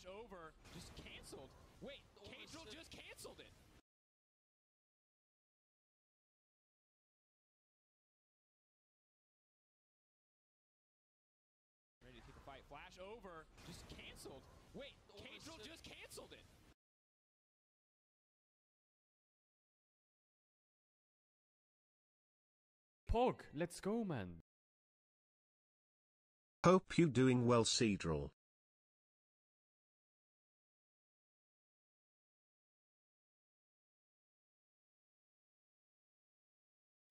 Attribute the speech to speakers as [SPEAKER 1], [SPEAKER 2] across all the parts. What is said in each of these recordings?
[SPEAKER 1] flash over. Just canceled. Wait, Caedrel just canceled it. Ready to take a fight. Flash over. Just canceled. Wait, Caedrel just canceled it.
[SPEAKER 2] Pog, let's go, man.
[SPEAKER 3] Hope you doing well, Caedrel.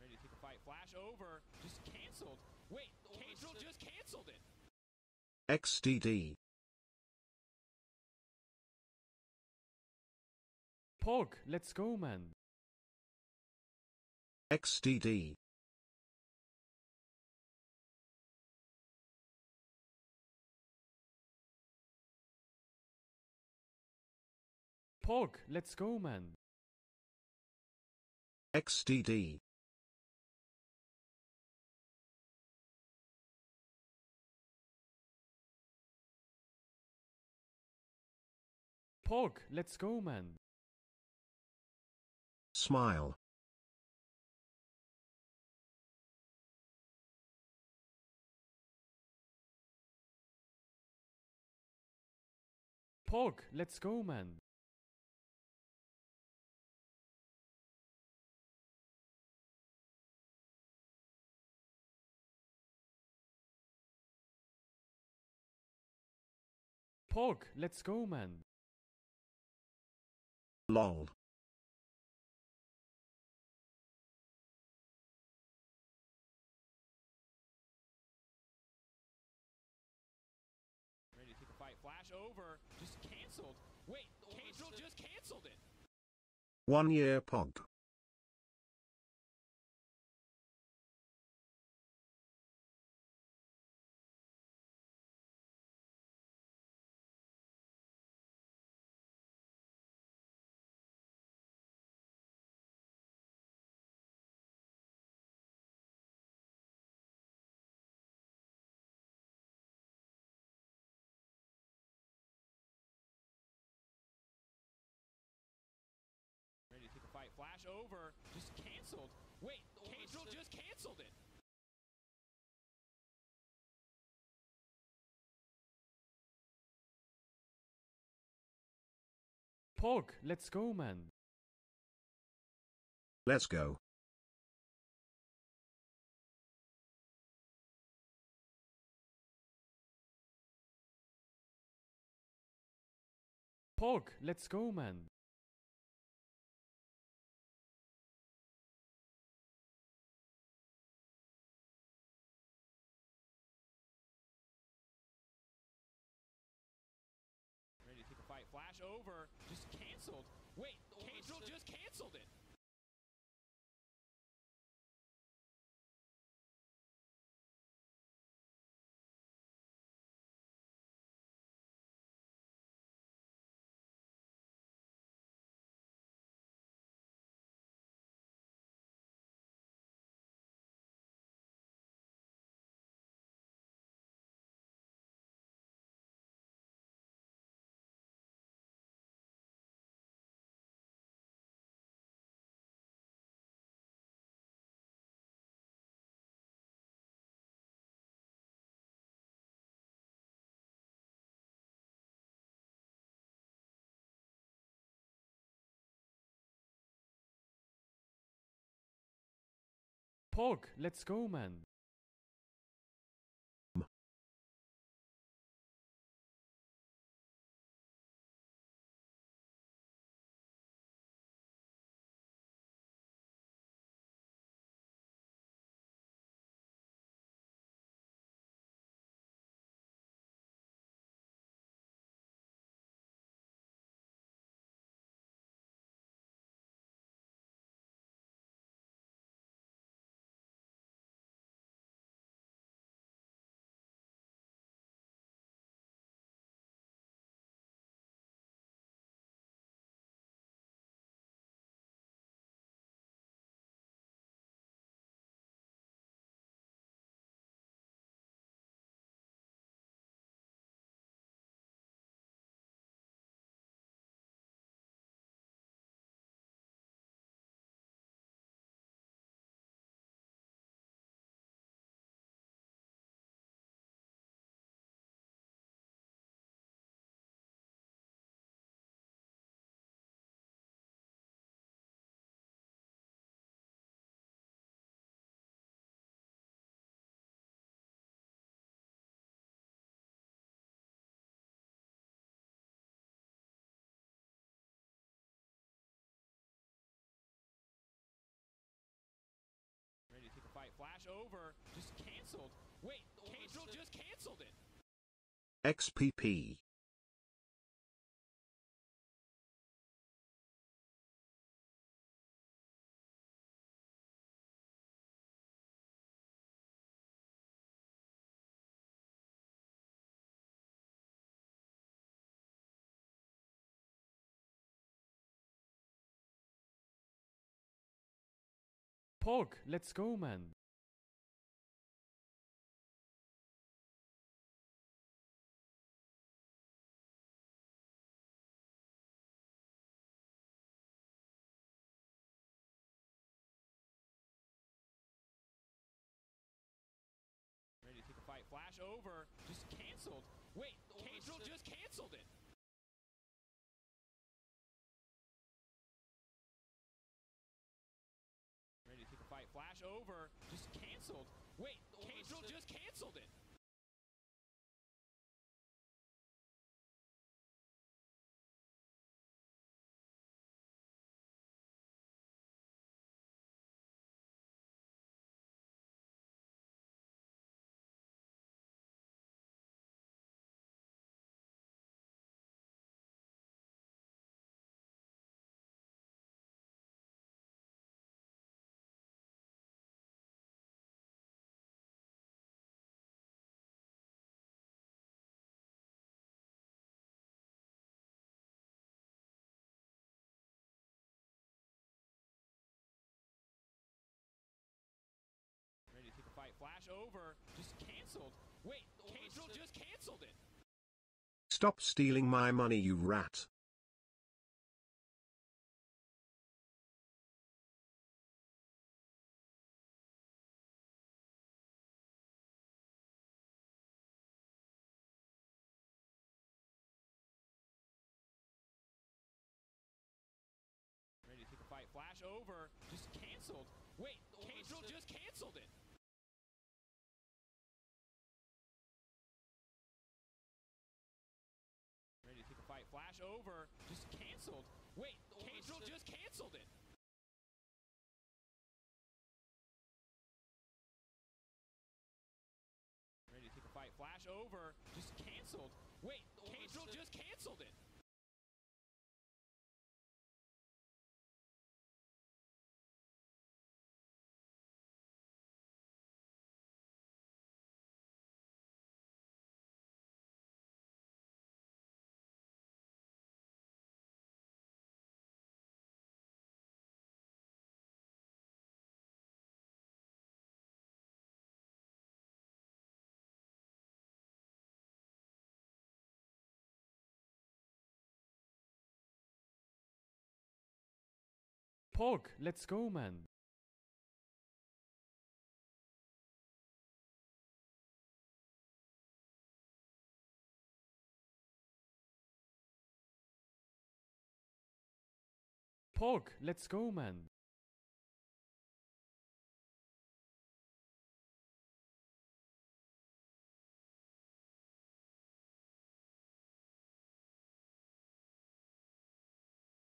[SPEAKER 1] Ready to take a fight. Flash over. Just canceled. Wait, Caedrel just canceled it.
[SPEAKER 3] XDD.
[SPEAKER 2] Pog, let's go, man.
[SPEAKER 3] XDD.
[SPEAKER 2] Pog, let's go, man.
[SPEAKER 3] XDD.
[SPEAKER 2] Pog, let's go, man.
[SPEAKER 3] Smile.
[SPEAKER 2] Pog, let's go, man. Pog, let's go, man.
[SPEAKER 3] LOL.
[SPEAKER 1] Ready to take a fight. Flash over. Just canceled. Wait, Caedrel just canceled it.
[SPEAKER 3] 1 year Pog.
[SPEAKER 1] Ready to take a fight. Flash over. Just canceled. Wait, Caedrel just canceled it.
[SPEAKER 2] Pog, let's go, man.
[SPEAKER 3] Let's go.
[SPEAKER 2] Pog, let's go, man.
[SPEAKER 1] Ready to take a fight. Flash over. Just canceled. Wait, Caedrel just canceled it.
[SPEAKER 2] Pog, let's go, man.
[SPEAKER 1] over. Just canceled. Wait, Caedrel just canceled it.
[SPEAKER 3] XPP.
[SPEAKER 2] Pog, let's go, man.
[SPEAKER 1] Ready to take a fight. Flash over. Just canceled. Wait, Caedrel just canceled it. Ready to take a fight. Flash over. Just canceled. Wait, Caedrel just canceled it. Ready to take a fight. Flash over. Just canceled. Wait, Caedrel just canceled it.
[SPEAKER 3] Stop stealing my money, you rat.
[SPEAKER 1] Ready to take a fight. Flash over. Just canceled. Wait, Caedrel just canceled it. Ready to take a fight. Flash over. Just canceled. Wait, Caedrel just canceled it. Ready to take a fight. Flash over. Just canceled. Wait, Caedrel just canceled it.
[SPEAKER 2] Pog, let's go, man. Pog, let's go, man.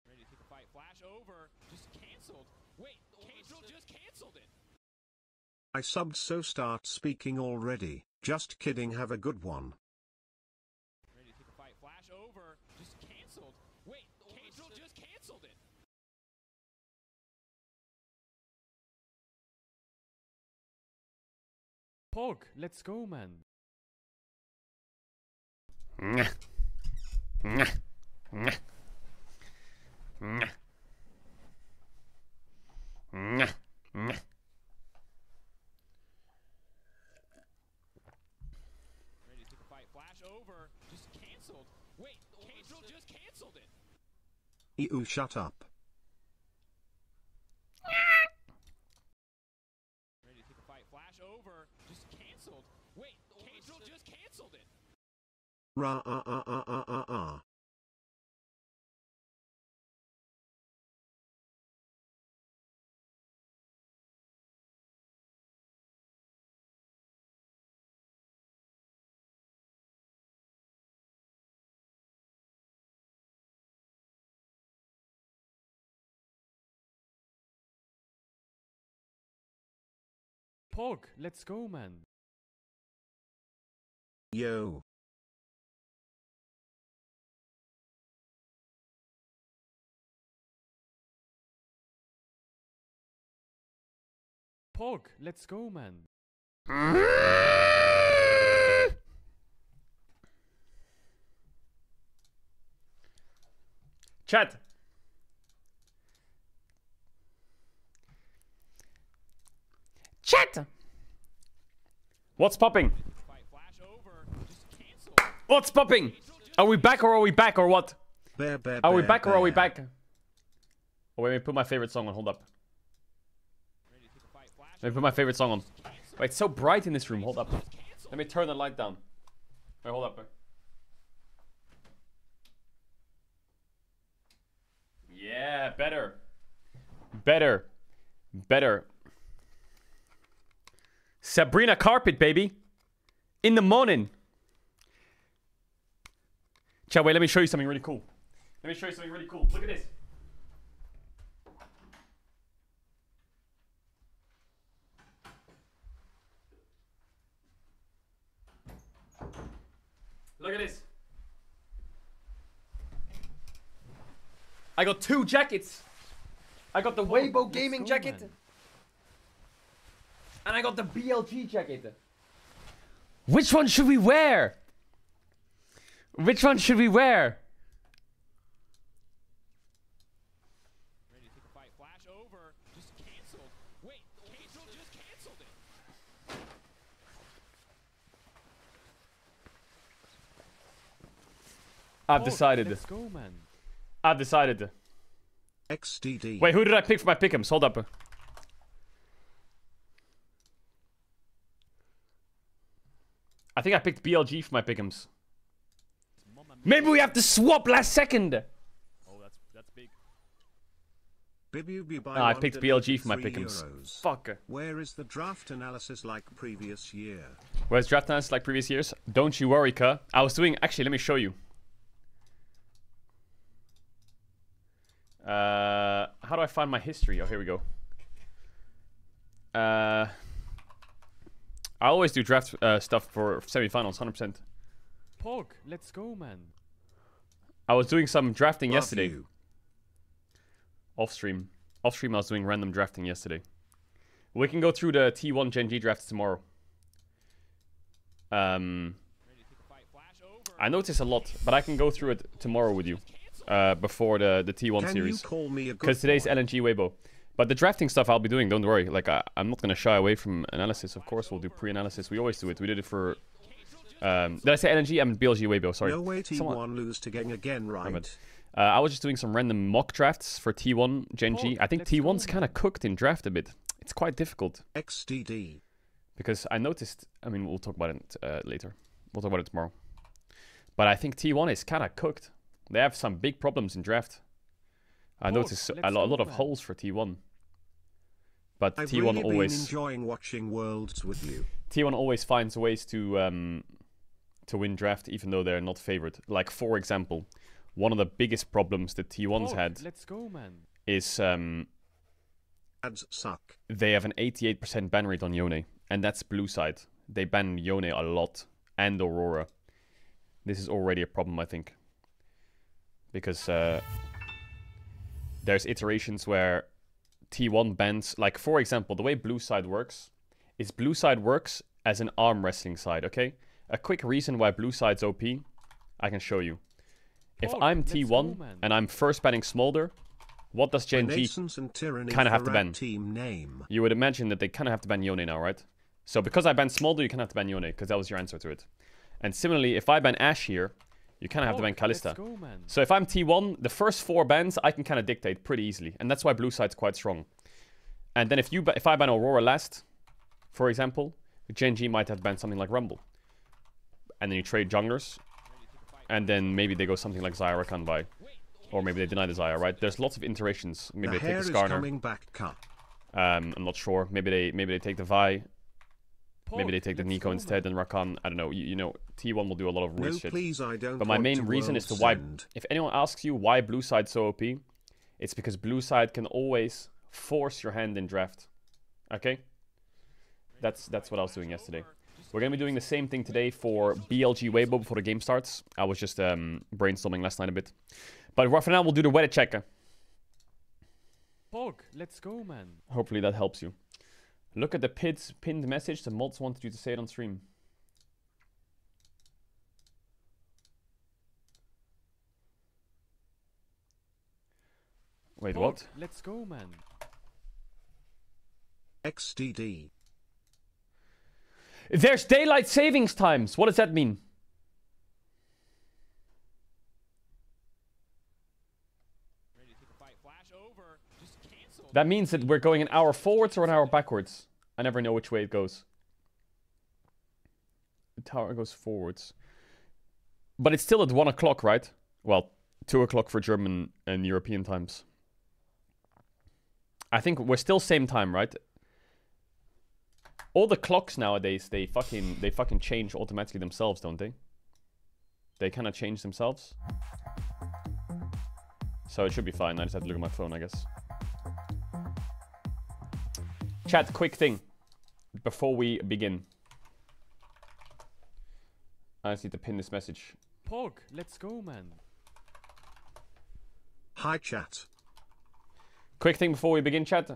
[SPEAKER 1] Ready to take a fight. Flash over. Just canceled. Wait, Caedrel just canceled it.
[SPEAKER 3] I subbed, so start speaking already. Just kidding, have a good one.
[SPEAKER 1] Ready to take a fight. Flash over. Just canceled. Wait, Caedrel just canceled it.
[SPEAKER 2] Pog, let's go, man.
[SPEAKER 1] Ready to take a fight. Flash over. Just canceled. Wait, Caedrel just canceled it.
[SPEAKER 3] Ew, shut up.
[SPEAKER 1] Ready to take a fight. Flash over. Just canceled. Wait, Caedrel just canceled it.
[SPEAKER 3] Ra.
[SPEAKER 2] Pog, let's go, man.
[SPEAKER 3] Yo.
[SPEAKER 2] Pog, let's go, man.
[SPEAKER 4] Chat. Chat. What's popping? What's popping? Are we back or what? Are we back or are we back? Oh, wait, let me put my favorite song on. Hold up. Let me put my favorite song on. Wait, it's so bright in this room. Hold up. Let me turn the light down. Wait, hold up. Yeah, better. Better. Better. Sabrina Carpet, baby. In the morning. Chat, wait, let me show you something really cool. Let me show you something really cool. Look at this. Look at this. I got 2 jackets. I got the Weibo gaming jacket. Man. And I got the BLG jacket. Which one should we wear? Which one should we wear?
[SPEAKER 1] Ready to take a fight. Flash over. Just canceled. Wait, Caedrel just canceled it.
[SPEAKER 4] I've decided.
[SPEAKER 2] Let's go, man.
[SPEAKER 4] I've decided.
[SPEAKER 3] XDD.
[SPEAKER 4] Wait, who did I pick for my pick'ems? Hold up. I think I picked BLG for my pick'ems. Maybe we have to swap last second.
[SPEAKER 1] Oh, that's big.
[SPEAKER 4] I picked BLG for my pick'ems. Fuck.
[SPEAKER 3] Where is the draft analysis like previous year?
[SPEAKER 4] Where's draft analysis like previous years? Don't you worry, Ka. I was doing... Actually, let me show you. How do I find my history? Oh, here we go. I always do draft stuff for semifinals, 100%.
[SPEAKER 2] Pog, let's go, man.
[SPEAKER 4] I was doing some drafting yesterday. Off stream. Off stream, I was doing random drafting yesterday. We can go through the T1 Gen G drafts tomorrow. I notice a lot, but I can go through it tomorrow with you. Before the T1 series. Because today's LNG Weibo. But the drafting stuff I'll be doing, don't worry. Like, I'm not going to shy away from analysis. Of course, we'll do pre-analysis. We always do it. We did it for... did I say LNG? I mean BLG Weibo, sorry.
[SPEAKER 3] No way T1 lose to gang again, right?
[SPEAKER 4] I was just doing some random mock drafts for T1 Gen G. I think T1's kind of cooked in draft a bit. It's quite difficult.
[SPEAKER 3] XDD.
[SPEAKER 4] Because I noticed... I mean, we'll talk about it later. We'll talk about it tomorrow. But I think T1 is kind of cooked. They have some big problems in draft. I noticed a lot of holes for T1. But
[SPEAKER 3] I've
[SPEAKER 4] T1
[SPEAKER 3] really
[SPEAKER 4] always
[SPEAKER 3] been enjoying watching Worlds with you.
[SPEAKER 4] T1 always finds ways to win draft, even though they're not favored. Like, for example, one of the biggest problems that T1's had is
[SPEAKER 3] ads suck.
[SPEAKER 4] They have an 88% ban rate on Yone, and that's blue side. They ban Yone a lot, and Aurora. This is already a problem, I think. Because there's iterations where T1 bans... Like, for example, the way blue side works is blue side works as an arm wrestling side, okay? A quick reason why blue side's OP, I can show you. If I'm T1 and I'm first banning Smolder, what does Gen G kind of have to ban?
[SPEAKER 3] Team name.
[SPEAKER 4] You would imagine that they kind of have to ban Yone now, right? So because I banned Smolder, you kind of have to ban Yone, because that was your answer to it. And similarly, if I ban Ashe here, you kind of have to ban Kalista. So if I'm T1, the first 4 bans I can kind of dictate pretty easily. And that's why blue side's quite strong. And then if I ban Aurora last, for example, Gen G might have banned something like Rumble. And then you trade junglers. And then maybe they go something like Zyra Rakan by. Or maybe they deny the Zyra, right? There's lots of iterations. Maybe they take the Skarner. I'm not sure. Maybe they take the Vi. Maybe they take the Nico instead and Rakan. I don't know. You know, T1 will do a lot of weird shit.
[SPEAKER 3] Please, I don't
[SPEAKER 4] but my main reason is to why... If anyone asks you why blue side's so OP, it's because blue side can always force your hand in draft. Okay? That's what I was doing yesterday. We're going to be doing the same thing today for BLG Weibo before the game starts. I was just brainstorming last night a bit. But for now, we'll do the weather checker.
[SPEAKER 2] Pog, let's go, man.
[SPEAKER 4] Hopefully that helps you. Look at the pinned message. The mods wanted you to say it on stream. Wait,
[SPEAKER 2] Pog,
[SPEAKER 4] what?
[SPEAKER 2] Let's go, man.
[SPEAKER 3] XDD.
[SPEAKER 4] There's daylight savings times. What does that mean? That means that we're going an hour forwards or an hour backwards. I never know which way it goes. The tower goes forwards. But it's still at 1 o'clock, right? Well, 2 o'clock for German and European times. I think we're still same time, right? All the clocks nowadays, they fucking change automatically themselves, don't they? They kind of change themselves. So it should be fine. I just have to look at my phone, I guess. Chat, quick thing before we begin. I just need to pin this message.
[SPEAKER 2] Pog, let's go, man.
[SPEAKER 3] Hi, chat.
[SPEAKER 4] Quick thing before we begin, chat.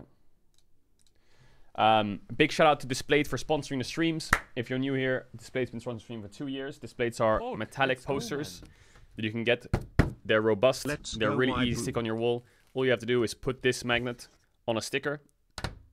[SPEAKER 4] Big shout out to Displayed for sponsoring the streams. If you're new here, Displayed's been sponsoring the stream for 2 years. Displays are metallic posters that you can get. They're robust. They're really easy to stick on your wall. All you have to do is put this magnet on a sticker,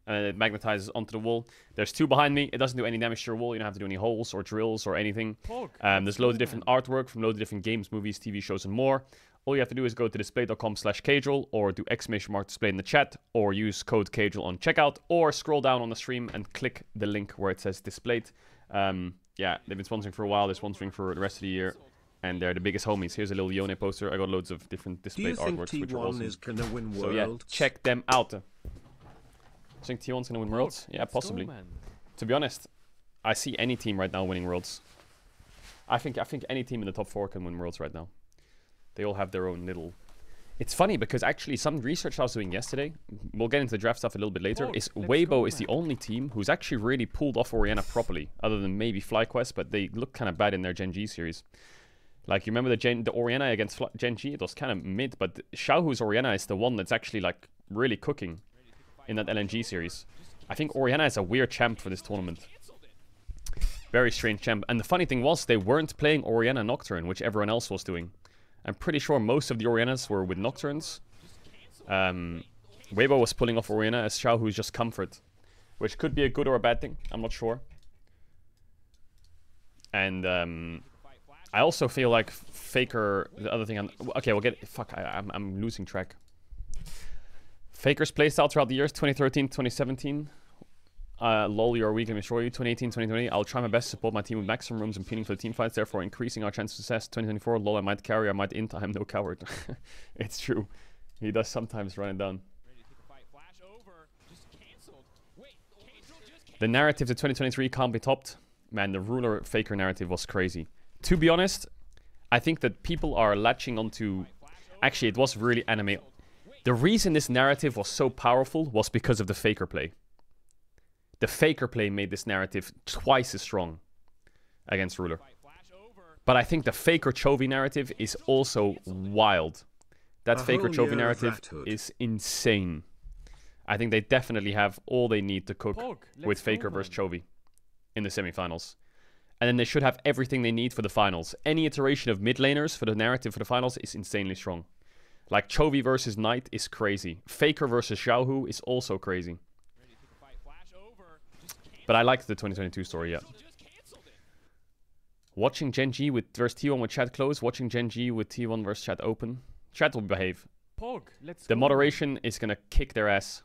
[SPEAKER 4] and it magnetizes onto the wall. There's 2 behind me. It doesn't do any damage to your wall. You don't have to do any holes or drills or anything. There's loads of different artwork from loads of different games, movies, TV shows, and more. All you have to do is go to display.com/Caedrel or do !display in the chat or use code Caedrel on checkout or scroll down on the stream and click the link where it says Displayed. Yeah, they've been sponsoring for a while. They're sponsoring for the rest of the year. And they're the biggest homies. Here's a little Yone poster. I got loads of different Displayed artworks, which are awesome.
[SPEAKER 3] Is gonna win
[SPEAKER 4] so yeah, check them out. I think T1's gonna win Worlds. Yeah, possibly. To be honest, I see any team right now winning Worlds. I think any team in the top 4 can win Worlds right now. They all have their own little... It's funny because actually some research I was doing yesterday, we'll get into the draft stuff a little bit later, is Weibo is the only team who's actually really pulled off Orianna properly, other than maybe FlyQuest, but they look kind of bad in their Gen G series. Like, you remember the Orianna against Gen G? It was kind of mid, but Xiaohu's Orianna is the one that's actually, like, really cooking in that LNG series. I think Orianna is a weird champ for this tournament. Very strange champ. And the funny thing was, they weren't playing Orianna Nocturne, which everyone else was doing. I'm pretty sure most of the Oriannas were with Nocturnes. Weibo was pulling off Orianna as Xiaohu's just comfort, which could be a good or a bad thing. I'm not sure. And I also feel like Faker, the other thing... okay, we'll get... Fuck, I'm losing track. Faker's playstyle throughout the years, 2013, 2017. Lol, you're weak, let me show you. 2018, 2020. I'll try my best to support my team with maximum rooms and pinning for the team fights, therefore increasing our chance of success. 2024, lol, I might carry, I might int, I am no coward. It's true. He does sometimes run it down. The narrative to 2023 can't be topped. Man, the ruler Faker narrative was crazy. To be honest, I think that people are latching onto... Actually, it was really anime. The reason this narrative was so powerful was because of the Faker play. The Faker play made this narrative twice as strong against ruler. But I think the Faker Chovy narrative is also wild. That Faker Chovy narrative is insane. I think they definitely have all they need to cook with Faker versus Chovy in the semifinals. And then they should have everything they need for the finals. Any iteration of mid laners for the narrative for the finals is insanely strong. Like Chovy versus Knight is crazy. Faker versus Xiaohu is also crazy. But I liked the 2022 story, yeah. Watching Gen G versus T1 with chat closed. Watching Gen G with T1 versus chat open. Chat will behave. The moderation is going to kick their ass.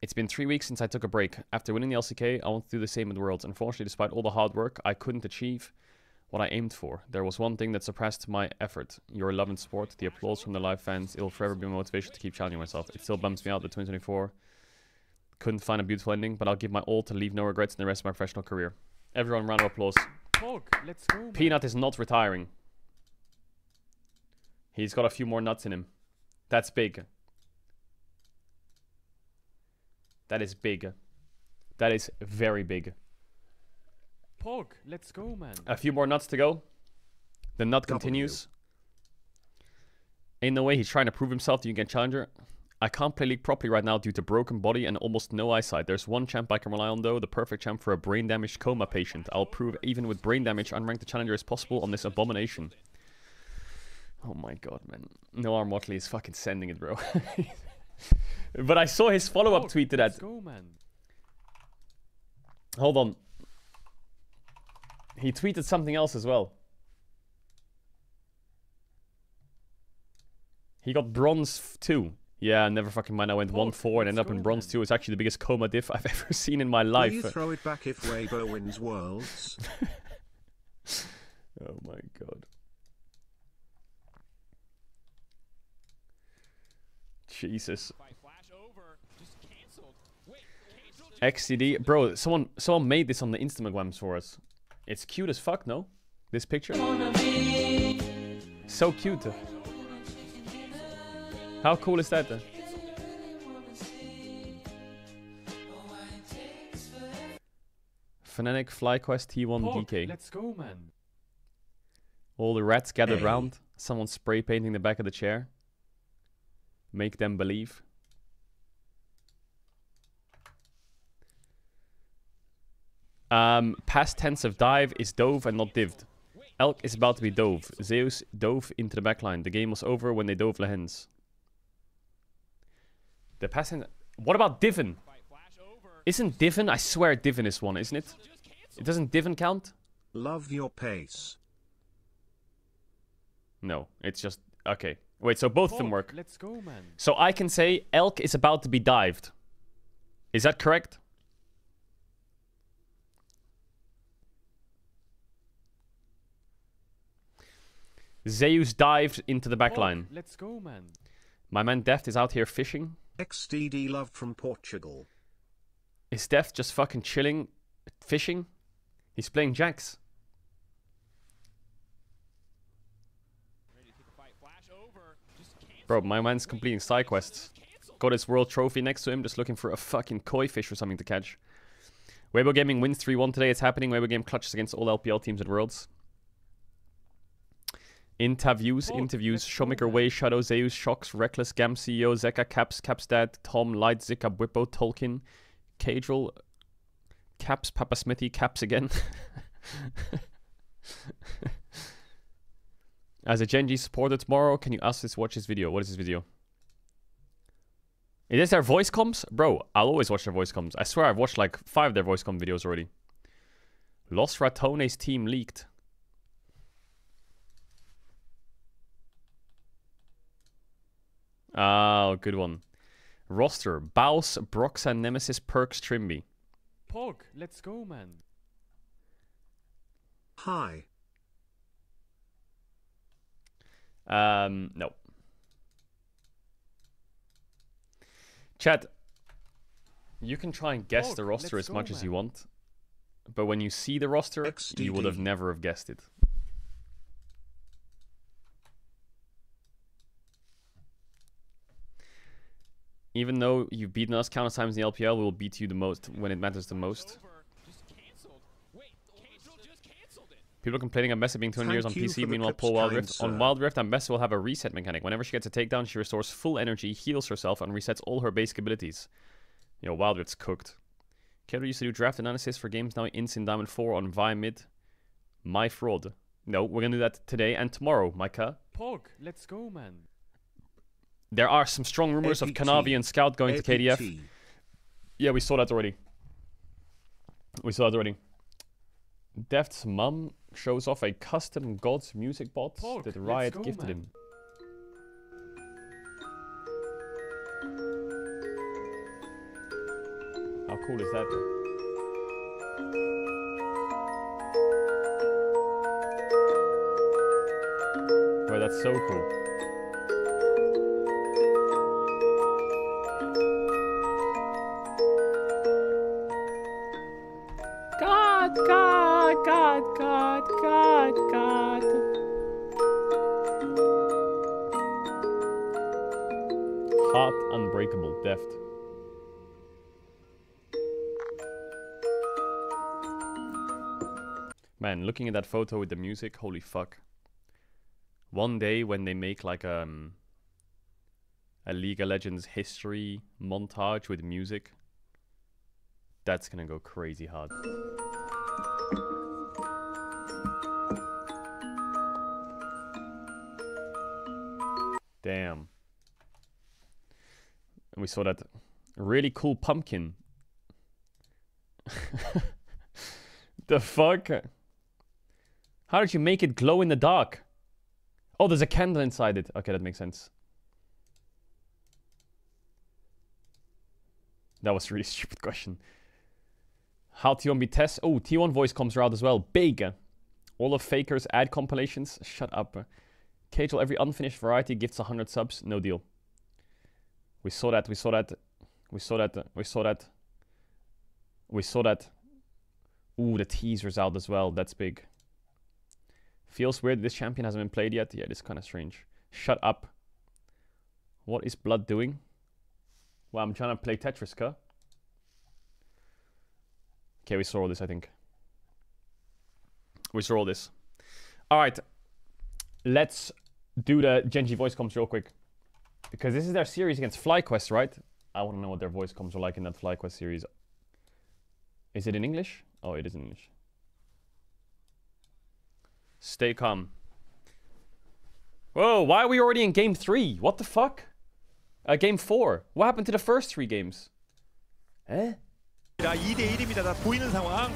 [SPEAKER 4] It's been 3 weeks since I took a break. After winning the LCK, I want to do the same in the Worlds. Unfortunately, despite all the hard work, I couldn't achieve what I aimed for. There was one thing that surpassed my effort. Your love and support, the applause from the live fans. It'll forever be my motivation to keep challenging myself. It still bums me out that 2024 couldn't find a beautiful ending, but I'll give my all to leave no regrets in the rest of my professional career. Everyone, round of applause.
[SPEAKER 2] Let's go,
[SPEAKER 4] Peanut is not retiring. He's got a few more nuts in him. That's big. That is big. That is very big.
[SPEAKER 2] Pog, let's go, man.
[SPEAKER 4] A few more nuts to go. The nut continues. Ain't no way he's trying to prove himself that you can challenger. I can't play League properly right now due to broken body and almost no eyesight. There's one champ I can rely on though, the perfect champ for a brain damaged coma patient. I'll prove even with brain damage unranked the challenger is possible on this abomination. Oh my god, man. No Arm Watley is fucking sending it, bro. But I saw his follow-up tweet to that.
[SPEAKER 2] Let's go, man.
[SPEAKER 4] Hold on. He tweeted something else as well. He got bronze 2. Yeah, never fucking mind. I went 1-4 and ended up in bronze 2. It's actually the biggest coma diff I've ever seen in my life.
[SPEAKER 3] Will you throw it back if Weibo wins Worlds?
[SPEAKER 4] Oh my god. Jesus. XCD. Bro, someone made this on the Instagrams for us. It's cute as fuck, no? This picture? So cute. How cool is that? Fnatic, FlyQuest, T1, DK.
[SPEAKER 2] Let's go, man.
[SPEAKER 4] All the rats gathered round. Someone spray painting the back of the chair. Make them believe. Past tense of dive is dove and not dived. Elk is about to be dove. Zeus dove into the backline. The game was over when they dove Lehens. The past tense... What about Divin? Isn't Divin? I swear Divin is one, isn't it? It doesn't Divin count?
[SPEAKER 3] Love your pace.
[SPEAKER 4] No, it's just... Okay. Wait, so both of them work.
[SPEAKER 2] Let's go, man.
[SPEAKER 4] So I can say Elk is about to be dived. Is that correct? Zeus dived into the backline.
[SPEAKER 2] Let's go, man.
[SPEAKER 4] My man Deft is out here fishing.
[SPEAKER 3] XDD love from Portugal.
[SPEAKER 4] Is Deft just fucking chilling, fishing? He's playing jacks. Bro, my man's completing side quests. Got his world trophy next to him, just looking for a fucking koi fish or something to catch. Weibo Gaming wins 3-1 today. It's happening. Weibo Game clutches against all LPL teams at Worlds. Interviews, Showmaker Way, Shadow, Zeus, Shocks, Reckless, Gam CEO, Zeka, Caps, Capsdad, Tom, Light, Zika, Whippo, Tolkien, Caedrel, Caps, Papa Smithy, Caps again. As a Genji supporter tomorrow, can you ask this watch this video? What is this video? Is this their voice comms? Bro, I'll always watch their voice comms. I swear I've watched like 5 of their voice comm videos already. Los Ratones team leaked. Oh, good one. Roster. Baus, Broxan, Nemesis, Perks, Trimby.
[SPEAKER 2] Pog, let's go, man.
[SPEAKER 3] Hi.
[SPEAKER 4] No. Chat, you can try and guess the roster as much as you want, but when you see the roster,
[SPEAKER 3] XDD.
[SPEAKER 4] You would have never have guessed it. Even though you've beaten us countless times in the LPL, we will beat you the most when it matters the most. People complaining Ambessa being 200 years on PC, meanwhile Paul Wild Rift. On Wild Rift, Ambessa will have a reset mechanic. Whenever she gets a takedown, she restores full energy, heals herself, and resets all her basic abilities. Yo, Wild Rift's cooked. Caedrel used to do draft analysis for games now in Diamond 4 on Vi Mid. My fraud. No, we're gonna do that today and tomorrow, Micah.
[SPEAKER 2] Pog, let's go, man.
[SPEAKER 4] There are some strong rumors of Kanavi and Scout going to KDF. Yeah, we saw that already. Deft's mum shows off a custom God's music bot that Riot gifted him. How cool is that? Well, that's so cool. God. Hot, unbreakable, Deft. Man, looking at that photo with the music, holy fuck. One day when they make like a League of Legends history montage with music, that's gonna go crazy hard. Damn. And we saw that really cool pumpkin. The fuck? How did you make it glow in the dark? Oh, there's a candle inside it. Okay, that makes sense. That was a really stupid question. How T1 be test? Oh, T1 voice comes around as well. Big. All of Faker's ad compilations. Shut up. Caedrel, every unfinished variety gifts 100 subs. No deal. We saw that. We saw that. We saw that. We saw that. We saw that. Ooh, the teaser's out as well. That's big. Feels weird this champion hasn't been played yet. Yeah, this is kind of strange. Shut up. What is Blood doing? Well, I'm trying to play Tetris, huh? Okay, we saw all this, I think. We saw all this. Alright. Let's do the Genji voice comms real quick. Because this is their series against FlyQuest, right? I want to know what their voice comms are like in that FlyQuest series. Is it in English? Oh, it is in English. Stay calm. Whoa, why are we already in game 3? What the fuck? Game 4. What happened to the first 3 games? Eh?
[SPEAKER 5] 2대1입니다. 다 보이는 상황.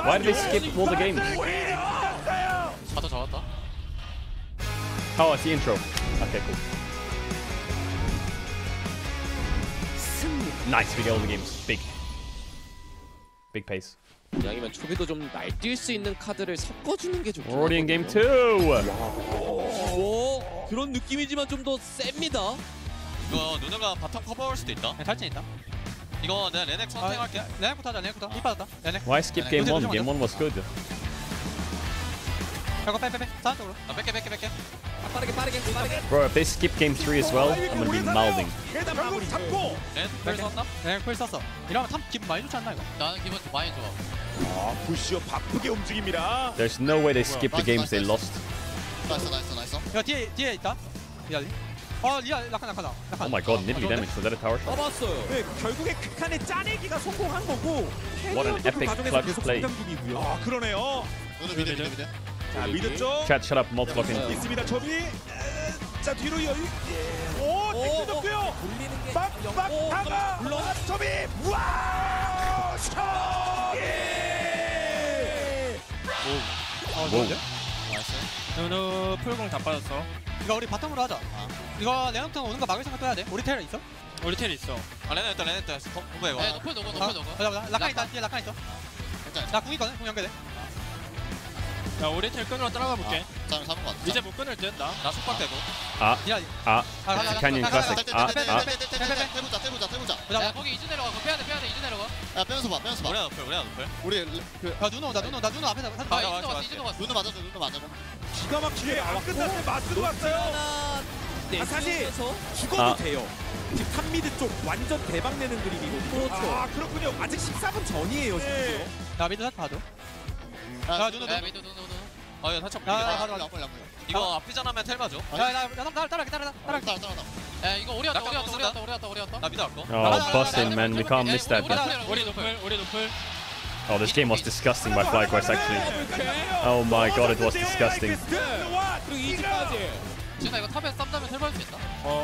[SPEAKER 4] Why did they skip all the games?
[SPEAKER 6] 잡았다 잡았다.
[SPEAKER 4] Oh, it's the intro. Okay, cool. Nice, we get all the games. Big. Big pace.
[SPEAKER 6] 양이면 초비도 좀 날뛸 수 있는 카드를 섞어주는 게 좋긴
[SPEAKER 4] Already in game 2.
[SPEAKER 6] 오, 그런 느낌이지만 좀 더 셉니다.
[SPEAKER 7] 이거 누나가 바텀 커버할 수도 있다.
[SPEAKER 8] 탈진 있다.
[SPEAKER 7] 이거 내가 레넥 선택할게.
[SPEAKER 8] 레넥부터 하자. 레넥부터. 이 받았다. 레넥.
[SPEAKER 4] Why skip game 1? Game 1 was good.
[SPEAKER 8] 저거 빼. 사람 쪽으로.
[SPEAKER 7] 뺄게.
[SPEAKER 6] 빠르게.
[SPEAKER 4] Bro, if they skip game 3 as well, I'm gonna be mouthing.
[SPEAKER 5] 결국 잡고.
[SPEAKER 7] 레넥 뺄 썼나?
[SPEAKER 8] 레넥 풀 썼어. 이러면 탑 기분 많이 좋지 않나 이거?
[SPEAKER 6] 나는 기분 많이 좋아.
[SPEAKER 5] 부시오 바쁘게 움직입니다.
[SPEAKER 4] There's no way they skipped the games they lost.
[SPEAKER 6] 나이스.
[SPEAKER 8] 야 뒤에 있다. 리알리. 리알 낙하다.
[SPEAKER 4] Oh my god, nippy damage. Was that a tower shot?
[SPEAKER 6] 잡았어요.
[SPEAKER 5] 네, 결국에 극한의 짜내기가 성공한 거고.
[SPEAKER 4] What an epic clutch play.
[SPEAKER 5] 그러네요.
[SPEAKER 6] 미드.
[SPEAKER 5] 자, 미드 쪽.
[SPEAKER 4] Chat, shut up, multi-blocking.
[SPEAKER 5] 있습니다. 초비. 자, 뒤로 여유. 오, 땡겨졌고요.
[SPEAKER 6] 돌리는 게
[SPEAKER 5] 빡 다가. 초비. 와! 초비.
[SPEAKER 4] 좋은데?
[SPEAKER 6] 나이스.
[SPEAKER 8] 누누 풀공 다 빠졌어. 이거 우리 바텀으로 하자. 이거 레넥턴 오는 거 막을 생각도 해야 돼. 우리 텔 있어? 우리 텔 있어.
[SPEAKER 7] 레넥 있다. 공부 이거.
[SPEAKER 6] 네, 높여.
[SPEAKER 8] 가자. 라칸 있다. 뒤에 라칸 있어. 나 궁 있거든. 궁 연결돼. 야, 우리 텔 끊으러 따라가 볼게.
[SPEAKER 6] 잡은 거 같아.
[SPEAKER 8] 이제 못 끊을 듯.
[SPEAKER 7] 나 속박 되고.
[SPEAKER 8] 리알리.
[SPEAKER 4] Canyon Classic.
[SPEAKER 6] 떼보자. 야, 거기 이즈 내려가. 빼야 돼. 이즈 내려가. 야, 빼면서 봐.
[SPEAKER 7] 우리가 높여.
[SPEAKER 6] 우리
[SPEAKER 8] 야, 누누 온다. 누누 앞에 다.
[SPEAKER 6] 이즈 왔어. 눈 맞아줘.
[SPEAKER 5] 기가 막히게 안 끝났을 맞으러 왔어요. 사실 죽어도 돼요. 지금 탑미드 쪽 완전 대박 내는 그림이거든요.
[SPEAKER 6] 그렇죠.
[SPEAKER 5] 그렇군요. 아직 14분 전이에요, 지금.
[SPEAKER 8] 나 미드 살 봐줘.
[SPEAKER 6] 야,
[SPEAKER 8] 누누.
[SPEAKER 6] 미드.
[SPEAKER 7] 이거 살짝
[SPEAKER 8] 야,
[SPEAKER 7] 밀리다.
[SPEAKER 8] 가자.
[SPEAKER 7] 이거 앞비전하면 텔 봐줘.
[SPEAKER 8] 나 따라갈게.
[SPEAKER 6] 야, 이거 우리 왔다.
[SPEAKER 7] 나 미드 할거.
[SPEAKER 4] Oh, busting, man. We can't miss that.
[SPEAKER 8] 우리 노플.
[SPEAKER 4] Oh, this game was disgusting by FlyQuest, actually. Oh my god, it was disgusting.
[SPEAKER 6] 그리고 이즈까지. 지금 이거 탑에 쌈다면 텔 수 있다.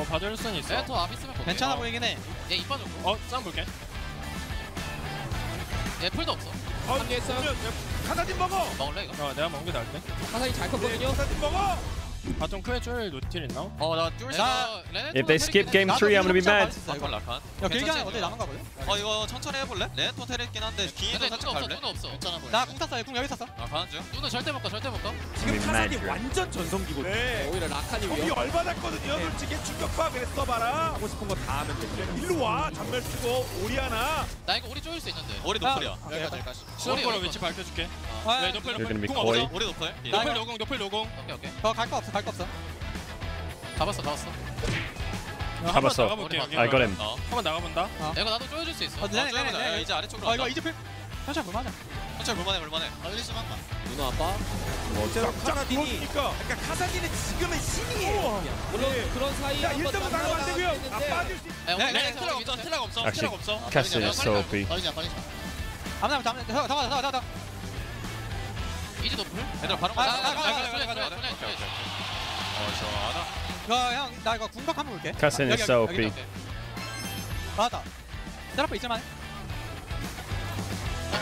[SPEAKER 8] 봐줄 순 있어.
[SPEAKER 6] 레터 앞 있으면 볼게.
[SPEAKER 8] 괜찮아 보이긴 해.
[SPEAKER 6] 얘 이빠졌고.
[SPEAKER 8] 싸움 볼게.
[SPEAKER 6] 얘 풀도 없어.
[SPEAKER 5] 카사딘 먹어.
[SPEAKER 6] 먹을래 이거?
[SPEAKER 8] 내가 먹은 게 나을 때.
[SPEAKER 6] 화살이 잘 컸거든요.
[SPEAKER 5] 카사딘 먹어.
[SPEAKER 8] 바텀 크게 줄 노틸 있나?
[SPEAKER 7] 나줄
[SPEAKER 4] If they skip game 3, I'm gonna be mad.
[SPEAKER 7] 라칸.
[SPEAKER 8] 야, 길게 하는 어디 나간 거거든?
[SPEAKER 7] 이거 천천히 해볼래? 레넥 텔 있긴 한데 기인도
[SPEAKER 6] 근데
[SPEAKER 7] 살짝 갈래?
[SPEAKER 6] 눈 없어. 괜찮아 보여.
[SPEAKER 8] 나궁 탔어. 궁 여기 탔어.
[SPEAKER 7] 가는 중.
[SPEAKER 6] 눈은 절대 못 가.
[SPEAKER 5] 지금 카사딘 완전 전성기거든요. 네.
[SPEAKER 6] 오히려 라칸이
[SPEAKER 5] 몸이 열받았거든요. 솔직히 충격파 그래 써봐라. 하고 싶은 거 다 하면 돼. 일로 와. 전멸 쓰고 오리아나.
[SPEAKER 6] 나 이거 우리 쪼일 수 있는데.
[SPEAKER 7] 우리 노플이야.
[SPEAKER 6] 여기까지.
[SPEAKER 8] 수업으로 위치 밝혀줄게. 노플
[SPEAKER 4] You're gonna be
[SPEAKER 8] 궁
[SPEAKER 4] coy.
[SPEAKER 8] 없어.
[SPEAKER 7] 우리 노플.
[SPEAKER 8] 노플 노공.
[SPEAKER 6] 오케이.
[SPEAKER 8] 갈 거 없어.
[SPEAKER 6] 잡았어.
[SPEAKER 4] 잡았어.
[SPEAKER 8] 나가볼게.
[SPEAKER 4] I got him.
[SPEAKER 8] 한번 나가본다.
[SPEAKER 6] 이거 나도 쪼여줄 수 있어.
[SPEAKER 8] 네.
[SPEAKER 7] 이제 아래쪽으로.
[SPEAKER 8] 이거 이제 필. 살짝 볼만하자.
[SPEAKER 7] 천천히 볼만해.
[SPEAKER 6] 빨리지만 마. 누나 아빠.
[SPEAKER 5] 실제로 카사딘이 그러니까 카사딘은 지금은 신이에요.
[SPEAKER 6] 물론 그런 사이에
[SPEAKER 5] 자,
[SPEAKER 6] 한번
[SPEAKER 5] 1점은 나가면 안 되고요. 아, 빠질 수 있...
[SPEAKER 7] 네, 스텔라가 없어.
[SPEAKER 4] Actually, Cassidy is so OP.
[SPEAKER 6] 빨리자.
[SPEAKER 8] 아무나 더.
[SPEAKER 6] 이제 높을?
[SPEAKER 7] 얘들아 바로
[SPEAKER 8] 가자.
[SPEAKER 7] 시원하다.
[SPEAKER 8] 이거 형, 나 이거 궁각 한번 볼게.
[SPEAKER 4] Cassidy is so OP.
[SPEAKER 8] 맞다. 테라포 있을만.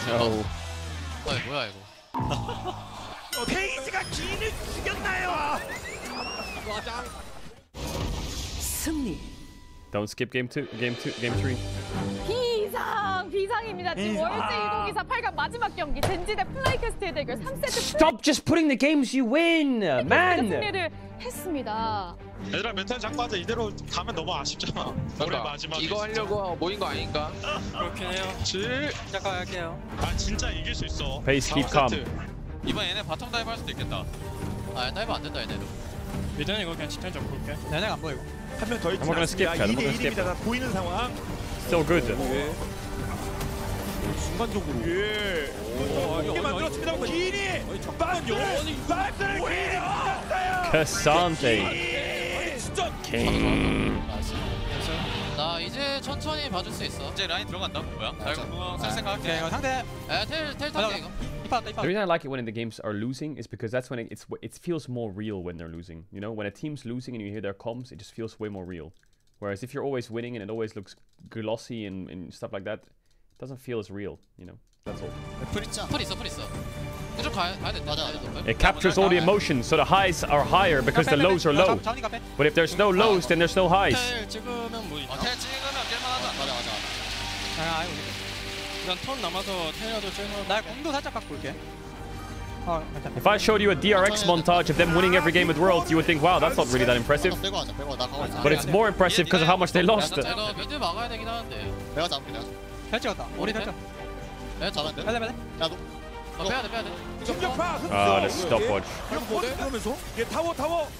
[SPEAKER 4] Oh.
[SPEAKER 6] 뭐야 이거?
[SPEAKER 5] 페이지가 기인을 죽였나요?
[SPEAKER 9] 승리.
[SPEAKER 4] Don't skip game 3.
[SPEAKER 9] 비상입니다. 지금 월드 2024 8강 마지막 경기 젠지 대 플라이캐스트의 대결 3세트
[SPEAKER 4] Stop just putting the games you win, man.
[SPEAKER 9] 승리를 했습니다.
[SPEAKER 10] 얘들아 멘탈 잡고 하자. 이대로 가면 너무 아쉽잖아. 올해 마지막에
[SPEAKER 6] 이거 하려고 모인 거 아닌가?
[SPEAKER 10] 그렇긴 해요.
[SPEAKER 8] 잠깐 할게요.
[SPEAKER 10] 아 진짜 이길 수 있어.
[SPEAKER 4] Pace, keep calm.
[SPEAKER 7] 이번 얘네 바텀 다이브 할 수도 있겠다.
[SPEAKER 6] 아 다이브 안 된다 얘네도.
[SPEAKER 10] 일단 이거 그냥 직전 잡고 올게.
[SPEAKER 8] 내가 안 보이고.
[SPEAKER 5] 한 명 더 있지
[SPEAKER 4] I'm not gonna skip,
[SPEAKER 5] 않습니다.
[SPEAKER 4] Chad. I'm not gonna
[SPEAKER 5] 2대 1입니다. 다 보이는 상황.
[SPEAKER 4] Still good.
[SPEAKER 5] 순간적으로. 예. 이게 만들었습니다. 기인이 박스를 기인이 맞았어요.
[SPEAKER 4] Cassante.
[SPEAKER 5] 진짜
[SPEAKER 4] King.
[SPEAKER 6] 나 이제 천천히 봐줄 수 있어.
[SPEAKER 7] 이제 라인 들어간다. 뭐야? 나 이거 구멍 쓸
[SPEAKER 8] 오케이,
[SPEAKER 7] 생각할게.
[SPEAKER 8] 이거 상대.
[SPEAKER 6] 텔 탈게 이거.
[SPEAKER 8] 이파.
[SPEAKER 4] The reason I like it when the games are losing is because that's when it feels more real when they're losing. You know, when a team's losing and you hear their comms, it just feels way more real. Whereas if you're always winning and it always looks glossy and stuff like that, it doesn't feel as real. You know, that's all.
[SPEAKER 6] 풀 있어. 무조건 가야 된다. 맞아.
[SPEAKER 4] It captures all the emotions, so the highs are higher because the lows are low.
[SPEAKER 8] 자원이 카페.
[SPEAKER 4] But if there's no lows, then there's no highs.
[SPEAKER 10] 텔 찍으면 뭐 있나?
[SPEAKER 7] 텔 찍으면 깰만하다.
[SPEAKER 6] 맞아.
[SPEAKER 8] 아이고.
[SPEAKER 10] 일단 턴 남아서 텔이라도 찍어.
[SPEAKER 8] 나 공도 살짝 갖고 올게. 괜찮아.
[SPEAKER 4] If I showed you a DRX montage of them winning every game with Worlds, you would think, wow, that's not really that impressive. But it's more impressive because of how much they lost.
[SPEAKER 6] 이거 미드 막아야 되긴 하는데. 내가 잡을게.
[SPEAKER 8] 잘 찍었다. 우리 잘 찍었다.
[SPEAKER 6] 내가 잡았는데?
[SPEAKER 8] 빨리.
[SPEAKER 6] 나도. 빼야 돼.
[SPEAKER 5] 충격파.
[SPEAKER 4] The stopwatch.
[SPEAKER 5] 그러면서 타워.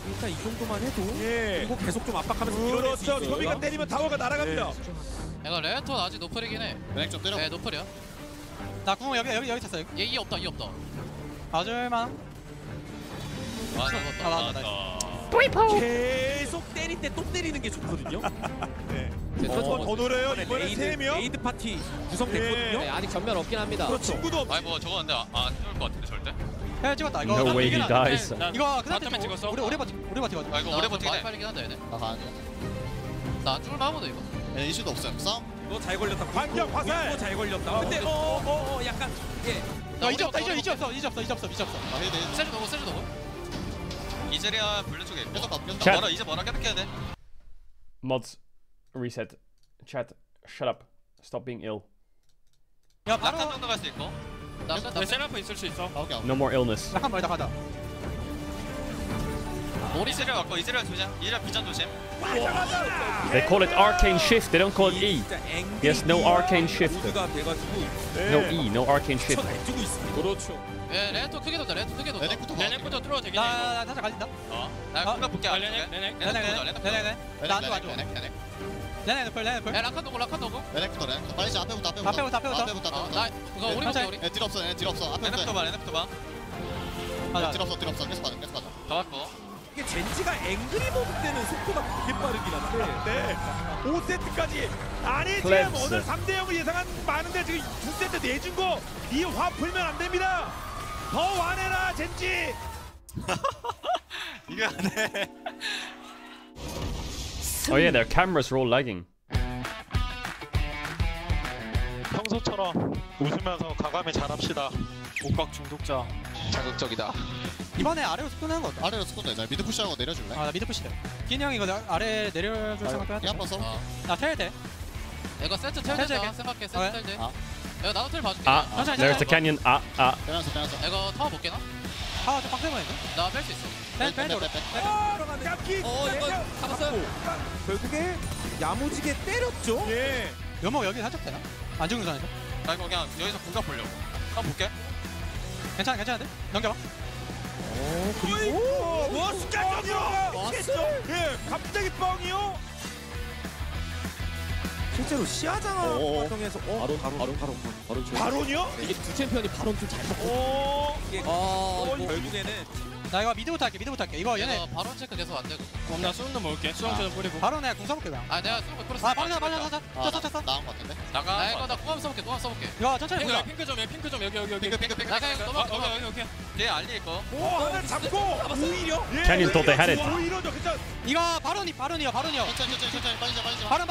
[SPEAKER 8] 일단 이 정도만 해도.
[SPEAKER 5] 예.
[SPEAKER 8] 그리고 계속 좀 압박하면서
[SPEAKER 5] 그렇죠. 조비가 때리면 타워가 날아갑니다.
[SPEAKER 6] 이거 레톤 아직 노플이긴 해. 랭 좀 때려. 네, 노플이야.
[SPEAKER 8] 나 구멍 여기 찼어.
[SPEAKER 6] 얘 없다.
[SPEAKER 8] 맞을만.
[SPEAKER 6] 맞아.
[SPEAKER 5] 계속 때릴 때 또 때리는 게 좋거든요. 네. 더 노려요. 이번에 3명.
[SPEAKER 8] 에이드 파티 구성됐거든요.
[SPEAKER 6] 네, 아직 전면 없긴 합니다.
[SPEAKER 5] 그렇죠. 친구도 없.
[SPEAKER 7] 아니 뭐 저거 근데 안 죽을 것 같은데 절대.
[SPEAKER 8] 해 찍었다. 이거
[SPEAKER 4] No way he dies.
[SPEAKER 8] 이거
[SPEAKER 10] 바텀에 찍었어?
[SPEAKER 8] 오래 버티거든.
[SPEAKER 7] 아 이거 오래 버티네.
[SPEAKER 6] 많이 빨리긴 한다 얘네. 나안 죽을만 하거든 이거.
[SPEAKER 7] 이슈도 없어요. 싸움.
[SPEAKER 8] 너잘 걸렸다.
[SPEAKER 5] 반격 화살.
[SPEAKER 8] 잘 걸렸다. 근데 약간 이제 없어.
[SPEAKER 6] 세주 넣고.
[SPEAKER 7] 이즈리아 블루 쪽에 있고.
[SPEAKER 4] 샷.
[SPEAKER 7] 뭐라 이제 뭐라 깨끗해야 돼.
[SPEAKER 4] Mods, reset. Chat, shut up. Stop being ill.
[SPEAKER 8] 야
[SPEAKER 7] 라칸
[SPEAKER 8] 바로
[SPEAKER 7] 정도 갈 수 있고.
[SPEAKER 10] 내 세라프 있을 수 있어.
[SPEAKER 4] No more illness.
[SPEAKER 8] 약간 멀다 가자.
[SPEAKER 7] 이즈리아 갖고 이즈리아 조심. 이즈리아 비전 조심.
[SPEAKER 4] They call it arcane shift. They don't call it E. Yes, no arcane shift. No E, no arcane shift.
[SPEAKER 10] 그렇죠.
[SPEAKER 6] 예, 레톤 크게 뒀다.
[SPEAKER 10] 레넥부터 뚫어도 되긴 해.
[SPEAKER 8] 나 살짝 갈린다.
[SPEAKER 7] 나 공격 볼게.
[SPEAKER 10] 레넥.
[SPEAKER 8] 네네. 나안 좋아. 네네 노플.
[SPEAKER 6] 야, 라칸 도고.
[SPEAKER 8] 앞에부터.
[SPEAKER 6] 나 그거 우리 볼게 우리.
[SPEAKER 7] 레넥부터 봐.
[SPEAKER 8] 맞아.
[SPEAKER 7] 다 왔고.
[SPEAKER 5] 이게 젠지가 앵그리버드 때는 속도가 되게 빠르긴 한데 5세트까지 아니 지금
[SPEAKER 4] 플렉스.
[SPEAKER 5] 오늘 3대0을 예상한 많은데 지금 2세트 내준 거 이 화 풀면 안 됩니다. 더 와내라 젠지.
[SPEAKER 7] 이거 안 해.
[SPEAKER 4] Oh yeah, their cameras are all lagging.
[SPEAKER 10] 평소처럼 웃으면서 과감히 잘합시다. 옥각 중독자.
[SPEAKER 6] 자극적이다.
[SPEAKER 8] 이번에 아래로 스폰하는 거 어때?
[SPEAKER 6] 아래로 스콘 내자. 미드 푸시하는 거 내려줄래?
[SPEAKER 8] 나 미드 푸시돼. 기니 형이 이거 아래 내려줄 생각도 해야 돼.
[SPEAKER 6] 한번 써.
[SPEAKER 8] 나 텔 돼.
[SPEAKER 6] 이거 세트 텔 된다 생각해. 세트 텔 돼. 이거 나도 텔 봐줄게.
[SPEAKER 4] There's the canyon.
[SPEAKER 6] 이거 타워 볼게 나.
[SPEAKER 8] 아, 좀 빡세 보이네.
[SPEAKER 6] 나 뺄 수 있어.
[SPEAKER 5] 깜기.
[SPEAKER 6] 이거 잡았어요.
[SPEAKER 5] 결국에 야무지게 때렸죠. 예.
[SPEAKER 8] 연목 여기 살짝 되나? 안 죽는 선에서?
[SPEAKER 7] 나 이거 그냥 여기서 공격 보려고. 한번 볼게.
[SPEAKER 8] 괜찮은데? 넘겨봐.
[SPEAKER 5] 그리고 뭐 습관적으로 예, 갑자기 뻥이요. 실제로 시야장아 활동해서 바론이요?
[SPEAKER 6] 이게 두 챔피언이 바론 좀 잘 먹고.
[SPEAKER 5] 결국에는
[SPEAKER 8] 나 이거 미드부터 할게. 이거 얘네
[SPEAKER 7] 바론 체크 계속 안 되고.
[SPEAKER 10] 그럼 나 수영도 먹을게. 수영 좀 뿌리고.
[SPEAKER 8] 바로 내가 궁 써볼게 그냥.
[SPEAKER 7] 아 내가 쏘고 풀었어.
[SPEAKER 8] 빨리 쳤어.
[SPEAKER 7] 나온 거 같은데.
[SPEAKER 10] 나가.
[SPEAKER 7] 나 이거 나 공함 써볼게.
[SPEAKER 8] 이거 천천히 보자.
[SPEAKER 10] 핑크 좀 여기.
[SPEAKER 7] 핑크. 나 그냥 넘어.
[SPEAKER 10] 오케이.
[SPEAKER 7] 얘 알리 있고.
[SPEAKER 5] 오 하나 잡고 오히려
[SPEAKER 4] Canyon thought they had it.
[SPEAKER 5] 오히려죠. 그쵸?
[SPEAKER 8] 이거 바론이요.
[SPEAKER 7] 천천히 빨리.
[SPEAKER 8] 바론.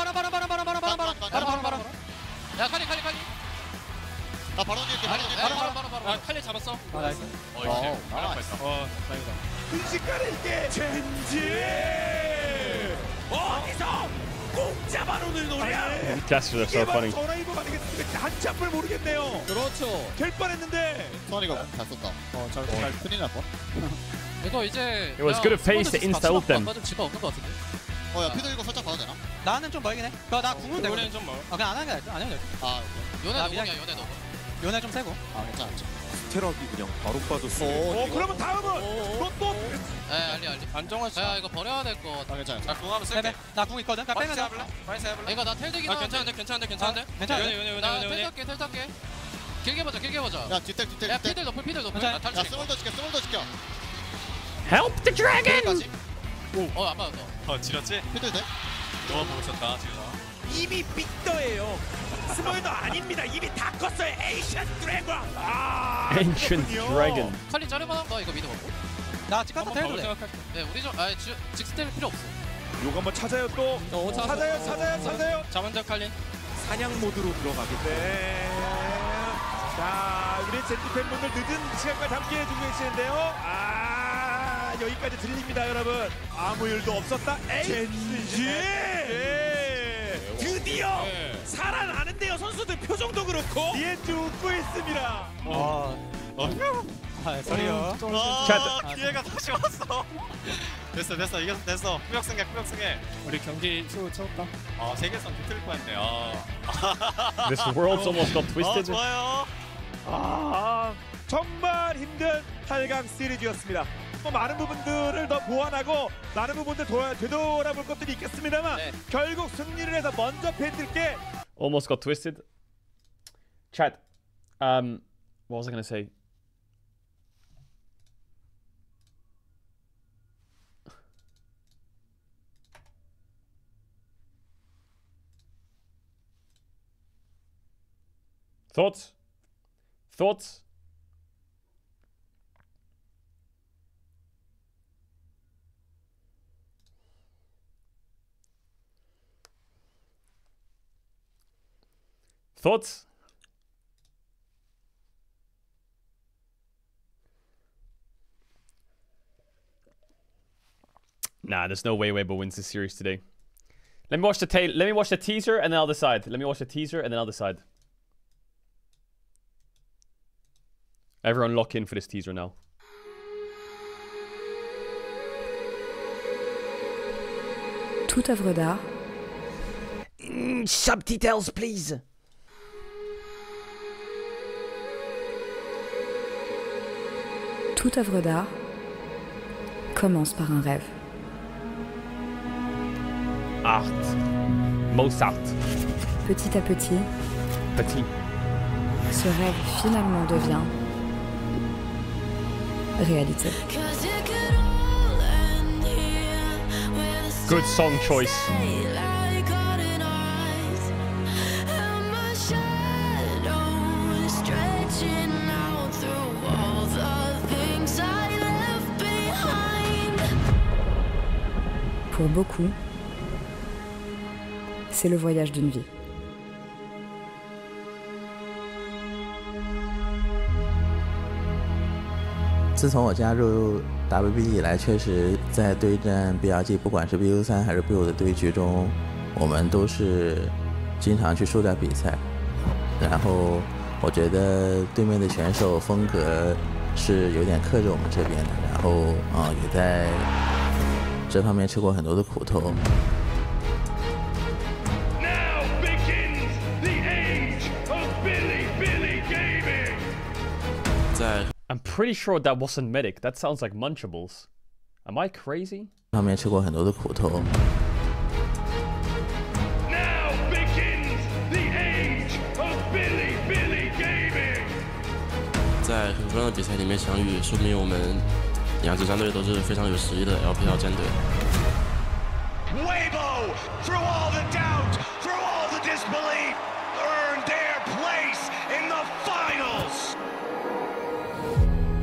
[SPEAKER 7] 야 칼리. 나 바로 이렇게 바로.
[SPEAKER 10] 아 칼리 잡았어.
[SPEAKER 8] 아 나이스.
[SPEAKER 10] 다행이다.
[SPEAKER 5] 순식간에 이게 젠지 어디서 공짜 바론을 노래.
[SPEAKER 4] Gestures are so funny.
[SPEAKER 5] 전화이버가 되겠습니다. 한치 앞을 모르겠네요.
[SPEAKER 6] 그렇죠.
[SPEAKER 5] 될 뻔했는데.
[SPEAKER 7] 수환이가 잘 썼다. 잘 큰일 날 뻔.
[SPEAKER 6] 이거 이제
[SPEAKER 4] It was good face to insta ult them.
[SPEAKER 6] 좀 집어 없는 것 같은데.
[SPEAKER 7] 야 피도 이거 살짝 봐도 되나?
[SPEAKER 8] 나는 좀 멀긴 해. 나 궁은 되고.
[SPEAKER 10] 요네는 좀 먹어.
[SPEAKER 8] 그냥 안 하는 게 안 해도 돼.
[SPEAKER 7] 아 요네
[SPEAKER 8] 나
[SPEAKER 7] 너구냐
[SPEAKER 8] 미안.
[SPEAKER 7] 요네 너구.
[SPEAKER 8] 요네 좀 세고.
[SPEAKER 7] 아 괜찮아.
[SPEAKER 5] 스테럭이 그냥 바로 빠졌어. 그러면 다음은 또.
[SPEAKER 7] 에 알리.
[SPEAKER 10] 안정화 씨.
[SPEAKER 7] 야 이거 버려야 될 거. 아 괜찮아. 나 공함 쓸게.
[SPEAKER 8] 빼. 나 궁 있거든. 그냥 빼면 돼.
[SPEAKER 7] 파이스 해볼래? 이거 나 텔되긴
[SPEAKER 10] 아
[SPEAKER 7] 하는데.
[SPEAKER 10] 괜찮은데.
[SPEAKER 8] 괜찮아.
[SPEAKER 10] 요네.
[SPEAKER 7] 텔 탈게. 길게 보자. 야 뒷텔. 야 피들 높을.
[SPEAKER 8] 괜찮아.
[SPEAKER 7] 야 스몰더 시켜.
[SPEAKER 4] Help the dragon!
[SPEAKER 7] 안 맞았어.
[SPEAKER 10] 지렸지?
[SPEAKER 7] 피들 돼?
[SPEAKER 10] 너가 보고 있었다 지금.
[SPEAKER 5] 입이 빅더예요. 스몰더 아닙니다. 입이 다 컸어요. 에이션 드래곤.
[SPEAKER 4] Ancient dragon.
[SPEAKER 7] 칼리 자르만 거 이거 믿어 먹고.
[SPEAKER 8] 나 찍었다 텔도 돼.
[SPEAKER 7] 네 우리 좀 직스텔 필요 없어.
[SPEAKER 5] 요거 한번 찾아요 또. 찾아요.
[SPEAKER 10] 자 먼저 칼리.
[SPEAKER 5] 사냥 모드로 들어가기 때문에. 자 우리 젠지 팬분들 늦은 시간까지 함께 해주고 계시는데요. 여기까지 들립니다 여러분. 아무 일도 없었다. 젠지. 드디어 살아나는데요. 선수들 표정도 그렇고. 리엔즈 웃고 있습니다.
[SPEAKER 8] 소리요.
[SPEAKER 10] 기회가 다시 왔어. 됐어. 이겼어. 후역승해. 우리 경기 수호 채웠다. 세계선 비틀 뻔했네.
[SPEAKER 4] This world's almost got twisted.
[SPEAKER 10] 좋아요.
[SPEAKER 5] 정말 힘든 8강 시리즈였습니다. 또 많은 부분들을 더 보완하고 많은 부분들 되돌아볼 것들이 있겠습니다만 결국 승리를 해서 먼저 팬들께
[SPEAKER 4] Almost got twisted. Chat. What was I gonna say? Thoughts? Thoughts? Nah, there's no way Weibo wins this series today. Let me watch the teaser and then I'll decide. Everyone lock in for this teaser now.
[SPEAKER 11] Toute œuvre d'art.
[SPEAKER 4] Subtitles, please.
[SPEAKER 11] Toute œuvre d'art commence par un rêve.
[SPEAKER 4] Art. Mozart.
[SPEAKER 11] Petit à petit, ce rêve finalement devient réalité.
[SPEAKER 4] Good song choice.
[SPEAKER 11] Pour beaucoup, c'est le voyage d'une vie.
[SPEAKER 12] 自从我加入 WB 以来，确实在对战 BLG， 不管是 BO3 还是 BO 的对局中，我们都是经常去输掉比赛。然后我觉得对面的选手风格是有点克制我们这边的，然后也在这方面吃过很多的苦头。
[SPEAKER 4] I'm pretty sure that wasn't medic. That sounds like Munchables. Am I crazy?
[SPEAKER 12] 方面吃过很多的苦头。
[SPEAKER 13] Now begins 在很多样的比赛里面相遇，说明我们两支战队都是非常有实力的 LPL 战队。
[SPEAKER 14] Weibo, through all the doubt, through all the disbelief, earned their place in the finals.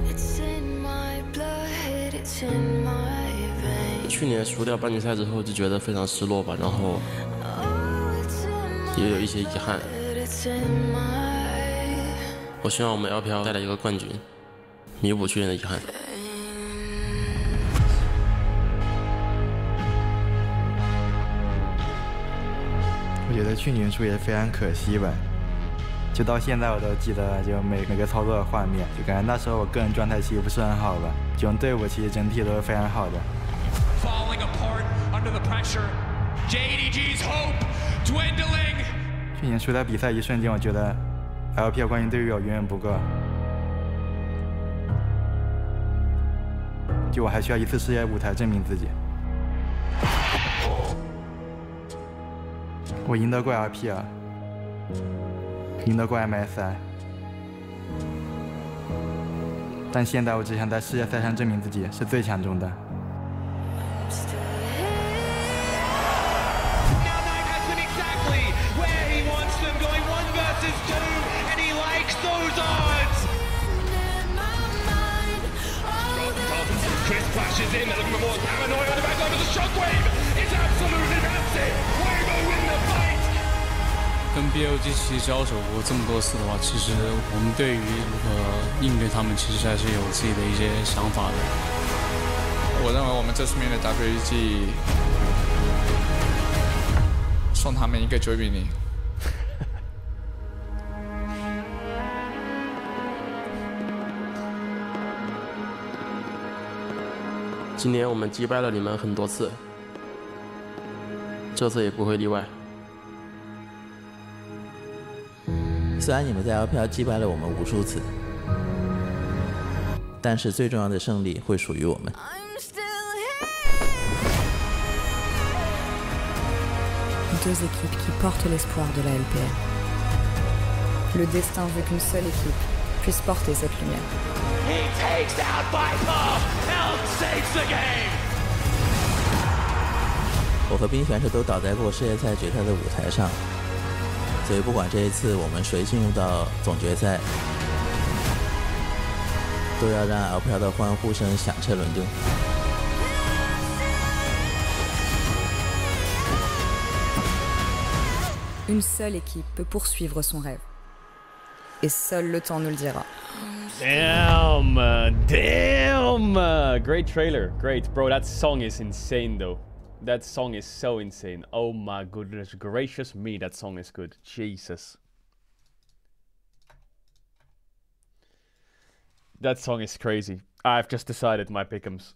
[SPEAKER 15] It's in my blood, it's in my veins.
[SPEAKER 13] 去年输掉半决赛之后，就觉得非常失落吧，然后也有一些遗憾。我希望我们 LPL 带来一个冠军，弥补去年的遗憾。
[SPEAKER 16] 我觉得去年输也非常可惜吧，就到现在我都记得就每个操作的画面，就感觉那时候我个人状态其实不是很好吧，这种队伍其实整体都是非常好的。
[SPEAKER 14] Falling apart under the pressure, JDG's hope dwindling.
[SPEAKER 16] 去年输掉比赛一瞬间，我觉得 LPL 冠军对于我远远不够，就我还需要一次世界舞台证明自己。我赢得过 LPL， 赢得过 MSI， 但现在我只想在世界赛上证明自己是最强中的。
[SPEAKER 14] Chris flashes in, they're looking for more paranoia on the back line of the shockwave. It's absolutely massive. Weibo win the fight.
[SPEAKER 17] 跟 BLG 其实交手过这么多次的话，其实我们对于如何应对他们，其实还是有自己的一些想法的。
[SPEAKER 18] 我认为我们这次面对 WEG， 送他们一个9比0。
[SPEAKER 13] 今年我们击败了你们很多次，这次也不会例外。
[SPEAKER 12] 虽然你们在 LPL 击败了我们无数次，但是最重要的胜利会属于我们。
[SPEAKER 11] Deux équipes qui portent l'espoir de la LPL. Le destin veut qu'une seule équipe puisse porter cette lumière.
[SPEAKER 14] He takes out Viper. Helm saves the game.
[SPEAKER 12] 我和冰选手都倒在过世界赛决赛的舞台上，所以不管这一次我们谁进入到总决赛，都要让 LPL 的欢呼声响彻伦敦。
[SPEAKER 11] Une seule équipe peut poursuivre son rêve. Et seul le temps nous le dira.
[SPEAKER 4] Damn! Damn! Great trailer. Great. Bro, that song is insane, though. That song is so insane. Oh my goodness gracious me, that song is good. Jesus. That song is crazy. I've just decided my pick'ems.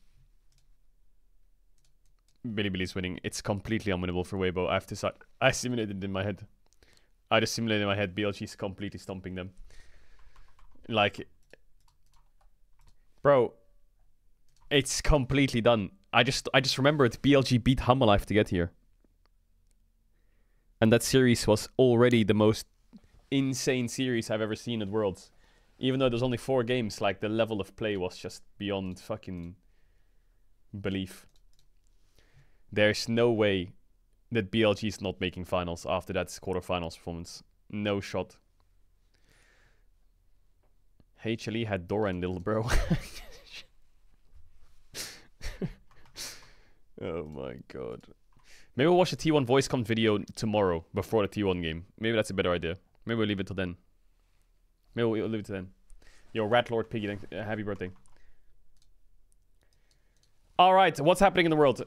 [SPEAKER 4] Billy's winning. It's completely unwinnable for Weibo. I've decided. I simulated it in my head. I just simulated in my head BLG's completely stomping them. Like, bro, it's completely done. I just remembered BLG beat Hamalife to get here. And that series was already the most insane series I've ever seen at Worlds. Even though there's only 4 games, like, the level of play was just beyond fucking belief. There's no way that BLG is not making finals after that quarterfinals performance. No shot. HLE had Doran, little bro. Oh my god. Maybe we'll watch the T1 voice comp video tomorrow before the T1 game. Maybe that's a better idea. Maybe we'll leave it till then. Maybe we'll leave it till then. Yo, Rat Lord Piggy, happy birthday. Alright, what's happening in the world?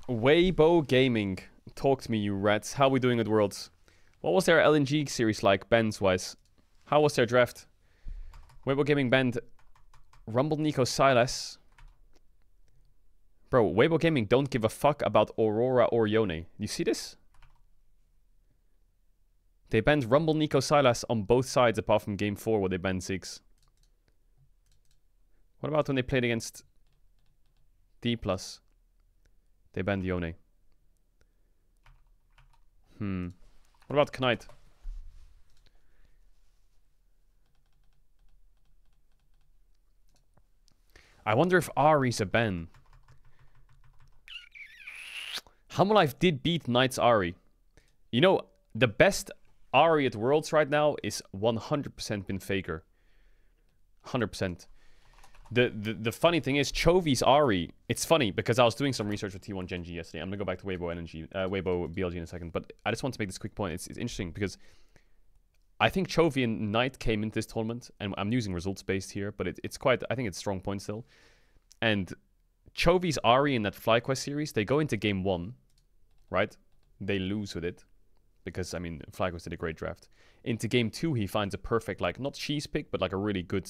[SPEAKER 4] Weibo Gaming. Talk to me, you rats. How are we doing at Worlds? What was their LNG series like, bands-wise? How was their draft? Weibo Gaming banned Rumble Nico Silas. Bro, Weibo Gaming don't give a fuck about Aurora or Yone. You see this? They banned Rumble Nico Silas on both sides apart from Game 4 where they banned Ziggs. What about when they played against D+? They banned Yone. What about Knight? I wonder if Ahri's a ban. Humble Life did beat Knight's Ahri. You know, the best Ahri at Worlds right now is 100% been Faker. 100%. The funny thing is, Chovy's Ahri, it's funny because I was doing some research with T1 Genji yesterday. I'm going to go back to Weibo BLG in a second, but I just want to make this quick point. It's interesting because I think Chovy and Knight came into this tournament, and I'm using results-based here, but it's quite, I think it's strong point still. And Chovy's Ahri in that FlyQuest series, they go into game 1, right? They lose with it because, I mean, FlyQuest did a great draft. Into game 2, he finds a perfect, like, not cheese pick, but like a really good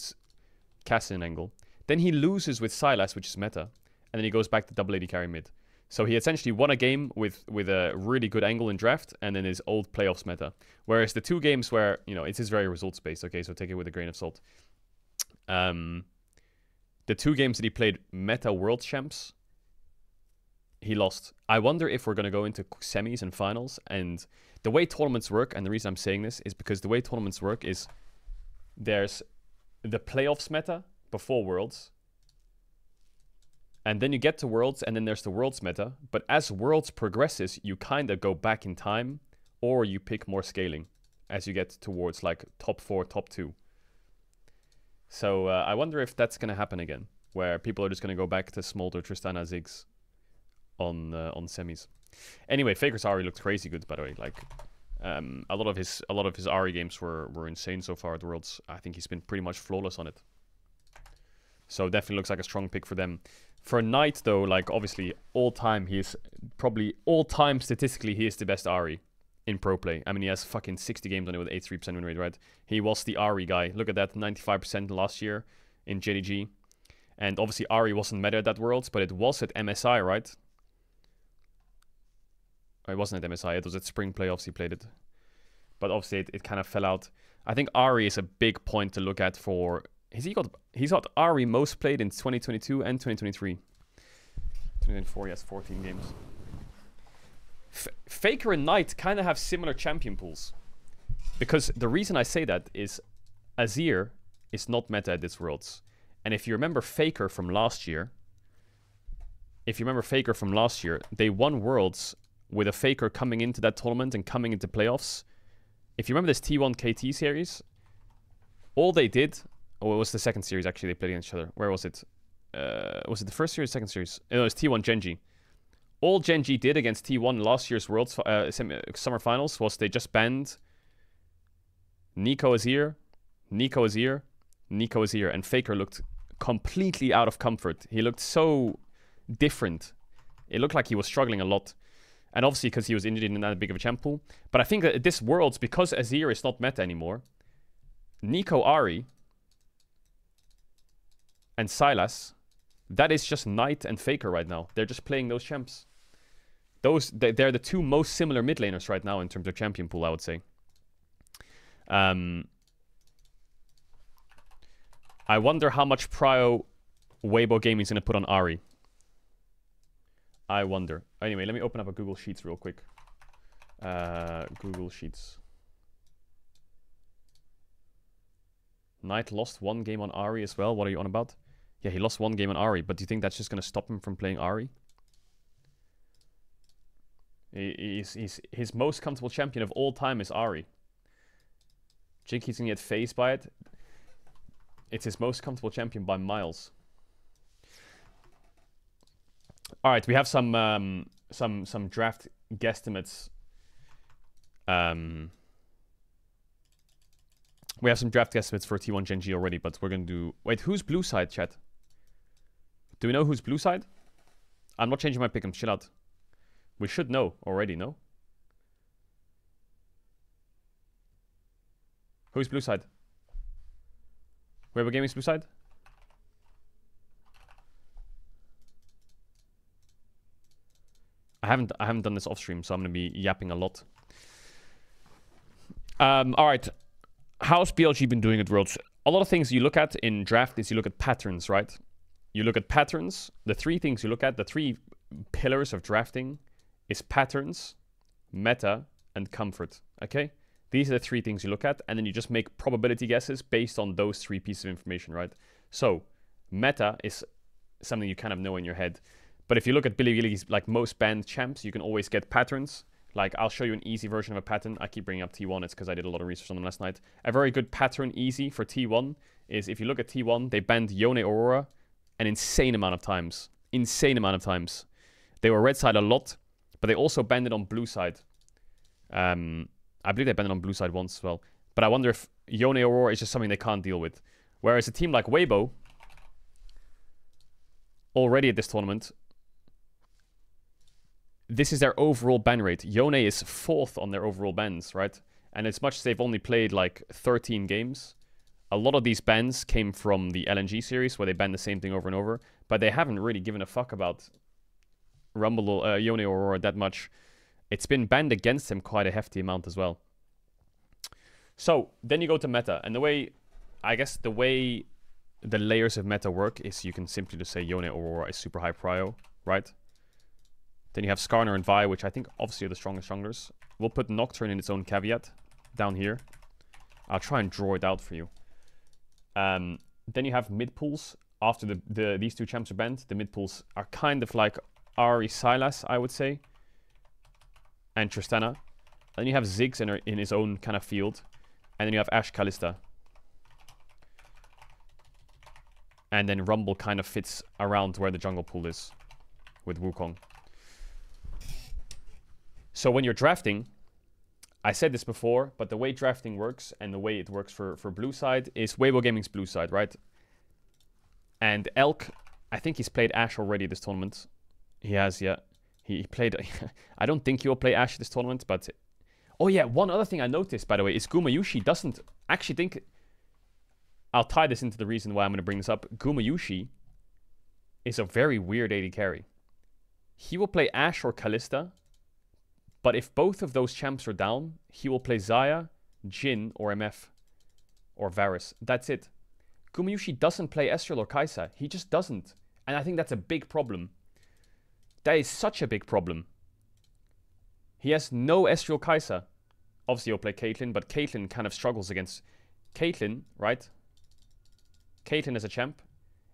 [SPEAKER 4] cast-in angle. Then he loses with Sylas, which is meta, and then he goes back to double AD carry mid. So he essentially won a game with a really good angle in draft, and then his old playoffs meta. Whereas the 2 games where, you know, it is very results-based, okay, so take it with a grain of salt. The 2 games that he played meta world champs, he lost. I wonder if we're going to go into semis and finals, and the way tournaments work, and the reason I'm saying this is because the way tournaments work is there's the playoffs meta before Worlds, and then you get to Worlds, and then there's the Worlds meta. But as Worlds progresses, you kind of go back in time, or you pick more scaling as you get towards like top 4, top 2. So I wonder if that's going to happen again, where people are just going to go back to Smolder, Tristana, Ziggs on semis. Anyway, Faker's Ahri looked crazy good, by the way. Like a lot of his Ahri games were insane so far at Worlds. I think he's been pretty much flawless on it. So definitely looks like a strong pick for them. For Knight, though, like, obviously, all-time, he is probably, all-time, statistically, he is the best Ahri in pro play. I mean, he has fucking 60 games on it with 83% win rate, right? He was the Ahri guy. Look at that, 95% last year in JDG. And obviously, Ahri wasn't meta at that Worlds, but it was at MSI, right? It wasn't at MSI, it was at Spring Playoffs he played it. But obviously, it kind of fell out. I think Ahri is a big point to look at for... He's got Ahri most played in 2022 and 2023. 2024, he has 14 games. Faker and Knight kind of have similar champion pools. Because the reason I say that is Azir is not meta at this Worlds. And if you remember Faker from last year, they won Worlds with a Faker coming into that tournament and coming into playoffs. If you remember this T1 KT series, all they did... Oh, it was the second series, actually, they played against each other. Where was it? Was it the first series, second series? No, it was T1 Genji. All Genji did against T1 last year's Worlds Summer Finals was they just banned Nico Azir, and Faker looked completely out of comfort. He looked so different. It looked like he was struggling a lot. And obviously because he was injured in that big of a champ pool. But I think that at this Worlds, because Azir is not meta anymore, Nico Ahri and Sylas, that is just Knight and Faker right now. They're just playing those champs. They're the 2 most similar mid laners right now in terms of champion pool, I would say. I wonder how much prio Weibo Gaming is going to put on Ahri. I wonder. Anyway, let me open up a Google Sheets real quick. Google Sheets. Knight lost 1 game on Ahri as well. What are you on about? Yeah, he lost 1 game on Ahri, but do you think that's just going to stop him from playing Ahri? His most comfortable champion of all time is Ahri. Jink, he's going to get phased by it. It's his most comfortable champion by miles. All right, we have some draft guesstimates. We have some draft guesstimates for T1 Genji already, but we're going to do... Wait, who's blue side, chat? Do we know who's blue side? I'm not changing my pick, chill out. We should know already, no? Who's blue side? Weibo Gaming's blue side? I haven't done this off stream, so I'm going to be yapping a lot. All right. How's BLG been doing at Worlds? A lot of things you look at in draft is you look at patterns, right? You look at patterns. The 3 things you look at, the 3 pillars of drafting is patterns, meta, and comfort, okay? These are the 3 things you look at, and then you just make probability guesses based on those 3 pieces of information, right? So, meta is something you kind of know in your head. But if you look at Billy Gillies, like most banned champs, you can always get patterns. Like, I'll show you an easy version of a pattern. I keep bringing up T1. It's because I did a lot of research on them last night. A very good pattern, easy, for T1 is if you look at T1, they banned Yone Aurora an insane amount of times. Insane amount of times. They were red side a lot, but they also banned it on blue side. I believe they banned it on blue side once as well. But I wonder if Yone Aurora is just something they can't deal with. Whereas a team like Weibo, already at this tournament, this is their overall ban rate. Yone is 4th on their overall bans, right? And as much as they've only played like 13 games, a lot of these bans came from the LNG series where they banned the same thing over and over. But they haven't really given a fuck about Yone Aurora that much. It's been banned against him quite a hefty amount as well. So then you go to meta. And the way, I guess the way the layers of meta work is you can simply just say Yone Aurora is super high prio, right? Then you have Skarner and Vi, which I think obviously are the strongest junglers. We'll put Nocturne in its own caveat down here. I'll try and draw it out for you. Then you have mid pools. After these two champs are banned, the mid pools are kind of like Ari Sylas, I would say, and Tristana. Then you have Ziggs in his own kind of field. And then you have Ashe Kalista. And then Rumble kind of fits around where the jungle pool is with Wukong. So when you're drafting, I said this before, but the way drafting works and the way it works for blue side is Weibo Gaming's blue side, right? And Elk, I think he's played Ashe already this tournament. He has, yeah. He played... I don't think he'll play Ashe this tournament, but... Oh yeah, one other thing I noticed, by the way, is Gumayushi doesn't actually think... I'll tie this into the reason why I'm going to bring this up. Gumayushi is a very weird AD carry. He will play Ashe or Kalista, but if both of those champs are down, he will play Xayah, Jhin, or MF, or Varus. That's it. Gumayushi doesn't play Ezreal or Kai'Sa. He just doesn't. And I think that's a big problem. That is such a big problem. He has no Ezreal Kai'Sa. Obviously, he'll play Caitlyn, but Caitlyn kind of struggles against... Caitlyn, right? Caitlyn as a champ,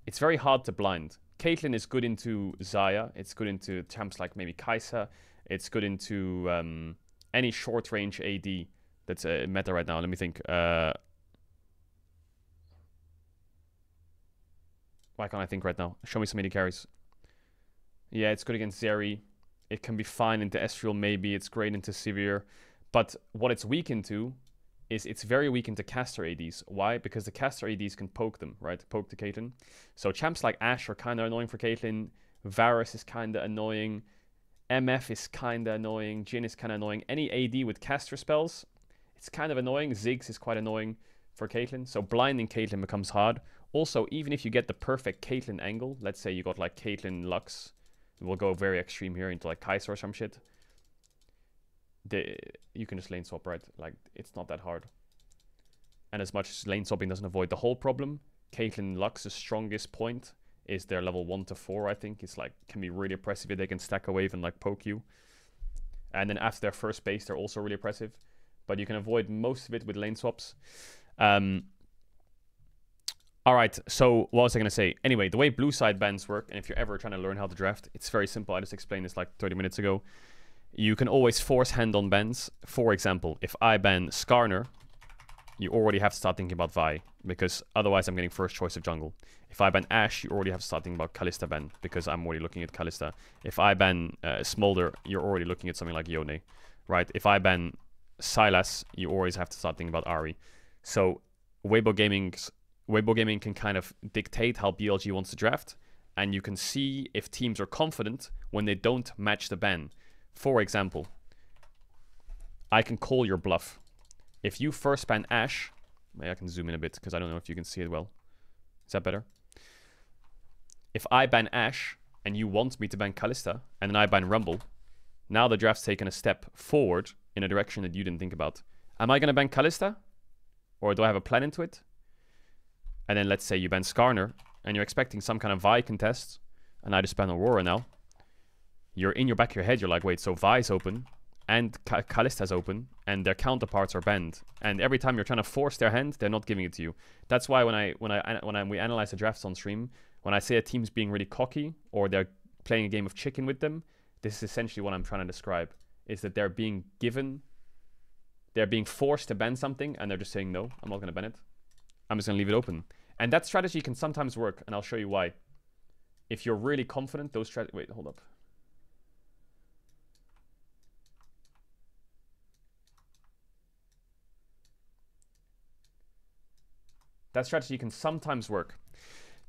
[SPEAKER 4] it's very hard to blind. Caitlyn is good into Xayah. It's good into champs like maybe Kai'Sa. It's good into any short-range AD that's meta right now. Let me think. Why can't I think right now? Show me some AD carries. Yeah, it's good against Zeri. It can be fine into Ezreal maybe. It's great into Sivir. But what it's weak into is it's very weak into caster ADs. Why? Because the caster ADs can poke them, right? Poke to Caitlyn. So champs like Ashe are kind of annoying for Caitlyn. Varus is kind of annoying. MF is kind of annoying. Jhin is kind of annoying. Any AD with caster spells, it's kind of annoying. Ziggs is quite annoying for Caitlyn. So blinding Caitlyn becomes hard. Also, even if you get the perfect Caitlyn angle, let's say you got like Caitlyn Lux, we'll go very extreme here into like Kai'Sa or some shit. You can just lane swap, right? Like, it's not that hard. And as much as lane swapping doesn't avoid the whole problem, Caitlyn Lux's strongest point is their level 1 to 4, I think. It's like, can be really oppressive if they can stack a wave and like poke you. And then after their first base, they're also really oppressive. But you can avoid most of it with lane swaps. Alright, so what was I going to say? Anyway, the way blue side bans work, and if you're ever trying to learn how to draft, it's very simple. I just explained this like 30 minutes ago. You can always force hand on bans. For example, if I ban Skarner, you already have to start thinking about Vi, because otherwise I'm getting first choice of jungle. If I ban Ashe, you already have to start thinking about Kalista ban, because I'm already looking at Kalista. If I ban Smolder, you're already looking at something like Yone, right? If I ban Sylas, you always have to start thinking about Ari. So Weibo Gaming can kind of dictate how BLG wants to draft, and you can see if teams are confident when they don't match the ban. For example, I can call your bluff. If you first ban Ashe, maybe I can zoom in a bit because I don't know if you can see it well. Is that better? If I ban Ashe and you want me to ban Kalista and then I ban Rumble, now the draft's taken a step forward in a direction that you didn't think about. Am I going to ban Kalista? Or do I have a plan into it? And then let's say you ban Skarner and you're expecting some kind of Vi contest and I just ban Aurora now. You're in your back of your head, you're like, wait, so Vi's open and Kalista's open and their counterparts are banned. And every time you're trying to force their hand, they're not giving it to you. That's why when we analyze the drafts on stream, When I say a team's being really cocky or they're playing a game of chicken with them, this is essentially what I'm trying to describe. Is that they're being forced to ban something and they're just saying, no, I'm not going to ban it. I'm just going to leave it open. And that strategy can sometimes work, and I'll show you why. If you're really confident, those strategies... Wait, hold up. That strategy can sometimes work.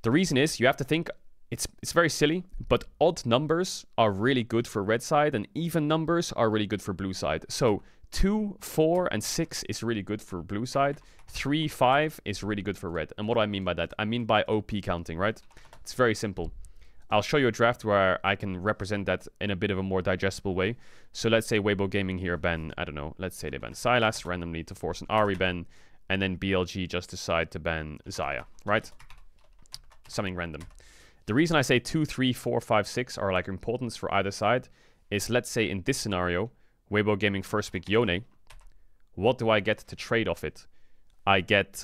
[SPEAKER 4] The reason is you have to think, it's very silly, but odd numbers are really good for red side and even numbers are really good for blue side. So 2, 4, and 6 is really good for blue side. 3, 5 is really good for red. And what do I mean by that? I mean by OP counting, right? It's very simple. I'll show you a draft where I can represent that in a bit of a more digestible way. So let's say Weibo Gaming here ban, I don't know, let's say they ban Sylas randomly to force an Ari ban, and then BLG just decide to ban Xayah, right? Something random. The reason I say 2, 3, 4, 5, 6 are like importance for either side is, let's say in this scenario, Weibo Gaming first pick Yone. What do I get to trade off it? I get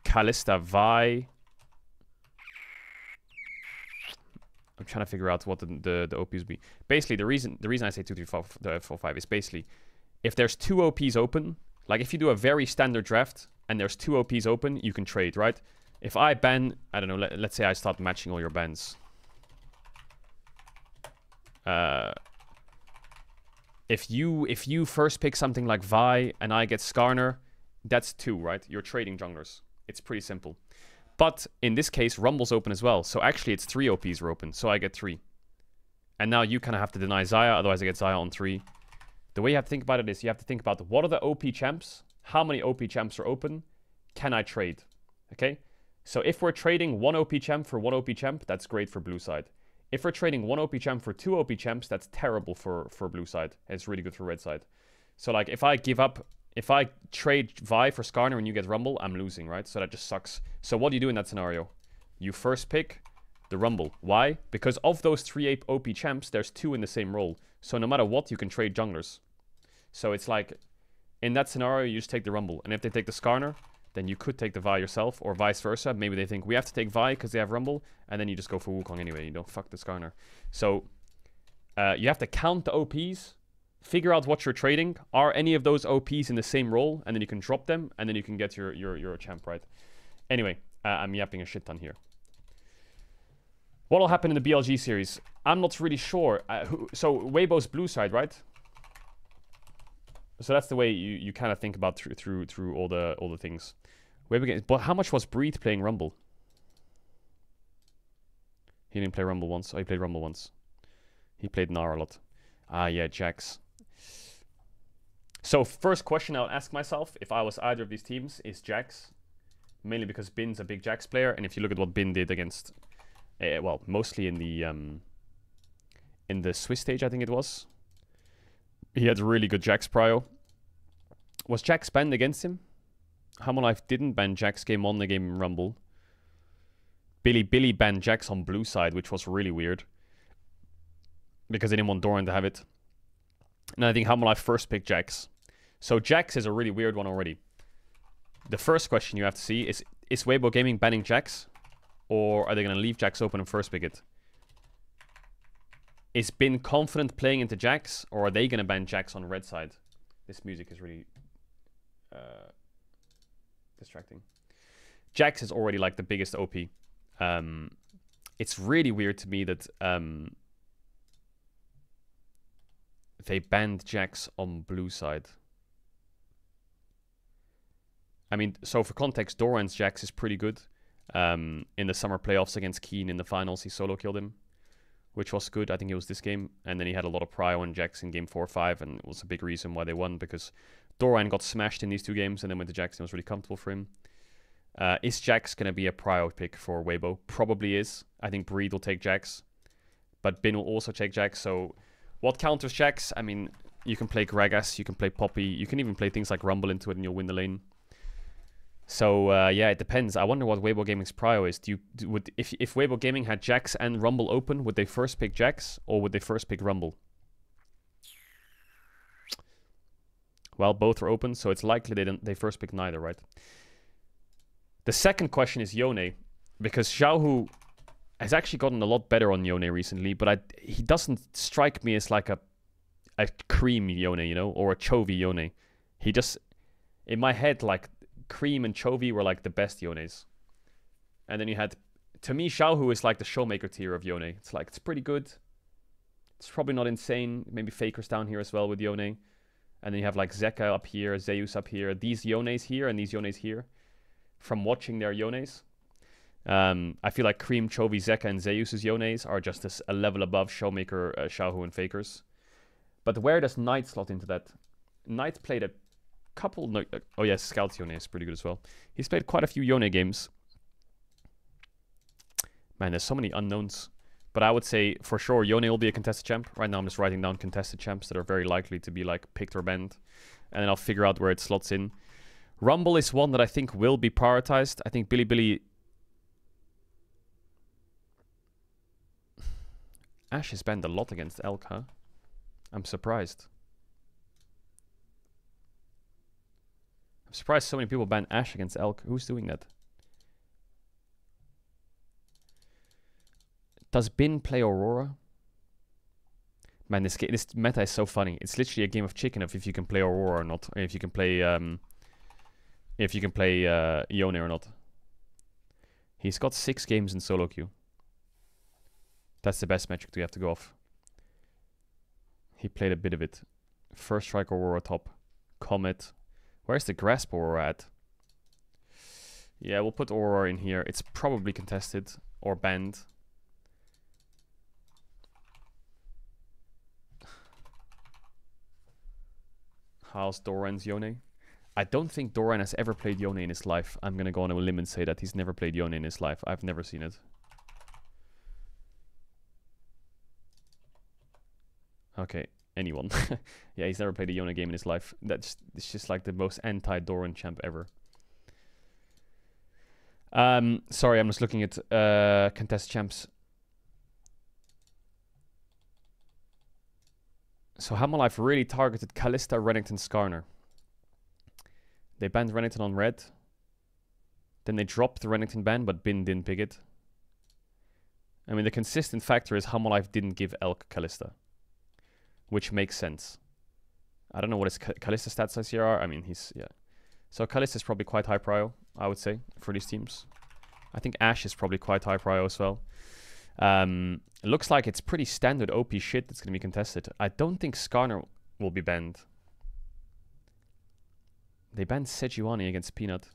[SPEAKER 4] Kalista Vi. I'm trying to figure out what the OPs be. Basically, the reason I say 2, 3, 4, 5 is basically if there's 2 OPs open, like if you do a very standard draft and there's 2 OPs open, you can trade, right? If I ban, I don't know, let's say I start matching all your bans. If you first pick something like Vi and I get Skarner, that's 2, right? You're trading junglers. It's pretty simple. But in this case, Rumble's open as well. So actually it's 3 OPs are open. So I get 3. And now you kind of have to deny Xayah, otherwise I get Xayah on 3. The way you have to think about it is you have to think about what are the OP champs? How many OP champs are open? Can I trade? Okay? So if we're trading 1 OP champ for 1 OP champ, that's great for blue side. If we're trading 1 OP champ for 2 OP champs, that's terrible for blue side. It's really good for red side. So like if I trade Vi for Skarner and you get Rumble, I'm losing, right? So that just sucks. So what do you do in that scenario? You first pick the Rumble. Why? Because of those 3 OP champs, there's 2 in the same role. So no matter what, you can trade junglers. So it's like, in that scenario, you just take the Rumble. And if they take the Skarner, then you could take the Vi yourself, or vice versa. Maybe they think we have to take Vi because they have Rumble, and then you just go for Wukong anyway. You don't fuck the Skarner. So you have to count the OPs, figure out what you're trading. Are any of those OPs in the same role? And then you can drop them, and then you can get your champ, right? Anyway, I'm yapping a shit ton here. What will happen in the BLG series? I'm not really sure. So Weibo's blue side, right? So that's the way you kind of think about through all the things. But how much was Breed playing Rumble? He didn't play Rumble once. Oh, he played Rumble once. He played Nara a lot. Ah, yeah, Jax. So first question I would ask myself if I was either of these teams is Jax. Mainly because Bin's a big Jax player, and if you look at what Bin did against, well, mostly in the Swiss stage, I think it was. He had really good Jax prio. Was Jax banned against him? Hammerlife didn't ban Jax game on the game Rumble. Billy banned Jax on blue side, which was really weird. Because they didn't want Doran to have it. And I think Hammerlife first picked Jax. So Jax is a really weird one already. The first question you have to see is Weibo Gaming banning Jax? Or are they going to leave Jax open and first pick it? Is Bin confident playing into Jax, or are they going to ban Jax on red side? This music is really distracting. Jax is already like the biggest OP. It's really weird to me that they banned Jax on blue side. I mean, so for context, Doran's Jax is pretty good. In the summer playoffs against Keen in the finals, he solo killed him, which was good. I think it was this game. And then he had a lot of prio on Jax in game 4 or 5, and it was a big reason why they won, because Doran got smashed in these 2 games and then went to Jax, and it was really comfortable for him. Is Jax going to be a prio pick for Weibo? Probably is. I think Breed will take Jax, but Bin will also take Jax. So what counters Jax? I mean, you can play Gragas, you can play Poppy, you can even play things like Rumble into it and you'll win the lane. So yeah, it depends. I wonder what Weibo Gaming's prio is. If Weibo Gaming had Jax and Rumble open, would they first pick Jax or would they first pick Rumble? Well, both are open, so it's likely they first pick neither, right? The second question is Yone. Because Xiaohu has actually gotten a lot better on Yone recently, but he doesn't strike me as like a Cream Yone, you know, or a Chovy Yone. He just, in my head, like Cream and Chovy were like the best Yones. And then you had, to me, Xiaohu is like the Showmaker tier of Yone. It's like, it's pretty good. It's probably not insane. Maybe Faker's down here as well with Yone. And then you have like Zeka up here, Zeus up here. These Yones here and these Yones here. From watching their Yones. I feel like Cream, Chovy, Zeka, and Zeus's Yones are just a level above Showmaker, Xiaohu, and Fakers. But where does Knight slot into that? Knight played a couple... No, oh yes, Scout's Yone is pretty good as well. He's played quite a few Yone games. Man, there's so many unknowns. But I would say, for sure, Yone will be a contested champ. Right now I'm just writing down contested champs that are very likely to be like picked or banned. And then I'll figure out where it slots in. Rumble is one that I think will be prioritized. I think Billy... Ash is banned a lot against Elk, huh? I'm surprised. I'm surprised so many people ban Ash against Elk. Who's doing that? Does Bin play Aurora? Man, this meta is so funny. It's literally a game of chicken of if you can play Aurora or not, or if you can play Yone or not. He's got 6 games in solo queue. That's the best metric to have to go off. He played a bit of it. First strike Aurora top. Comet. Where's the Grasp Aurora at? Yeah, we'll put Aurora in here. It's probably contested or banned. How's Doran's Yone? I don't think Doran has ever played Yone in his life. I'm gonna go on a limb and say that he's never played Yone in his life. I've never seen it. Okay, anyone. Yeah, he's never played a Yone game in his life. It's just like the most anti-Doran champ ever. Sorry, I'm just looking at contest champs. So Hamalife really targeted Kalista, Renekton, Skarner. They banned Renekton on red. Then they dropped the Renekton ban, but Bin didn't pick it. I mean, the consistent factor is Hamalife didn't give Elk Kalista. Which makes sense. I don't know what his Kalista stats this year are. I mean, yeah. So Kalista is probably quite high prio, I would say, for these teams. I think Ashe is probably quite high prio as well. It looks like it's pretty standard OP shit that's going to be contested. I don't think Skarner will be banned. They banned Sejuani against Peanut.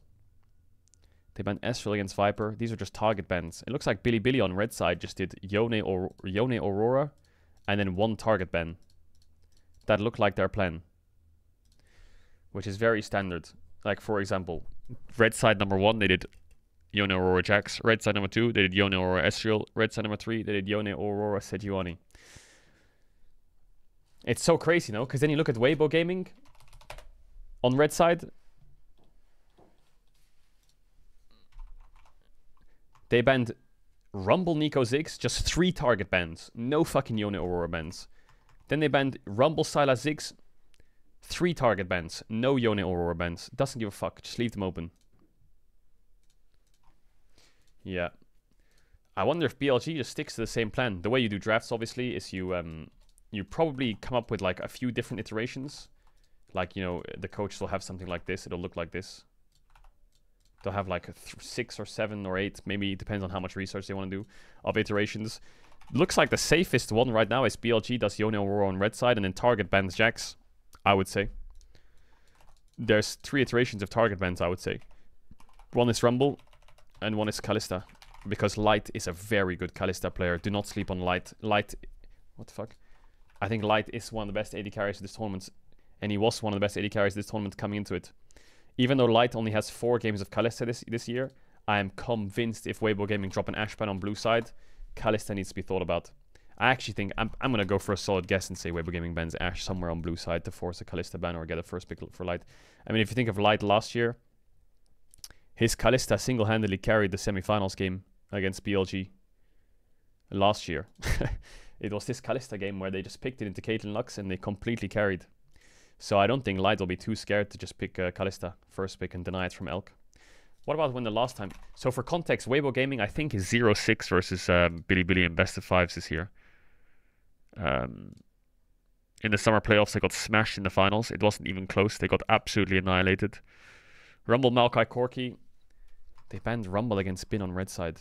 [SPEAKER 4] They banned Ezreal against Viper. These are just target bans. It looks like Billy on red side just did Yone Aurora and then 1 target ban. That looked like their plan. Which is very standard. Like, for example, red side number 1, they did Yone Aurora Jax. Red side number 2, they did Yone Aurora Ezreal. Red side number 3, they did Yone Aurora Sejuani. It's so crazy, no? Because then you look at Weibo Gaming on red side. They banned Rumble Nico Ziggs, just 3 target bans. No fucking Yone Aurora bans. Then they banned Rumble Sylas Ziggs, 3 target bans. No Yone Aurora bans. Doesn't give a fuck. Just leave them open. Yeah. I wonder if BLG just sticks to the same plan. The way you do drafts, obviously, is you probably come up with like a few different iterations. Like, you know, the coach will have something like this. It'll look like this. They'll have like 6 or 7 or 8, maybe it depends on how much research they want to do, of iterations. Looks like the safest one right now is BLG does Yone Aurora on red side and then target bans Jax, I would say. There's 3 iterations of target bans, I would say. One is Rumble and one is Kalista. Because Light is a very good Kalista player. Do not sleep on Light. Light, what the fuck? I think Light is one of the best AD carries of this tournament. And he was one of the best AD carries of this tournament coming into it. Even though Light only has 4 games of Kalista this year, I am convinced if Weibo Gaming drop an Ashe ban on blue side, Kalista needs to be thought about. I actually think I'm going to go for a solid guess and say Weibo Gaming bans Ashe somewhere on blue side to force a Kalista ban or get a first pick for Light. I mean, if you think of Light last year, his Kalista single-handedly carried the semifinals game against BLG last year. It was this Kalista game where they just picked it into Caitlyn Lux and they completely carried. So I don't think Light will be too scared to just pick Kalista first pick and deny it from Elk. What about when the last time? So for context, Weibo Gaming I think is 0-6 versus Bilibili in best of 5s this year. In the summer playoffs, they got smashed in the finals. It wasn't even close. They got absolutely annihilated. Rumble, Maokai, Corki. They banned Rumble against Spin on red side.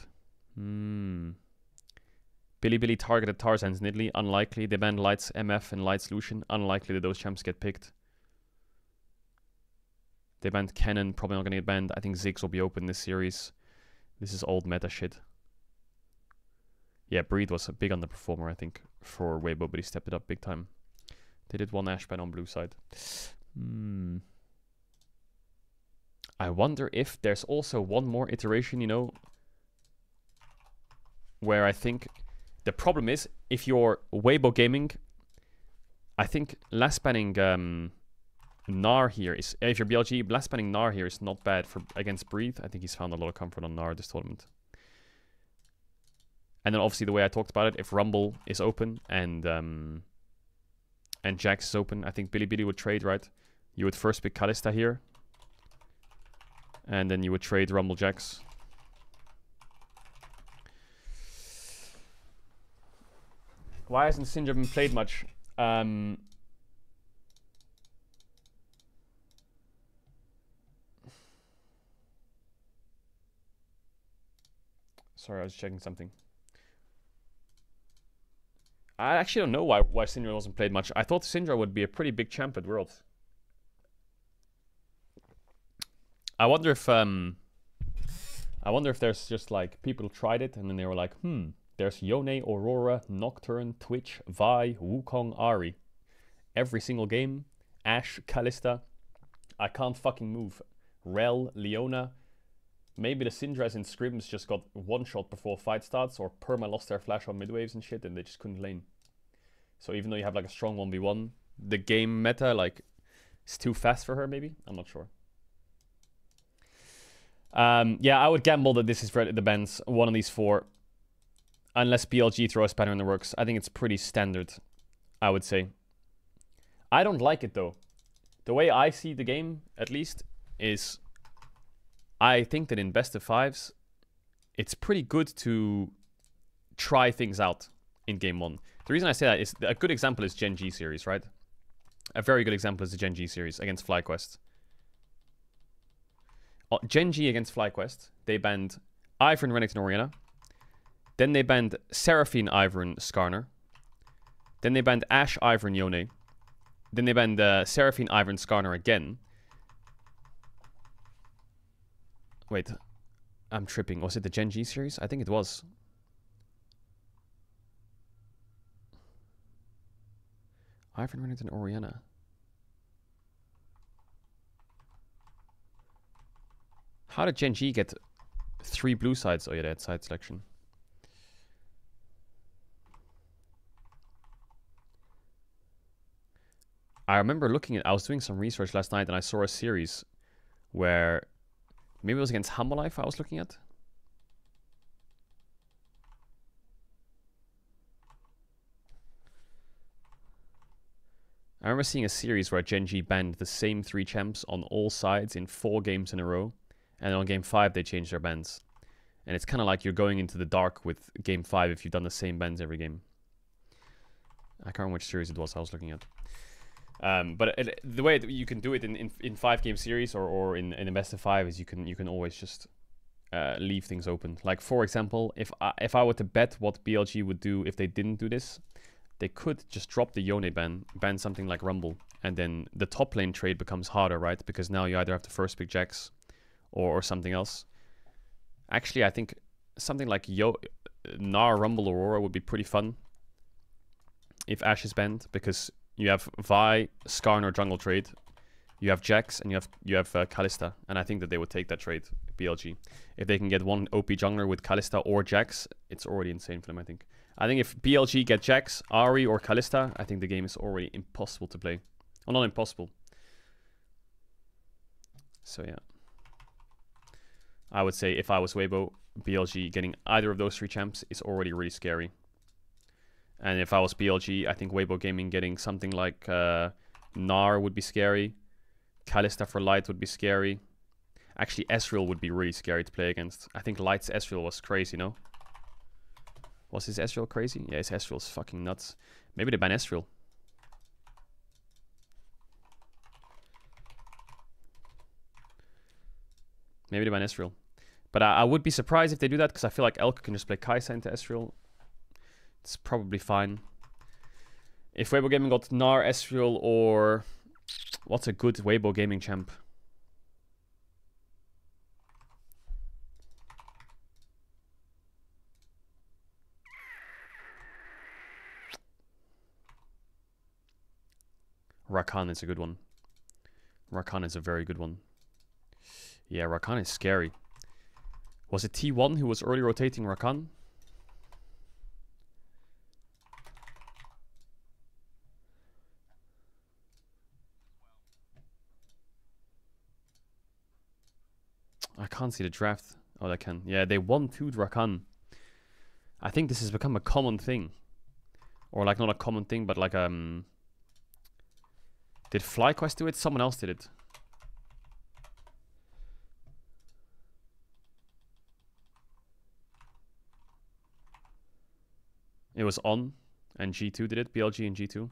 [SPEAKER 4] Bilibili targeted Tarzan's Nidalee. Unlikely. They banned Lights MF and Lights Lucian. Unlikely that those champs get picked. They banned Kennen. Probably not going to get banned. I think Ziggs will be open this series. This is old meta shit. Yeah, Breed was a big underperformer, I think, for Weibo, but he stepped it up big time. They did one Ash ban on blue side. I wonder if there's also one more iteration, you know, where I think the problem is if you're Weibo Gaming, I think last banning Gnar here is, if you're BLG, last banning Gnar here is not bad for against Breathe. I think he's found a lot of comfort on Gnar this tournament. And then obviously the way I talked about it, if Rumble is open and Jax is open, I think Bilibili would trade, right? You would first pick Kalista here. And then you would trade Rumble Jax. Why hasn't Syndra been played much? Sorry, I was checking something. I actually don't know why Syndra wasn't played much. I thought Syndra would be a pretty big champ at Worlds. I wonder if there's just like people tried it and then they were like, there's Yone, Aurora, Nocturne, Twitch, Vi, Wukong, Ahri. Every single game, Ashe, Kalista. I can't fucking move. Rel, Leona. Maybe the Syndras in scrims just got one shot before fight starts, or perma lost their flash on midwaves and shit, and they just couldn't lane. So even though you have like a strong 1v1, the game meta like is too fast for her. Maybe, I'm not sure. Yeah, I would gamble that this is the bans, one of these four, unless BLG throws a spanner in the works. I think it's pretty standard, I would say. I don't like it though. The way I see the game, at least, is I think that in best of 5s, it's pretty good to try things out in game 1. The reason I say that is a good example is Gen G series, right? A very good example is the Gen G series against FlyQuest. Gen G against FlyQuest, they banned Ivern, Renekton, Orianna. Then they banned Seraphine, Ivern, Skarner. Then they banned Ashe, Ivern, Yone. Then they banned Seraphine, Ivern, Skarner again. Wait, I'm tripping. Was it the Gen G series? I think it was. Ivern, Renekton, Orianna. How did Gen G get 3 blue sides? Oh yeah, they had side selection. I remember I was doing some research last night and I saw a series where, maybe it was against Humble Life I was looking at. I remember seeing a series where Gen G banned the same 3 champs on all sides in 4 games in a row. And on game 5, they changed their bans. And it's kind of like you're going into the dark with game 5 if you've done the same bans every game. I can't remember which series it was I was looking at. But the way that you can do it in 5-game series or in a best of 5 is you can always just leave things open. Like, for example, if I were to bet what BLG would do if they didn't do this, they could just drop the Yone ban something like Rumble, and then the top lane trade becomes harder, right? Because now you either have to first pick Jax or something else. Actually, I think something like Gnar, Rumble, Aurora would be pretty fun if Ashe is banned, because you have Vi, Skarner jungle trade, you have Jax, and you have Kalista, and I think that they would take that trade, BLG. If they can get one OP jungler with Kalista or Jax, it's already insane for them, I think. I think if BLG get Jax, Ahri, or Kalista, I think the game is already impossible to play. Well, not impossible. So yeah. I would say if I was Weibo, BLG getting either of those 3 champs is already really scary. And if I was BLG, I think Weibo Gaming getting something like Gnar would be scary. Kalista for Light would be scary. Actually, Ezreal would be really scary to play against. I think Light's Ezreal was crazy, no? Was his Ezreal crazy? Yeah, his Ezreal's fucking nuts. Maybe they ban Ezreal. Maybe they ban Ezreal. But I would be surprised if they do that, because I feel like Elk can just play Kai'Sa into Ezreal. It's probably fine. If Weibo Gaming got Gnar, Ezreal, or... What's a good Weibo Gaming champ? Rakan is a good one. Rakan is a very good one. Yeah, Rakan is scary. Was it T1 who was early rotating Rakan? I can't see the draft. Oh, I can. Yeah, they 1-2'd Rakan. I think this has become a common thing. Or like not a common thing, but like did FlyQuest do it? Someone else did it. It was On and G2 did it. BLG and G2.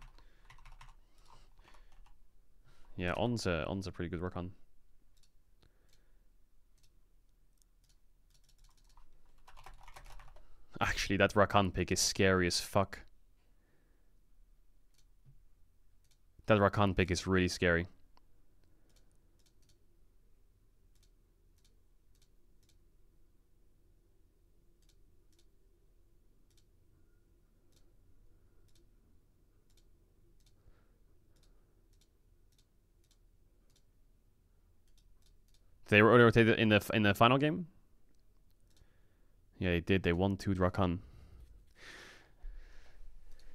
[SPEAKER 4] Yeah, On's a pretty good Rakan. Actually, that Rakan pick is scary as fuck. That Rakan pick is really scary. They were early rotated in the final game. Yeah, they did. They 1-2'd Rakan.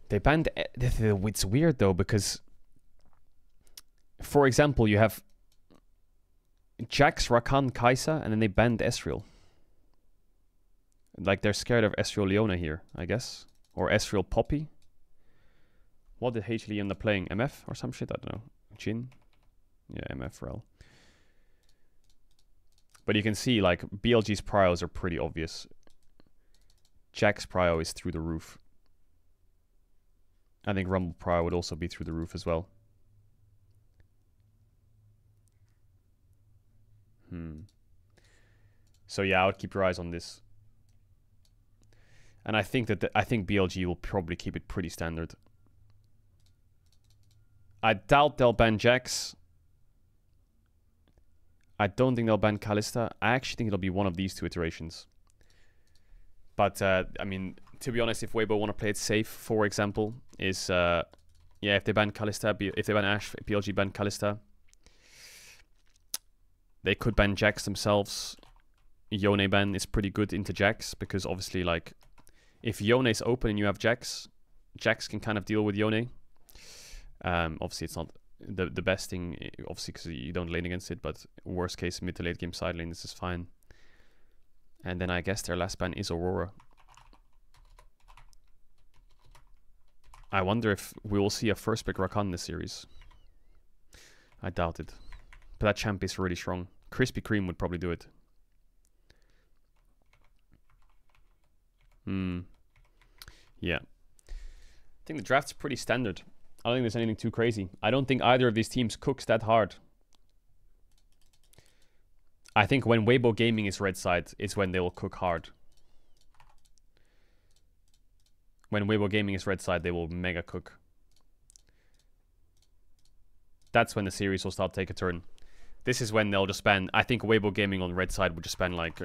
[SPEAKER 4] They banned. It's weird though, because, for example, you have Jax, Rakan, Kai'Sa, and then they banned Ezreal. Like they're scared of Ezreal Leona here, I guess, or Ezreal Poppy. What did H end up playing? MF or some shit? I don't know. Jhin. Yeah, MF Rel. But you can see like BLG's prios are pretty obvious. Jack's prio is through the roof. I think Rumble prio would also be through the roof as well. So yeah, I would keep your eyes on this. And I think that I think BLG will probably keep it pretty standard. I doubt they'll ban Jax. I don't think they'll ban Kalista. I actually think it'll be one of these two iterations. But, I mean, to be honest, if Weibo want to play it safe, for example, is, yeah, if they ban Kalista, if they ban Ashe, PLG ban Kalista, they could ban Jax themselves. Yone ban is pretty good into Jax, because obviously, like, if Yone is open and you have Jax, Jax can kind of deal with Yone. Obviously, it's not the best thing, obviously, because you don't lane against it, but worst case, mid to late game side lane, this is fine. And then I guess their last ban is Aurora. I wonder if we will see a first pick Rakan this series. I doubt it. But that champ is really strong. Krispy Kreme would probably do it. Yeah. I think the draft's pretty standard. I don't think there's anything too crazy. I don't think either of these teams cooks that hard. I think when Weibo Gaming is red side, it's when they will cook hard. When Weibo Gaming is red side, they will mega cook. That's when the series will start to take a turn. This is when they'll just ban. I think Weibo Gaming on red side would just ban like...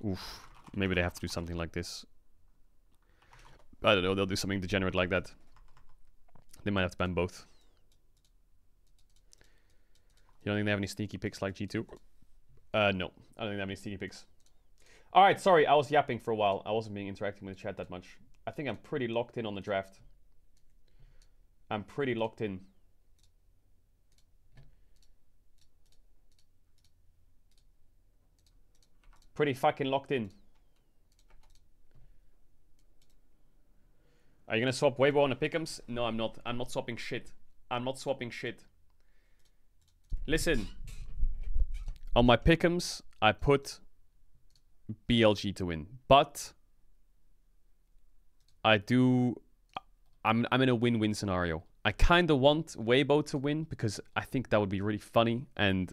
[SPEAKER 4] oof. Maybe they have to do something like this. I don't know, they'll do something degenerate like that. They might have to ban both. You don't think they have any sneaky picks like G2? No, I don't think they have any sneaky picks. Alright, sorry, I was yapping for a while. I wasn't being interacting with the chat that much. I think I'm pretty locked in on the draft. I'm pretty locked in. Pretty fucking locked in. Are you gonna swap Weibo on the pick'ems? No, I'm not. I'm not swapping shit. I'm not swapping shit. Listen. On my pick'ems, I put BLG to win. But I'm in a win-win scenario. I kind of want Weibo to win because I think that would be really funny. And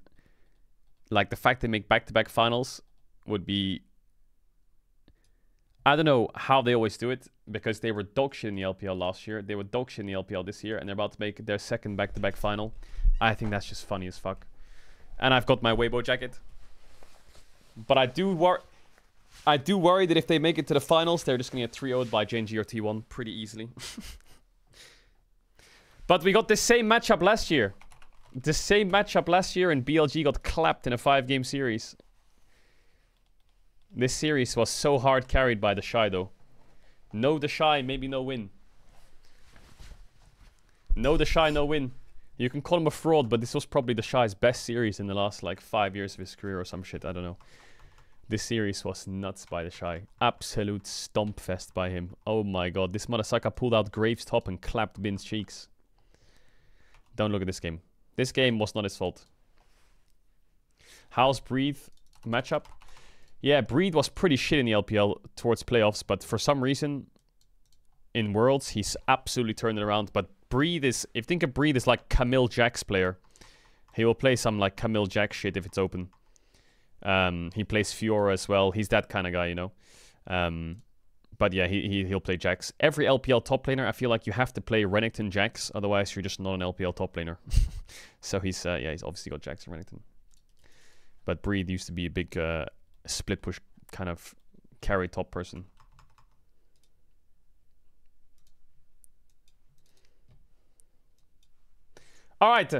[SPEAKER 4] like the fact they make back-to-back finals would be... I don't know how they always do it because they were dog shit in the LPL last year. They were dog shit in the LPL this year and they're about to make their second back-to-back final. I think that's just funny as fuck. And I've got my Weibo jacket. But I do worry that if they make it to the finals, they're just going to get 3-0'd by JNG or T1 pretty easily. But we got the same matchup last year. The same matchup last year and BLG got clapped in a 5-game series. This series was so hard carried by the Shy though. No the Shy, maybe no win. No the Shy, no win. You can call him a fraud, but this was probably the Shy's best series in the last like 5 years of his career or some shit, I don't know. This series was nuts by the Shy. Absolute stomp fest by him. Oh my god, this motherfucker pulled out Graves top and clapped Bin's cheeks. Don't look at this game. This game was not his fault. How's Breathe matchup? Yeah, Breathe was pretty shit in the LPL towards playoffs, but for some reason in Worlds, he's absolutely turned it around. But Breathe is, if you think of Breathe as like Camille Jack's player, he will play some like Camille Jack shit if it's open. He plays Fiora as well. He's that kind of guy, you know. But yeah, he'll play Jax. Every LPL top laner, I feel like you have to play Renekton Jax, otherwise you're just not an LPL top laner. So he's obviously got Jax and Renekton. But Breed used to be a big split push kind of carry top person. All right.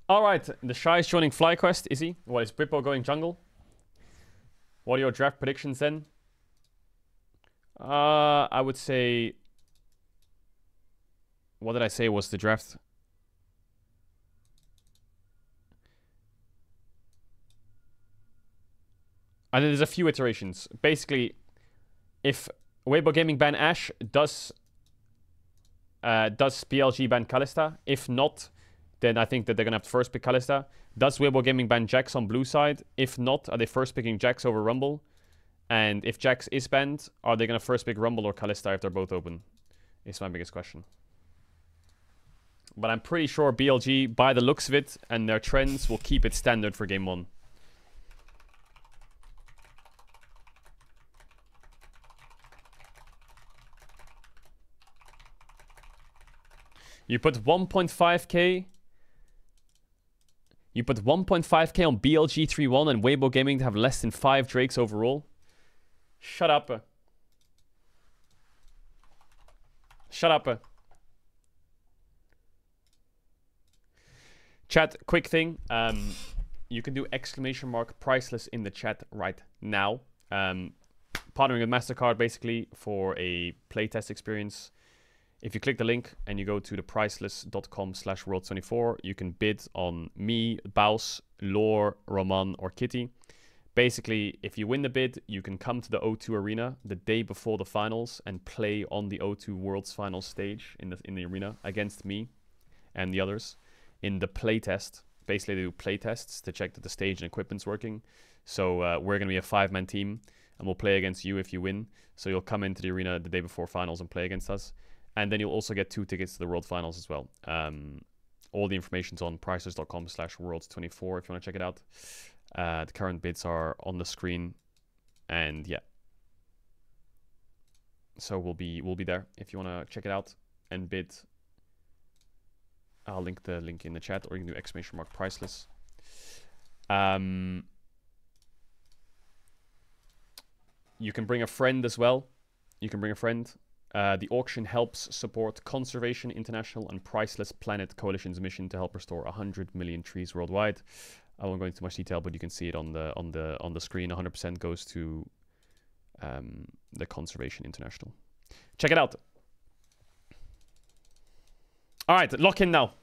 [SPEAKER 4] Alright, the Shy is joining FlyQuest, is he? What, is Bippo going jungle? What are your draft predictions then? I would say... What did I say was the draft? And there's a few iterations. Basically, if Weibo Gaming ban Ashe, does PLG ban Kalista? If not... then I think that they're going to have to first pick Kalista. Does Weibo Gaming ban Jax on blue side? If not, are they first picking Jax over Rumble? And if Jax is banned, are they going to first pick Rumble or Kalista if they're both open? Is my biggest question. But I'm pretty sure BLG, by the looks of it and their trends, will keep it standard for Game 1. You put 1.5k... You put 1.5k on BLG 3-1 and Weibo Gaming to have less than 5 Drakes overall? Shut up. Shut up. Chat, quick thing. You can do ! priceless in the chat right now. Partnering with MasterCard basically for a playtest experience. If you click the link and you go to the priceless.com/world24, you can bid on me, Baus, Lore, Roman, or Kitty. Basically, if you win the bid, you can come to the O2 arena the day before the finals and play on the O2 Worlds Finals stage in the arena against me and the others in the playtest. Basically, they do playtests to check that the stage and equipment's working. So we're going to be a 5-man team and we'll play against you if you win. So you'll come into the arena the day before finals and play against us. And then you'll also get 2 tickets to the World Finals as well. All the information's on priceless.com/worlds24 if you want to check it out. The current bids are on the screen. And yeah. So we'll be there if you want to check it out and bid. I'll link the link in the chat, or you can do !priceless. You can bring a friend as well. You can bring a friend. The auction helps support Conservation International and Priceless Planet Coalition's mission to help restore 100 million trees worldwide. I won't go into much detail, but you can see it on the screen. 100% goes to the Conservation International. Check it out. All right, lock in now.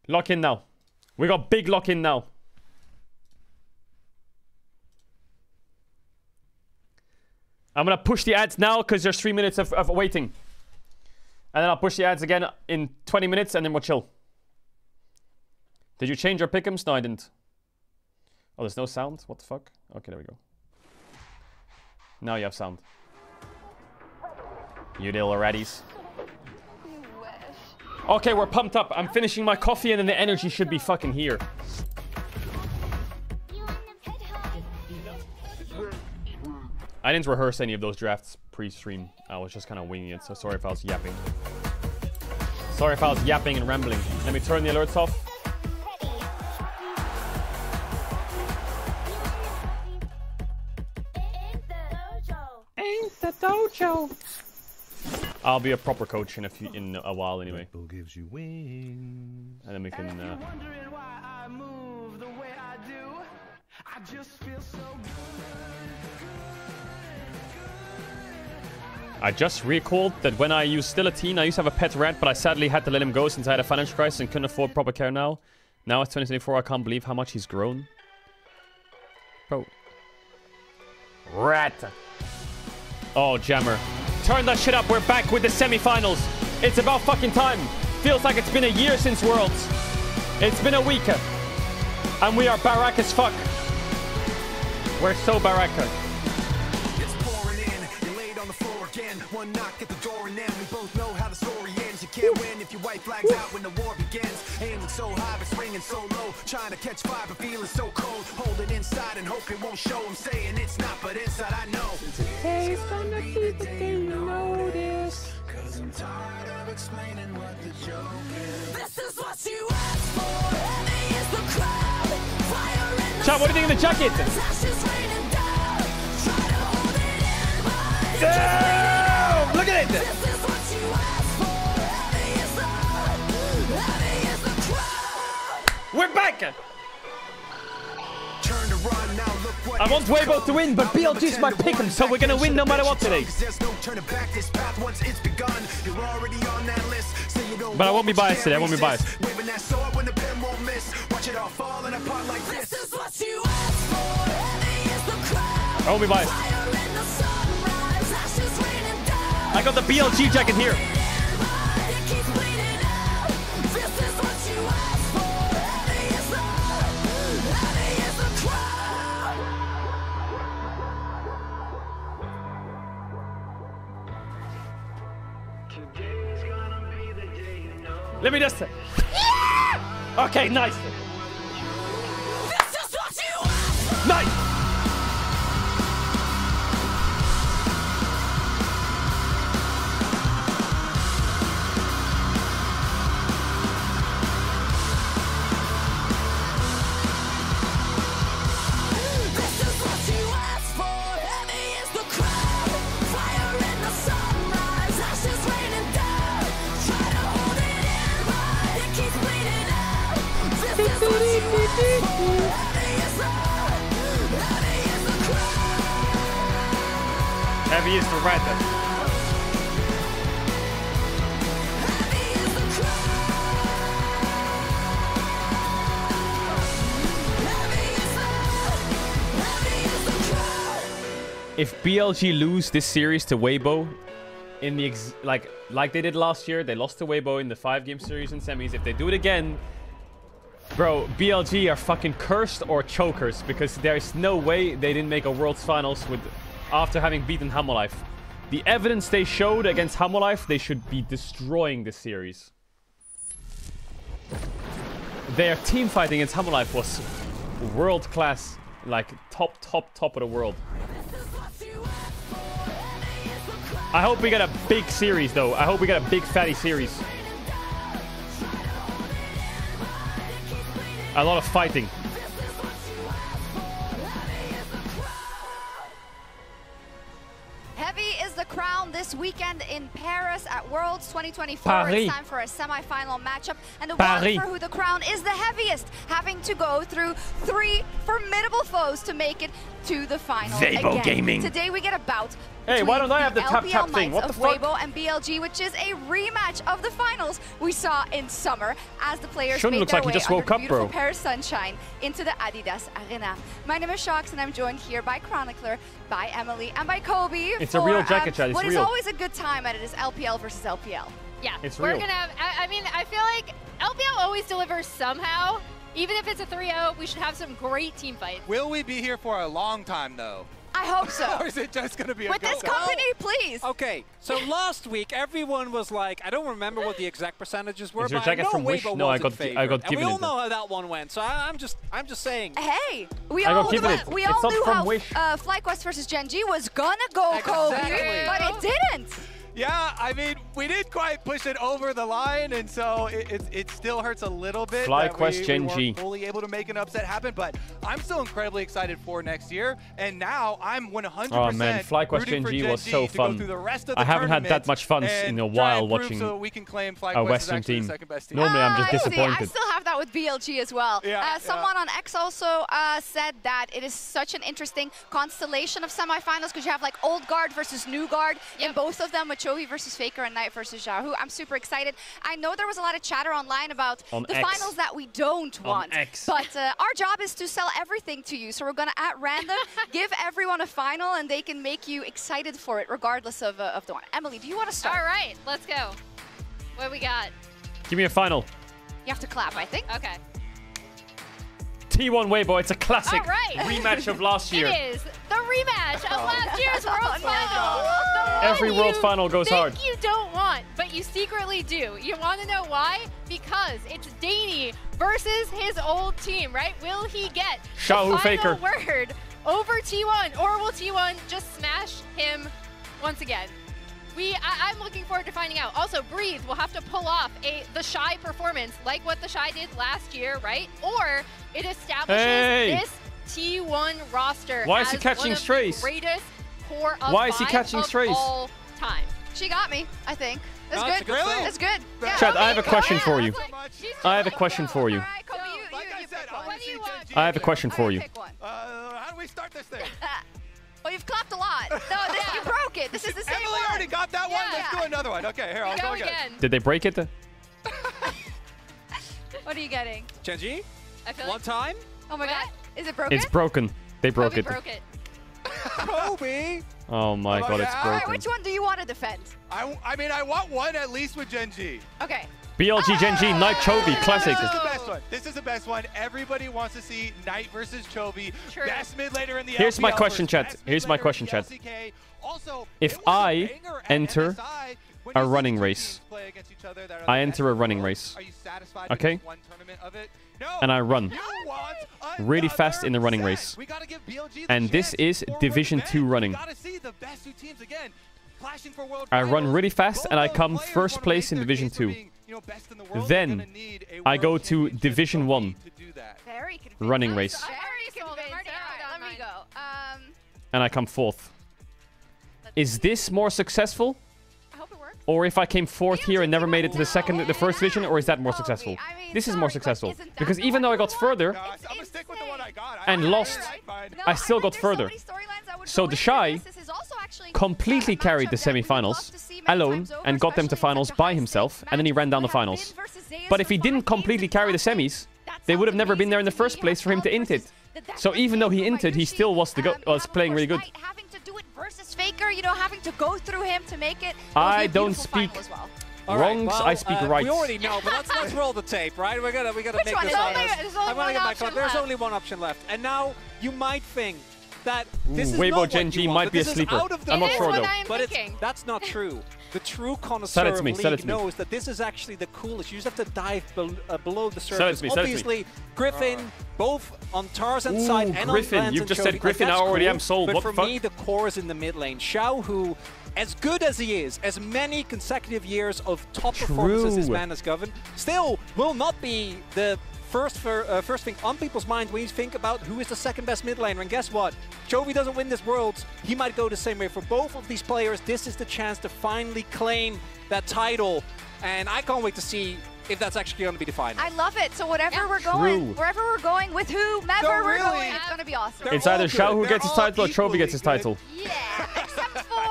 [SPEAKER 4] Lock in now. We got big lock in now. I'm gonna push the ads now because there's 3 minutes of waiting. And then I'll push the ads again in 20 minutes and then we'll chill. Did you change your pick'ems? No, I didn't. Oh, there's no sound? What the fuck? Okay, there we go. Now you have sound. You little ratties. Okay, we're pumped up. I'm finishing my coffee and then the energy should be fucking here. I didn't rehearse any of those drafts pre-stream. I was just kind of winging it, so sorry if I was yapping. Sorry if I was yapping and rambling. Let me turn the alerts off.
[SPEAKER 14] Ain't the dojo.
[SPEAKER 4] I'll be a proper coach in a while anyway.
[SPEAKER 14] Gives you wings.
[SPEAKER 4] And then we can
[SPEAKER 14] I just feel so
[SPEAKER 4] I just recalled that when I used still a teen, I used to have a pet rat, but I sadly had to let him go since I had a financial crisis and couldn't afford proper care now. Now it's 2024, I can't believe how much he's grown. Bro. Rat. Oh, Jammer. Turn that shit up, we're back with the semi-finals. It's about fucking time. Feels like it's been a year since Worlds. It's been a week. And we are Barack as fuck. We're so Baraka.
[SPEAKER 14] It's pouring in, you're laid on the floor again. One knock at the door and then we both know how the story ends. You can't win if your white flag's out when the war begins. Aiming so high but swinging so low. Trying to catch fire but feeling so cold. Hold it inside and hope it won't show. I'm saying it's not, but inside I know. Today's gonna be the day you notice. Cause I'm tired of explaining what the joke is. This is what you asked for. Heavy is the crowd. Fire in the
[SPEAKER 4] Chat, what do you think of the jacket?
[SPEAKER 14] Damn!
[SPEAKER 4] Look at it! We're back! I want Weibo to win, but BLG's my pick'em, so we're gonna win no matter what today. But I won't be biased today, I won't be biased. I won't be biased. I got the BLG jacket here. Let me just... Yeah! Okay, nice. Nice! Heavy is the red. If BLG lose this series to Weibo in the like they did last year, they lost to Weibo in the 5-game series and semis. If they do it again, bro, BLG are fucking cursed or chokers, because there is no way they didn't make a World's Finals with after having beaten Hamolife. The evidence they showed against Hamolife, they should be destroying this series. Their team fighting against Hamolife was world class, like top of the world. I hope we get a big series though. I hope we get a big fatty series. A lot of fighting.
[SPEAKER 19] Heavy is the crown this weekend in Paris at Worlds 2024.
[SPEAKER 4] Paris.
[SPEAKER 19] It's time for a semi-final matchup, and the
[SPEAKER 4] Paris.
[SPEAKER 19] one for who the crown is the heaviest, having to go through 3 formidable foes to make it to the final
[SPEAKER 4] Weibo
[SPEAKER 19] again.
[SPEAKER 4] Gaming.
[SPEAKER 19] Today we get a bout.
[SPEAKER 4] Hey, why don't I have the tap
[SPEAKER 19] LPL
[SPEAKER 4] thing? What the
[SPEAKER 19] of
[SPEAKER 4] fuck?
[SPEAKER 19] Weibo and BLG, which is a rematch of the finals we saw in summer as the players
[SPEAKER 4] Shun
[SPEAKER 19] made
[SPEAKER 4] looks
[SPEAKER 19] their
[SPEAKER 4] like he
[SPEAKER 19] way
[SPEAKER 4] just
[SPEAKER 19] under
[SPEAKER 4] woke
[SPEAKER 19] the
[SPEAKER 4] up,
[SPEAKER 19] beautiful
[SPEAKER 4] bro.
[SPEAKER 19] Paris sunshine into the Adidas Arena. My name is Shox, and I'm joined here by Chronicler, by Emily, and by Kobe.
[SPEAKER 4] It's a real jacket, chat. It's
[SPEAKER 19] what
[SPEAKER 4] real.
[SPEAKER 19] is always a good time at it is LPL versus LPL.
[SPEAKER 9] Yeah,
[SPEAKER 4] It's
[SPEAKER 9] we're
[SPEAKER 4] real.
[SPEAKER 9] gonna have. I mean, I feel like LPL always delivers somehow. Even if it's a 3-0, we should have some great team fights.
[SPEAKER 20] Will we be here for a long time, though?
[SPEAKER 19] I hope so.
[SPEAKER 20] Or is it just going to be a
[SPEAKER 19] With
[SPEAKER 20] go
[SPEAKER 19] this
[SPEAKER 20] time?
[SPEAKER 19] company, please.
[SPEAKER 5] Okay, so last week everyone was like, I don't remember what the exact percentages were,
[SPEAKER 4] Is your
[SPEAKER 5] but
[SPEAKER 4] jacket
[SPEAKER 5] I know
[SPEAKER 4] from Wish?
[SPEAKER 5] Weibo
[SPEAKER 4] No, I
[SPEAKER 5] was in
[SPEAKER 4] got
[SPEAKER 5] favor, and
[SPEAKER 4] given
[SPEAKER 5] we all
[SPEAKER 4] it.
[SPEAKER 5] know how that one went. So I'm just saying.
[SPEAKER 19] Hey, we
[SPEAKER 4] I
[SPEAKER 19] all
[SPEAKER 4] got given it.
[SPEAKER 19] we
[SPEAKER 4] It's
[SPEAKER 19] all
[SPEAKER 4] not
[SPEAKER 19] knew
[SPEAKER 4] from
[SPEAKER 19] how
[SPEAKER 4] Wish.
[SPEAKER 19] FlyQuest versus Gen G was gonna go, Kobe,
[SPEAKER 5] Exactly.
[SPEAKER 19] but it didn't.
[SPEAKER 20] Yeah, I mean, we didn't quite push it over the line, and so it still hurts a little bit that
[SPEAKER 4] FlyQuest Gen
[SPEAKER 20] we
[SPEAKER 4] G.
[SPEAKER 20] weren't fully able to make an upset happen, but I'm still incredibly excited for next year, and now I'm 100%
[SPEAKER 4] Oh man, FlyQuest
[SPEAKER 20] rooting
[SPEAKER 4] Gen
[SPEAKER 20] for
[SPEAKER 4] G was
[SPEAKER 20] to
[SPEAKER 4] so
[SPEAKER 20] go
[SPEAKER 4] fun.
[SPEAKER 20] through the rest of the
[SPEAKER 4] I haven't had that
[SPEAKER 20] tournament
[SPEAKER 4] much fun
[SPEAKER 20] and
[SPEAKER 4] in a
[SPEAKER 20] try
[SPEAKER 4] while
[SPEAKER 20] and prove
[SPEAKER 4] watching
[SPEAKER 20] so we can claim
[SPEAKER 4] a
[SPEAKER 20] FlyQuest is
[SPEAKER 4] Western
[SPEAKER 20] actually
[SPEAKER 4] team.
[SPEAKER 20] the second best team.
[SPEAKER 4] Normally I'm just
[SPEAKER 19] I see.
[SPEAKER 4] disappointed.
[SPEAKER 19] I still have that with BLG as well.
[SPEAKER 20] Yeah,
[SPEAKER 19] Someone on X also said that it is such an interesting constellation of semifinals because you have like old guard versus new guard in both of them with Chovy versus Faker and Knight versus Yahoo. I'm super excited. I know there was a lot of chatter online about
[SPEAKER 4] On
[SPEAKER 19] the
[SPEAKER 4] X.
[SPEAKER 19] finals that we don't want.
[SPEAKER 4] X.
[SPEAKER 19] But our job is to sell everything to you. So we're going to, at random, give everyone a final and they can make you excited for it regardless of the one. Emily, do you want to start?
[SPEAKER 9] All right, let's go. What do we got?
[SPEAKER 4] Give me a final.
[SPEAKER 19] You have to clap, I think.
[SPEAKER 9] Okay.
[SPEAKER 4] T1 Weibo, it's a classic
[SPEAKER 9] All right.
[SPEAKER 4] rematch of last year.
[SPEAKER 9] It is the rematch of last year's World Final. The
[SPEAKER 4] Every
[SPEAKER 9] one
[SPEAKER 4] World
[SPEAKER 9] you
[SPEAKER 4] Final goes
[SPEAKER 9] think
[SPEAKER 4] hard.
[SPEAKER 9] You don't want, but you secretly do. You want to know why? Because it's Danny versus his old team, right? Will he get
[SPEAKER 4] Shahu
[SPEAKER 9] the
[SPEAKER 4] Faker.
[SPEAKER 9] final word over T1, or will T1 just smash him once again? I'm looking forward to finding out. Also, Breathe will have to pull off the Shy performance like what the Shy did last year, right? Or it establishes this T1 roster
[SPEAKER 4] Why is he
[SPEAKER 9] as
[SPEAKER 4] catching
[SPEAKER 9] one of
[SPEAKER 4] strays?
[SPEAKER 9] the greatest core of
[SPEAKER 4] Why is he
[SPEAKER 9] five
[SPEAKER 4] catching
[SPEAKER 9] of
[SPEAKER 4] strays?
[SPEAKER 9] all time.
[SPEAKER 19] She got me, I think. That's
[SPEAKER 5] No,
[SPEAKER 19] good.
[SPEAKER 5] it's a good Really?
[SPEAKER 19] That's good. Yeah.
[SPEAKER 4] Chad, I have a question for you.
[SPEAKER 9] She's
[SPEAKER 4] I have a question for you.
[SPEAKER 19] All right, Kobe, you pick one.
[SPEAKER 9] What do you want?
[SPEAKER 4] I have a question for you.
[SPEAKER 19] Pick one.
[SPEAKER 20] How do we start this thing?
[SPEAKER 19] Well, you've clapped a lot. No, you broke it. This is the same
[SPEAKER 20] Emily
[SPEAKER 19] one.
[SPEAKER 20] already got that one.
[SPEAKER 19] Yeah.
[SPEAKER 20] Let's do another one. Okay, here, I'll go again.
[SPEAKER 4] Did they break it?
[SPEAKER 19] What are you getting?
[SPEAKER 5] Gen G?
[SPEAKER 9] I feel
[SPEAKER 5] One
[SPEAKER 9] like
[SPEAKER 5] time?
[SPEAKER 19] Oh my god. Is it broken?
[SPEAKER 4] It's broken. They broke
[SPEAKER 9] Kobe
[SPEAKER 4] it.
[SPEAKER 9] broke it.
[SPEAKER 5] Kobe!
[SPEAKER 4] Oh my god, it's
[SPEAKER 19] All right,
[SPEAKER 4] broken.
[SPEAKER 19] which one do you want to defend?
[SPEAKER 20] I mean, I want one at least with Gen G.
[SPEAKER 19] Okay.
[SPEAKER 4] BLG Gen G, Knight Chovy, classic.
[SPEAKER 20] This is the best one. This is the best one. Everybody wants to see Knight versus Chovy.
[SPEAKER 9] True.
[SPEAKER 20] Best mid later in the
[SPEAKER 4] Here's my
[SPEAKER 20] LPL
[SPEAKER 4] question,
[SPEAKER 20] versus
[SPEAKER 4] chat.
[SPEAKER 20] best mid
[SPEAKER 4] Here's my
[SPEAKER 20] later
[SPEAKER 4] question,
[SPEAKER 20] in
[SPEAKER 4] chat.
[SPEAKER 20] the LCK. Also,
[SPEAKER 4] If
[SPEAKER 20] it was a
[SPEAKER 4] I
[SPEAKER 20] banger at
[SPEAKER 4] enter
[SPEAKER 20] MSI when
[SPEAKER 4] a
[SPEAKER 20] you see
[SPEAKER 4] running
[SPEAKER 20] the two
[SPEAKER 4] race,
[SPEAKER 20] teams play against each other that are
[SPEAKER 4] I
[SPEAKER 20] the
[SPEAKER 4] enter
[SPEAKER 20] best
[SPEAKER 4] a
[SPEAKER 20] in the
[SPEAKER 4] running
[SPEAKER 20] world.
[SPEAKER 4] race.
[SPEAKER 20] Are you satisfied
[SPEAKER 4] Okay?
[SPEAKER 20] with one tournament of it? No.
[SPEAKER 4] And I run
[SPEAKER 20] You want
[SPEAKER 4] really fast
[SPEAKER 20] another
[SPEAKER 4] in the running
[SPEAKER 20] set.
[SPEAKER 4] race.
[SPEAKER 20] We gotta give BLG the
[SPEAKER 4] And this
[SPEAKER 20] chance
[SPEAKER 4] is
[SPEAKER 20] for
[SPEAKER 4] Division
[SPEAKER 20] revenge.
[SPEAKER 4] 2 running.
[SPEAKER 20] We gotta see the best two teams again. Clashing for world
[SPEAKER 4] I run
[SPEAKER 20] finals.
[SPEAKER 4] really fast and I
[SPEAKER 20] Both
[SPEAKER 4] come
[SPEAKER 20] players
[SPEAKER 4] first
[SPEAKER 20] wanna
[SPEAKER 4] place
[SPEAKER 20] make
[SPEAKER 4] in
[SPEAKER 20] their
[SPEAKER 4] Division
[SPEAKER 20] case for
[SPEAKER 4] 2.
[SPEAKER 20] being, best in the world. They're gonna
[SPEAKER 4] Then
[SPEAKER 20] need a
[SPEAKER 4] I go
[SPEAKER 20] world
[SPEAKER 4] to
[SPEAKER 20] championship
[SPEAKER 4] Division 1
[SPEAKER 20] to do that.
[SPEAKER 19] Very convincing.
[SPEAKER 4] running race.
[SPEAKER 19] Very convincing. All right, let me go.
[SPEAKER 4] And I come fourth. Is this more successful?
[SPEAKER 19] I hope it works.
[SPEAKER 4] Or if I came fourth here and never made it to the first division, or is that more successful? This is more successful. Because even though I got further
[SPEAKER 20] I'm gonna stick with the one I got.
[SPEAKER 4] and lost, I still got further. So the Shy completely carried the semifinals alone and got them to finals by himself, and then he ran down the finals. But if he didn't completely carry the semis, they would have never been there in the first place for him to int it. So even though he inted, he still was playing really good.
[SPEAKER 19] Having to do it versus Faker, having to go through him to make it.
[SPEAKER 4] I don't speak
[SPEAKER 5] All right,
[SPEAKER 4] wrongs,
[SPEAKER 5] well,
[SPEAKER 4] I speak rights.
[SPEAKER 5] We already know, but let's roll the tape, right? We gotta
[SPEAKER 19] Which
[SPEAKER 5] make
[SPEAKER 19] one?
[SPEAKER 5] this
[SPEAKER 19] There's
[SPEAKER 5] honest.
[SPEAKER 19] only
[SPEAKER 5] I'm gonna
[SPEAKER 19] one
[SPEAKER 5] get my
[SPEAKER 19] option
[SPEAKER 5] club. There's
[SPEAKER 19] left.
[SPEAKER 5] only one option left, and now you might think that this is
[SPEAKER 4] Weibo
[SPEAKER 5] not what
[SPEAKER 4] Gen
[SPEAKER 5] you
[SPEAKER 4] G
[SPEAKER 5] want,
[SPEAKER 4] might
[SPEAKER 5] that
[SPEAKER 4] be a
[SPEAKER 5] this is
[SPEAKER 4] sleeper.
[SPEAKER 5] out of the
[SPEAKER 4] I'm not
[SPEAKER 9] It is
[SPEAKER 4] sure
[SPEAKER 9] what
[SPEAKER 4] though.
[SPEAKER 9] I'm
[SPEAKER 5] But
[SPEAKER 9] thinking.
[SPEAKER 5] that's not true. The true
[SPEAKER 4] Sell
[SPEAKER 5] connoisseur
[SPEAKER 4] it to me,
[SPEAKER 5] of
[SPEAKER 4] sell it
[SPEAKER 5] League
[SPEAKER 4] to me.
[SPEAKER 5] knows that this is actually the coolest. You just have to dive below the
[SPEAKER 4] Sell it
[SPEAKER 5] surface.
[SPEAKER 4] to me, sell it to me.
[SPEAKER 5] Obviously, Griffin, both on Tarzan's
[SPEAKER 4] Ooh,
[SPEAKER 5] side and
[SPEAKER 4] Griffin.
[SPEAKER 5] on Lance
[SPEAKER 4] You've
[SPEAKER 5] and
[SPEAKER 4] just said
[SPEAKER 5] Chovy.
[SPEAKER 4] Griffin,
[SPEAKER 5] That's
[SPEAKER 4] I already
[SPEAKER 5] cool,
[SPEAKER 4] am sold.
[SPEAKER 5] But
[SPEAKER 4] What
[SPEAKER 5] for
[SPEAKER 4] the fuck?
[SPEAKER 5] me, the core is in the mid lane. Xiao, who, as good as he is, as many consecutive years of top performances this man has governed, still will not be the first thing on people's mind when you think about who is the second best mid laner. And guess what? Chovy doesn't win this Worlds, he might go the same way. For both of these players, this is the chance to finally claim that title. And I can't wait to see
[SPEAKER 21] if that's actually going to be the final.
[SPEAKER 19] I love it. So wherever we're going with whomever we're going, it's going to be awesome.
[SPEAKER 4] It's either Xiao who gets his title or Chovy gets his title.
[SPEAKER 19] Yeah, except for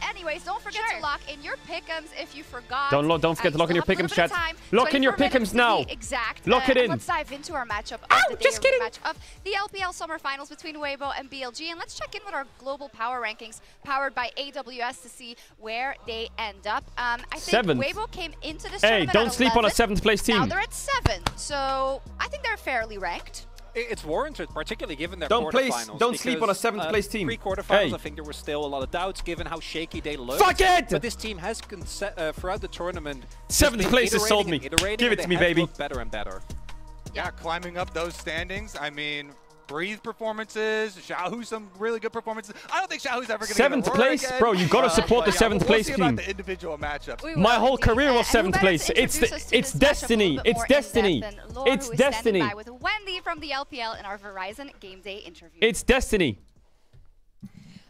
[SPEAKER 19] Anyways, don't forget to lock in your pick'ems if you forgot.
[SPEAKER 4] Don't forget to lock in your pick'ems, chat. Lock in your pick'ems now.
[SPEAKER 19] Exact.
[SPEAKER 4] Lock it in.
[SPEAKER 19] Let's dive into our matchup of the day,
[SPEAKER 4] just kidding.
[SPEAKER 19] Match of the LPL Summer Finals between Weibo and BLG, and let's check in with our global power rankings powered by AWS to see where they end up. I think Weibo came into this tournament
[SPEAKER 4] don't
[SPEAKER 19] at
[SPEAKER 4] sleep
[SPEAKER 19] 11.
[SPEAKER 4] on a 7th place team.
[SPEAKER 19] Now they're at 7, so I think they're fairly ranked.
[SPEAKER 21] It's warranted, particularly given their
[SPEAKER 4] Don't
[SPEAKER 21] quarterfinals.
[SPEAKER 4] sleep on a 7th place team.
[SPEAKER 21] Pre-quarterfinals, I think there were still a lot of doubts given how shaky they looked.
[SPEAKER 4] Fuck it!
[SPEAKER 21] But this team has, throughout the tournament,
[SPEAKER 4] 7th place has sold me. Give it to me, baby.
[SPEAKER 21] Better and better.
[SPEAKER 20] Yeah, climbing up those standings. I mean, Breathe performances, Xiaohu some really good performances. I don't think Xiaohu's ever going to get
[SPEAKER 4] 7th place? Bro, you got to support the 7th place
[SPEAKER 20] we'll see
[SPEAKER 4] team.
[SPEAKER 20] About the individual matchups.
[SPEAKER 4] My whole career was 7th place. It's destiny. It's destiny. It's destiny.
[SPEAKER 19] With Wendy from the LPL in our Verizon Game Day interview.
[SPEAKER 4] It's destiny.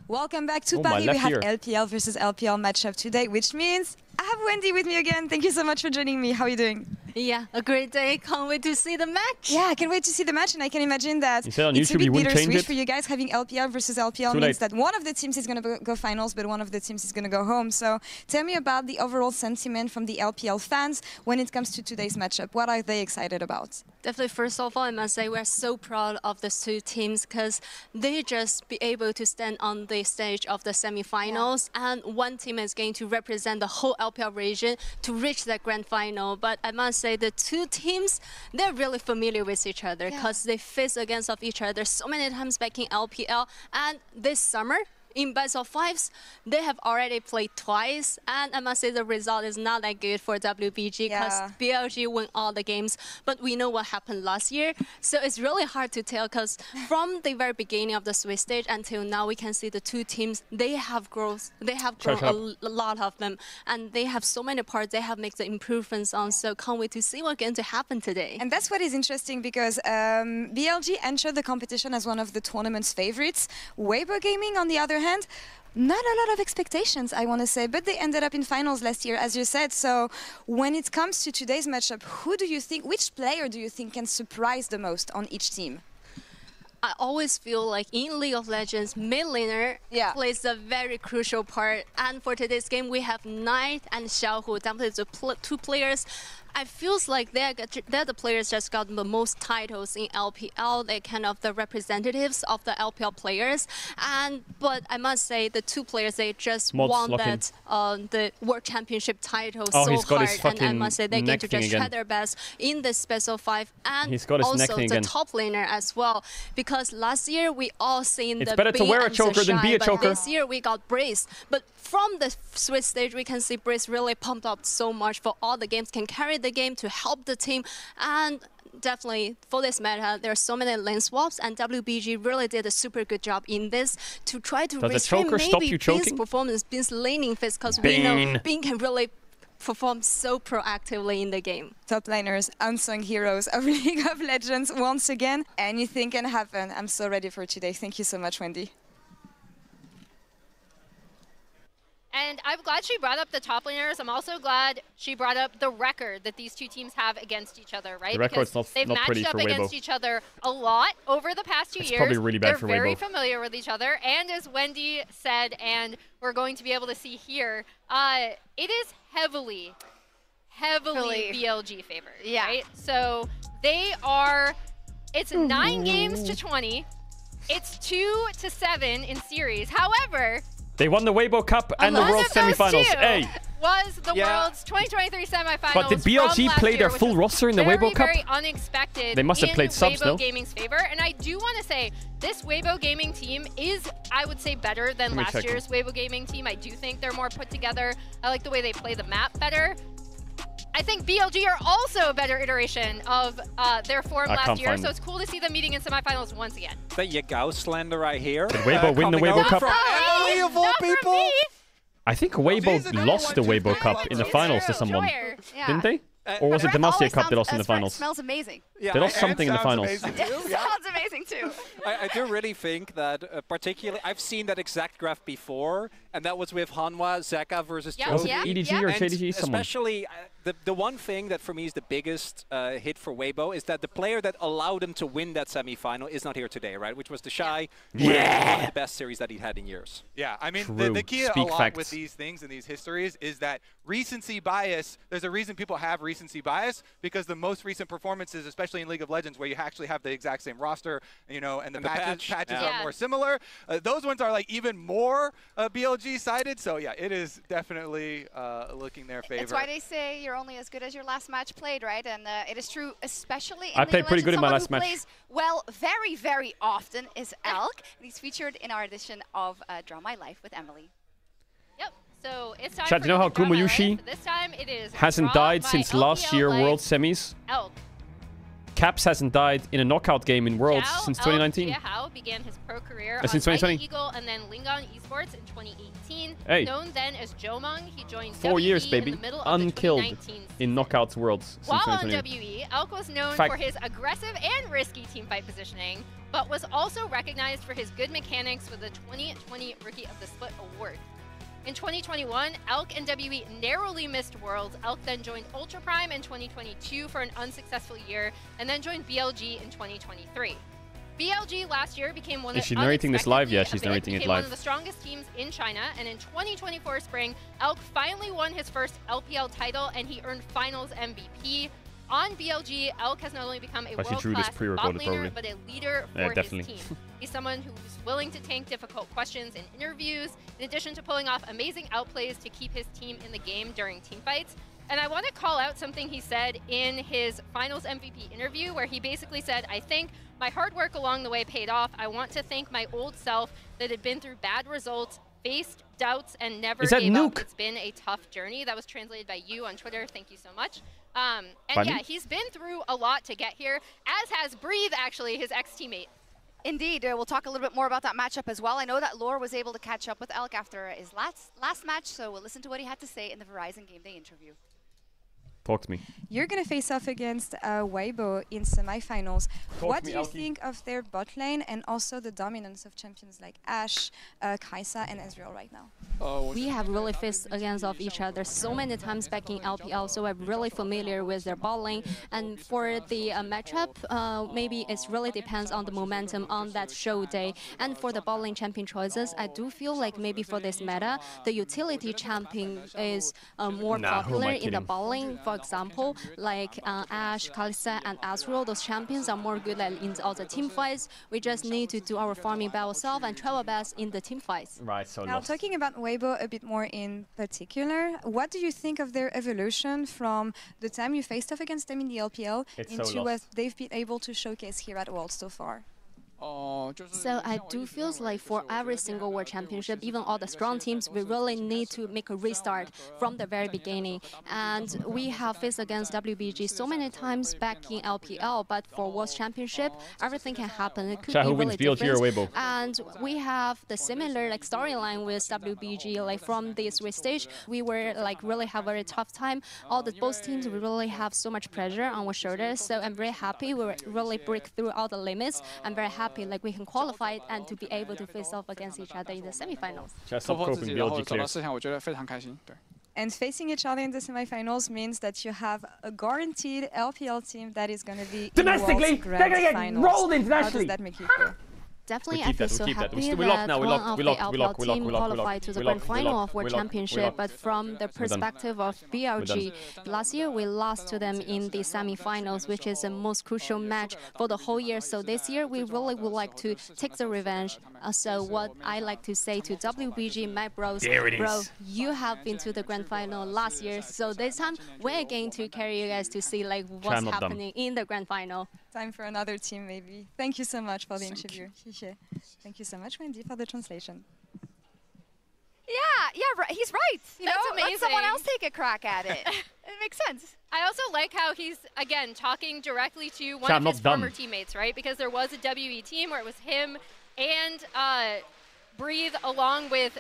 [SPEAKER 22] Welcome back to Paris. We have LPL versus LPL matchup today, which means I have Wendy with me again. Thank you so much for joining me. How are you doing?
[SPEAKER 23] Yeah, a great day. Can't wait to see the match.
[SPEAKER 22] Yeah, I can't wait to see the match, and I can imagine that
[SPEAKER 4] you said on
[SPEAKER 22] it's
[SPEAKER 4] YouTube
[SPEAKER 22] a bit
[SPEAKER 4] you wouldn't change
[SPEAKER 22] bittersweet
[SPEAKER 4] it?
[SPEAKER 22] for you guys. Having LPL versus LPL means that one of the teams is going to go finals, but one of the teams is going to go home. So tell me about the overall sentiment from the LPL fans when it comes to today's matchup. What are they excited about?
[SPEAKER 23] Definitely, first of all, I must say we're so proud of the two teams because they just be able to stand on the stage of the semifinals, and one team is going to represent the whole LPL region to reach that grand final. But I must say the two teams, they're really familiar with each other because they face against of each other so many times back in LPL, and this summer in best of fives, they have already played twice, and I must say the result is not that good for WBG because BLG won all the games, but we know what happened last year, so it's really hard to tell because from the very beginning of the Swiss stage until now, we can see the two teams, they have grown a lot of them, and they have so many parts they have made the improvements on, so can't wait to see what's going to happen today.
[SPEAKER 22] And that's what is interesting because BLG entered the competition as one of the tournament's favorites. Weibo Gaming, on the other hand, not a lot of expectations, I want to say, but they ended up in finals last year, as you said. So when it comes to today's matchup, which player do you think can surprise the most on each team?
[SPEAKER 23] I always feel like in League of Legends, mid laner plays a very crucial part. And for today's game, we have Knight and Xiaohu, definitely the two players. I feels like they're the players just got the most titles in LPL. They're kind of the representatives of the LPL players. But I must say the two players, they just won that the World Championship title so hard. And I must say they're going to just try their best in this Special 5 and also the top laner as well. Because last year we all seen
[SPEAKER 4] it's
[SPEAKER 23] the
[SPEAKER 4] better to wear a choker than be a choker.
[SPEAKER 23] This year we got Breeze. But from the Swiss stage, we can see Breeze really pumped up so much for all the games, can carry the game to help the team, and definitely for this meta there are so many lane swaps, and WBG really did a super good job in this to try to restrain maybe Bean's performance, Bean's laning phase, because we know Bean can really perform so proactively in the game.
[SPEAKER 22] Top laners, unsung heroes of League of Legends once again. Anything can happen. I'm so ready for today. Thank you so much, Wendy.
[SPEAKER 9] And I'm glad she brought up the top laners. I'm also glad she brought up the record that these two teams have against each other, right?
[SPEAKER 4] The record's not
[SPEAKER 9] they've matched up against each other a lot over the past 2 years.
[SPEAKER 4] Probably really bad for Weibo.
[SPEAKER 9] They're very familiar with each other. And as Wendy said, and we're going to be able to see here, it is heavily BLG favored, right? So they are, it's 9 games to 20. It's 2-7 in series. However,
[SPEAKER 4] they won the Weibo Cup and the World Semifinals. Hey.
[SPEAKER 9] Was the World's 2023 semifinals.
[SPEAKER 4] But did BLG play their full roster in the Weibo Cup?
[SPEAKER 9] Very unexpected.
[SPEAKER 4] They must have played subs, no?
[SPEAKER 9] Weibo Gaming's favor, and I do want to say this Weibo Gaming team is, I would say, better than last year's Weibo Gaming team. I do think they're more put together. I like the way they play the map better. I think BLG are also a better iteration of their form last year, so it's cool to see them meeting in semifinals once again.
[SPEAKER 21] There you go, Slender right here.
[SPEAKER 4] Did Weibo win the Weibo Cup?
[SPEAKER 21] Of all people.
[SPEAKER 4] I think Weibo lost the Weibo Cup in the finals to someone. Didn't they? Or was it the Demacia Cup they lost in the finals?
[SPEAKER 19] Smells amazing.
[SPEAKER 6] Yeah,
[SPEAKER 4] they lost something in the finals.
[SPEAKER 19] It sounds amazing too.
[SPEAKER 21] I do really think that, particularly, I've seen that exact graph before, and that was with Hanwha, Zeka versus Joe.
[SPEAKER 4] Was it EDG or JDG? Someone.
[SPEAKER 21] Especially, the one thing that for me is the biggest hit for Weibo is that the player that allowed him to win that semifinal is not here today, right? Which was the Shy.
[SPEAKER 4] Yeah.
[SPEAKER 21] One of the best series that he had in years.
[SPEAKER 20] Yeah, I mean,
[SPEAKER 4] True.
[SPEAKER 20] the key
[SPEAKER 4] Speak
[SPEAKER 20] a lot
[SPEAKER 4] facts.
[SPEAKER 20] with these things and these histories is that recency bias, there's a reason people have recency bias, because the most recent performances, especially in League of Legends, where you actually have the exact same roster, you know, and the patches are more similar, those ones are like even more BLG-sided. So yeah, it is definitely looking their favor.
[SPEAKER 19] It's why they say you're only as good as your last match played, right? And it is true, especially in
[SPEAKER 4] I played pretty good in my last match.
[SPEAKER 19] Plays well very, very often is Elk. He's featured in our edition of Draw My Life with Emily.
[SPEAKER 9] Yep. So it's time.
[SPEAKER 4] Chat, do you know how Kumoyushi
[SPEAKER 9] this time it is
[SPEAKER 4] hasn't died since last year World Semis?
[SPEAKER 9] Elk.
[SPEAKER 4] Caps hasn't died in a knockout game in Worlds since 2019.
[SPEAKER 9] Hao began his pro career on
[SPEAKER 4] since 2020.
[SPEAKER 9] Mighty Eagle and then Lingon Esports in 2018.
[SPEAKER 4] Hey.
[SPEAKER 9] Known then as Jomung, he joined
[SPEAKER 4] 4
[SPEAKER 9] WE
[SPEAKER 4] years,
[SPEAKER 9] in
[SPEAKER 4] baby.
[SPEAKER 9] the middle of the
[SPEAKER 4] Unkilled
[SPEAKER 9] 2019
[SPEAKER 4] in Knockouts Worlds since
[SPEAKER 9] While on
[SPEAKER 4] 2020.
[SPEAKER 9] WE, Elk was known
[SPEAKER 4] Fact.
[SPEAKER 9] for his aggressive and risky teamfight positioning, but was also recognized for his good mechanics with the 2020 Rookie of the Split award. In 2021, Elk and WE narrowly missed Worlds. Elk then joined Ultra Prime in 2022 for an unsuccessful year, and then joined BLG in 2023. BLG last year became one of
[SPEAKER 4] Is she narrating this live? Yeah, she's narrating it live.
[SPEAKER 9] One of the strongest teams in China, and in 2024 spring, Elk finally won his first LPL title, and he earned Finals MVP. On BLG, Elk has not only become a world-class bot laner, but a leader for his team. He's someone who's willing to tank difficult questions in interviews, in addition to pulling off amazing outplays to keep his team in the game during teamfights. And I want to call out something he said in his Finals MVP interview, where he basically said, "I think my hard work along the way paid off. I want to thank my old self that had been through bad results, faced doubts, and never gave up. It's been a tough journey." That was translated by you on Twitter. Thank you so much. And yeah, he's been through a lot to get here, as has Breathe, actually, his ex-teammate.
[SPEAKER 19] Indeed, we'll talk a little bit more about that matchup as well. I know that Lore was able to catch up with Elk after his last match, so we'll listen to what he had to say in the Verizon Game Day interview.
[SPEAKER 4] Talk to me.
[SPEAKER 22] You're going to face off against Weibo in semifinals. What do you think of their bot lane and also the dominance of champions like Ashe, Kaisa, and Ezreal right now?
[SPEAKER 23] We have really faced against of each other so many times back in LPL, so I'm really familiar with their bot lane. And for the matchup, maybe it really depends on the momentum on that show day. And for the bot lane champion choices, I do feel like maybe for this meta, the utility champion is more popular in the bot lane. For example, like Ashe, Kalista, and Ezreal, those champions are more good in all the team fights. We just need to do our farming by ourselves and try our best in the team fights.
[SPEAKER 4] Right, so
[SPEAKER 22] now talking about Weibo a bit more in particular, what do you think of their evolution from the time you faced off against them in the LPL into what they've been able to showcase here at Worlds so far?
[SPEAKER 23] So I do feel like for every single World Championship, even all the strong teams, we really need to make a restart from the very beginning. And we have faced against WBG so many times back in LPL, but for World Championship, everything can happen. It could be really different. And we have the similar like storyline with WBG. Like from this stage, we were like really have a very tough time. Both teams we really have so much pressure on our shoulders. So I'm very happy we really break through all the limits. I'm very happy like we can qualify and to be able to face off against each other in the semifinals.
[SPEAKER 22] And facing each other in the semifinals means that you have a guaranteed LPL team that is going to be
[SPEAKER 4] domestically.
[SPEAKER 22] They're
[SPEAKER 4] going to get rolled internationally.
[SPEAKER 22] How does that make you feel?
[SPEAKER 23] Definitely, I feel so happy that one of the LPL team qualified to the grand final of World Championship. But from the perspective of BLG, last year we lost to them in the semi-finals, which is the most crucial match for the whole year. So this year we really would like to take the revenge. So what I like to say to WBG, my bros, bro, you have been to the grand final last year. So this time we're going to carry you guys to see like what's happening in the grand final.
[SPEAKER 22] Time for another team, maybe. Thank you so much for the interview. Thank you so much, Wendy, for the translation.
[SPEAKER 19] Yeah, he's right.
[SPEAKER 9] That's amazing.
[SPEAKER 19] Let someone else take a crack at it. It makes sense.
[SPEAKER 9] I also like how he's, again, talking directly to one of his former teammates, right? Because there was a WE team where it was him and Breathe along with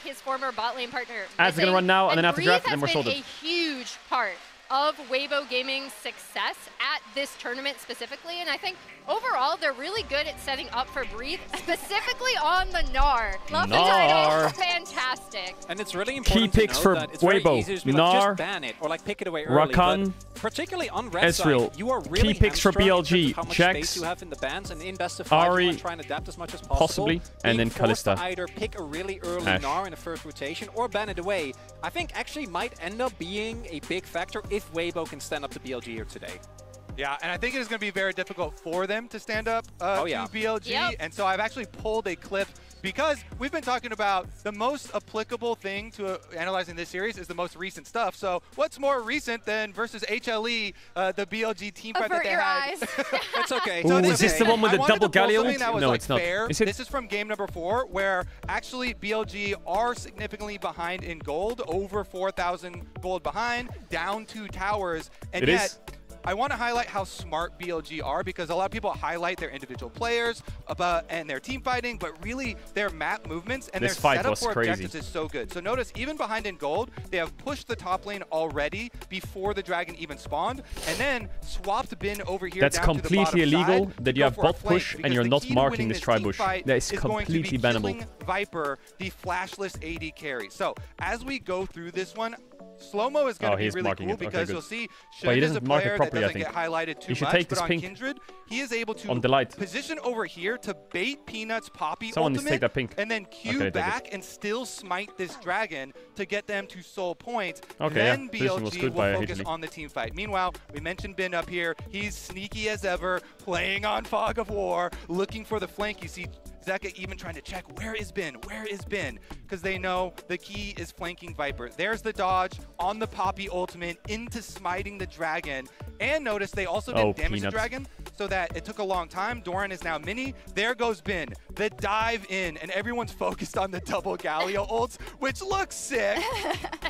[SPEAKER 9] his former bot lane partner.
[SPEAKER 4] As they're going to run now, and then after draft, then we're sold.
[SPEAKER 9] Breathe has been a huge part of Weibo Gaming's success at this tournament specifically, and I think overall they're really good at setting up for Breathe, specifically on the Gnar. Love the title, fantastic.
[SPEAKER 21] And it's really important
[SPEAKER 4] Key picks
[SPEAKER 21] to
[SPEAKER 4] for
[SPEAKER 21] know that it's very
[SPEAKER 4] Weibo.
[SPEAKER 21] easy to be
[SPEAKER 4] Gnar,
[SPEAKER 21] like, just ban it or like pick it away early.
[SPEAKER 4] Rakan,
[SPEAKER 21] but particularly on red
[SPEAKER 4] Ezreal.
[SPEAKER 21] side, you are really
[SPEAKER 4] Key picks for BLG.
[SPEAKER 21] how much
[SPEAKER 4] Jax,
[SPEAKER 21] space you have in the bans, and in best of 5
[SPEAKER 4] Ari,
[SPEAKER 21] you want to try and adapt as much as possible.
[SPEAKER 4] possibly, and then
[SPEAKER 21] Being forced to
[SPEAKER 4] Kalista.
[SPEAKER 21] either pick a really early
[SPEAKER 4] Ashe.
[SPEAKER 21] Gnar in the first rotation or ban it away, I think actually might end up being a big factor if Weibo can stand up to BLG here today.
[SPEAKER 20] Yeah, and I think it is going to be very difficult for them to stand up to BLG. And so I've actually pulled a clip because we've been talking about the most applicable thing to analyzing this series is the most recent stuff. So what's more recent than versus HLE, the BLG team fight that they had? It's okay.
[SPEAKER 4] Ooh,
[SPEAKER 20] So
[SPEAKER 4] is this the one with the double Galio ult? No, it's not.
[SPEAKER 20] Fair.
[SPEAKER 4] Is it?
[SPEAKER 20] This is from game number 4, where actually BLG are significantly behind in gold, over 4,000 gold behind, down 2 towers, and
[SPEAKER 4] it
[SPEAKER 20] yet.
[SPEAKER 4] Is?
[SPEAKER 20] I want to highlight how smart BLG are, because a lot of people highlight their individual players and their team fighting, but really their map movements and their setup for objectives is so good. So notice, even behind in gold, they have pushed the top lane already before the dragon even spawned, and then swapped bin over here.
[SPEAKER 4] That's
[SPEAKER 20] down
[SPEAKER 4] completely
[SPEAKER 20] to the
[SPEAKER 4] illegal
[SPEAKER 20] side
[SPEAKER 4] that you have bot push and you're not marking this tri-bush. That is completely bannable.
[SPEAKER 20] Viper, the flashless AD carry. So as we go through this one, Slow-mo is going to be really cool because you'll see Shun is a player that doesn't get highlighted too much, but on Kindred, he is able to position over here to bait Peanut's Poppy ultimate and then Q back and still smite this dragon to get them to soul point. Then BLG will focus on the team fight. Meanwhile, we mentioned Bin up here. He's sneaky as ever, playing on Fog of War, looking for the flank. You see Zeka even trying to check, where is Bin? Where is Bin? Because they know the key is flanking Viper. There's the dodge on the Poppy ultimate into smiting the dragon. And notice they also didn't damage the dragon, so that it took a long time. Doran is now mini. There goes Bin. The dive in, and everyone's focused on the double Galio ults, which looks sick.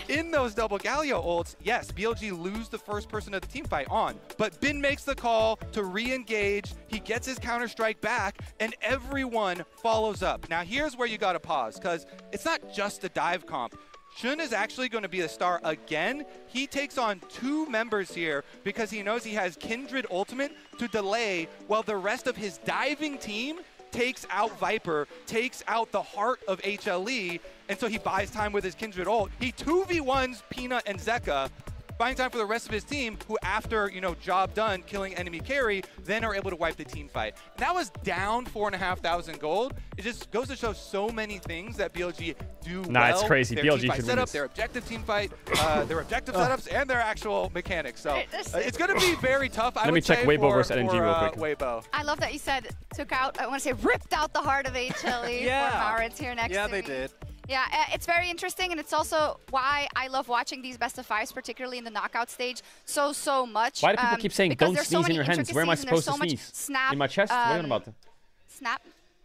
[SPEAKER 20] In those double Galio ults, yes, BLG lose the first person of the team fight on, but Bin makes the call to re-engage. He gets his counter-strike back, and everyone follows up. Now, here's where you got to pause, because it's not just a dive comp. Shun is actually going to be the star again. He takes on 2 members here because he knows he has Kindred ultimate to delay while the rest of his diving team takes out Viper, takes out the heart of HLE, and so he buys time with his Kindred ult. He 2v1s Peanut and Zeka, buying time for the rest of his team, who after, you know, job done, killing enemy carry, then are able to wipe the team fight. And that was down 4,500 gold. It just goes to show so many things that BLG do well.
[SPEAKER 4] It's crazy.
[SPEAKER 20] Their
[SPEAKER 4] BLG
[SPEAKER 20] team fight
[SPEAKER 4] should
[SPEAKER 20] setup,
[SPEAKER 4] win
[SPEAKER 20] their objective team fight, their objective setups, and their actual mechanics. So it's going to be very tough, I would say,
[SPEAKER 4] Let me check Weibo versus LNG real quick.
[SPEAKER 20] Weibo.
[SPEAKER 19] I love that you said took out, I want to say ripped out the heart of HLE.
[SPEAKER 21] Yeah.
[SPEAKER 19] For Maurits here next to me.
[SPEAKER 21] Yeah, they did.
[SPEAKER 19] Yeah, it's very interesting, and it's also why I love watching these best of fives, particularly in the knockout stage, so much.
[SPEAKER 4] Why do people keep saying don't sneeze in your hands? Where am I supposed to sneeze?
[SPEAKER 19] Snap,
[SPEAKER 4] in my chest? What are you on about?
[SPEAKER 19] Snap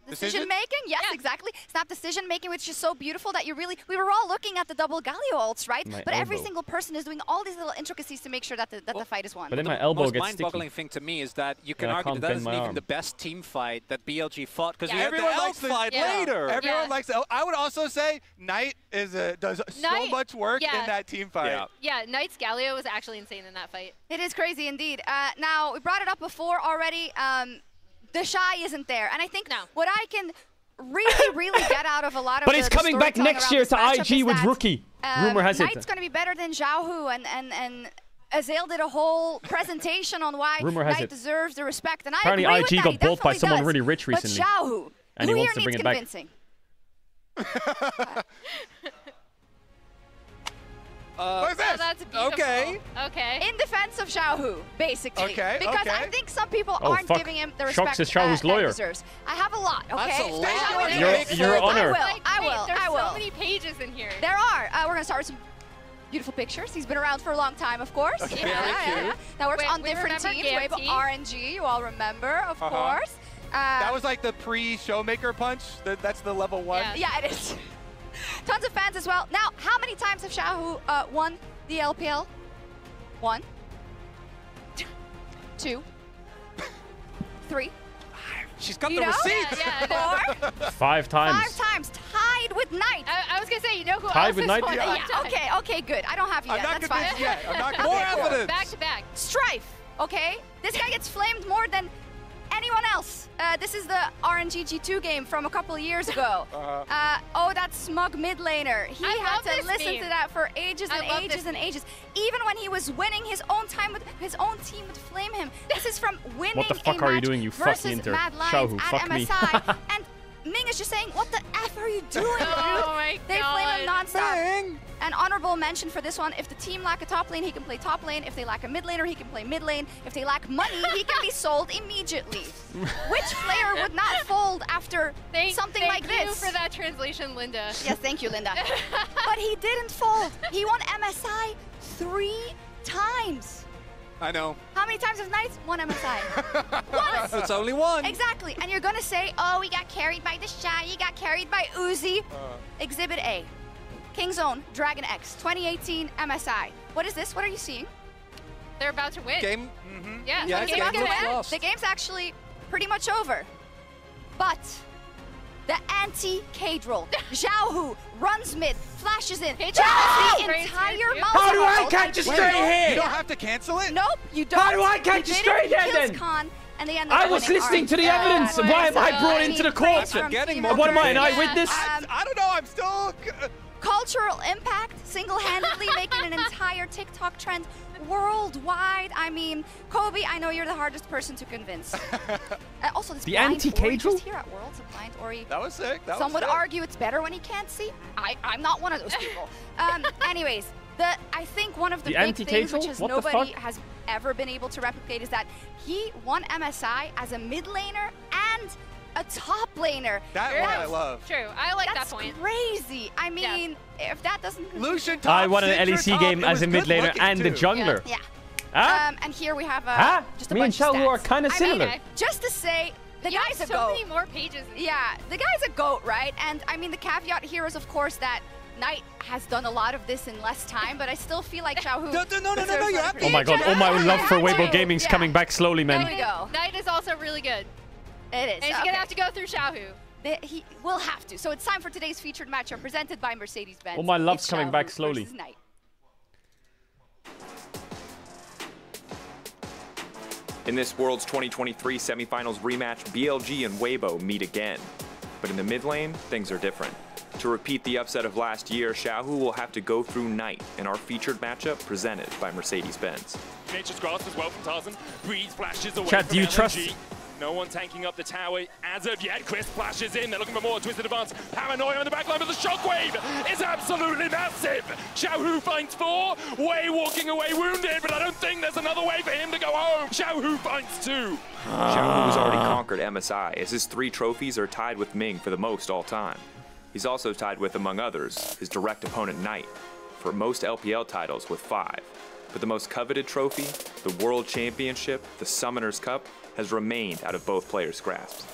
[SPEAKER 19] decision making? Yes, exactly. Snap decision making, which is so beautiful that you really, we were all looking at the double Galio ults, right? But every single person is doing all these little intricacies to make sure that the fight is won.
[SPEAKER 4] But then my elbow
[SPEAKER 21] the
[SPEAKER 4] gets
[SPEAKER 21] most mind-boggling thing to me is that you can argue that isn't even the best team fight that BLG fought, because we had the elk fight later.
[SPEAKER 20] Everyone likes it. I would also say Knight does so much work in that team fight.
[SPEAKER 9] Yeah, Knight's Galio was actually insane in that fight.
[SPEAKER 19] It is crazy indeed. Now, we brought it up before already. The Shy isn't there, and I think what I can really get out of a lot of
[SPEAKER 4] But he's coming back next year to IG with Rookie. Rumor has it.
[SPEAKER 19] Knight's going to be better than Xiaohu, and Azael did a whole presentation on why Knight deserves the respect, and
[SPEAKER 4] apparently
[SPEAKER 19] I agree
[SPEAKER 4] IG
[SPEAKER 19] with that.
[SPEAKER 4] got bought by someone really rich recently.
[SPEAKER 19] But Xiaohu,
[SPEAKER 4] and he wants to bring it back.
[SPEAKER 20] What's this?
[SPEAKER 9] That's beautiful. Okay.
[SPEAKER 19] In defense of Xiaohu, basically. Because I think some people
[SPEAKER 4] Oh,
[SPEAKER 19] aren't
[SPEAKER 4] fuck.
[SPEAKER 19] giving him the
[SPEAKER 4] Shox
[SPEAKER 19] respect
[SPEAKER 4] is Xiaohu's
[SPEAKER 19] that
[SPEAKER 4] lawyer.
[SPEAKER 19] he deserves. I have a lot, okay?
[SPEAKER 21] That's a lot.
[SPEAKER 4] Your honor.
[SPEAKER 19] I will.
[SPEAKER 9] There's so many pages in here.
[SPEAKER 19] There are. We're going to start with some beautiful pictures. He's been around for a long time, of course.
[SPEAKER 21] Yeah.
[SPEAKER 19] That works on different teams. Weibo RNG, you all remember, of course.
[SPEAKER 20] That was like the pre-Showmaker punch. That's the level 1.
[SPEAKER 19] Yeah, it is. Tons of fans as well. Now, how many times have Xiaohu won the LPL? 1, 2, 3.
[SPEAKER 21] She's got the receipts.
[SPEAKER 19] 4.
[SPEAKER 4] 5 times.
[SPEAKER 19] 5 times. Tied tied with Knight.
[SPEAKER 9] I was gonna say, you know who
[SPEAKER 4] Tied
[SPEAKER 9] else
[SPEAKER 4] with
[SPEAKER 9] is
[SPEAKER 4] Knight?
[SPEAKER 9] one?
[SPEAKER 19] Yeah, okay, good. I don't have you yet. That's fine.
[SPEAKER 20] I'm not more evidence.
[SPEAKER 9] Back to back.
[SPEAKER 19] Strife, okay? This guy gets flamed more than anyone else. This is the RNGG2 game from a couple of years ago. Oh, that smug mid laner. He had to listen to that for ages and ages and ages. Even when he was winning, his own team would flame him. This is from winning
[SPEAKER 4] What the fuck are you doing, you fucking Inter? Xiaohu, fuck me.
[SPEAKER 19] And Ming is just saying, what the F are you doing?
[SPEAKER 9] Oh my
[SPEAKER 19] They
[SPEAKER 9] God.
[SPEAKER 19] flame him non-stop. An honorable mention for this one, if the team lack a top lane, he can play top lane. If they lack a mid laner, he can play mid lane. If they lack money, he can be sold immediately. Which player would not fold after something like this?
[SPEAKER 9] Thank you for that translation, Linda.
[SPEAKER 19] Yes, thank you, Linda. But he didn't fold. He won MSI 3 times.
[SPEAKER 20] I know.
[SPEAKER 19] How many times have Knights won MSI? Once.
[SPEAKER 21] It's only one.
[SPEAKER 19] Exactly. And you're going to say, oh, he got carried by the Shy, he got carried by Uzi. Exhibit A. King's Own, Dragon X, 2018 MSI. What is this? What are you seeing?
[SPEAKER 9] They're about to win.
[SPEAKER 21] Game.
[SPEAKER 9] Yeah,
[SPEAKER 21] Yeah,
[SPEAKER 9] the
[SPEAKER 21] game
[SPEAKER 9] game's
[SPEAKER 21] looks
[SPEAKER 9] gonna end.
[SPEAKER 21] lost.
[SPEAKER 19] The game's actually pretty much over. But the anti-Caedrel, Xiaohu, runs mid, flashes in, challenges the entire mouse.
[SPEAKER 4] How do I catch a straight hit?
[SPEAKER 20] You don't have to cancel it?
[SPEAKER 19] Nope, you don't.
[SPEAKER 4] How do I catch a straight hit then?
[SPEAKER 19] And they end up
[SPEAKER 4] I was
[SPEAKER 19] winning
[SPEAKER 4] listening to the
[SPEAKER 19] our-
[SPEAKER 4] evidence. Why am I brought into the court?
[SPEAKER 19] From
[SPEAKER 21] Getting
[SPEAKER 19] Team
[SPEAKER 21] more
[SPEAKER 4] What am I, an
[SPEAKER 19] America.
[SPEAKER 4] eyewitness?
[SPEAKER 20] I don't know. I'm still.
[SPEAKER 19] Cultural impact, single-handedly making an entire TikTok trend worldwide. I mean, Kobe, I know you're the hardest person to convince. Also, this
[SPEAKER 4] The
[SPEAKER 19] blind
[SPEAKER 4] anti-Caedrel?
[SPEAKER 19] Ori just here at Worlds, a blind Ori.
[SPEAKER 20] That was sick. That
[SPEAKER 19] Some
[SPEAKER 20] was
[SPEAKER 19] would
[SPEAKER 20] sick.
[SPEAKER 19] argue it's better when he can't see. I'm not one of those people. Anyways, I think one of the big things which
[SPEAKER 4] What the
[SPEAKER 19] nobody
[SPEAKER 4] fuck?
[SPEAKER 19] has ever been able to replicate is that he won MSI as a mid laner and a top laner.
[SPEAKER 20] That one I love.
[SPEAKER 9] True. I like
[SPEAKER 19] That's
[SPEAKER 9] that point.
[SPEAKER 19] crazy. I mean, if that doesn't...
[SPEAKER 20] Lucian top,
[SPEAKER 4] I won an
[SPEAKER 20] Syndra
[SPEAKER 4] LEC
[SPEAKER 20] top,
[SPEAKER 4] game
[SPEAKER 20] it
[SPEAKER 4] as
[SPEAKER 20] was
[SPEAKER 4] a mid
[SPEAKER 20] good
[SPEAKER 4] laner
[SPEAKER 20] looking
[SPEAKER 4] and the
[SPEAKER 20] too.
[SPEAKER 4] jungler.
[SPEAKER 19] Yeah.
[SPEAKER 4] Huh?
[SPEAKER 19] And here we have just a
[SPEAKER 4] Me and
[SPEAKER 19] bunch of
[SPEAKER 4] Xiaohu are
[SPEAKER 19] stats.
[SPEAKER 4] kind of
[SPEAKER 19] I mean,
[SPEAKER 4] similar.
[SPEAKER 19] just to say, the
[SPEAKER 9] You
[SPEAKER 19] guy's
[SPEAKER 9] have
[SPEAKER 19] a
[SPEAKER 9] so
[SPEAKER 19] GOAT.
[SPEAKER 9] many more pages.
[SPEAKER 19] Yeah, the guy's a GOAT, right? And I mean, the caveat here is, of course, that Knight has done a lot of this in less time, but I still feel like Xiaohu...
[SPEAKER 21] No, you have to.
[SPEAKER 4] Oh my god, all my love for Weibo Gaming's
[SPEAKER 19] Yeah.
[SPEAKER 4] coming back slowly,
[SPEAKER 19] There
[SPEAKER 4] man.
[SPEAKER 19] we go.
[SPEAKER 9] Knight is also really good.
[SPEAKER 19] It is.
[SPEAKER 9] And he's gonna have to go through Xiaohu.
[SPEAKER 19] He will have to. So it's time for today's featured matchup presented by Mercedes-Benz.
[SPEAKER 4] All my love's
[SPEAKER 19] It's
[SPEAKER 4] coming
[SPEAKER 19] Xiaohu
[SPEAKER 4] back slowly.
[SPEAKER 19] versus Knight.
[SPEAKER 1] In this World's 2023 semifinals rematch, BLG and Weibo meet again. But in the mid lane, things are different. To repeat the upset of last year, Xiaohu will have to go through Knight in our featured matchup presented by Mercedes-Benz.
[SPEAKER 2] Nature's Grasp as well from Tarzan. Breeze flashes away
[SPEAKER 4] Chat,
[SPEAKER 2] from
[SPEAKER 4] do you
[SPEAKER 2] LNG.
[SPEAKER 4] trust-
[SPEAKER 2] No one tanking up the tower as of yet. Chris flashes in. They're looking for more twisted advance. Paranoia on the back line, but the shockwave is absolutely massive. Xiaohu finds 4. Wei walking away wounded, but I don't think there's another way for him to go home. Xiaohu finds 2.
[SPEAKER 1] Xiaohu has already conquered MSI, as his 3 trophies are tied with Ming for the most all time. He's also tied with, among others, his direct opponent Knight, for most LPL titles with 5. But the most coveted trophy, the World Championship, the Summoner's Cup, has remained out of both players' grasps.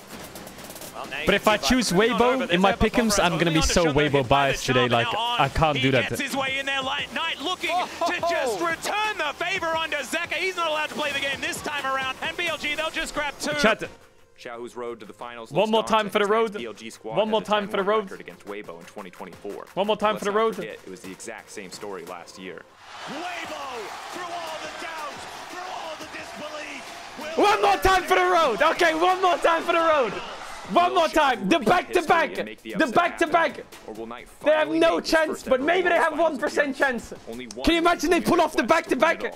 [SPEAKER 4] But if I choose Weibo in my pick'ems, I'm gonna be so Weibo biased today, like, I can't do that.
[SPEAKER 2] Gets his way in there, Knight looking to just return the favor onto Zeka. He's not allowed to play the game this time around, and BLG, they'll just grab 2.
[SPEAKER 4] Chat,
[SPEAKER 1] Xiaohu's road to the finals.
[SPEAKER 4] one more time for the road. One more time for the road.
[SPEAKER 1] Against Weibo in 2024.
[SPEAKER 4] One more time for the road.
[SPEAKER 1] It was the exact same story last year.
[SPEAKER 2] Weibo, through all the doubts, through all the disbelief.
[SPEAKER 4] One more time for the road. Okay, one more time for the road. One more time. The back-to-back. The back-to-back. They have no chance, but maybe they have 1% chance. Can you imagine they pull off the back-to-back?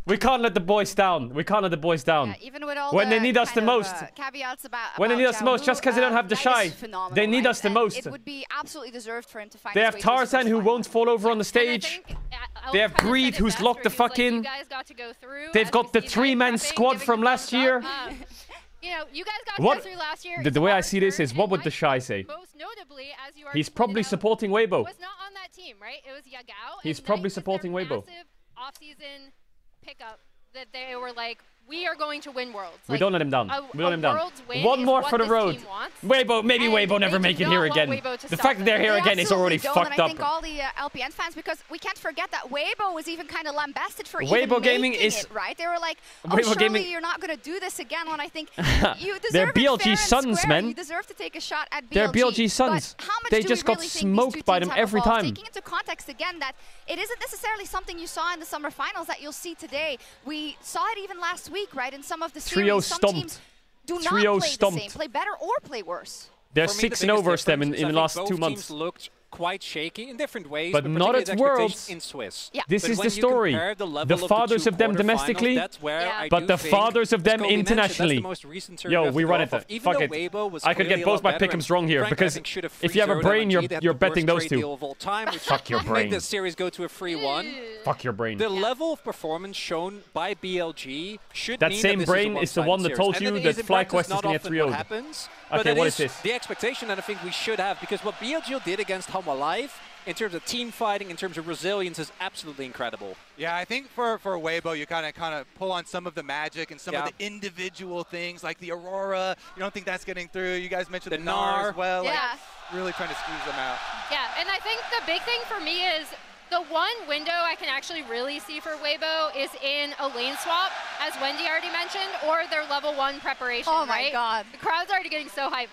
[SPEAKER 4] We can't let the boys down. We can't let the boys down.
[SPEAKER 19] Yeah, even with all
[SPEAKER 4] when
[SPEAKER 19] the
[SPEAKER 4] they need us the
[SPEAKER 19] kind of,
[SPEAKER 4] most.
[SPEAKER 19] Caveats about
[SPEAKER 4] When they need us the most,
[SPEAKER 19] Xiaohu,
[SPEAKER 4] just because they don't have the
[SPEAKER 19] that
[SPEAKER 4] shy.
[SPEAKER 19] is phenomenal,
[SPEAKER 4] They need
[SPEAKER 19] right?
[SPEAKER 4] us the
[SPEAKER 19] And
[SPEAKER 4] most.
[SPEAKER 19] It would be absolutely deserved for him to find
[SPEAKER 4] They
[SPEAKER 19] his
[SPEAKER 4] have
[SPEAKER 19] way to his
[SPEAKER 4] Tarzan
[SPEAKER 19] first
[SPEAKER 4] who
[SPEAKER 19] final.
[SPEAKER 4] won't fall over on the stage. They have Breed who's locked the fuck in. They've got the 3-man squad from last year.
[SPEAKER 9] You know, you guys got to
[SPEAKER 4] What?
[SPEAKER 9] go through last year.
[SPEAKER 4] The way I see this is, what would the shy say?
[SPEAKER 9] Most notably, as you
[SPEAKER 4] He's probably supporting Weibo.
[SPEAKER 9] was not on that team, right? It was Yagao.
[SPEAKER 4] He's
[SPEAKER 9] and
[SPEAKER 4] probably
[SPEAKER 9] Knight was their
[SPEAKER 4] supporting Weibo.
[SPEAKER 9] massive off-season pickup that they were like, we are going to win Worlds.
[SPEAKER 4] We don't let him down. We don't let him down. One more for the road. Weibo, maybe Weibo never make it here again. The fact that they're here again is already fucked up.
[SPEAKER 19] I think all the LPN fans, because we can't forget that Weibo was even kind of lambasted for
[SPEAKER 4] Weibo
[SPEAKER 19] even
[SPEAKER 4] Gaming
[SPEAKER 19] making
[SPEAKER 4] is
[SPEAKER 19] it, right? They were like, oh, surely you're not going to do this again. When I think you deserve
[SPEAKER 4] they're BLG
[SPEAKER 19] sons,
[SPEAKER 4] square. Man.
[SPEAKER 19] You deserve to take a shot at BLG.
[SPEAKER 4] They're BLG sons.
[SPEAKER 19] They
[SPEAKER 4] just got smoked by them every time.
[SPEAKER 19] Taking into context again that it isn't necessarily something you saw in the summer finals that you'll see today. We saw it even last week, right? In some of the series, some teams do not play the same, play better or play worse.
[SPEAKER 4] They're 6-0 versus them in the last 2 months.
[SPEAKER 21] Teams looked quite shaky in different ways,
[SPEAKER 4] but not at Worlds.
[SPEAKER 21] In Swiss.
[SPEAKER 19] Yeah.
[SPEAKER 4] This is the story. The fathers of them domestically, but the fathers of them internationally. Yo, we run it. Fuck it. I could get both my pick'ems wrong here, because if you have a brain, you're betting those two. Fuck your brain.
[SPEAKER 21] Make this series go to a 3-1.
[SPEAKER 4] Fuck your brain.
[SPEAKER 21] The level of performance shown by BLG should
[SPEAKER 4] that
[SPEAKER 21] mean
[SPEAKER 4] same
[SPEAKER 21] that
[SPEAKER 4] brain is the one that told you that FlyQuest is going to get 3-0'd.
[SPEAKER 21] Okay,
[SPEAKER 4] what is this?
[SPEAKER 21] The expectation that I think we should have, because what BLG did against Home Alive, in terms of team fighting, in terms of resilience, is absolutely incredible.
[SPEAKER 20] Yeah, I think for Weibo, you kind of pull on some of the magic and some of the individual things, like the Aurora. You don't think that's getting through. You guys mentioned the Gnar as well.
[SPEAKER 9] Yeah.
[SPEAKER 20] Like, really trying to squeeze them out.
[SPEAKER 9] Yeah, and I think the big thing for me is the one window I can actually really see for Weibo is in a lane swap, as Wendy already mentioned, or their level 1 preparation,
[SPEAKER 19] Oh my god.
[SPEAKER 9] The crowd's already getting so hyped.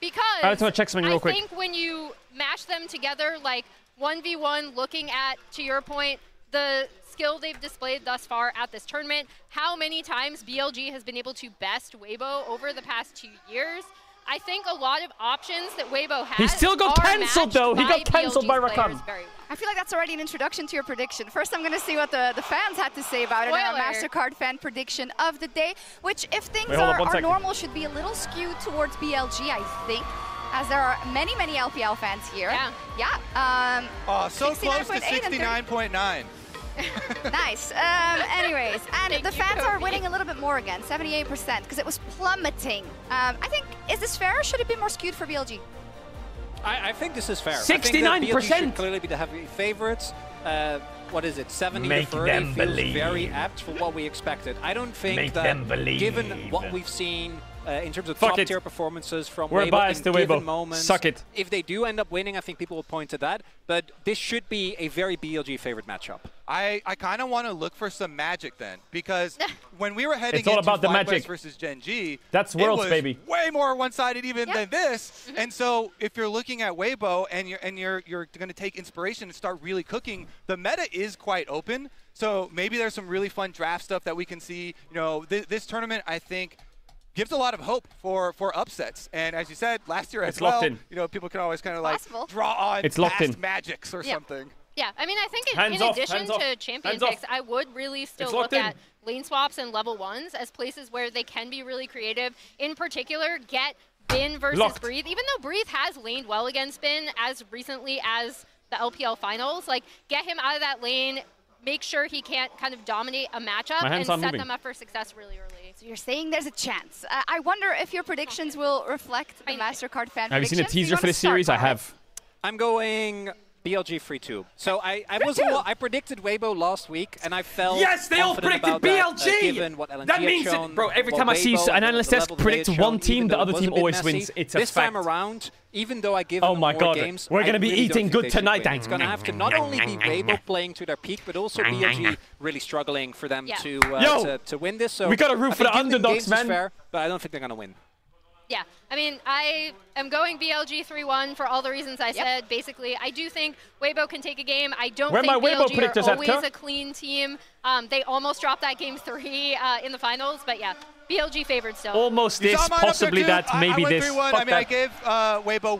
[SPEAKER 9] Because
[SPEAKER 4] I just want to check something real quick.
[SPEAKER 9] I think when you mash them together, like 1v1, looking at, to your point, the skill they've displayed thus far at this tournament, how many times BLG has been able to best Weibo over the past 2 years, I think a lot of options that Weibo has.
[SPEAKER 4] He still got cancelled though. He got cancelled by Rakam.
[SPEAKER 19] I feel like that's already an introduction to your prediction. First, I'm going to see what the fans had to say about it. Our MasterCard fan prediction of the day, which, if things are normal, should be a little skewed towards BLG, I think, as there are many, many LPL fans here. Yeah.
[SPEAKER 20] So close to 69.9.
[SPEAKER 19] Nice. Anyways, and the fans are winning a little bit more again, 78%, because it was plummeting. I think, is this fair, or should it be more skewed for BLG?
[SPEAKER 21] I think this is fair.
[SPEAKER 4] 69%
[SPEAKER 21] should clearly be the heavy favorites. What is it? 70 to 30 feels very apt for what we expected. I don't think that, given what we've seen in terms of top-tier performances from Weibo in given moments,
[SPEAKER 4] suck it.
[SPEAKER 21] If they do end up winning, I think people will point to that. But this should be a very BLG favorite matchup.
[SPEAKER 20] I kind of want to look for some magic then, because when we were heading
[SPEAKER 4] it's all
[SPEAKER 20] into
[SPEAKER 4] about the magic
[SPEAKER 20] versus Gen G,
[SPEAKER 4] that's Worlds,
[SPEAKER 20] it was
[SPEAKER 4] baby.
[SPEAKER 20] Way more one-sided even than this. And so if you're looking at Weibo and you're going to take inspiration and start really cooking, the meta is quite open. So maybe there's some really fun draft stuff that we can see. You know, this tournament, I think, gives a lot of hope for upsets. And as you said, last year as well, you know, people can always kind of like draw on past magics or something.
[SPEAKER 9] Yeah, I mean, I think in addition to champion picks, I would really still look at lane swaps and level 1s as places where they can be really creative. In particular, get Bin versus Breathe. Even though Breathe has laned well against Bin as recently as the LPL finals, like, get him out of that lane, make sure he can't kind of dominate a matchup and set them up for success really early.
[SPEAKER 19] So you're saying there's a chance. I wonder if your predictions will reflect the MasterCard fan
[SPEAKER 4] Have you seen a teaser for this series? I have.
[SPEAKER 21] I'm going BLG 3-2. So I predicted Weibo last week, and I felt
[SPEAKER 4] they all predicted BLG.
[SPEAKER 21] Given what LNG
[SPEAKER 4] that means
[SPEAKER 21] shown,
[SPEAKER 4] it, bro. Every time I see an analyst predict one team, the other team always wins. It's a fact.
[SPEAKER 21] This time around, even though I give them more games,
[SPEAKER 4] we're gonna be eating good tonight.
[SPEAKER 21] It's gonna have to not only be Weibo playing to their peak, but also BLG really struggling for them to win this. So
[SPEAKER 4] we gotta root for the underdogs, man.
[SPEAKER 21] Fair, but I don't think they're gonna win.
[SPEAKER 9] Yeah, I mean, I am going BLG 3-1 for all the reasons I said. Basically, I do think Weibo can take a game. I don't think BLG are always a clean team. They almost dropped that game 3 in the finals, but yeah. BLG favored still.
[SPEAKER 4] Almost this, possibly that, maybe this.
[SPEAKER 20] I mean, I gave Weibo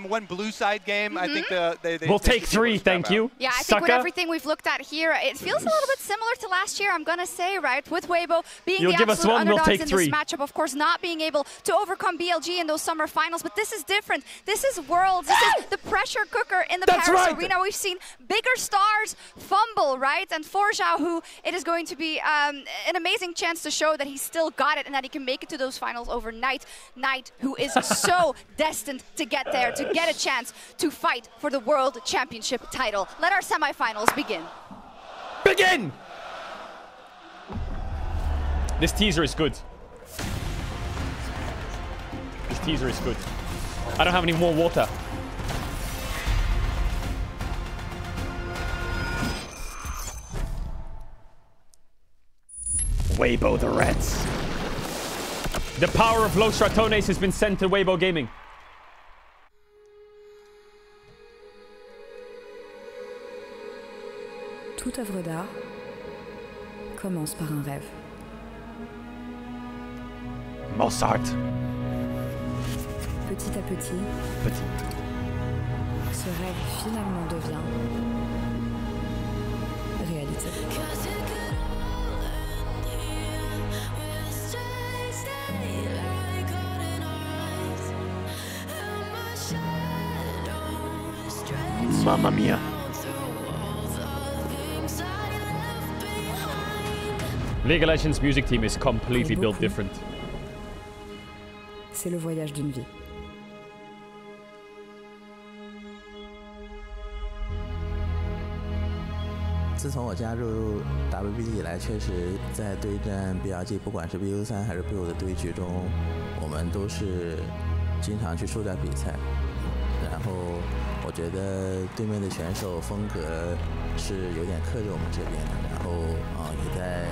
[SPEAKER 20] one blue side game. I think they
[SPEAKER 4] we'll take 3, thank you.
[SPEAKER 19] Yeah, I think with everything we've looked at here, it feels a little bit similar to last year, I'm going to say, right? With Weibo being the absolute underdogs in this matchup, of course, not being able to overcome BLG in those summer finals. But this is different. This is Worlds. This is the pressure cooker in the Paris arena. We've seen bigger stars fumble, right? And for Xiaohu, it is going to be an amazing chance to show that he's still got it and that he can make it to those finals overnight. Knight, who is so destined to get there, to get a chance to fight for the World Championship title. Let our semifinals begin.
[SPEAKER 4] Begin! This teaser is good. This teaser is good. I don't have any more water. Weibo the Reds. The power of Low Stratones has been sent to Weibo Gaming.
[SPEAKER 11] Toute œuvre d'art commence par un rêve.
[SPEAKER 4] Mozart.
[SPEAKER 11] Petit à petit, ce rêve finalement devient réalité.
[SPEAKER 4] Mamma mia. League of Legends music team is completely built different.
[SPEAKER 11] C'est le voyage d'une vie.
[SPEAKER 12] 自从我加入 WBD 以来，确实在对战 BLG， 不管是 BO3 还是 BO 的对局中，我们都是经常去输掉比赛。然后我觉得对面的选手风格是有点克制我们这边的，然后也在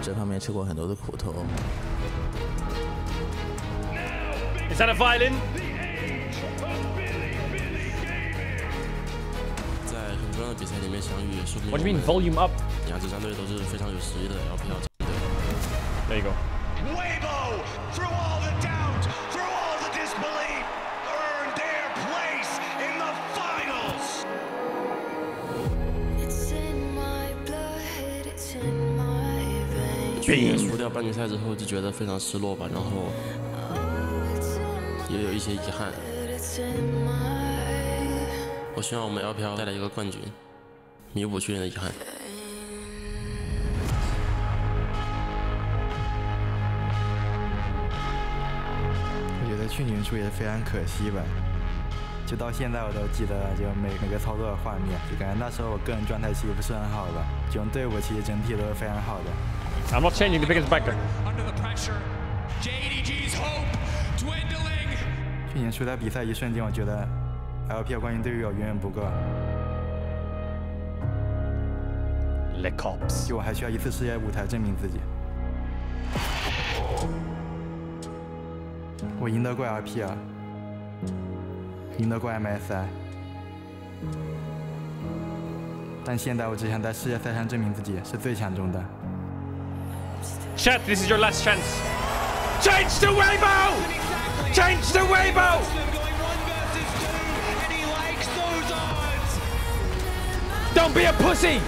[SPEAKER 12] 这方面吃过很多的苦头。
[SPEAKER 4] Is that a violin?
[SPEAKER 13] 在很多样的比赛里面相遇，说明
[SPEAKER 4] What do you mean volume up?
[SPEAKER 13] 两支战队都是非常有实力的 LPL 战队。
[SPEAKER 4] There you go.
[SPEAKER 14] Weibo, through all the doubt, through all the disbelief, earned their place in the finals.
[SPEAKER 15] It's in my blood, it's in my veins.
[SPEAKER 13] 去年输掉半决赛之后就觉得非常失落吧，然后也有一些遗憾。我希望我们 LPL 带来一个冠军，弥补去年的遗憾。
[SPEAKER 16] 我觉得去年输也非常可惜吧，就到现在我都记得就每个操作的画面，就感觉那时候我个人状态其实不是很好吧，这种队伍其实整体都是非常好的。
[SPEAKER 4] I'm not changing the biggest backer.
[SPEAKER 14] Under the pressure, JDG's hope dwindling.
[SPEAKER 16] 去年输掉比赛一瞬间，我觉得 LPL 冠军对于我远远不够。
[SPEAKER 4] Le Cops，
[SPEAKER 16] 就我还需要一次世界舞台证明自己。我赢得过 LPL， 赢得过 MSI， 但现在我只想在世界赛上证明自己是最强中的。
[SPEAKER 4] Chat, this is your last chance. Change to Weibo! Change to Weibo! Don't be a pussy!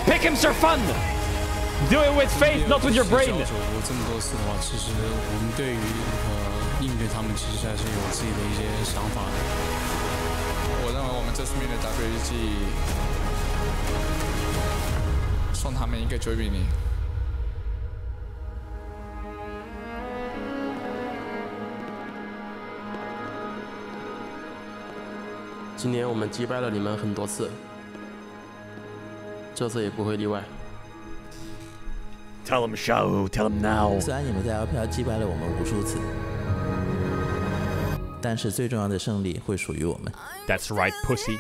[SPEAKER 4] Pick him for fun! Do it with faith, not with your brain!
[SPEAKER 17] 交手过这么多次的话，其实我们对于应对他们，其实还是有自己的一些想法的。
[SPEAKER 18] 我认为我们这次面对 WBG 送他们一个9比0。
[SPEAKER 13] 今年我们击败了你们很多次，这次也不会例外。
[SPEAKER 4] Tell him show, tell him now.
[SPEAKER 12] 虽然你们在 LPL 击败了我们无数次，但是最重要的胜利会属于我们。
[SPEAKER 4] That's right, pussy.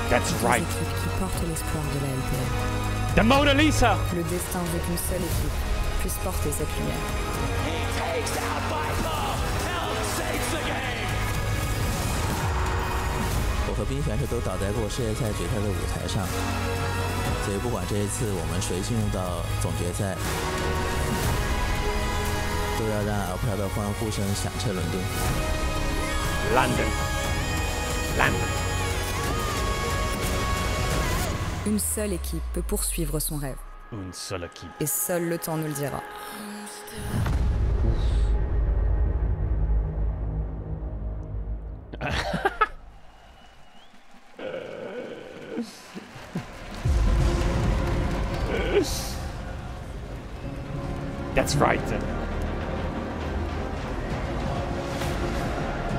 [SPEAKER 4] That's right.
[SPEAKER 11] Qui porte l'espoir de la LPL.
[SPEAKER 4] The Mona Lisa.
[SPEAKER 11] Le destin veut qu'une seule équipe puisse porter cette lumière.
[SPEAKER 14] Takes out by Paul, help saves the game.
[SPEAKER 12] 我和冰选手都倒在过世界赛决赛的舞台上，所以不管这一次我们谁进入到总决赛，都要让 LPL 的欢呼声响彻伦敦。
[SPEAKER 4] London.
[SPEAKER 11] Une seule équipe peut poursuivre son rêve.
[SPEAKER 4] Une seule équipe.
[SPEAKER 11] Et seul le temps nous le dira.
[SPEAKER 4] That's right.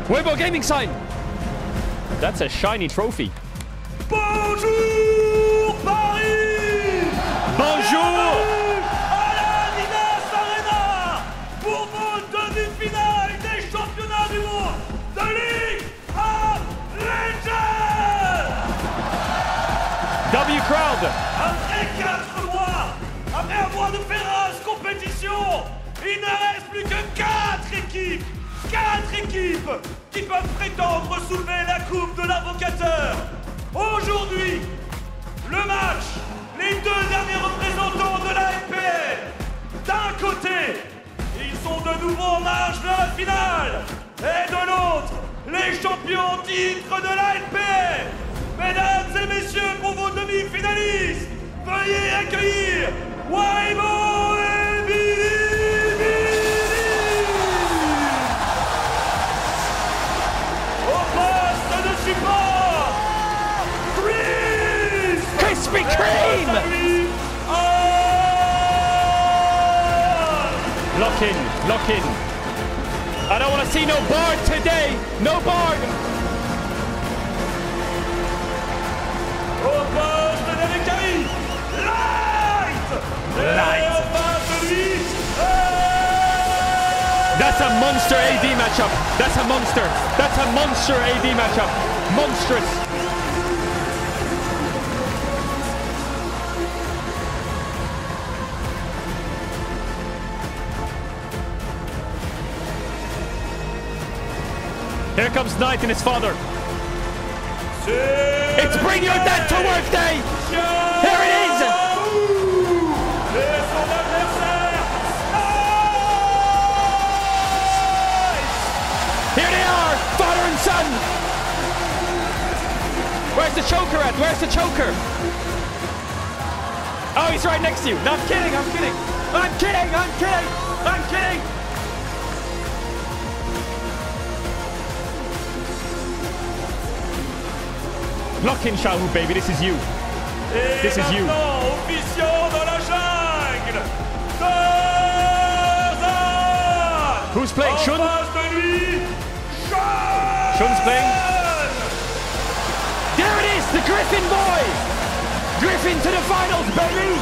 [SPEAKER 4] Weibo Gaming sign. That's a shiny trophy.
[SPEAKER 5] Bonjour Paris!
[SPEAKER 4] Bonjour!
[SPEAKER 5] À la Midas Arena pour vos demi-finales des championnats du monde de League of Legends!
[SPEAKER 4] W crowd!
[SPEAKER 5] Après 4 mois, après un mois de féroce compétition, il ne reste plus que 4 équipes! 4 équipes qui peuvent prétendre soulever la coupe de l'invocateur. Aujourd'hui, le match, les 2 derniers représentants de la LPL. D'un côté, ils sont de nouveau en marche vers la finale. Et de l'autre, les champions en titre de la LPL. Mesdames et messieurs, pour vos demi-finalistes, veuillez accueillir Weibo et Billy. Au poste de support,
[SPEAKER 4] Krispy Kreme! Lock in, lock in. I don't want to see no Bard today. No Bard.
[SPEAKER 5] Au poste de Nekari, Light!
[SPEAKER 4] Light. That's a monster AD matchup. That's a monster. That's a monster AD matchup. Monstrous. Here comes Knight and his father. It's Bring Your Dad to Work Day! Here it is! Here they are, father and son! Where's the choker at? Where's the choker? Oh, he's right next to you. No, I'm kidding, I'm kidding. I'm kidding, I'm kidding, I'm kidding. Lock in, Xiaohu, baby. This is you. This is you. Who's playing? Shun? Shun's playing. There it is, the Griffin boy. Griffin to the finals, baby.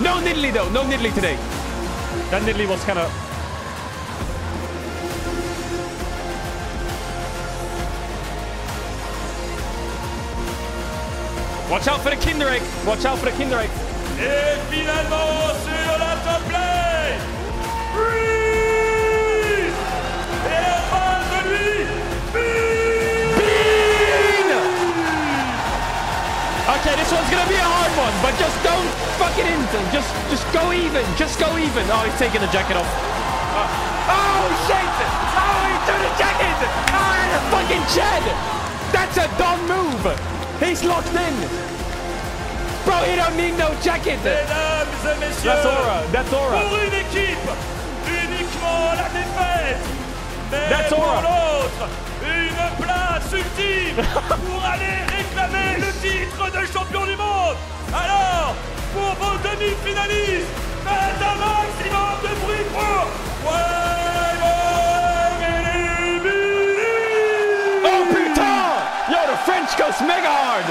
[SPEAKER 4] No Nidalee though. No Nidalee today. That Nidalee was kind of... Watch out for the Kinder Egg. Watch out for the Kinder Egg.
[SPEAKER 5] Et finalement sur la top lane, Breeze! Et en face de lui,
[SPEAKER 4] Bean! Okay, this one's gonna be a hard one, but just don't fuck it into. Just go even. Just go even. Oh, he's taking the jacket off. Oh shit! Oh, he took the jacket! Oh, and a fucking Chad! That's a dumb move! He's locked in! Bro, he don't need no jacket!
[SPEAKER 5] Mesdames et messieurs,
[SPEAKER 4] that's Aura, that's Aura.
[SPEAKER 5] Pour une équipe, uniquement la défaite. Mais
[SPEAKER 4] that's
[SPEAKER 5] pour
[SPEAKER 4] Aura.
[SPEAKER 5] l'autre, une place ultime pour aller réclamer le titre de champion du monde. Alors, pour vos demi-finalistes, faites un maximum de bruit pour
[SPEAKER 4] Oh putain! Yo, the French goes mega hard!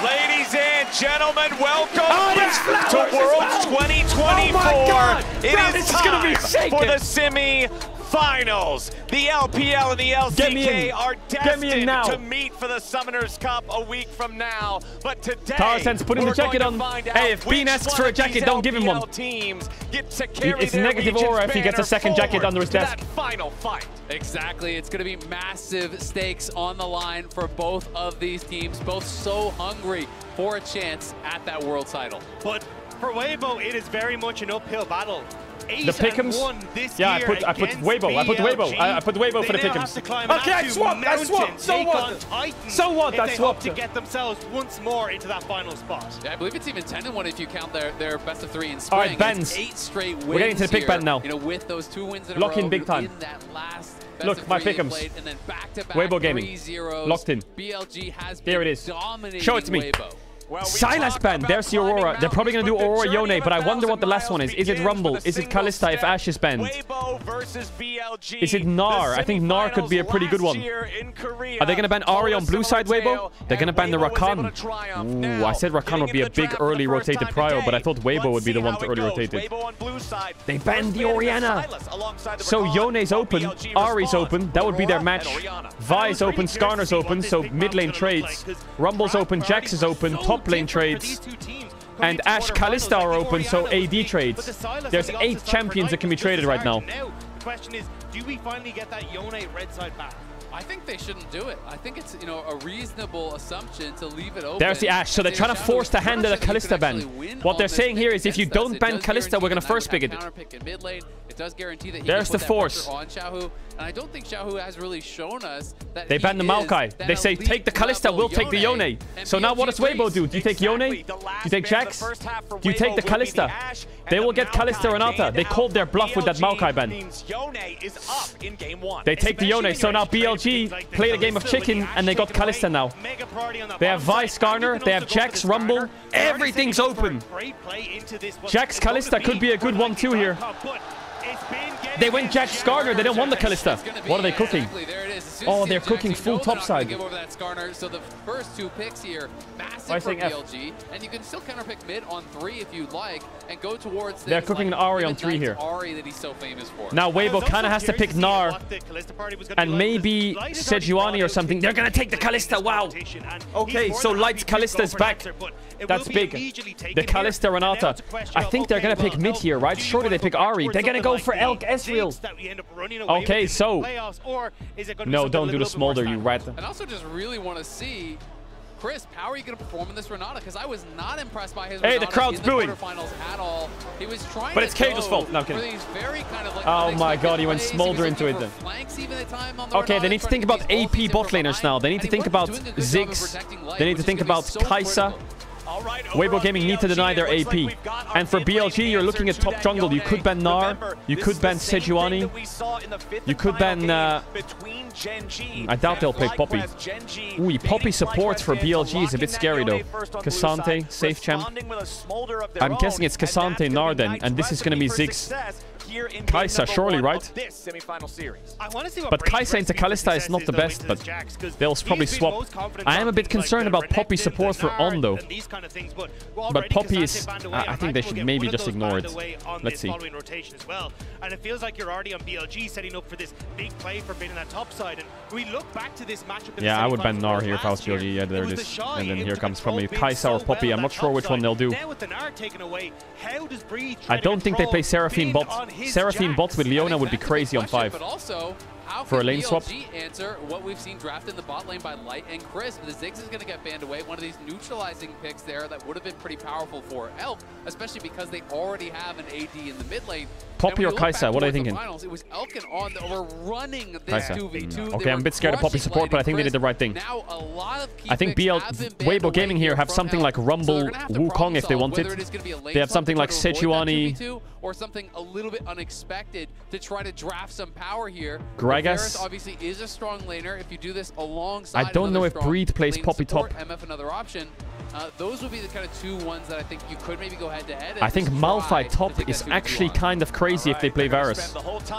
[SPEAKER 3] Ladies and gentlemen, welcome
[SPEAKER 4] back
[SPEAKER 3] to Worlds 2024. It is time for the semi-finals. The LPL and the LCK are destined to meet for the Summoners Cup a week from now. But today,
[SPEAKER 4] Tarzan's putting the jacket on. Hey, if Bean asks for a jacket, don't give him one. It's negative aura if he gets a second jacket under his desk.
[SPEAKER 3] Final fight.
[SPEAKER 7] Exactly. It's going to be massive stakes on the line for both of these teams, both so hungry for a chance at that world title.
[SPEAKER 8] But for Weibo, it is very much an uphill battle.
[SPEAKER 4] The pick'ems? Yeah, I put Weibo. I put Weibo for the pick'ems. Okay, I swapped. So what? So what? I swapped.
[SPEAKER 8] To get themselves once more into that final spot.
[SPEAKER 7] Yeah, I believe it's even 10-1 if you count their best of 3 in spring.
[SPEAKER 4] All right, Benz.
[SPEAKER 7] 8 straight wins.
[SPEAKER 4] We're getting to the pick band now.
[SPEAKER 7] You know, with those 2 wins in a
[SPEAKER 4] Lock
[SPEAKER 7] row,
[SPEAKER 4] in big time.
[SPEAKER 7] in that last
[SPEAKER 4] Look, my pick'ems.
[SPEAKER 7] And then back-to-back
[SPEAKER 4] Weibo gaming.
[SPEAKER 7] 3-0s.
[SPEAKER 4] Locked in.
[SPEAKER 7] BLG has
[SPEAKER 4] Here it
[SPEAKER 7] been
[SPEAKER 4] is.
[SPEAKER 7] dominating
[SPEAKER 4] Show it to me.
[SPEAKER 7] Weibo.
[SPEAKER 4] Sylas ban. There's the Aurora. They're probably going to do Aurora Yone, but I wonder what the last one is. Is it Rumble? Is it Kalista if Ashe is banned? Is it Gnar? I think Gnar could be a pretty good one. Are they going to ban Ahri on blue side, Weibo? They're going to ban the Rakan. Ooh, I said Rakan would be a big early rotated prio, but I thought Weibo would be the one to early rotate it. They banned the Orianna. So Yone's open. Ahri's open. That would be their match. Vi is open. Skarner's open. So mid lane trades. Rumble's open. Jax is open. Top lane trades. And Ashe Kalista are open, so AD trades. There's 8 champions that can be traded right now.
[SPEAKER 8] The question is, do we finally get that Yone red side back?
[SPEAKER 7] I think they shouldn't do it. I think it's, you know, a reasonable assumption to leave it open.
[SPEAKER 4] There's the Ashe. So they're trying to force the hand of the Kalista ban. What they're saying here is if you don't ban Kalista, we're going to first pick it.
[SPEAKER 7] It does guarantee that
[SPEAKER 4] there's the force.
[SPEAKER 7] On Xiaohu. And I don't think Xiaohu has really shown us that
[SPEAKER 4] they ban the Maokai. They say, take the Kalista, we'll take the Yone. So now what does Weibo do? Do you take Yone? Do you take Jax? Do you take the Kalista? They will get Kalista Renata. They called their bluff with that Maokai ban. They take the Yone. So now BLG played a game of chicken and they got Kalista now. They have Vi, Skarner. They have Jax, Rumble. Everything's open. Jax, Kalista could be a good 1-2 here. They went Jax Skarner. They don't want the Kalista. What are they cooking? Oh, they're cooking full topside.
[SPEAKER 7] So the first 2 picks here, massive for BLG, and you can still counterpick mid on 3 if you'd like, and go towards.
[SPEAKER 4] They're cooking an Ahri on 3 here.
[SPEAKER 7] Ahri that he's so famous for.
[SPEAKER 4] Now Weibo kind of has to pick Gnar and maybe Sejuani or something. They're gonna take the Kalista. Wow. Okay, so Light's Kalista is back. That's big. The Kalista Renata. I think they're gonna pick mid here, right? Surely they pick Ahri. They're gonna go for Elk Ezreal. Okay, so no, don't do the smolder, you rat.
[SPEAKER 7] And also just really want to see, Chris, how are you going to perform in this Renata? Because I was not impressed by his
[SPEAKER 4] Renata the crowd's booing.
[SPEAKER 7] Quarterfinals at all. He was trying
[SPEAKER 4] but it's Caedrel's fault. No, I'm kidding.
[SPEAKER 7] Kind of like
[SPEAKER 4] oh my god, he went smolder into it then. Okay, they need to think about AP bot laners now. They need to think about Ziggs. They need to think about Kai'Sa. Weibo Gaming need to deny their AP. And for BLG, you're looking at top jungle. You could ban Gnar. You could ban Sejuani. You could ban... I doubt they'll pick Poppy. Ooh, Poppy support for BLG is a bit scary though. Cassante, safe champ. I'm guessing it's Cassante, Gnar then. And this is going to be Ziggs. Kai'Sa, surely, right? But Kai'Sa into Kalista is not the best, but they'll probably swap. I am a bit concerned about Poppy support for On, though. But Poppy is... I think they should maybe just ignore it. Let's see.
[SPEAKER 8] And it feels like you're already on BLG setting up for this big play for being in that top side. And we look back to this matchup.
[SPEAKER 4] Yeah, I would ban Gnar here if I was BLG. Yeah, there it is. And then here comes probably Kai'Sa or Poppy. I'm not sure which one they'll do. I don't think they play Seraphine bot. Seraphine bot with Leona would be crazy on 5.
[SPEAKER 7] But also, how
[SPEAKER 4] for a lane swap.
[SPEAKER 7] Answer what we've seen drafted in the bot lane by Light and Chris. The Ziggs is going to get banned away. One of these neutralizing picks there that would have been pretty powerful for Elk, especially because they already have an AD in the mid lane.
[SPEAKER 4] Poppy or Kai'Sa? What are you thinking?
[SPEAKER 7] Finals, it was Elk and On that were running this 2v2.
[SPEAKER 4] Okay, I'm a bit scared of Poppy support, but I think they did the right thing.
[SPEAKER 7] Now, a lot of
[SPEAKER 4] I think Weibo Gaming here have something like Rumble Wukong if they want it. They have something like Sejuani.
[SPEAKER 7] Or something a little bit unexpected to try to draft some power here.
[SPEAKER 4] Gragas
[SPEAKER 7] obviously is a strong laner. If you do this alongside,
[SPEAKER 4] I don't know if Breed plays Poppy top.
[SPEAKER 7] MF another option. Those would be the kind of 2 ones that I think you could maybe go head to head.
[SPEAKER 4] I think Malphite top is actually kind of crazy if they play Varus.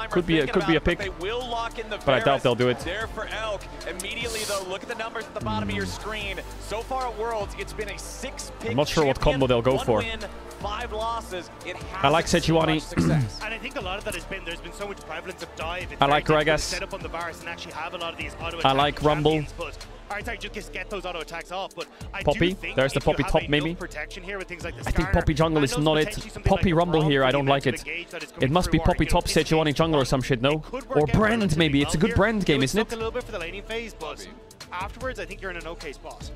[SPEAKER 4] Could be a pick, but I doubt they'll do it.
[SPEAKER 3] There for Elk. Immediately though, look at the numbers at the bottom of your screen. So far at Worlds, it's been a 6-pick.
[SPEAKER 4] I'm not sure what combo they'll go for.
[SPEAKER 20] 5 losses.
[SPEAKER 4] I like Sejuani.
[SPEAKER 8] And I think a lot of that has been, there's been so much prevalence of dive.
[SPEAKER 4] I like Gragas.
[SPEAKER 8] Set up on the Varus and actually have a lot of these auto
[SPEAKER 4] I like Rumble.
[SPEAKER 8] Sorry, just get those auto attacks off. But I
[SPEAKER 4] Poppy,
[SPEAKER 8] do think
[SPEAKER 4] there's the Poppy top maybe.
[SPEAKER 8] Here with things like the
[SPEAKER 4] I think Poppy jungle is not it. Poppy Rumble here, I don't like it. It must be Poppy top Sejuani jungle or some shit, no? Or Brand maybe. It's a good Brand game, isn't it?
[SPEAKER 8] A little bit for the laning phase, but afterwards I think you're in an okay spot.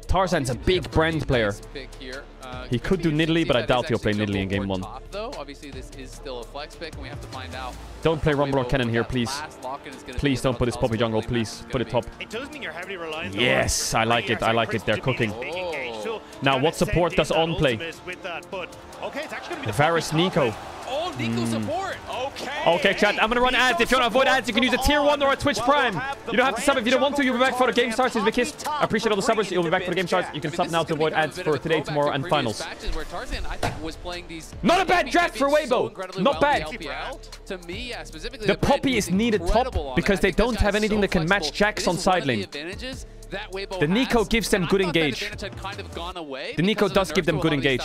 [SPEAKER 4] Tarzan's a big Brand player. He could do Nidalee, but I doubt he'll play Nidalee in game 1.
[SPEAKER 7] Obviously, this is still a flex pick, and we have to find out.
[SPEAKER 4] Don't play Rumble or Cannon here, please. Please don't put this Poppy jungle, please. Put it top.
[SPEAKER 8] It does mean you're heavily reliant on
[SPEAKER 4] yes, I like it. I like it. They're cooking. Now, what support does On play? Varus Nico.
[SPEAKER 7] Oh, Nico support.
[SPEAKER 4] Okay, chat, I'm gonna run ads. If you want to avoid ads, you can use a tier 1 or a Twitch Prime. You don't have to sub if you don't want to. You'll be back for the game starts. Here's Big Kiss. I appreciate all the subbers. You'll be back for the game starts. You can sub now to avoid ads for today, tomorrow, and finals. Not a bad draft for Weibo. Not bad. The Poppy is needed top because they don't have anything that can match Jax on side lane. The Nico gives them good engage. The Nico does give them good engage.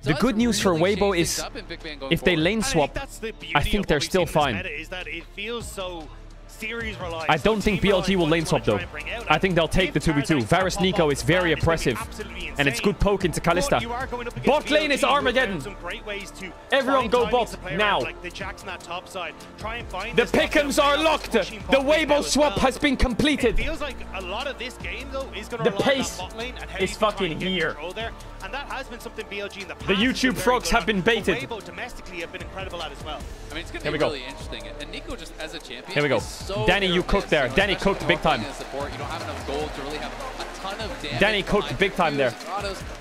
[SPEAKER 4] The good news for Weibo is if they lane swap, I think they're still fine. I don't think BLG will lane swap though. I think they'll take the 2v2. Varus Nico is very oppressive. And it's good poke into Kalista. Bot lane is Armageddon. Everyone go bot now. The pick'ems are locked. The Weibo swap has been completed. The pace is fucking here.
[SPEAKER 8] And that has been something BLG in the past.
[SPEAKER 4] The YouTube frogs have been baited.
[SPEAKER 8] Weibo domestically have been incredible at as well.
[SPEAKER 7] I mean, it's going to be really interesting. And Nico just as a champion.
[SPEAKER 4] Here we go. Danny, you cooked there. Danny cooked big time.
[SPEAKER 7] You don't have enough gold to really have a ton of damage.
[SPEAKER 4] Danny cooked big time there.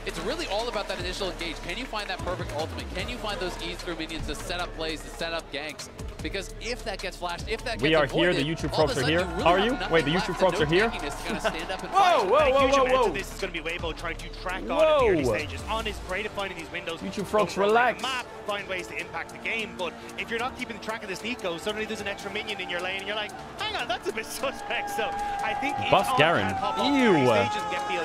[SPEAKER 7] It's really all about that initial engage. Can you find that perfect ultimate? Can you find those ease through minions to set up plays, to set up ganks? Because if that gets flashed, if that gets
[SPEAKER 4] We are
[SPEAKER 7] avoided,
[SPEAKER 4] here. The YouTube frogs are here. How are you? Wait, the YouTube frogs are here?
[SPEAKER 8] Whoa, whoa, whoa, whoa, whoa. This is going to be Weibo trying to track on in the early stages. On his great at finding these windows.
[SPEAKER 4] YouTube frogs, relax.
[SPEAKER 8] Map, find ways to impact the game. But if you're not keeping track of this Nico, suddenly there's an extra minion in your lane, and you're like, hang on, that's a bit suspect. So I think
[SPEAKER 4] Buff Garen. Ew.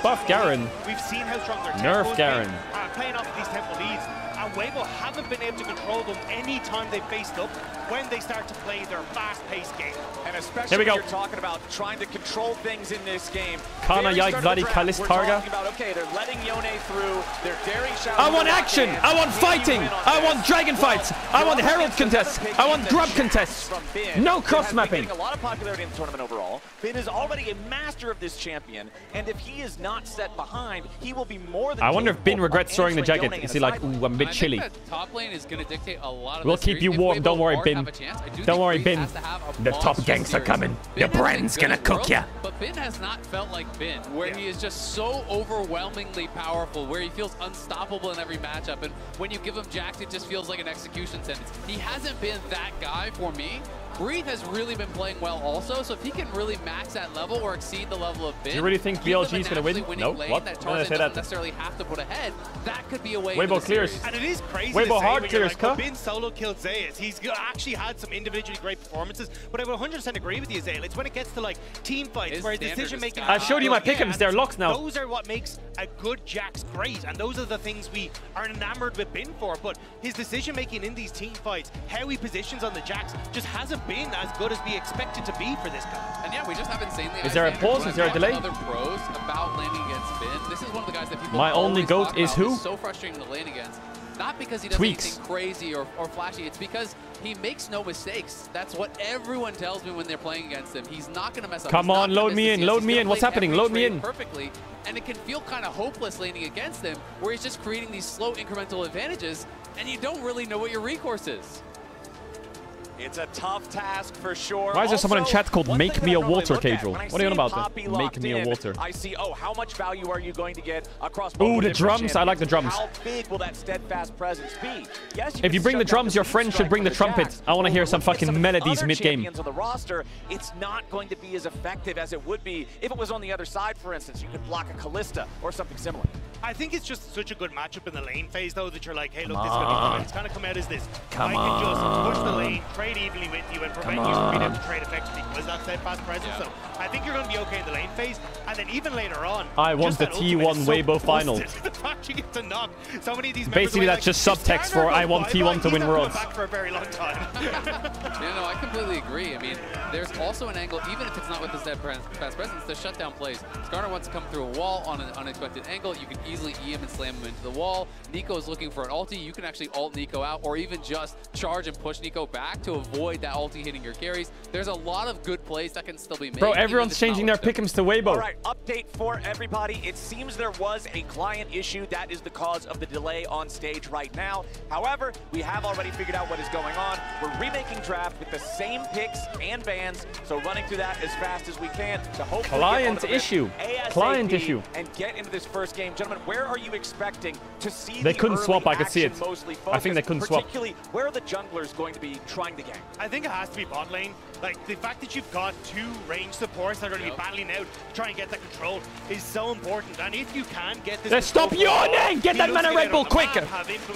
[SPEAKER 4] Buff Garen.
[SPEAKER 8] We've seen how strong their
[SPEAKER 4] Nerf Garen.
[SPEAKER 8] Playing off of these temple leads. And Weibo haven't been able to control them any time they've faced up when they start to play their fast-paced game.
[SPEAKER 3] And especially when you're talking about trying to control things in this game.
[SPEAKER 4] Kana Yike Vladi Kalistarga.
[SPEAKER 3] Okay, they're letting Yone through. They're daring Shadow.
[SPEAKER 4] I want action. I want fighting. I want dragon fights. I want herald contests. I want grub contests. No cross mapping.
[SPEAKER 3] Getting a lot of popularity in the tournament overall. Bin is already a master of this champion, and if he is not set behind, he will be more than.
[SPEAKER 4] I wonder if Bin regrets throwing the jacket. Is he like, ooh, I'm a bit chilly?
[SPEAKER 7] Top lane is going to dictate a lot of
[SPEAKER 4] we'll keep you warm. Don't worry, Bin. Don't worry, Bin. The top ganks are coming. The brand's gonna cook ya.
[SPEAKER 7] But Bin has not felt like Bin, where he is just so overwhelmingly powerful, where he feels unstoppable in every matchup. And when you give him Jax, it just feels like an execution sentence. He hasn't been that guy for me. Breathe has really been playing well also, so if he can really max that level or exceed the level of Bin,
[SPEAKER 4] do you really think BLG is going to win? No, what?
[SPEAKER 7] That Tarzan doesn't necessarily have to put ahead. That could be a way.
[SPEAKER 4] Weibo clears.
[SPEAKER 8] And it is crazy
[SPEAKER 4] Weibo hard clears,
[SPEAKER 8] like, Bin solo killed Zayas. He's actually had some individually great performances, but I would 100% agree with you, Zayas. It's when it gets to like team fights where decision making.
[SPEAKER 4] I've showed you my pick'ems. They're locked now.
[SPEAKER 8] Those are what makes a good Jax great, and those are the things we are enamored with Bin for. But his decision making in these team fights, how he positions on the Jax, just hasn't been as good as we expected to be for this guy.
[SPEAKER 7] And yeah, we just haven't seen the.
[SPEAKER 4] Is there a pause? Is there a delay?
[SPEAKER 7] Other pros about laning against Bin. This is one of the guys that people.
[SPEAKER 4] My only goat is who?
[SPEAKER 7] It's so frustrating to lane against. Not because he does anything crazy or flashy. It's because he makes no mistakes. That's what everyone tells me when they're playing against him. He's not going to mess up.
[SPEAKER 4] Come on, load me in. Load me in. What's happening? Load me in.
[SPEAKER 7] Perfectly. And it can feel kind of hopeless laning against him, where he's just creating these slow incremental advantages, and you don't really know what your recourse is.
[SPEAKER 3] It's a tough task for sure.
[SPEAKER 4] Why is there someone in chat called Make Me a Water, Caedrel? What are you on about? Make Me a Water.
[SPEAKER 3] I see, oh, how much value are you going to get across
[SPEAKER 4] ooh, the drums. I like the drums.
[SPEAKER 3] How big will that steadfast presence be? Yes,
[SPEAKER 4] if you bring the drums, your friend should bring the trumpet. I want to hear some fucking melodies mid-game.
[SPEAKER 3] On the roster, it's not going to be as effective as it would be if it was on the other side, for instance. You could block a Kalista or something similar.
[SPEAKER 8] I think it's just such a good matchup in the lane phase, though, that you're like, hey, look, this is going to be fun. It's kind of come out as this. I can just push the lane, trade evenly with you, and prevent you from being able to trade effectively because that's steadfast presence. So I think you're going to be okay in the lane phase. And then even later on,
[SPEAKER 4] I want the T1 Weibo final.
[SPEAKER 8] You get to knock so many of these
[SPEAKER 4] basically, that's just subtext for I want T1 to win worlds.
[SPEAKER 8] Back for a very long time.
[SPEAKER 7] Yeah, no, I completely agree. I mean, there's also an angle, even if it's not with the steadfast presence, the shutdown plays. Skarner wants to come through a wall on an unexpected angle. You can easily E him and slam him into the wall. Nico is looking for an ulti. You can actually ult Nico out, or even just charge and push Nico back to avoid that ulti hitting your carries. There's a lot of good plays that can still be made.
[SPEAKER 4] Bro, everyone's changing their pick'ems to Weibo.
[SPEAKER 3] All right, update for everybody. It seems there was a client issue. That is the cause of the delay on stage right now. However, we have already figured out what is going on. We're remaking draft with the same picks and bans, so running through that as fast as we can to hopefully
[SPEAKER 4] Client issue. Client issue.
[SPEAKER 3] And get into this first game. Gentlemen, where are you expecting to see
[SPEAKER 4] They couldn't swap, I could see it. I think they couldn't swap.
[SPEAKER 3] Particularly, where are the junglers going to be trying to gank?
[SPEAKER 8] I think it has to be bot lane. Like, the fact that you've got 2 range supports that are going to be battling out to try and get that control is so important. And if you can get this...
[SPEAKER 4] Stop yawning! Get that man a Red Bull quick!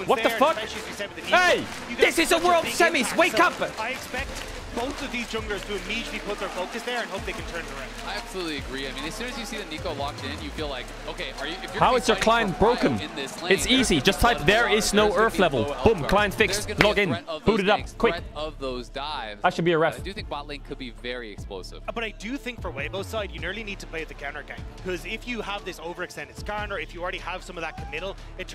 [SPEAKER 4] What the fuck? Hey! This is a World Semis! Wake up!
[SPEAKER 8] I expect both of these junglers to immediately put their focus there and hope they can turn it around.
[SPEAKER 7] I absolutely agree. I mean, as soon as you see the Nico locked in, you feel like, okay, are you? If you're
[SPEAKER 4] How is your client broken? It's easy. Just type there is no earth level. Boom, client fixed. Log in. Boot it up. Quick.
[SPEAKER 7] Of those dives.
[SPEAKER 4] That should be a ref.
[SPEAKER 7] I do think bot lane could be very explosive.
[SPEAKER 8] But I do think for Weibo's side, you nearly need to play the counter gank. Because if you have this overextended Skarner, if you already have some of that committal, it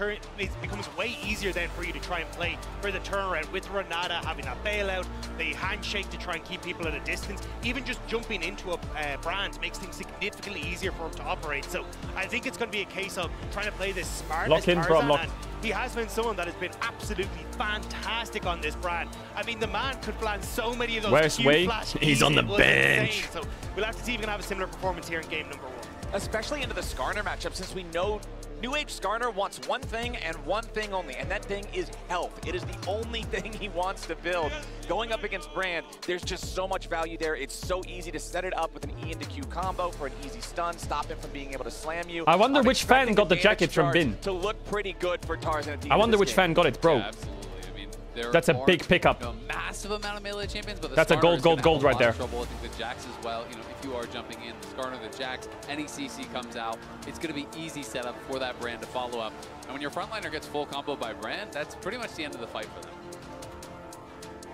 [SPEAKER 8] becomes way easier then for you to try and play for the turnaround with Renata having that bailout, the handshake to try and keep people at a distance. Even just jumping into a brand makes things significantly easier for him to operate. So I think it's going to be a case of trying to play this smart.
[SPEAKER 4] Lock in, bro, lock.
[SPEAKER 8] He has been someone that has been absolutely fantastic on this brand. I mean, the man could plan so many of those.
[SPEAKER 4] Where's Wei? He's on the bench.
[SPEAKER 8] So we'll have to see if we can have a similar performance here in game number 1.
[SPEAKER 3] Especially into the Skarner matchup, since we know New Age Skarner wants one thing and one thing only, and that thing is health. It is the only thing he wants to build. Going up against Brand, there's just so much value there. It's so easy to set it up with an E into Q combo for an easy stun, stop him from being able to slam you.
[SPEAKER 4] I wonder which fan got the jacket from Bin.
[SPEAKER 3] To look pretty good for Tarzan at the
[SPEAKER 4] I wonder which fan got it, bro.
[SPEAKER 7] Yeah, absolutely. I mean,
[SPEAKER 4] that's a big pickup.
[SPEAKER 7] A massive amount of melee champions, but the
[SPEAKER 4] that's a gold right there.
[SPEAKER 7] Trouble. I think the Jax as well. You know, if you are jumping in, the Skarner, the Jax, any CC comes out, it's going to be easy setup for that Brand to follow up. And when your frontliner gets full combo by Brand, that's pretty much the end of the fight for them.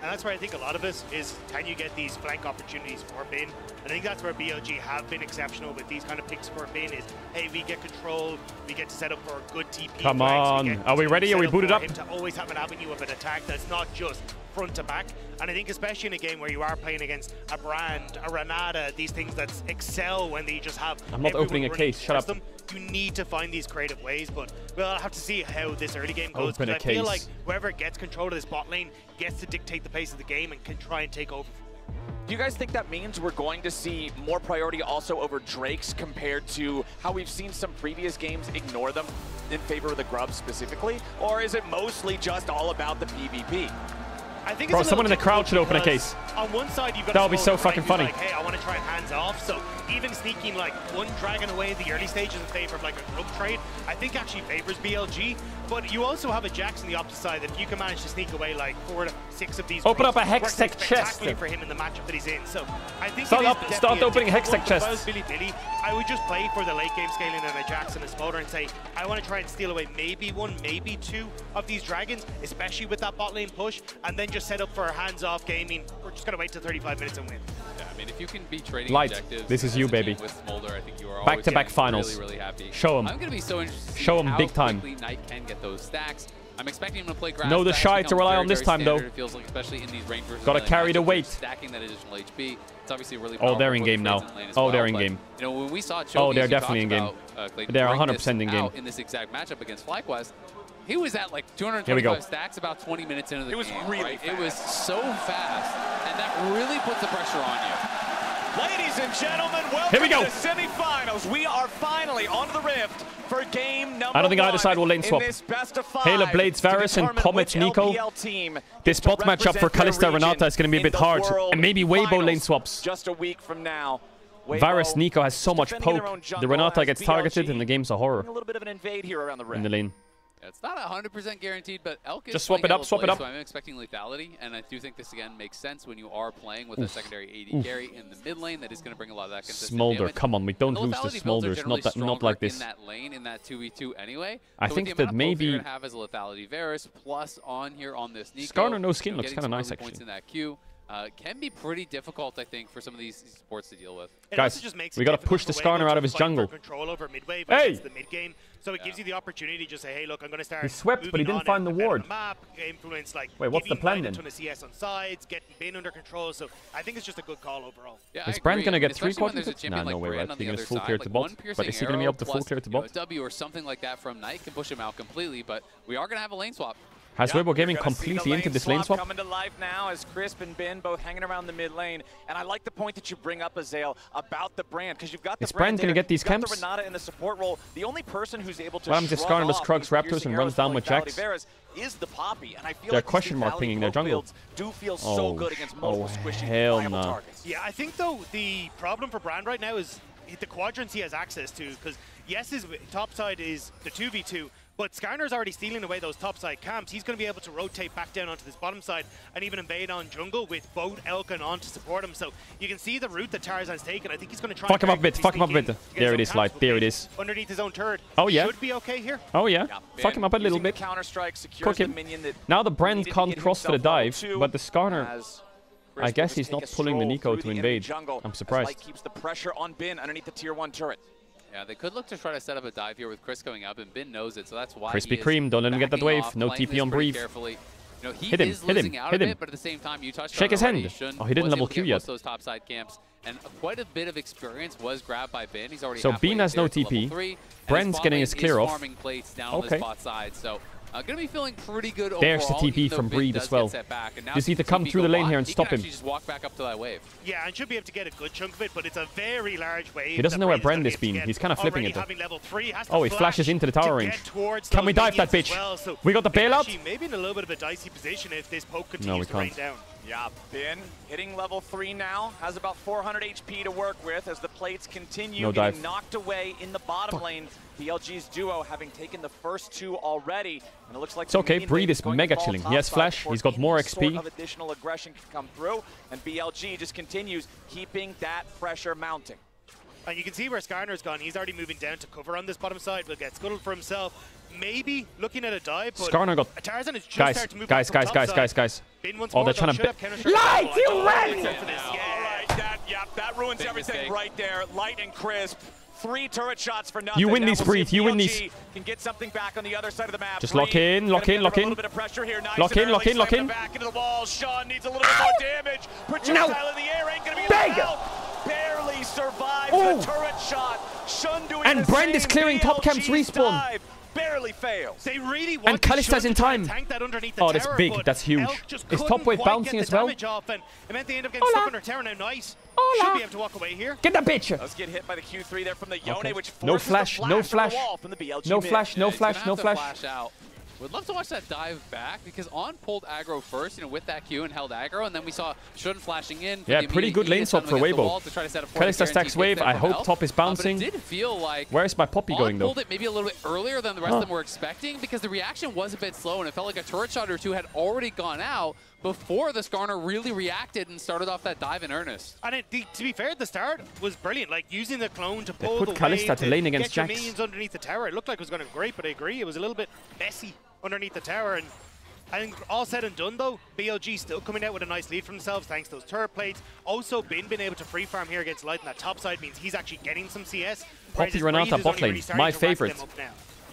[SPEAKER 8] And that's where I think a lot of us is, can you get these flank opportunities for Bin? I think that's where BLG have been exceptional with these kind of picks for Bin is, hey, we get control, we get to set up for a good TP.
[SPEAKER 4] Come on, are we ready? Are we booted up?
[SPEAKER 8] Him to always have an avenue of an attack that's not just front to back. And I think especially in a game where you are playing against a Brand, a Renata, these things that excel when they just have...
[SPEAKER 4] I'm not opening a case, shut up.
[SPEAKER 8] You need to find these creative ways, but we'll have to see how this early game goes.
[SPEAKER 4] Open a
[SPEAKER 8] case. I feel like whoever gets control of this bot lane gets to dictate the pace of the game and can try and take over.
[SPEAKER 3] Do you guys think that means we're going to see more priority also over Drakes compared to how we've seen some previous games ignore them in favor of the Grub specifically? Or is it mostly just all about the PvP?
[SPEAKER 8] I think
[SPEAKER 4] bro, someone in the crowd should open a case.
[SPEAKER 8] On one side, you've got
[SPEAKER 4] that would be so fucking funny.
[SPEAKER 8] Like, hey, I want to try and hands off. So even sneaking like one dragon away in the early stages in favor of like a group trade, I think actually favors BLG. But you also have a Jax on the opposite side that if you can manage to sneak away like 4 to 6 of these.
[SPEAKER 4] Open up a Hextech chest
[SPEAKER 8] for him in the matchup that he's in. So I think
[SPEAKER 4] start opening Hextech chests.
[SPEAKER 8] Billy, I would just play for the late game scaling and a Jax and a Smolder and say I want to try and steal away maybe 1, maybe 2 of these dragons, especially with that bot lane push, and then just set up for a hands-off gaming. We're just gonna wait till 35 minutes and win.
[SPEAKER 7] Yeah, I mean, if you can be trading
[SPEAKER 4] Light,
[SPEAKER 7] objectives,
[SPEAKER 4] this is you, baby.
[SPEAKER 7] With Smolder, I think you are
[SPEAKER 4] back-to-back finals.
[SPEAKER 7] Really happy.
[SPEAKER 4] Show him.
[SPEAKER 7] I'm gonna be so interested.
[SPEAKER 4] Show him big time.
[SPEAKER 7] Quickly Knight can get those stacks. I'm expecting him to play grass.
[SPEAKER 4] No, the shy to rely on this time though.
[SPEAKER 7] It feels like, especially in these range versus
[SPEAKER 4] gotta carry the weight.
[SPEAKER 7] Stacking that additional HP. It's obviously really.
[SPEAKER 4] Oh, they're in game now. Oh, they're in game.
[SPEAKER 7] You know, when we saw
[SPEAKER 4] oh, they're definitely in game. They're 100% in game.
[SPEAKER 7] In this exact matchup against FlyQuest, he was at like 225 stacks about 20 minutes into the game.
[SPEAKER 3] It was really fast.
[SPEAKER 7] It was so fast, and that really puts the pressure on you.
[SPEAKER 3] Ladies and gentlemen, welcome to the semifinals. We are finally on the Rift for game number 1.
[SPEAKER 4] I don't think either side will lane swap. Halo Blades Varus and Comet Nico. This bot matchup for Kalista Renata is going to be a bit hard. And maybe Weibo lane swaps.
[SPEAKER 3] Just a week from now.
[SPEAKER 4] Varus Nico has so much poke. The Renata gets targeted and the game's a horror.
[SPEAKER 3] A little bit of an invade here around the Rift.
[SPEAKER 4] In the lane.
[SPEAKER 7] It's not 100% guaranteed, but Elk is
[SPEAKER 4] just swap it up, swap it up.
[SPEAKER 7] So I'm expecting lethality, and I do think this again makes sense when you are playing with a secondary AD carry in the mid lane that is going to bring a lot of that consistent
[SPEAKER 4] Smolder,
[SPEAKER 7] damage.
[SPEAKER 4] come on, we don't lose the Smolders, not like this.
[SPEAKER 7] In that lane, in that 2v2 anyway.
[SPEAKER 4] I think that maybe
[SPEAKER 7] you're going to have as a lethality Varus plus on here on this Nico.
[SPEAKER 4] Skarner no skin looks kind of nice actually.
[SPEAKER 7] Points in that queue. can be pretty difficult, I think, for some of these supports to deal with.
[SPEAKER 4] Guys, we gotta push the Skarner out of his jungle.
[SPEAKER 8] Control over midway
[SPEAKER 4] hey!
[SPEAKER 8] The mid game, so it gives you the opportunity to just say, hey, look, I'm going to start.
[SPEAKER 4] He swept, but he didn't find the ward.
[SPEAKER 8] Map, influence, like,
[SPEAKER 4] wait, what's the plan then?
[SPEAKER 8] A ton of CS on sides, getting Bin under control. So I think it's just a good call overall.
[SPEAKER 7] Yeah,
[SPEAKER 4] is Brand gonna get 3 quadrants? Nah, no way, right? He gets full clear to bot. But is he gonna be up to full clear to bot?
[SPEAKER 7] A W or something like that from Knight can push him out completely, but we are gonna have a lane swap.
[SPEAKER 4] Has Weibo Gaming completely into this lane swap?
[SPEAKER 3] Coming to life now as Crisp and Bin both hanging around the mid lane. And I like the point that you bring up, Azael, about the Brand, because you've got the
[SPEAKER 4] Brand going to get these camps?
[SPEAKER 3] The Renata in the support role. The only person who's able to
[SPEAKER 4] what happens if Skarner just Krugs Raptors and runs down with Jax?
[SPEAKER 3] Is the Poppy, and I feel
[SPEAKER 4] they're
[SPEAKER 3] like
[SPEAKER 4] question mark pinging their jungle.
[SPEAKER 3] Do feel so good against multiple squishy viable targets.
[SPEAKER 8] Yeah, I think though the problem for Brand right now is the quadrants he has access to, because yes, his top side is the 2v2, but Skarner's already stealing away those top side camps. He's going to be able to rotate back down onto this bottom side and even invade on jungle with both Elkin on to support him. So you can see the route that Tarzan's taken. I think he's going to try
[SPEAKER 4] fuck him up a bit, fuck him up a bit. There it is, Light, there it is.
[SPEAKER 8] Underneath his own turret.
[SPEAKER 4] Oh yeah.
[SPEAKER 8] Should be okay here.
[SPEAKER 4] Oh yeah. Fuck him up a little bit. Cook him. Now the Brand can't cross for the dive, but the Skarner, I guess he's not pulling the Nico to invade. I'm surprised.
[SPEAKER 3] Light keeps the pressure on Bin underneath the tier 1 turret.
[SPEAKER 7] Yeah, they could look to try to set up a dive here with Chris going up, and Bin knows it, so that's why
[SPEAKER 4] Crispy Cream, don't let him get that wave. No TP on Breathe.
[SPEAKER 7] You know, he
[SPEAKER 4] hit him,
[SPEAKER 7] is
[SPEAKER 4] hit him,
[SPEAKER 7] losing out
[SPEAKER 4] hit
[SPEAKER 7] a
[SPEAKER 4] him.
[SPEAKER 7] bit, but at the same time, you touched
[SPEAKER 4] Shake his hand. Oh, he didn't
[SPEAKER 7] was
[SPEAKER 4] level
[SPEAKER 7] able to
[SPEAKER 4] Q
[SPEAKER 7] get
[SPEAKER 4] yet.
[SPEAKER 7] most of those top side camps, and quite a bit of experience was grabbed by Bin. He's already
[SPEAKER 4] so Bean has no TP. Brand's getting his clear off.
[SPEAKER 7] Plates down on the spot side, so going to be feeling pretty good overall.
[SPEAKER 4] There's the TP from Breed as well. Just need to come through the lane here and stop him.
[SPEAKER 7] Just walk back up to that wave.
[SPEAKER 8] Yeah, and should be able to get a good chunk of it, but it's a very large wave.
[SPEAKER 4] He doesn't know where Brand is being. He's kind of flipping it though. Oh, he flashes into the tower range. Can we dive that bitch?
[SPEAKER 8] Well, so
[SPEAKER 4] we got the bailout?
[SPEAKER 8] Maybe in a little bit of a dicey position if this poke continues to rain down.
[SPEAKER 3] Yeah, Bin hitting level 3 now, has about 400 HP to work with as the plates continue getting knocked away in the bottom lane. BLG's duo having taken the first 2 already, and it looks like
[SPEAKER 4] it's okay. Breed is mega chilling. He has flash. He's got more XP.
[SPEAKER 3] Sort of additional aggression can come through, and BLG just continues keeping that pressure mounting.
[SPEAKER 8] And you can see where Skarner's gone. He's already moving down to cover on this bottom side. Will get scuttled for himself. Maybe looking at a dive, but
[SPEAKER 4] Skarner got
[SPEAKER 8] Tarzan is just starting to move
[SPEAKER 4] guys. Oh, they're trying to
[SPEAKER 3] Light, you ran! That ruins everything right there. Light and Crisp. 3 turret shots for nothing.
[SPEAKER 4] You win these, Breathe. You win these.
[SPEAKER 3] Can get something back on the other side of the map.
[SPEAKER 4] Just lock in, lock in, lock in.
[SPEAKER 3] A bit of pressure here. Nice
[SPEAKER 4] lock in, lock in, lock in.
[SPEAKER 3] Back into the wall. Sean needs a little bit more damage. Projectile in the air ain't gonna be enough. Barely survives the turret shot. Shun doing
[SPEAKER 4] and Brand is clearing top camp's respawn.
[SPEAKER 3] Barely fails.
[SPEAKER 8] They really
[SPEAKER 4] and Kalista's in time.
[SPEAKER 8] Oh,
[SPEAKER 4] that's big. That's huge. Is top wave bouncing as well?
[SPEAKER 8] It meant they end up getting stuck under Terra. Now nice. Should be able to walk away here.
[SPEAKER 4] Get that bitch.
[SPEAKER 3] Let's get hit by the Q3 there from the Yone, which
[SPEAKER 4] no flash, no flash.
[SPEAKER 3] From the BLG
[SPEAKER 4] no flash, no flash, no flash.
[SPEAKER 7] Would love to watch that dive back because On pulled aggro first, with that Q and held aggro, and then we saw Shun flashing in.
[SPEAKER 4] Yeah, pretty good lane swap for Weibo. Kalista stacks wave. I hope top is bouncing.
[SPEAKER 7] But it did feel like
[SPEAKER 4] where's my Poppy going though?
[SPEAKER 7] On pulled it maybe a little bit earlier than the rest of them were expecting because the reaction was a bit slow, and it felt like a turret shot or 2 had already gone out before the Skarner really reacted and started off that dive in earnest.
[SPEAKER 8] And to be fair, the start was brilliant, like using the clone to pull
[SPEAKER 4] the wave, Kalista to lane against
[SPEAKER 8] get your
[SPEAKER 4] Jax.
[SPEAKER 8] minions underneath the tower. It looked like it was going to go great, but I agree, it was a little bit messy underneath the tower. And I think all said and done though, BLG still coming out with a nice lead for themselves thanks to those turret plates. Also been able to free farm here against Light, and that top side means he's actually getting some CS.
[SPEAKER 4] Poppy Renata bot lane, my favorite.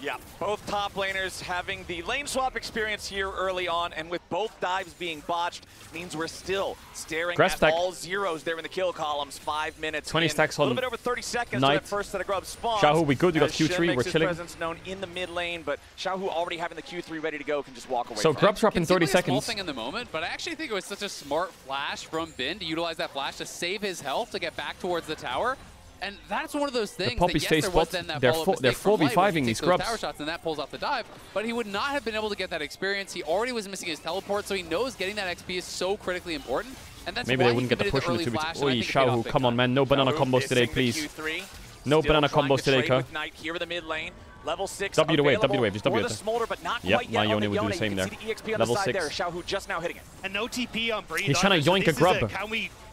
[SPEAKER 3] Yeah, both top laners having the lane swap experience here early on, and with both dives being botched, means we're still staring at all zeros there in the kill columns. 5 minutes
[SPEAKER 4] 20 stacks on
[SPEAKER 3] a little bit over 30 seconds to that first set of grubs spawn.
[SPEAKER 4] Xiaohu, we good, we got Q3, we're chilling.
[SPEAKER 3] Presence known in the mid lane, but Xiaohu already having the Q3 ready to go can just walk away.
[SPEAKER 4] So grubs drop in 30 seconds.
[SPEAKER 7] Small thing in the moment, but I actually think it was such a smart flash from Bin to utilize that flash to save his health to get back towards the tower. And that's one of those things
[SPEAKER 4] Poppy
[SPEAKER 7] that, yes, there was then that
[SPEAKER 4] they're
[SPEAKER 7] 4v5ing
[SPEAKER 4] these grubs.
[SPEAKER 7] Tower shots and that pulls off the dive, but he would not have been able to get that experience. He already was missing his teleport, so he knows getting that XP is so critically important. And that's
[SPEAKER 4] maybe
[SPEAKER 7] why
[SPEAKER 4] they wouldn't get the push in the 2v2. Oi, Xiaohu, come on, man. No banana combos today, please. No banana combos today, Kerr.
[SPEAKER 3] Here in the mid lane. Level 6
[SPEAKER 4] W to wave, just W to
[SPEAKER 3] Smolder, but not
[SPEAKER 4] yep,
[SPEAKER 3] quite yet
[SPEAKER 4] my Yone would do the
[SPEAKER 3] You
[SPEAKER 4] same there.
[SPEAKER 3] See the EXP on
[SPEAKER 4] Level
[SPEAKER 3] the side
[SPEAKER 4] 6.
[SPEAKER 3] There. Xiaohu just now hitting it.
[SPEAKER 8] And no TP on Breed.
[SPEAKER 4] He's trying to yoink a grub.
[SPEAKER 8] Can we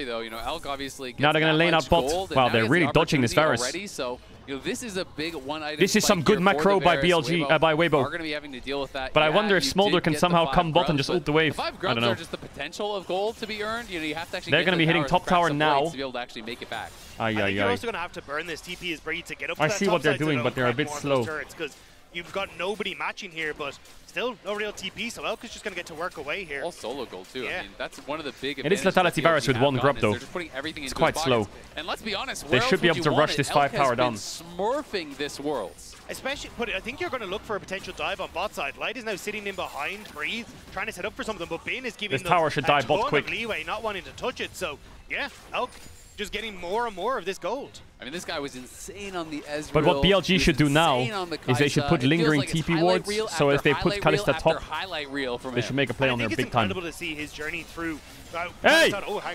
[SPEAKER 7] carry though. You know, Elk obviously gets
[SPEAKER 4] now they're gonna lane up bot. Wow, they're really dodging this Varus.
[SPEAKER 7] Already, so You know, this is a big one-item.
[SPEAKER 4] This is some good macro by BLG, by Weibo.
[SPEAKER 7] Are going to be having to deal with that.
[SPEAKER 4] But I wonder if Smolder can somehow come bot and just ult the wave.
[SPEAKER 7] The 5 grubs
[SPEAKER 4] I don't know.
[SPEAKER 7] are just the potential of gold to be earned. You know, you have to actually.
[SPEAKER 4] They're going to be hitting top tower now.
[SPEAKER 7] To be able to actually make it back.
[SPEAKER 8] I think you're also going to have to burn this TP as Breed to get up to
[SPEAKER 4] I
[SPEAKER 8] that
[SPEAKER 4] see
[SPEAKER 8] top
[SPEAKER 4] what they're
[SPEAKER 8] side so
[SPEAKER 4] doing,
[SPEAKER 8] they
[SPEAKER 4] but they're a
[SPEAKER 8] don't
[SPEAKER 4] bit
[SPEAKER 8] crack more
[SPEAKER 4] slow.
[SPEAKER 8] of those turrets, 'cause you've got nobody matching here, but still no real TP, so Elk is just going to get to work away here.
[SPEAKER 7] All solo gold too.
[SPEAKER 8] Yeah.
[SPEAKER 7] I mean, that's one of the big.
[SPEAKER 4] It is Lethality Varus with 1 grub though.
[SPEAKER 7] They're just putting everything
[SPEAKER 4] it's
[SPEAKER 7] into
[SPEAKER 4] quite
[SPEAKER 7] his
[SPEAKER 4] slow.
[SPEAKER 7] pockets. And let's be honest,
[SPEAKER 4] they should be able to rush this 5 tower down.
[SPEAKER 7] Smurfing this Worlds.
[SPEAKER 8] Especially, but I think you're going to look for a potential dive on bot side. Light is now sitting in behind Breathe, trying to set up for something, but Bin is giving
[SPEAKER 4] this tower should die bot quick.
[SPEAKER 8] Of leeway, not wanting to touch it. So yeah, Elk just getting more and more of this gold.
[SPEAKER 7] I mean, this guy was insane on the Ezreal.
[SPEAKER 4] But what BLG should do now is they should put lingering TP wards, so if they put Kalista top, they should make a play on there big time.
[SPEAKER 8] It's incredible to see his journey through.
[SPEAKER 4] Hey!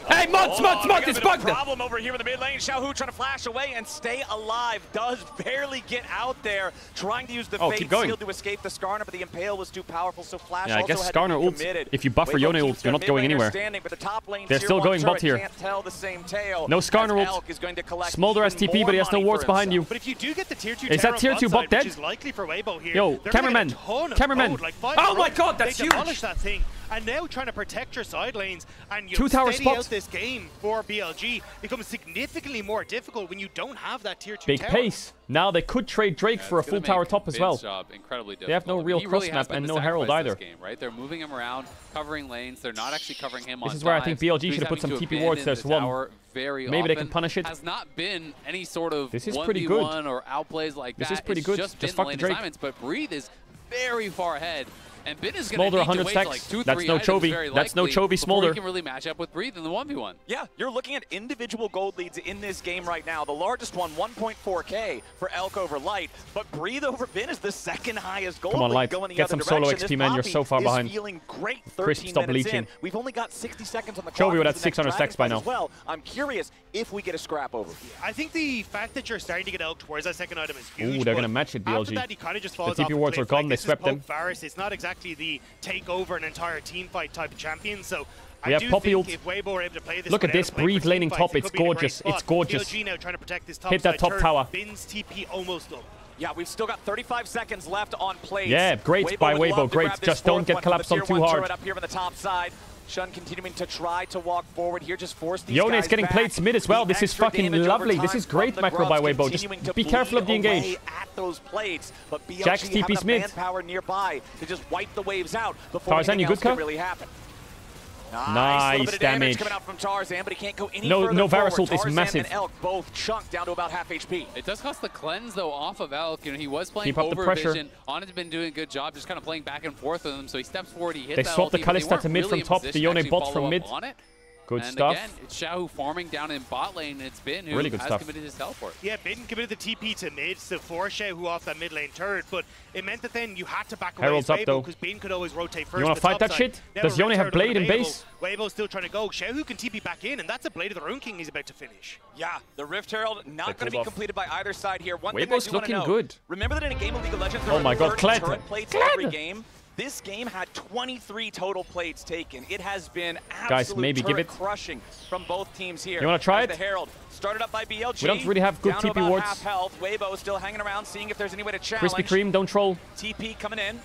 [SPEAKER 4] Hey, Muds, it's bugged!
[SPEAKER 3] Problem over here in the mid lane. Xiaohu trying to flash away and stay alive. Does barely get out there, trying to use the Fate Seal to escape the Skarner, but the Impale was too powerful, so Flash
[SPEAKER 4] yeah, I
[SPEAKER 3] also
[SPEAKER 4] guess
[SPEAKER 3] had
[SPEAKER 4] Skarner
[SPEAKER 3] to be
[SPEAKER 4] ult. If you buffer Yone ult, you're not going anywhere. They're still going bot here. No Skarner ult. Smolder has TP, but he has no wards behind you.
[SPEAKER 8] But if you do get the tier 2
[SPEAKER 4] is that tier 2 bot dead?
[SPEAKER 8] Is likely for Weibo here.
[SPEAKER 4] Yo, cameraman! Cameraman! Oh my god, that's huge!
[SPEAKER 8] That thing. And now trying to protect your side lanes and you
[SPEAKER 4] 2 tower
[SPEAKER 8] steady out
[SPEAKER 4] spot.
[SPEAKER 8] this game for BLG becomes significantly more difficult when you don't have that tier 2
[SPEAKER 4] big
[SPEAKER 8] tower.
[SPEAKER 4] pace. Now they could trade Drake for a full tower top as well.
[SPEAKER 7] Incredibly
[SPEAKER 4] they have no real cross map and no Herald either.
[SPEAKER 7] Game, right? They're moving him around, covering lanes. They're not actually covering him on
[SPEAKER 4] This is where I think BLG should have put some TP wards there. So maybe they can punish it.
[SPEAKER 7] Has not been any sort of
[SPEAKER 4] this is pretty good.
[SPEAKER 7] or outplays like that.
[SPEAKER 4] This is pretty good. Just fuck the Drake.
[SPEAKER 7] But Breathe is very far ahead. And Bin is
[SPEAKER 4] Smolder 100 stacks.
[SPEAKER 7] Like 2,
[SPEAKER 4] that's no Chovy. That's no Chovy Smolder.
[SPEAKER 7] He can really match up with Breathe in the 1v1.
[SPEAKER 3] Yeah, you're looking at individual gold leads in this game right now. The largest one, 1.4K for Elk over Light, but Breathe over Bin is the second highest gold lead going the
[SPEAKER 4] get
[SPEAKER 3] other
[SPEAKER 4] some
[SPEAKER 3] direction.
[SPEAKER 4] solo XP, man. You're so far behind.
[SPEAKER 3] Feeling great.
[SPEAKER 4] Crisp, stop leeching.
[SPEAKER 3] We've only got 60 seconds on the clock.
[SPEAKER 4] Chovy would have 600 stacks by now.
[SPEAKER 3] Well, I'm curious if we get a scrap over.
[SPEAKER 8] I think the fact that you're starting to get Elk towards that second item is huge.
[SPEAKER 4] Ooh, they're going to match it, BLG.
[SPEAKER 8] After that, he kind of just falls
[SPEAKER 4] the TP wards are gone. They swept them.
[SPEAKER 8] Varus. It's not exactly the take over an entire team fight type of champion. So
[SPEAKER 4] we have Poppy ult.
[SPEAKER 8] If Weibo are able to play this,
[SPEAKER 4] look at this Breathe laning top. It's gorgeous. It's gorgeous.
[SPEAKER 8] BLG now trying to protect this top
[SPEAKER 4] hit that top tower.
[SPEAKER 8] Bin's TP almost up.
[SPEAKER 3] Yeah, we've still got 35 seconds left on plays.
[SPEAKER 4] Yeah, great by Weibo. Great. Just don't get collapsed on too hard.
[SPEAKER 3] Up here on the top side. Shun continuing to try to walk forward here, just force these
[SPEAKER 4] Yone
[SPEAKER 3] guys
[SPEAKER 4] is getting
[SPEAKER 3] back.
[SPEAKER 4] played mid as well. This is fucking lovely. This is great macro by Weibo. Just be careful of the engage.
[SPEAKER 3] At those plates, but BLG
[SPEAKER 4] Jack's TP's mid.
[SPEAKER 3] Manpower nearby to just wipe the waves out before
[SPEAKER 4] Tarzan, you
[SPEAKER 3] anything
[SPEAKER 4] good,
[SPEAKER 3] else can really happen.
[SPEAKER 4] Nice damage.
[SPEAKER 3] Coming out from Tarzan, but he can't go any
[SPEAKER 4] no Varus ult is
[SPEAKER 3] Tarzan
[SPEAKER 4] massive.
[SPEAKER 3] and Elk both chunked down to about half HP.
[SPEAKER 7] It does cost the cleanse though off of Elk. You know, he was playing
[SPEAKER 4] Keep up the pressure.
[SPEAKER 7] Vision. On's been doing a good job, just kind of playing back and forth with him. So he steps forward, he hits
[SPEAKER 4] they
[SPEAKER 7] that
[SPEAKER 4] swapped the
[SPEAKER 7] ulti,
[SPEAKER 4] Kalista to mid
[SPEAKER 7] really
[SPEAKER 4] from top, the Yone bot from mid. Good
[SPEAKER 7] and
[SPEAKER 4] stuff.
[SPEAKER 7] Again, it's Xiaohu farming down in bot lane. It's Bin who
[SPEAKER 4] really good
[SPEAKER 7] has
[SPEAKER 4] stuff.
[SPEAKER 7] committed his teleport.
[SPEAKER 8] Yeah, Bin committed the TP to mid to force Xiaohu off that mid lane turret, but it meant that then you had to back away
[SPEAKER 4] Herald's up though.
[SPEAKER 8] because Bin could always rotate first.
[SPEAKER 4] You want to fight that shit? Does Yone have Blade in base?
[SPEAKER 8] Weibo's still trying to go. Xiaohu can TP back in, and that's a Blade of the Rune King he's about to finish.
[SPEAKER 3] Yeah, the Rift Herald not going to be completed by either side here. One
[SPEAKER 4] Weibo's
[SPEAKER 3] thing I do
[SPEAKER 4] looking
[SPEAKER 3] want to know,
[SPEAKER 4] good.
[SPEAKER 3] Remember that in a game of League of Legends, there
[SPEAKER 4] oh my
[SPEAKER 3] are
[SPEAKER 4] god,
[SPEAKER 3] 30 turret plates every game. This game had 23 total plates taken. It has been absolute turret crushing from both teams here.
[SPEAKER 4] You want to try it?
[SPEAKER 3] The Herald started up by BLG.
[SPEAKER 4] We don't really have good TP wards.
[SPEAKER 3] Half health. Weibo still hanging around, seeing if there's any way to challenge.
[SPEAKER 4] Krispy Kreme, don't troll.
[SPEAKER 3] TP coming in.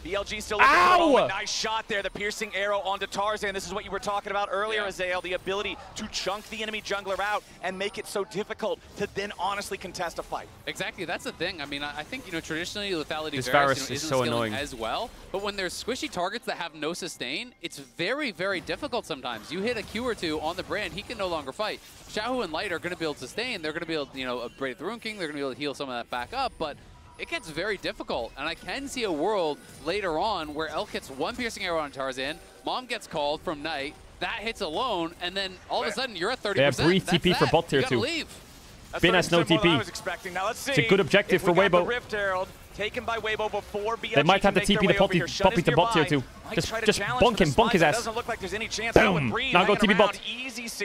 [SPEAKER 3] BLG still looking for a moment. Nice shot there, the piercing arrow onto Tarzan. This is what you were talking about earlier, Azael, the ability to chunk the enemy jungler out and make it so difficult to then honestly contest a fight.
[SPEAKER 7] Exactly, that's the thing. I mean, I think, you know, traditionally lethality
[SPEAKER 4] Varus
[SPEAKER 7] isn't
[SPEAKER 4] so annoying
[SPEAKER 7] as well, but when there's squishy targets that have no sustain, it's very, very difficult sometimes. You hit a Q or two on the brand, he can no longer fight. Xiaohu and Light are going to be able to sustain. They're going to be able to, you know, upgrade the Rune King. They're going to be able to heal some of that back up, but it gets very difficult, and I can see a world later on where Elk hits one piercing arrow on Tarzan, Mom gets called from Knight, that hits alone, and then all of a sudden you're at 30%.
[SPEAKER 4] They have Breathe TP for bot tier 2. Bin has no TP. It's a good objective for Weibo.
[SPEAKER 3] Taken by Weibo before BLG
[SPEAKER 4] they might have to TP the Poppy to bot tier 2. Just bonk him, bonk his ass.
[SPEAKER 3] Doesn't look like there's any chance.
[SPEAKER 4] Boom. Now go TP bot.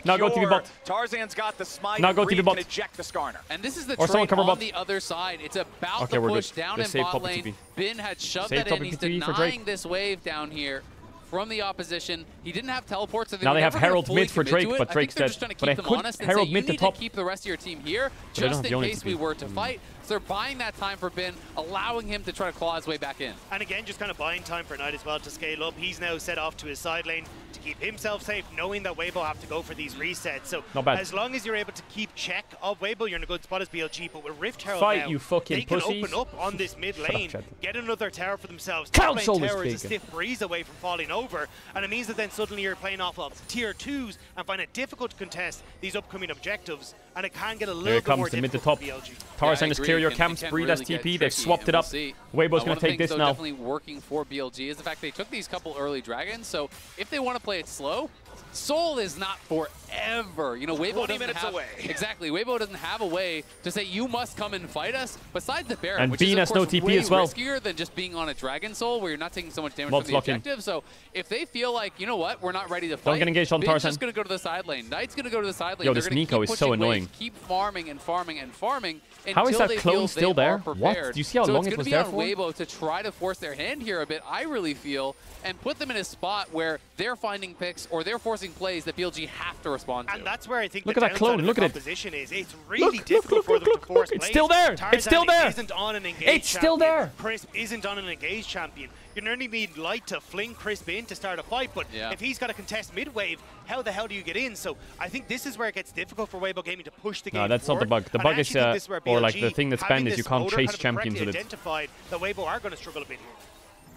[SPEAKER 4] Now go TP bot.
[SPEAKER 3] Tarzan's got the smite.
[SPEAKER 4] Now go TP bot.
[SPEAKER 3] Eject the Skarner.
[SPEAKER 7] And this is the trade on the other side. It's about to push down in bot lane. Bin had shoved that in. He's denying this wave down here. from the opposition. He didn't have teleports, so
[SPEAKER 4] now they have Herald mid for Drake, but Drake's dead.
[SPEAKER 7] But I could
[SPEAKER 4] Herald mid to top.
[SPEAKER 7] Keep the rest of your team here, just in case we were to fight. So they're buying that time for Bin, allowing him to try to claw his way back in.
[SPEAKER 8] And again, just kind of buying time for Knight as well to scale up. He's now set off to his side lane to keep himself safe, knowing that Weibo have to go for these resets. So as long as you're able to keep check of Weibo, you're in a good spot as BLG. But with Rift Herald now,
[SPEAKER 4] you fucking
[SPEAKER 8] they can
[SPEAKER 4] pussies.
[SPEAKER 8] open up on this mid lane, get another tower for themselves.
[SPEAKER 4] Council
[SPEAKER 8] Top lane tower is a stiff breeze away from falling over, and it means that then suddenly you're playing off of tier 2s and find it difficult to contest these upcoming objectives, and it can get a little bit more difficult for BLG.
[SPEAKER 4] Tarzan is clear your camps, Breed as TP, they've swapped it up. Weibo's going to take this now.
[SPEAKER 7] Definitely working for BLG is the fact they took these couple early dragons, so if they want to play it slow, Soul is not forever. You know, Weibo doesn't have exactly. Weibo doesn't have a way to say you must come and fight us. Besides the Baron, which is of course way riskier than just being on a Dragon Soul, where you're not taking so much damage from the objective. So if they feel like, you know what, we're not ready to fight,
[SPEAKER 4] don't get engaged on Tarzan.
[SPEAKER 7] Just going to go to the side lane. Knight's going to go to the side lane.
[SPEAKER 4] Yo, this Nico is so annoying.
[SPEAKER 7] Keep farming and farming and farming.
[SPEAKER 4] How is that clone still there? What? Do you see how long it was there for?
[SPEAKER 7] It's going to be on Weibo to try to force their hand here a bit, I really feel, and put them in a spot where they're finding picks or they're forcing plays that BLG have to respond to.
[SPEAKER 8] And that's where I think
[SPEAKER 4] look at that clone. Look at it.
[SPEAKER 8] It's really difficult for them to force plays.
[SPEAKER 4] It's still there. It's still there.
[SPEAKER 8] Isn't on an engaged
[SPEAKER 4] it's still there.
[SPEAKER 8] Crisp isn't on an engaged champion. You only need Light to fling Crisp in to start a fight, but if he's got to contest mid-wave, how the hell do you get in? So I think this is where it gets difficult for Weibo Gaming to push the game
[SPEAKER 4] No, that's
[SPEAKER 8] forward.
[SPEAKER 4] not the bug. The bug is, or like the thing that's banned is you can't chase champions with it.
[SPEAKER 8] Identified that Weibo are going to struggle a bit here.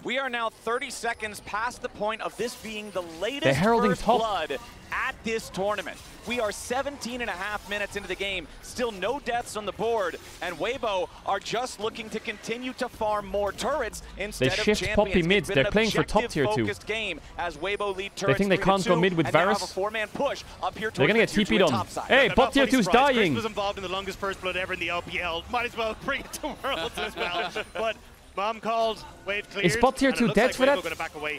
[SPEAKER 3] We are now 30 seconds past the point of this being the latest first blood at this tournament. We are 17.5 minutes into the game, still no deaths on the board, and Weibo are just looking to continue to farm more turrets instead of champions.
[SPEAKER 4] They shift Poppy mid. They're playing for top tier 2.
[SPEAKER 3] Game as Weibo lead
[SPEAKER 4] they think they can't go mid with Varus. They're gonna get TP'd on. Hey, top tier 2's dying.
[SPEAKER 8] Chris was involved in the longest first blood ever in the LPL. Might as well bring it to Worlds as well. But Mom called, wave cleared.
[SPEAKER 4] Is bot tier 2 dead for that?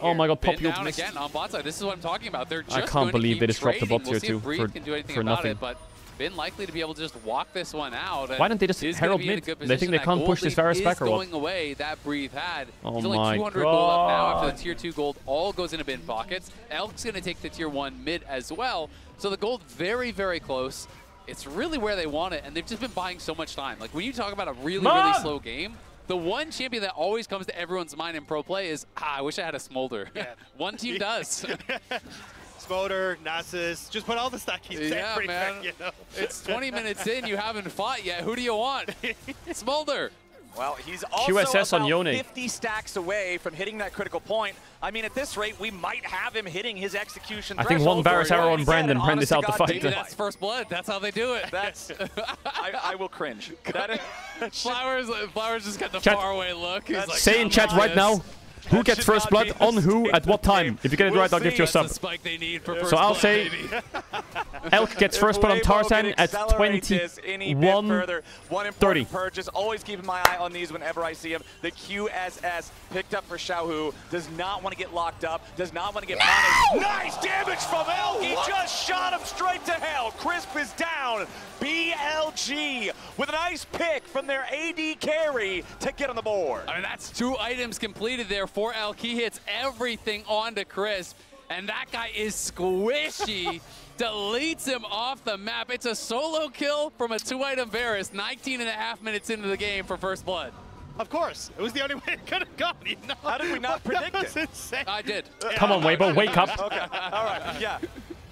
[SPEAKER 8] Oh
[SPEAKER 4] my god, Poppy
[SPEAKER 7] down again on bot side. This is what I'm talking about. They're just
[SPEAKER 4] I can't believe they just dropped the bot tier 2 for nothing.
[SPEAKER 7] But Bin likely to be able to just walk this one out.
[SPEAKER 4] Why don't they just Herald mid? They think they can't push this Varus back or what?
[SPEAKER 7] Going away, that Breathe had.
[SPEAKER 4] Oh
[SPEAKER 7] He's only 200 gold up now after the tier 2 gold all goes into Bin pockets. Elk's going to take the tier 1 mid as well. So the gold very, very close. It's really where they want it, and they've just been buying so much time. Like when you talk about a really, really slow game, the one champion that always comes to everyone's mind in pro play is, I wish I had a Smolder. Yeah. One team does.
[SPEAKER 8] Smolder, Nasus, just put all the stackies
[SPEAKER 7] everywhere, man.
[SPEAKER 8] You know?
[SPEAKER 7] It's 20 minutes in, you haven't fought yet. Who do you want? Smolder.
[SPEAKER 3] Well, he's also
[SPEAKER 4] QSS
[SPEAKER 3] about
[SPEAKER 4] on Yone.
[SPEAKER 3] 50 stacks away from hitting that critical point. I mean, at this rate, we might have him hitting his execution
[SPEAKER 4] I think one Varus arrow on Brandon is out the fight.
[SPEAKER 7] Maybe that's first blood. That's how they do it.
[SPEAKER 3] That's I will cringe.
[SPEAKER 7] Flowers just got the faraway look. He's like,
[SPEAKER 4] say in chat right now, who gets first blood on who at what time? If you get it right, I'll give you a sub. So I'll say Elk gets first blood on Tarzan at 21:30.
[SPEAKER 3] Purchase. Always keeping my eye on these whenever I see him. The QSS picked up for Xiaohu. Does not want to get locked up. Does not want to get punished. Nice damage from Elk. He just shot him straight to hell. Crisp is down. BLG with a nice pick from their AD carry to get on the board.
[SPEAKER 7] I mean, that's 2 items completed there for Elk. He hits everything onto Crisp, and that guy is squishy. Deletes him off the map. It's a solo kill from a 2-item Varus, 19.5 minutes into the game for first blood.
[SPEAKER 8] Of course. It was the only way it could have gone. You know?
[SPEAKER 3] How did we not predict
[SPEAKER 8] it?
[SPEAKER 3] Insane.
[SPEAKER 7] I did.
[SPEAKER 4] Come on, Weibo, wake up.
[SPEAKER 3] Okay, all right, yeah.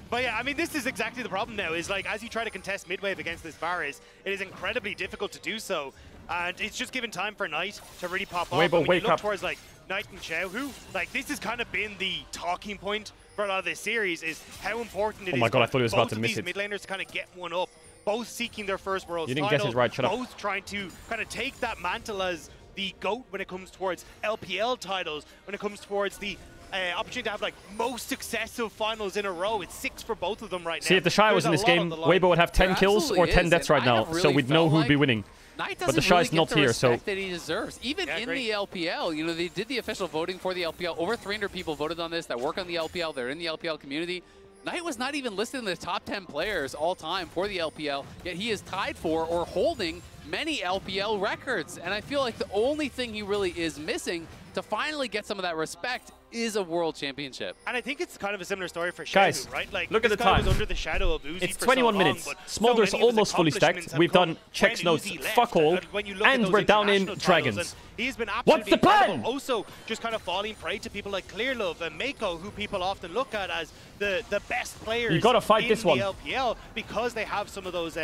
[SPEAKER 8] But yeah, I mean, this is exactly the problem now, is like, as you try to contest mid-wave against this Varus, it is incredibly difficult to do so. And it's just given time for Knight to really pop off.
[SPEAKER 4] Weibo,
[SPEAKER 8] when you look towards like Knight and Xiaohu, like this has kind of been the talking point for a lot of this series, is how important it is
[SPEAKER 4] I thought he was about to miss
[SPEAKER 8] these mid laners to kind of get one up, both seeking their first Worlds
[SPEAKER 4] title,
[SPEAKER 8] title,
[SPEAKER 4] guess it right. Shut
[SPEAKER 8] both trying to kind of take that mantle as the GOAT when it comes towards LPL titles, when it comes towards the opportunity to have like most successive finals in a row. It's 6 for both of them right now.
[SPEAKER 4] See, if the Shy was in this game, Weibo would have 10 kills or 10 deaths right now, so we'd know who'd be winning. But the Shy's not here, so
[SPEAKER 7] that he deserves. Even in the LPL, you know, they did the official voting for the LPL. Over 300 people voted on this that work on the LPL. They're in the LPL community. Knight was not even listed in the top 10 players all time for the LPL, yet he is tied for or holding many LPL records. And I feel like the only thing he really is missing to finally get some of that respect is a world championship.
[SPEAKER 8] And I think it's kind of a similar story for
[SPEAKER 4] Guys,
[SPEAKER 8] Xiaohu, right? Like,
[SPEAKER 4] look at the time.
[SPEAKER 8] Was under the shadow of Uzi
[SPEAKER 4] it's
[SPEAKER 8] for
[SPEAKER 4] 21
[SPEAKER 8] so
[SPEAKER 4] minutes.
[SPEAKER 8] Long,
[SPEAKER 4] Smolder's
[SPEAKER 8] so
[SPEAKER 4] almost fully stacked. We've done checks notes, fuck all, and we're down in Dragons.
[SPEAKER 8] He's been
[SPEAKER 4] What's the plan?
[SPEAKER 8] Also, just kind of falling prey to people like Clearlove and Mako, who people often look at as the best players.
[SPEAKER 4] You gotta fight
[SPEAKER 8] in
[SPEAKER 4] this one.
[SPEAKER 8] The LPL because they have some of those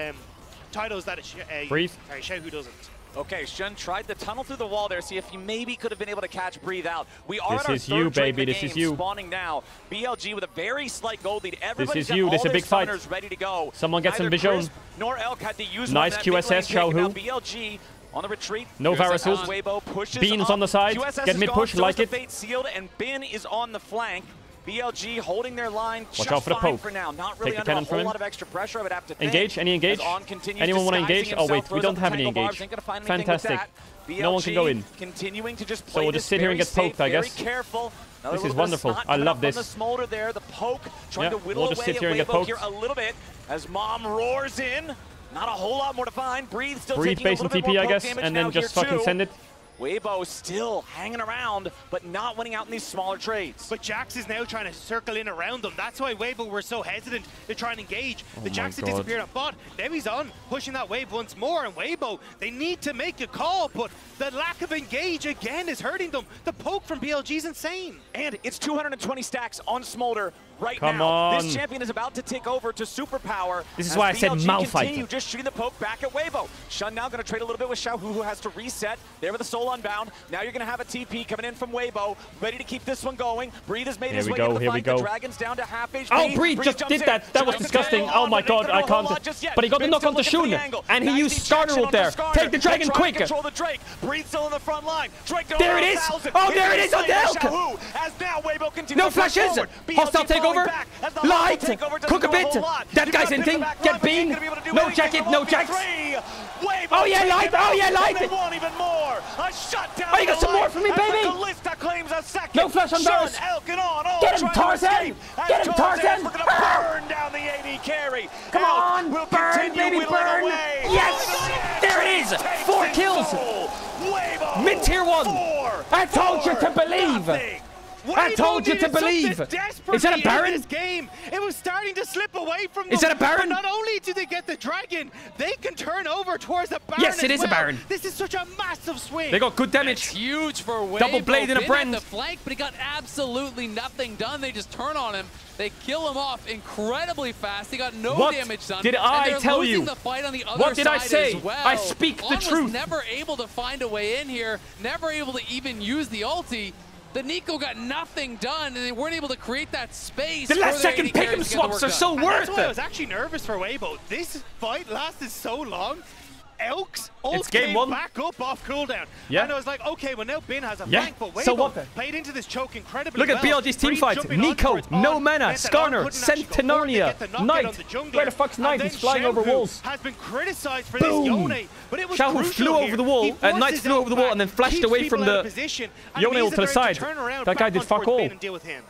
[SPEAKER 8] titles that
[SPEAKER 4] Breathe.
[SPEAKER 8] Sorry, Xiaohu doesn't.
[SPEAKER 3] Okay, Shun tried to tunnel through the wall there, see if he maybe could have been able to catch Breathe out. We are at our third drink of the game, spawning now. BLG with a very slight gold lead. Everybody's got all
[SPEAKER 4] this is a big fight.
[SPEAKER 3] ready to go.
[SPEAKER 4] Someone get some vision.
[SPEAKER 3] Chris nor Elk had to use
[SPEAKER 4] nice QSS, Xiaohu.
[SPEAKER 3] BLG on the retreat.
[SPEAKER 4] No Varus. Beans on the side.
[SPEAKER 3] QSS
[SPEAKER 4] Get mid push, like it.
[SPEAKER 3] Fate sealed, and Bin is on the flank. BLG holding their line
[SPEAKER 4] Watch out for the poke.
[SPEAKER 3] For now. Not really
[SPEAKER 4] Take the
[SPEAKER 3] under a
[SPEAKER 4] cannon from
[SPEAKER 3] whole
[SPEAKER 4] him.
[SPEAKER 3] lot of extra pressure, I would have to think.
[SPEAKER 4] Engage? Any engage? Anyone want to engage? Oh wait, we don't have any engage. Fantastic. No one can go in.
[SPEAKER 3] Continuing to just
[SPEAKER 4] so we'll just sit here and get poked, I guess.
[SPEAKER 3] Careful.
[SPEAKER 4] This is wonderful. I love this.
[SPEAKER 3] The smolder there, the poke trying to whittle
[SPEAKER 4] we'll just sit here and get
[SPEAKER 3] away
[SPEAKER 4] poked
[SPEAKER 3] here a little bit as Mom roars in. Not a whole lot more to find. Breathe still
[SPEAKER 4] Breathe
[SPEAKER 3] taking a
[SPEAKER 4] base
[SPEAKER 3] little
[SPEAKER 4] and
[SPEAKER 3] bit
[SPEAKER 4] TP,
[SPEAKER 3] more
[SPEAKER 4] I guess,
[SPEAKER 3] poke damage
[SPEAKER 4] and
[SPEAKER 3] now
[SPEAKER 4] then just
[SPEAKER 3] here
[SPEAKER 4] fucking
[SPEAKER 3] too.
[SPEAKER 4] send it.
[SPEAKER 3] Weibo still hanging around, but not winning out in these smaller trades.
[SPEAKER 8] But Jax is now trying to circle in around them. That's why Weibo were so hesitant to try and engage. The Jax had disappeared at bot. Now he's on, pushing that wave once more. And Weibo, they need to make a call, but the lack of engage again is hurting them. The poke from BLG is insane.
[SPEAKER 3] And it's 220 stacks on Smolder right
[SPEAKER 4] Come
[SPEAKER 3] now.
[SPEAKER 4] on.
[SPEAKER 3] This champion is about to take over to superpower.
[SPEAKER 4] This is why I said Malphite.
[SPEAKER 3] Just shooting the poke back at Weibo. Shun now going to trade a little bit with Xiaohu, who has to reset. There with the soul unbound. Now you're going to have a TP coming in from Weibo, ready to keep this one going. Breathe has made his way into the fight. The Dragon's down to half HP.
[SPEAKER 4] Oh, Breathe just did that. That was disgusting. Oh my god, I can't. But he got the knock onto Shun, and he used Skarner up there. Take the Dragon quick.
[SPEAKER 3] Control the Drake. Breathe still in the front line. Drake
[SPEAKER 4] there it is. Oh, there it is on the Elk.
[SPEAKER 3] As now Weibo continues
[SPEAKER 4] no flashes. Hostile takeover. Light! Cook a bit! That guy's in thing! Get Bean! No jacket, no jacks! Oh yeah, Light! Oh yeah, Light! Oh, you got some more for me, baby! No flash on Varus! Get him, Tarzan! Get him, Tarzan!
[SPEAKER 3] Burn down the AD carry!
[SPEAKER 4] Come on! Burn, baby, burn! Yes! There it is! 4 kills! Mid-tier 1! I told you to believe! I told you to believe! Is that a Baron?
[SPEAKER 8] This game. It was starting to slip away from them.
[SPEAKER 4] Is that a Baron?
[SPEAKER 8] But not only do they get the Dragon, they can turn over towards a Baron.
[SPEAKER 4] Yes, it is a Baron.
[SPEAKER 8] This is such a massive swing.
[SPEAKER 4] They got good damage.
[SPEAKER 7] It's huge for Weibo.
[SPEAKER 4] Double blade in a brand.
[SPEAKER 7] The flank, but he got absolutely nothing done. They just turn on him. They kill him off incredibly fast. He got no damage done.
[SPEAKER 4] Did I tell you?
[SPEAKER 7] The fight on the other
[SPEAKER 4] what did I say?
[SPEAKER 7] Well.
[SPEAKER 4] I speak the truth.
[SPEAKER 7] Was never able to find a way in here. Never able to even use the ulti. The Nico got nothing done, and they weren't able to create that space.
[SPEAKER 4] The last second pick 'em swaps are so worth it.
[SPEAKER 8] I was actually nervous for Weibo. This fight lasted so long. Elks all
[SPEAKER 4] game 1.
[SPEAKER 8] back up off cooldown.
[SPEAKER 4] Yeah.
[SPEAKER 8] And I was like, okay, well now Bin has a flank, but Weibo
[SPEAKER 4] so what then?
[SPEAKER 8] played into this choke incredibly
[SPEAKER 4] Look at BLG's team fight. Nico, no mana, Skarner, sent to Narnia, Knight. Where the fuck's Knight? He's flying over walls.
[SPEAKER 8] Has been criticized for this Yone, but it was
[SPEAKER 4] Xiaohu flew over the wall, and Knight flew over the wall and then flashed away from the Yone to the side. That guy did fuck all.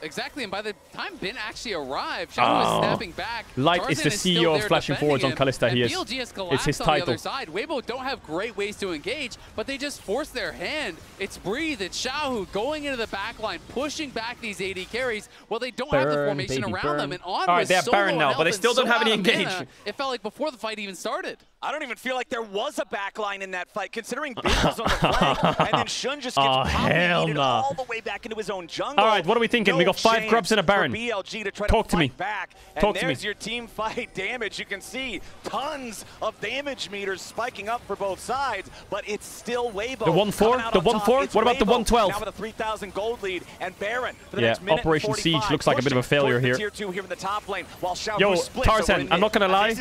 [SPEAKER 7] Exactly, and by the time Bin actually arrived, Xiaohu was snapping back.
[SPEAKER 4] Light is the CEO of flashing forwards on Kalista. He is.
[SPEAKER 7] It's his title. Weibo don't have great ways to engage, but they just force their hand. It's Breathe, it's Xiaohu going into the back line, pushing back these AD carries. Well, they don't have the formation around them, and on
[SPEAKER 4] all right, they have Baron now, but they still don't have any engage.
[SPEAKER 7] It felt like before the fight even started.
[SPEAKER 3] I don't even feel like there was a backline in that fight, considering Bin was on the flank, and then Shun just gets propagated all the way back into his own jungle.
[SPEAKER 4] All right, what are we thinking? We got 5 grubs and a Baron.
[SPEAKER 3] BLG to try
[SPEAKER 4] Talk to me.
[SPEAKER 3] Back.
[SPEAKER 4] Talk to me.
[SPEAKER 3] There's your team fight damage. You can see tons of damage meters spiking up for both sides, but it's still Weibo.
[SPEAKER 4] The 1-4? The 1-4? What about the 1-12?
[SPEAKER 3] Now with a 3,000 gold lead, and Baron for the
[SPEAKER 4] yeah,
[SPEAKER 3] next minute
[SPEAKER 4] Operation Siege looks like a bit of a failure here.
[SPEAKER 3] Tier 2 here in the top lane, while
[SPEAKER 4] yo, Tarzan, I'm not gonna lie.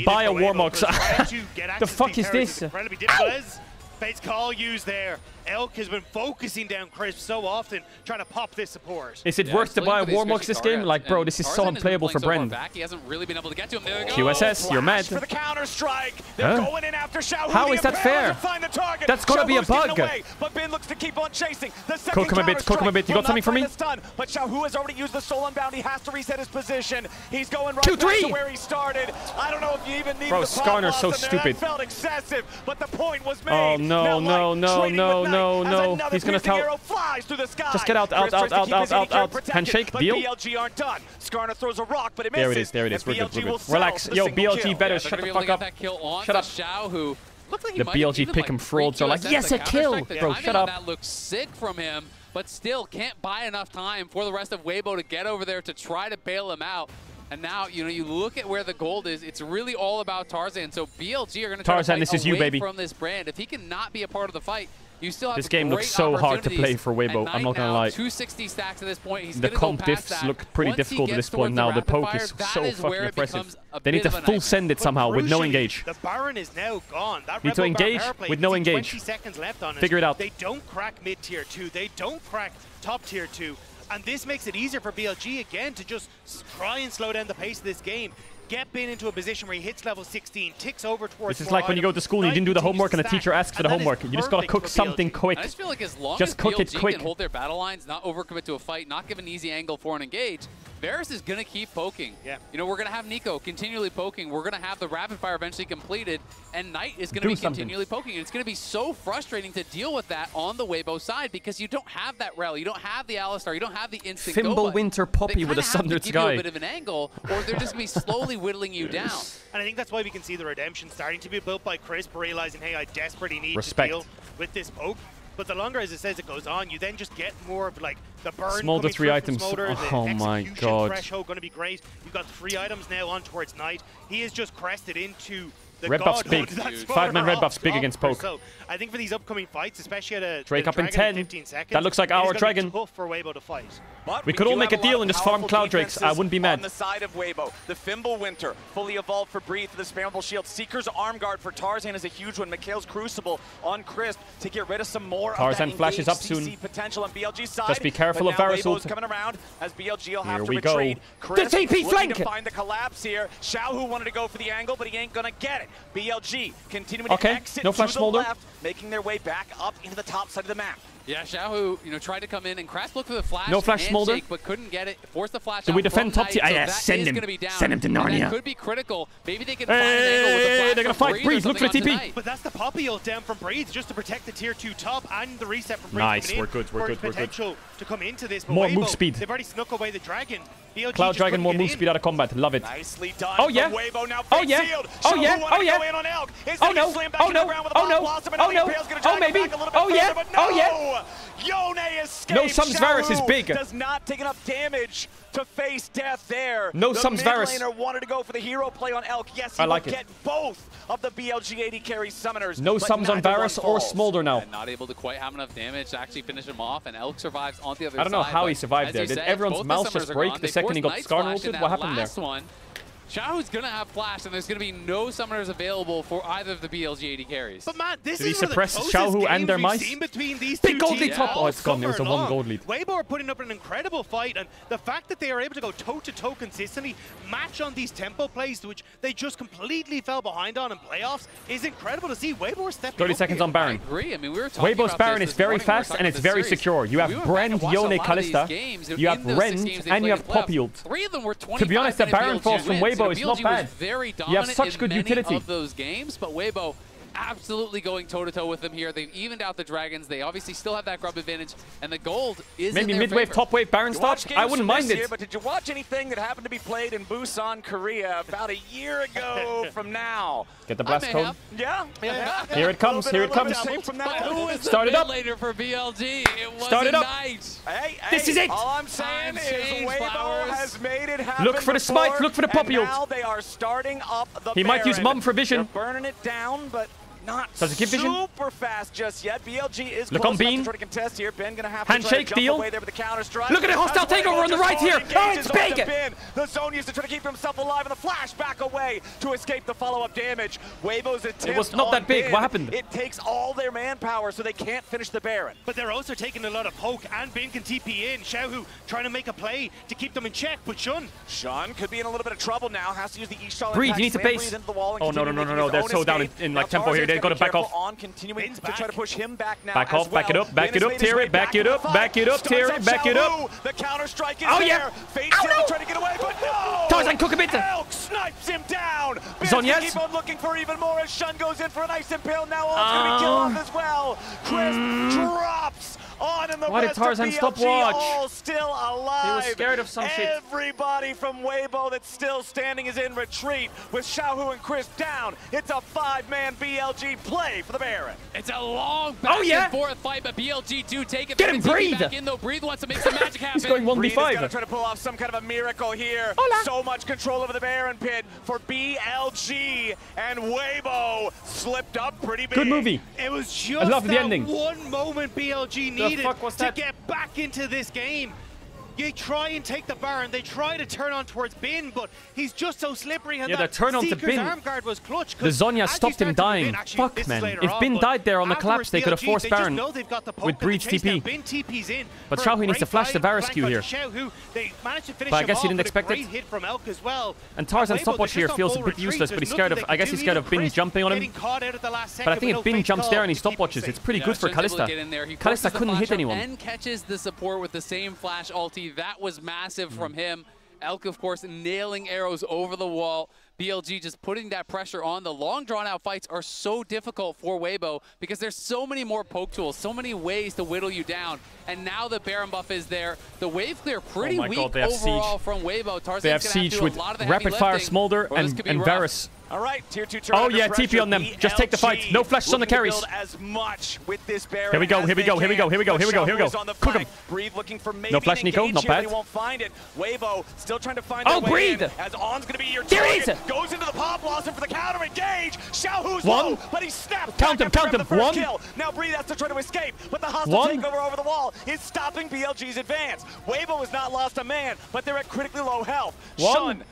[SPEAKER 4] Buy a Warmox. The fuck is this?
[SPEAKER 8] Fate's call used there. Elk has been focusing down Crisp so often, trying to pop this support.
[SPEAKER 4] Is it worth to buy a Warmox this game? Like, bro, this is so unplayable for Bren.
[SPEAKER 7] He hasn't really been able to get to him. There
[SPEAKER 4] QSS, you're mad.
[SPEAKER 3] For the counter strike. They're going in after Xiaohu.
[SPEAKER 4] How is that fair? That's gotta be a bug.
[SPEAKER 3] But Bin looks to keep on chasing.
[SPEAKER 4] Cook him a bit, cook him a bit. You got something for me?
[SPEAKER 3] But Xiaohu has already used the soul unbound. He has to reset his position. He's going right
[SPEAKER 4] 2-3.
[SPEAKER 3] back to where he started. I don't know if you even need
[SPEAKER 4] bro,
[SPEAKER 3] the
[SPEAKER 4] Skarner's so stupid.
[SPEAKER 3] That felt excessive, but the point was made.
[SPEAKER 4] Oh no, no, no, no, no, no. He's gonna tell. Just get out. Handshake, deal.
[SPEAKER 3] BLG aren't done. Skarner throws a rock, but it misses.
[SPEAKER 4] There it is. We're good. Relax. Yo, BLG better shut the fuck up. Shut up.
[SPEAKER 7] Xiao, who looked like he
[SPEAKER 4] the
[SPEAKER 7] might have
[SPEAKER 4] BLG
[SPEAKER 7] even,
[SPEAKER 4] pick 'em frauds are like, yes, a kill. Bro, shut up.
[SPEAKER 7] That looks sick from him, but still can't buy enough time for the rest of Weibo to get over there to try to bail him out. And now, you know, you look at where the gold is, it's really all about Tarzan. So BLG are going to try
[SPEAKER 4] Tarzan,
[SPEAKER 7] to
[SPEAKER 4] this
[SPEAKER 7] fight
[SPEAKER 4] is you,
[SPEAKER 7] away
[SPEAKER 4] baby.
[SPEAKER 7] from this brand. If he cannot be a part of the fight, you still have
[SPEAKER 4] this game looks so hard to play for Weibo. I'm not going to lie.
[SPEAKER 7] 260 stacks at this point. He's
[SPEAKER 4] the comp diffs look pretty difficult at this point now. The poke is so fucking impressive. They need to full send it somehow with no engage.
[SPEAKER 8] The Baron is now gone. That
[SPEAKER 4] need to engage with no engage.
[SPEAKER 8] 20 seconds left on it.
[SPEAKER 4] Figure it out.
[SPEAKER 8] They don't crack mid tier 2. They don't crack top tier 2. And this makes it easier for BLG again to just try and slow down the pace of this game. Get Bin into a position where he hits level 16, ticks over towards.
[SPEAKER 4] This is like when you go to school and you didn't do the homework and the teacher asks for the homework. You just gotta cook something quick.
[SPEAKER 7] I just feel like as long
[SPEAKER 4] just
[SPEAKER 7] as
[SPEAKER 4] cook
[SPEAKER 7] BLG
[SPEAKER 4] it quick.
[SPEAKER 7] can hold their battle lines, not overcommit to a fight, not give an easy angle for an engage, Varus is going to keep poking.
[SPEAKER 8] Yeah.
[SPEAKER 7] You know, we're going to have Nico continually poking. We're going to have the rapid fire eventually completed, and Knight is going to be continually poking. And it's going to be so frustrating to deal with that on the Weibo side because you don't have that rally, you don't have the Alistar, you don't have the instant go button.
[SPEAKER 4] Winter Poppy with a Sundered Sky.
[SPEAKER 7] They have to give you a bit of an angle, or they're just going to be slowly whittling you down.
[SPEAKER 8] And I think that's why we can see the redemption starting to be built by Crisp, realizing, hey, I desperately need to deal with this poke. But the longer, as it says, it goes on, you then just get more of like the burn.
[SPEAKER 4] Smolder 3 items.
[SPEAKER 8] Smolder,
[SPEAKER 4] oh my god.
[SPEAKER 8] Threshold going to be great. You've got 3 items now on towards Knight. He is just crested into the
[SPEAKER 4] red buff's big. 5-man red buff's big against poke.
[SPEAKER 8] So I think for these upcoming fights, especially at a
[SPEAKER 4] Drake up in 10.
[SPEAKER 8] 15 seconds,
[SPEAKER 4] that looks like our dragon.
[SPEAKER 8] Tough for Weibo to fight.
[SPEAKER 3] But
[SPEAKER 4] we could all make a deal and just farm Cloud Drakes. I wouldn't be mad.
[SPEAKER 3] On the side of Weibo, the Fimble Winter, fully evolved for Breathe, for the spammable shield. Seeker's Arm Guard for Tarzan is a huge one. Mikhail's Crucible on Crisp to get rid of some more
[SPEAKER 4] Tarzan
[SPEAKER 3] of that
[SPEAKER 4] flashes up
[SPEAKER 3] CC
[SPEAKER 4] soon.
[SPEAKER 3] potential on BLG's side.
[SPEAKER 4] Just be careful of Varus ult.
[SPEAKER 3] coming around as BLG will have
[SPEAKER 4] Here
[SPEAKER 3] to
[SPEAKER 4] we
[SPEAKER 3] retreat.
[SPEAKER 4] go.
[SPEAKER 3] Crisp
[SPEAKER 4] The TP flank!
[SPEAKER 3] to find the collapse here. Xiao wanted to go for the angle, but he ain't gonna get it. BLG continuing to exit
[SPEAKER 4] no flash
[SPEAKER 3] to the
[SPEAKER 4] Smolder.
[SPEAKER 3] left, making their way back up into the top side of the map.
[SPEAKER 7] Yeah, Xiao, you know, tried to come in and Crash looked for the flash.
[SPEAKER 4] No flash Smolder,
[SPEAKER 7] but couldn't get it. Forced the flash.
[SPEAKER 4] Do we defend top tier? Yeah, send him. Send him to Narnia.
[SPEAKER 7] That could be critical. Maybe they can find an angle with the flash.
[SPEAKER 4] They're gonna fight Breeze. Look for the TP.
[SPEAKER 8] But that's the Poppy ult down from Breeze just to protect the tier 2 top and the reset from Breeze.
[SPEAKER 4] Nice, we're good.
[SPEAKER 8] Potential to come into this. But
[SPEAKER 4] more
[SPEAKER 8] Weibo,
[SPEAKER 4] move speed.
[SPEAKER 8] They've already snuck away the dragon. BLG
[SPEAKER 4] Cloud Dragon, more move speed out of combat. Love it.
[SPEAKER 3] Nicely done.
[SPEAKER 4] Oh yeah.
[SPEAKER 3] Weibo now
[SPEAKER 4] oh yeah. Oh yeah. Oh yeah. Oh no. Oh no. Oh no. Oh no. Oh maybe. Oh yeah. Oh yeah.
[SPEAKER 3] Yone escapes.
[SPEAKER 4] No sums Varus is big.
[SPEAKER 3] Does not take enough damage to face death there.
[SPEAKER 4] No sums Varus.
[SPEAKER 3] The mid laner wanted to go for the hero play on Elk. Yes, he will get both of the BLG AD carry summoners.
[SPEAKER 4] No sums on Varus or Smolder now.
[SPEAKER 7] And not able to quite have enough damage to actually finish him off, and Elk survives on the other side.
[SPEAKER 4] I don't know how he survived there. Did everyone's mouse just break the second he got Skarner ulted? What happened there?
[SPEAKER 7] Xiao's going to have flash, and there's going to be no summoners available for either of the BLG AD carries.
[SPEAKER 8] But man, this
[SPEAKER 4] Did he
[SPEAKER 8] is one
[SPEAKER 4] suppress
[SPEAKER 8] of the closest
[SPEAKER 4] Xiao and their
[SPEAKER 8] games
[SPEAKER 4] mice?
[SPEAKER 8] we've seen between these
[SPEAKER 4] Big
[SPEAKER 8] two
[SPEAKER 4] gold lead
[SPEAKER 8] teams
[SPEAKER 4] top. Oh, it's gone. There was a
[SPEAKER 8] summer
[SPEAKER 4] 1 gold
[SPEAKER 8] long.
[SPEAKER 4] lead.
[SPEAKER 8] Weibo are putting up an incredible fight, and the fact that they are able to go toe-to-toe consistently, match on these tempo plays, which they just completely fell behind on in playoffs, is incredible to see. Weibo are stepping
[SPEAKER 4] 30
[SPEAKER 8] up
[SPEAKER 4] seconds
[SPEAKER 8] here.
[SPEAKER 4] on Baron.
[SPEAKER 7] I agree. I mean, we were talking
[SPEAKER 4] Weibo's
[SPEAKER 7] about
[SPEAKER 4] Baron
[SPEAKER 7] this
[SPEAKER 4] is very
[SPEAKER 7] morning when we were
[SPEAKER 4] fast
[SPEAKER 7] talking
[SPEAKER 4] and
[SPEAKER 7] about
[SPEAKER 4] it's
[SPEAKER 7] the
[SPEAKER 4] very
[SPEAKER 7] series.
[SPEAKER 4] secure. You have Brand, Yone, Kalista. You have Rend, and you have Poppy ult.
[SPEAKER 7] 3 of them were 25.
[SPEAKER 4] To be honest, the Baron falls from Weibo is not bad.
[SPEAKER 7] You
[SPEAKER 4] have such good utility
[SPEAKER 7] of those games, but Weibo absolutely going toe-to-toe with them here. They've evened out the Dragons. They obviously still have that grub advantage, and the gold is
[SPEAKER 4] maybe
[SPEAKER 7] in their
[SPEAKER 4] mid-wave,
[SPEAKER 7] favor.
[SPEAKER 4] top-wave Baron start. I wouldn't mind it.
[SPEAKER 3] But did you watch anything that happened to be played in Busan, Korea about a year ago from now?
[SPEAKER 4] Get the blast code.
[SPEAKER 3] Yeah.
[SPEAKER 4] Here it comes. Here it comes. Start it up.
[SPEAKER 7] Later for BLG. It was
[SPEAKER 4] Start it up.
[SPEAKER 3] Hey,
[SPEAKER 4] this is it.
[SPEAKER 3] All I'm saying is Weibo has made it happen.
[SPEAKER 4] Look for the smite. Look for the Poppy ult.
[SPEAKER 3] Now they are starting up the
[SPEAKER 4] He might use Mum for vision.
[SPEAKER 3] They're burning it down, but not
[SPEAKER 4] Does it give vision?
[SPEAKER 3] super fast just yet. BLG is
[SPEAKER 4] Look
[SPEAKER 3] close
[SPEAKER 4] on Bean.
[SPEAKER 3] enough to try to contest here. Ben gonna have to
[SPEAKER 4] Handshake
[SPEAKER 3] try to
[SPEAKER 4] deal.
[SPEAKER 3] jump away there with the counter strike.
[SPEAKER 4] Look at the hostile takeover on the right here. Oh, it's big.
[SPEAKER 3] The zone used to try to keep himself alive, and the flash back away to escape the follow-up damage. Weibo's attempt.
[SPEAKER 4] It was not that big.
[SPEAKER 3] Ben,
[SPEAKER 4] what happened?
[SPEAKER 3] It takes all their manpower, so they can't finish the Baron.
[SPEAKER 8] But they're also taking a lot of poke, and Bin can TP in. Xiaohu trying to make a play to keep them in check, but Shun
[SPEAKER 3] could be in a little bit of trouble now. Has to use the E-Shell.
[SPEAKER 4] Breathe, you need to base.
[SPEAKER 3] The wall and
[SPEAKER 4] oh, no. They're so down in like tempo here. Okay, got to back off.
[SPEAKER 3] On continuing to try to push him back now.
[SPEAKER 4] Back off, back it up, back it up, Terry, back it up, Terry, back it up.
[SPEAKER 3] The counter strike is
[SPEAKER 4] oh,
[SPEAKER 3] there.
[SPEAKER 4] yeah.
[SPEAKER 3] Fade's still trying to get away, but no!
[SPEAKER 4] Tarzan, cook a bit.
[SPEAKER 3] Elk snipes him down.
[SPEAKER 4] Zonyas.
[SPEAKER 3] Keep on looking for even more as Shun goes in for a nice impale. Now All's going to be killed off as well. Chris drops on in the
[SPEAKER 4] Why did Tarzan stop watch?
[SPEAKER 3] All still alive.
[SPEAKER 4] He was scared of some shit.
[SPEAKER 3] Everybody from Weibo that's still standing is in retreat with Xiaohu and Chris down. It's a 5-man BLG play for the Baron.
[SPEAKER 7] It's a long back and forth fight, but BLG do take it.
[SPEAKER 4] Get him, Breathe!
[SPEAKER 7] Back in, though. Breathe wants to make some magic happen.
[SPEAKER 4] He's going 1v5.
[SPEAKER 3] Breathe is going to try to pull off some kind of a miracle here.
[SPEAKER 4] Hola.
[SPEAKER 3] So much control over the Baron pit for BLG, and Weibo slipped up pretty big.
[SPEAKER 4] Good movie.
[SPEAKER 8] It was
[SPEAKER 4] I
[SPEAKER 8] just
[SPEAKER 4] love the
[SPEAKER 8] that
[SPEAKER 4] ending.
[SPEAKER 8] one moment BLG needed to get back into this game. You try and take the Baron, they try to turn on towards Bin, but he's just so slippery. And
[SPEAKER 4] the turn on to
[SPEAKER 8] Seeker's
[SPEAKER 4] Bin.
[SPEAKER 8] arm guard was clutch.
[SPEAKER 4] The Zonya stopped him dying. Fuck, man. If Bin died there on the collapse, they could have forced Baron with Breach TP. But Xiaohu needs to flash the Varus Q here. But I guess he didn't expect it. And Tarzan's stopwatch here feels a bit useless, but he's scared of. I guess he's scared of Bin jumping on him. But I think if Bin jumps there and he stopwatches, it's pretty good for Kalista. Kalista couldn't hit anyone.
[SPEAKER 7] And catches the support with the same flash ulti. That was massive from him. Elk, of course, nailing arrows over the wall. BLG just putting that pressure on. The long drawn-out fights are so difficult for Weibo because there's so many more poke tools, so many ways to whittle you down. And now the Baron buff is there. The wave clear pretty weak overall from Weibo. Tarzan's
[SPEAKER 4] they have siege with rapid-fire Smolder and Varus.
[SPEAKER 3] All right, tier 2
[SPEAKER 4] oh yeah, TP on them. Just take the fight. No flashes on the carries.
[SPEAKER 3] As much with this Baron
[SPEAKER 4] here we go, here we go, here we go, here we go, here we go, here we go. Cook him.
[SPEAKER 3] Breathe looking for maybe
[SPEAKER 4] no flash, Nico. Not bad.
[SPEAKER 3] They won't find it. Weibo still trying to find
[SPEAKER 4] oh, Breathe!
[SPEAKER 3] As On's going to be your target. Goes into the pop blossom for the counter engage. Xiaohu's low, but he snapped.
[SPEAKER 4] Count him, count him. One.
[SPEAKER 3] Kill. Now Breathe has to try to escape, but the hostile takeover over the wall is stopping BLG's advance. Weibo has not lost a man, but they're at critically low health. Shun,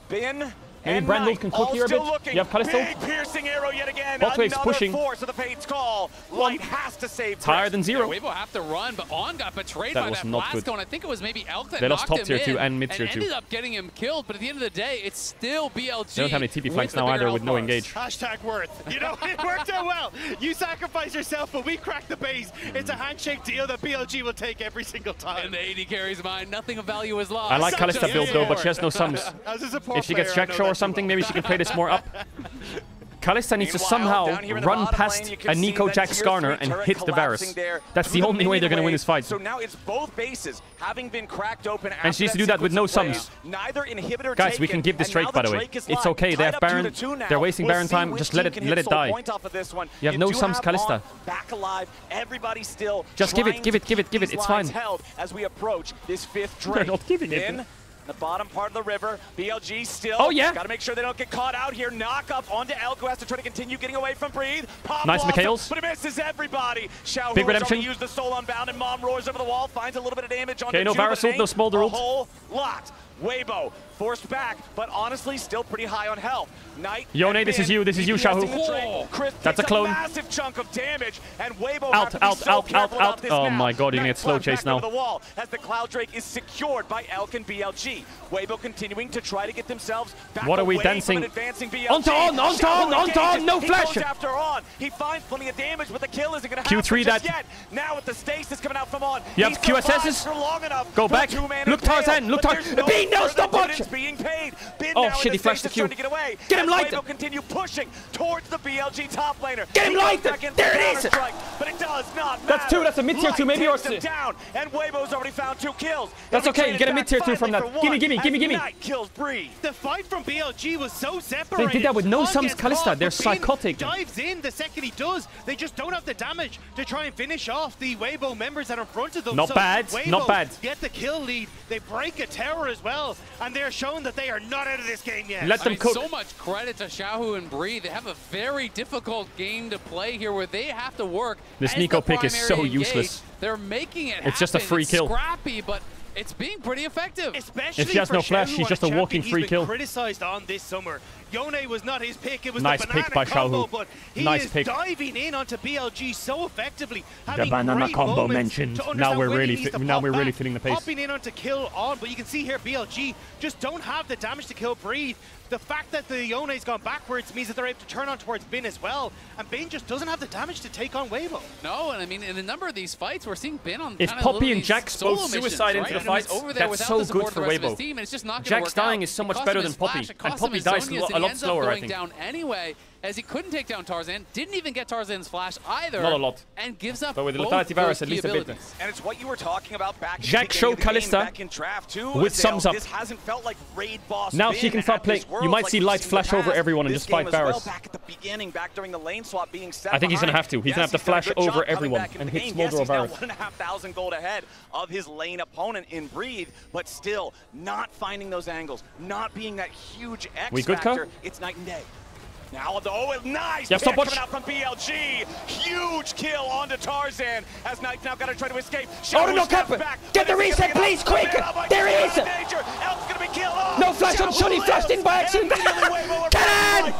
[SPEAKER 3] Bin,
[SPEAKER 4] maybe Brandel can cook here a bit. You have Callisto.
[SPEAKER 3] Big piercing arrow yet again.
[SPEAKER 4] Botwave's pushing.
[SPEAKER 3] Force of the Fate's call. Light has to save.
[SPEAKER 4] It's higher than 0.
[SPEAKER 7] Yeah, Weibo have to run, but On got betrayed by that blast cone. I think it was maybe Elk that
[SPEAKER 4] they lost top
[SPEAKER 7] knocked
[SPEAKER 4] tier
[SPEAKER 7] him
[SPEAKER 4] 2 and mid tier 2.
[SPEAKER 7] ended up getting him killed, but at the end of the day, it's still BLG.
[SPEAKER 4] They don't have any TP flanks now either with no engage.
[SPEAKER 8] Hashtag worth. You know, it worked out well. You sacrifice yourself, but we crack the base. It's a handshake deal that BLG will take every single time.
[SPEAKER 7] And the 80 carries mine. Nothing of value is lost.
[SPEAKER 4] I like Kalista build though, but she has no sums. If she gets Jack Shaw or something, maybe she can play this more up. Kalista needs to somehow run past a Nico Jack Skarner and hit the Varus. That's the only way they're going to win this fight.
[SPEAKER 3] So now it's both bases having been cracked open.
[SPEAKER 4] And she needs to do that with no sums. Guys, we can give this Drake, by the way. It's okay. They have Baron. They're wasting Baron time. Just let it die. You have no sums, Kalista.
[SPEAKER 3] Back alive. Everybody still.
[SPEAKER 4] Just give it. It's fine.
[SPEAKER 3] As we approach this 5th Drake.
[SPEAKER 4] They're not giving it.
[SPEAKER 3] The bottom part of the river, BLG still.
[SPEAKER 4] Oh yeah.
[SPEAKER 3] Got to make sure they don't get caught out here. Knock up onto Elk, who has to try to continue getting away from Breathe. Pop
[SPEAKER 4] nice McHale's.
[SPEAKER 3] But it misses everybody. Xiaohu
[SPEAKER 4] big redemption.
[SPEAKER 3] Used the soul unbound, and Mom roars over the wall, finds a little bit of damage on.
[SPEAKER 4] Okay, no Varus ult, no Smolder ult.
[SPEAKER 3] A whole lot. Weibo forced back, but honestly still pretty high on health. Knight.
[SPEAKER 4] Yone, this is you, Xiaohu. That's a clone.
[SPEAKER 3] Massive chunk of damage, and Weibo
[SPEAKER 4] out. Oh my god, you're gonna get slow chase now.
[SPEAKER 3] The wall as the Cloud Drake is secured by Elk and BLG. Weibo continuing to try to get themselves back.
[SPEAKER 4] What are we dancing? Onto On, no flash.
[SPEAKER 3] He goes after On. He finds plenty of damage, but the kill isn't gonna happen
[SPEAKER 4] Q3
[SPEAKER 3] just yet. Now with the stasis coming out from On.
[SPEAKER 4] You have QSS's. Go back. Look Tarzan. Look Tarzan. Bin, no stopwatch. Oh shit, he flashed the Q. Get him light.
[SPEAKER 3] Continue pushing towards the BLG top laner.
[SPEAKER 4] Get him light. There it is.
[SPEAKER 3] But it does not matter.
[SPEAKER 4] That's 2. That's a mid tier 2 maybe or
[SPEAKER 3] down. And Weibo's already found 2 kills.
[SPEAKER 4] That's okay. You get a mid tier 2 from that. Gimme.
[SPEAKER 3] Kills Breathe.
[SPEAKER 8] The fight from BLG was so separated.
[SPEAKER 4] They did that with no sums, Kalista. They're psychotic.
[SPEAKER 8] Dives in the second he does. They just don't have the damage to try and finish off the Weibo members that are in front of them.
[SPEAKER 4] Not bad.
[SPEAKER 8] Get the kill lead. They break a tower as well, and they're showing that they are not out of this game yet.
[SPEAKER 4] Let them cook.
[SPEAKER 7] So much credit to Xiaohu and Breathe. They have a very difficult game to play here where they have to work.
[SPEAKER 4] This Nico pick is so useless.
[SPEAKER 7] They're making it
[SPEAKER 4] It's just a free kill.
[SPEAKER 7] Scrappy, but It's being pretty effective.
[SPEAKER 8] Especially
[SPEAKER 4] if she has no flash, she's just a walking free kill.
[SPEAKER 8] Criticized on this summer. Yone was not his pick. It was
[SPEAKER 4] nice
[SPEAKER 8] the banana
[SPEAKER 4] pick by
[SPEAKER 8] combo,
[SPEAKER 4] Xiaohu.
[SPEAKER 8] but he
[SPEAKER 4] nice
[SPEAKER 8] is
[SPEAKER 4] pick.
[SPEAKER 8] diving in onto BLG so effectively.
[SPEAKER 4] The banana combo mentioned. Now we're really feeling the pace.
[SPEAKER 8] Hopping in onto kill on, but you can see here BLG just don't have the damage to kill Breathe. The fact that the Yone's gone backwards means that they're able to turn on towards Bin as well, and Bin just doesn't have the damage to take on Weibo.
[SPEAKER 7] No, and I mean, in a number of these fights, we're seeing Bin on
[SPEAKER 4] if Poppy and Jax both suicide into the fights, that's so good for Weibo. Jax dying is so much better than Poppy, and Poppy dies a lot slower, I think.
[SPEAKER 7] Down anyway, as he couldn't take down Tarzan, didn't even get Tarzan's flash either.
[SPEAKER 4] Not a lot.
[SPEAKER 7] And gives up
[SPEAKER 4] but with
[SPEAKER 7] both
[SPEAKER 4] Lethality Virus, at least
[SPEAKER 7] abilities.
[SPEAKER 4] a bit.
[SPEAKER 6] And it's what you were talking about back
[SPEAKER 4] Jax showed Kalista with sums up.
[SPEAKER 6] This hasn't felt like raid boss
[SPEAKER 4] now she can start playing. You might see Light flash over everyone and just fight Varus.
[SPEAKER 6] Back at the beginning, back during the lane swap being set
[SPEAKER 4] I think he's going to have to. He's going to have to flash over everyone and hit Smolder or Varus.
[SPEAKER 6] 1,500 gold ahead of his lane opponent in Breathe, but still not finding those angles, not being that huge X factor. It's night and day. Now, though, nice pick coming out from BLG. Huge kill onto Tarzan as Knight's now got to try to escape.
[SPEAKER 4] Oh, no, Kappa! Get the reset, please, quick! There it is!
[SPEAKER 6] Elf's gonna be killed off.
[SPEAKER 4] No flash on Shunny, flashed in by accident! Get in!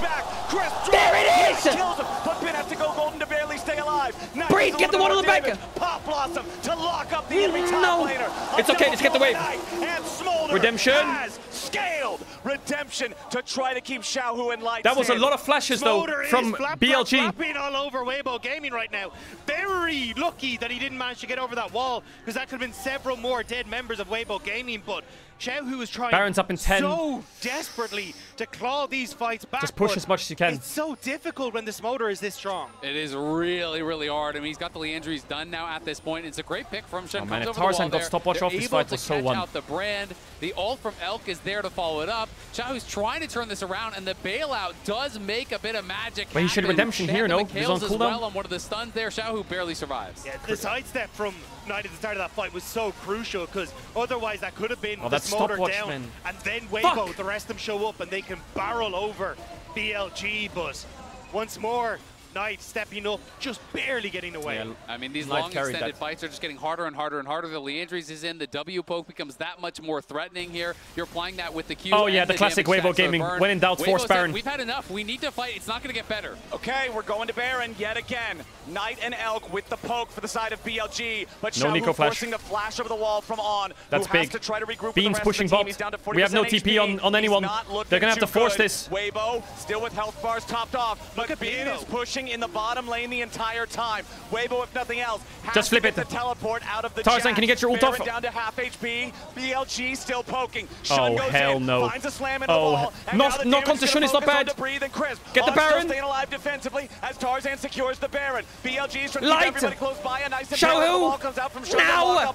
[SPEAKER 4] There it is!
[SPEAKER 6] Kills him, but Ben has to go golden to barely stay alive.
[SPEAKER 4] Breathe, get the one on the back!
[SPEAKER 6] Pop Blossom to lock up the enemy top laner.
[SPEAKER 4] It's okay, just get the wave.
[SPEAKER 6] And Smolder
[SPEAKER 4] Redemption.
[SPEAKER 6] has scaled Redemption to try to keep Xiaohu in light.
[SPEAKER 4] That was a lot of flashes, though, from BLG.
[SPEAKER 8] Flapping all over Weibo Gaming right now. Very lucky that he didn't manage to get over that wall, because that could have been several more dead members of Weibo Gaming, but Xiaohu is trying
[SPEAKER 4] Baron's up in 10.
[SPEAKER 8] so desperately to claw these fights back.
[SPEAKER 4] Just push as much as you can.
[SPEAKER 8] It's so difficult when the Smolder is this strong.
[SPEAKER 7] It is really, really hard. I mean, he's got the Leandries done now at this point. It's a great pick from Shen.
[SPEAKER 4] Oh, man, if Tarzan got stopwatch off this fight, was so won.
[SPEAKER 7] Out the brand. The ult from Elk is there to follow it up. Xiaohu's trying to turn this around, and the bailout does make a bit of magic.
[SPEAKER 4] But he should Redemption here, no? He's on cooldown.
[SPEAKER 7] Well on one of the stuns there. Xiaohu barely survives.
[SPEAKER 8] Yeah, the sidestep from Knight at the start of that fight was so crucial, because otherwise that could have been
[SPEAKER 4] the
[SPEAKER 8] Smolder
[SPEAKER 4] stopwatch,
[SPEAKER 8] down,
[SPEAKER 4] man.
[SPEAKER 8] and then Weibo, the rest of them show up and they can barrel over BLG, but once more, Knight stepping up, just barely getting away.
[SPEAKER 7] Yeah, I mean, these long extended fights are just getting harder and harder and harder. The Leandries is in, the W poke becomes that much more threatening here. You're applying that with the Q.
[SPEAKER 4] Oh yeah, the classic Weibo Gaming. When in doubt, force Baron.
[SPEAKER 7] We've had enough. We need to fight. It's not going to get better.
[SPEAKER 6] Okay, we're going to Baron yet again. Knight and Elk with the poke for the side of BLG, but
[SPEAKER 4] no Nico flash.
[SPEAKER 6] forcing the flash over the wall from On.
[SPEAKER 4] That's
[SPEAKER 6] who
[SPEAKER 4] big.
[SPEAKER 6] Has to try to regroup
[SPEAKER 4] Beans pushing bot. We have no TP on anyone. They're going to have to force this.
[SPEAKER 6] Weibo still with health bars topped off. Look at Bean is pushing in the bottom lane the entire time. Weibo, if nothing else, has
[SPEAKER 4] just flip
[SPEAKER 6] to
[SPEAKER 4] it.
[SPEAKER 6] The teleport out of the
[SPEAKER 4] Tarzan,
[SPEAKER 6] Jax.
[SPEAKER 4] can you get your ult
[SPEAKER 6] Baron
[SPEAKER 4] off?
[SPEAKER 6] Down to half HP. BLG still poking.
[SPEAKER 4] Oh, hell no.
[SPEAKER 6] Finds a slam in the wall.
[SPEAKER 4] Knock onto Shun is not bad. Get the Baron.
[SPEAKER 6] Staying alive defensively as Tarzan secures the Baron. BLG is trying to keep everybody close by. A nice
[SPEAKER 4] Xiaohu.
[SPEAKER 6] Comes out from Shun.
[SPEAKER 4] Now.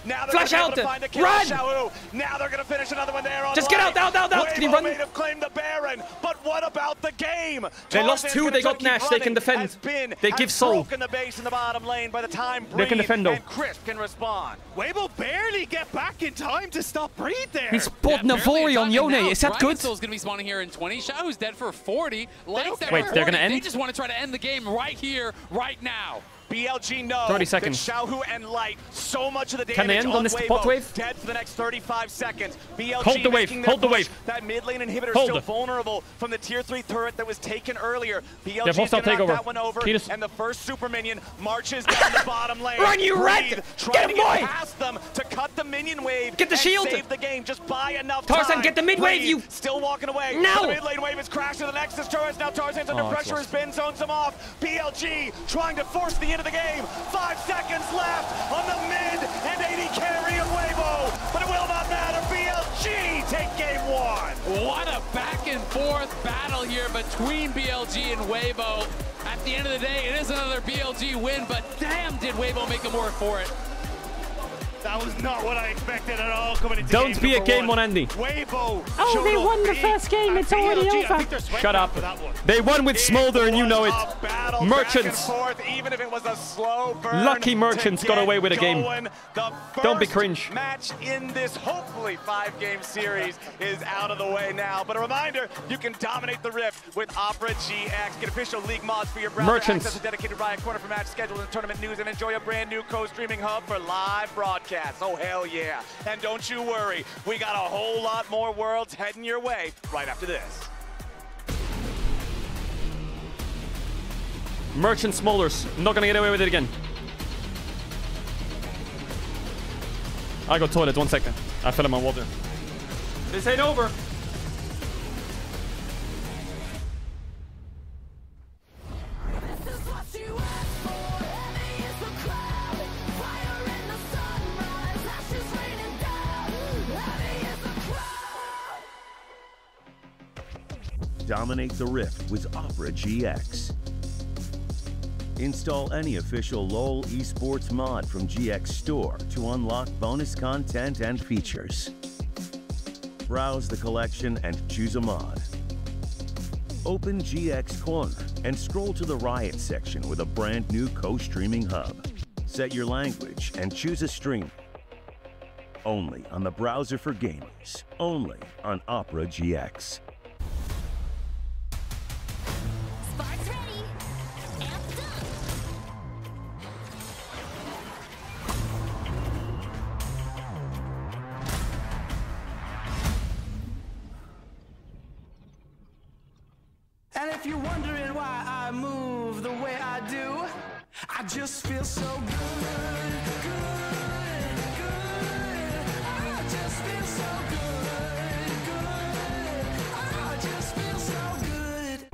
[SPEAKER 6] Now
[SPEAKER 4] Flash out.
[SPEAKER 6] Find a kill.
[SPEAKER 4] Run.
[SPEAKER 6] Xiaohu. Now they're going to finish another one there on
[SPEAKER 4] just get out. Can he run?
[SPEAKER 6] May have claimed the Baron, but what about the game?
[SPEAKER 4] They lost 2. They got Nash. They can defend. They give soul.
[SPEAKER 6] The base in the bottom lane by the time
[SPEAKER 4] they can defend though.
[SPEAKER 6] And Crisp can respond.
[SPEAKER 8] Weibo barely get back in time to stop Breathe there.
[SPEAKER 4] He's bought Navori on Yone. Is that good?
[SPEAKER 7] Ryan's going to be spawning here in 20. Xiaohu's dead for 40. Lights
[SPEAKER 4] Wait, they're going to end?
[SPEAKER 7] They just want to try to end the game right here, right now.
[SPEAKER 6] BLG knows
[SPEAKER 4] 30 seconds.
[SPEAKER 6] Xiaohu and Light, so much of the damage
[SPEAKER 4] can they end on this pot wave?
[SPEAKER 6] Dead for the next 35 seconds. BLG
[SPEAKER 4] hold the wave, hold the wave.
[SPEAKER 6] That mid lane inhibitor is still vulnerable from the tier 3 turret that was taken earlier. BLG is going to knock that one over, and the first super minion marches down the bottom lane.
[SPEAKER 4] Run, you rat!
[SPEAKER 6] Get him, boy! Past them to cut the minion wave.
[SPEAKER 4] Get the shield!
[SPEAKER 6] Save the game. Just buy enough
[SPEAKER 4] Tarzan,
[SPEAKER 6] time.
[SPEAKER 4] get the mid wave, you!
[SPEAKER 6] Still walking away.
[SPEAKER 4] No!
[SPEAKER 6] The mid lane wave is crashing the Nexus turrets. Now Tarzan's under pressure as Ben zones him off. BLG trying to force the end of the game. 5 seconds left on the mid and 80 carry of Weibo, but it will not matter. BLG take game 1.
[SPEAKER 7] What a back and forth battle here between BLG and Weibo. At the end of the day, it is another BLG win, but damn did Weibo make him work for it.
[SPEAKER 8] That was not what I expected at all coming into
[SPEAKER 4] Don't be a game one, Andy.
[SPEAKER 8] Weibo.
[SPEAKER 22] Oh, they won the first game. It's already over.
[SPEAKER 4] Shut up. They won with Smolder, and you know it. Merchants.
[SPEAKER 6] Even if it was a slow burn.
[SPEAKER 4] Lucky Merchants got away with a game. Don't be cringe.
[SPEAKER 6] Match in this hopefully 5-game series is out of the way now. But a reminder, you can dominate the Rift with Opera GX. Get official league mods for your browser.
[SPEAKER 4] Merchants.
[SPEAKER 6] Access a dedicated Riot Corner for match schedules and tournament news, and enjoy a brand new co-streaming hub for live broadcast. Wildcats. Oh, hell yeah. And don't you worry, we got a whole lot more worlds heading your way right after this.
[SPEAKER 4] Merchant Smolders, not gonna get away with it again. I go toilet, 1 second. I fell in my water. This ain't over.
[SPEAKER 1] Dominate the Rift with Opera GX. Install any official LoL esports mod from GX Store to unlock bonus content and features. Browse the collection and choose a mod. Open GX Corner and scroll to the Riot section with a brand new co-streaming hub. Set your language and choose a stream. Only on the browser for gamers. Only on Opera GX.
[SPEAKER 14] And if you're wondering why I move the way I do, I just feel so good, good, good. I just feel so good, good. I just feel so good.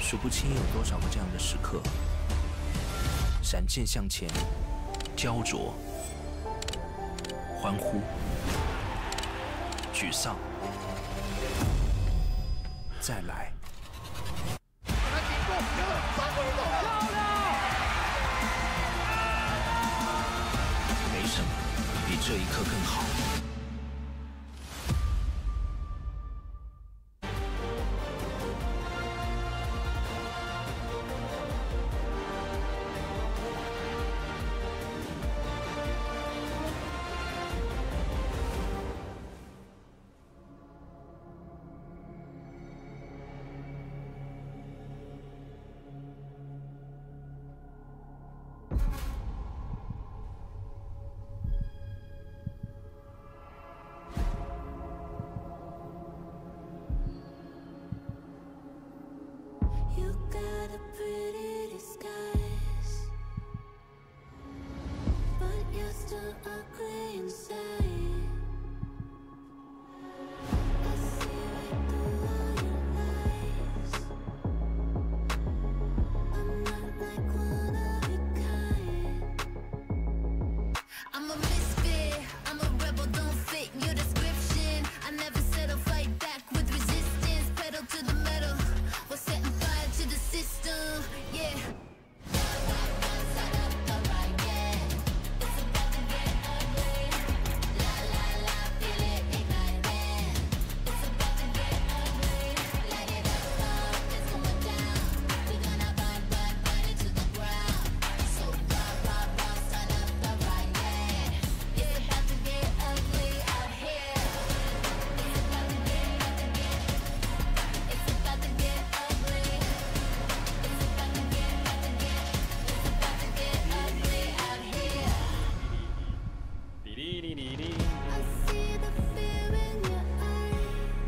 [SPEAKER 10] 数不清有多少个这样的时刻，闪现向前，焦灼，欢呼，沮丧，再来。没什么比这一刻更好。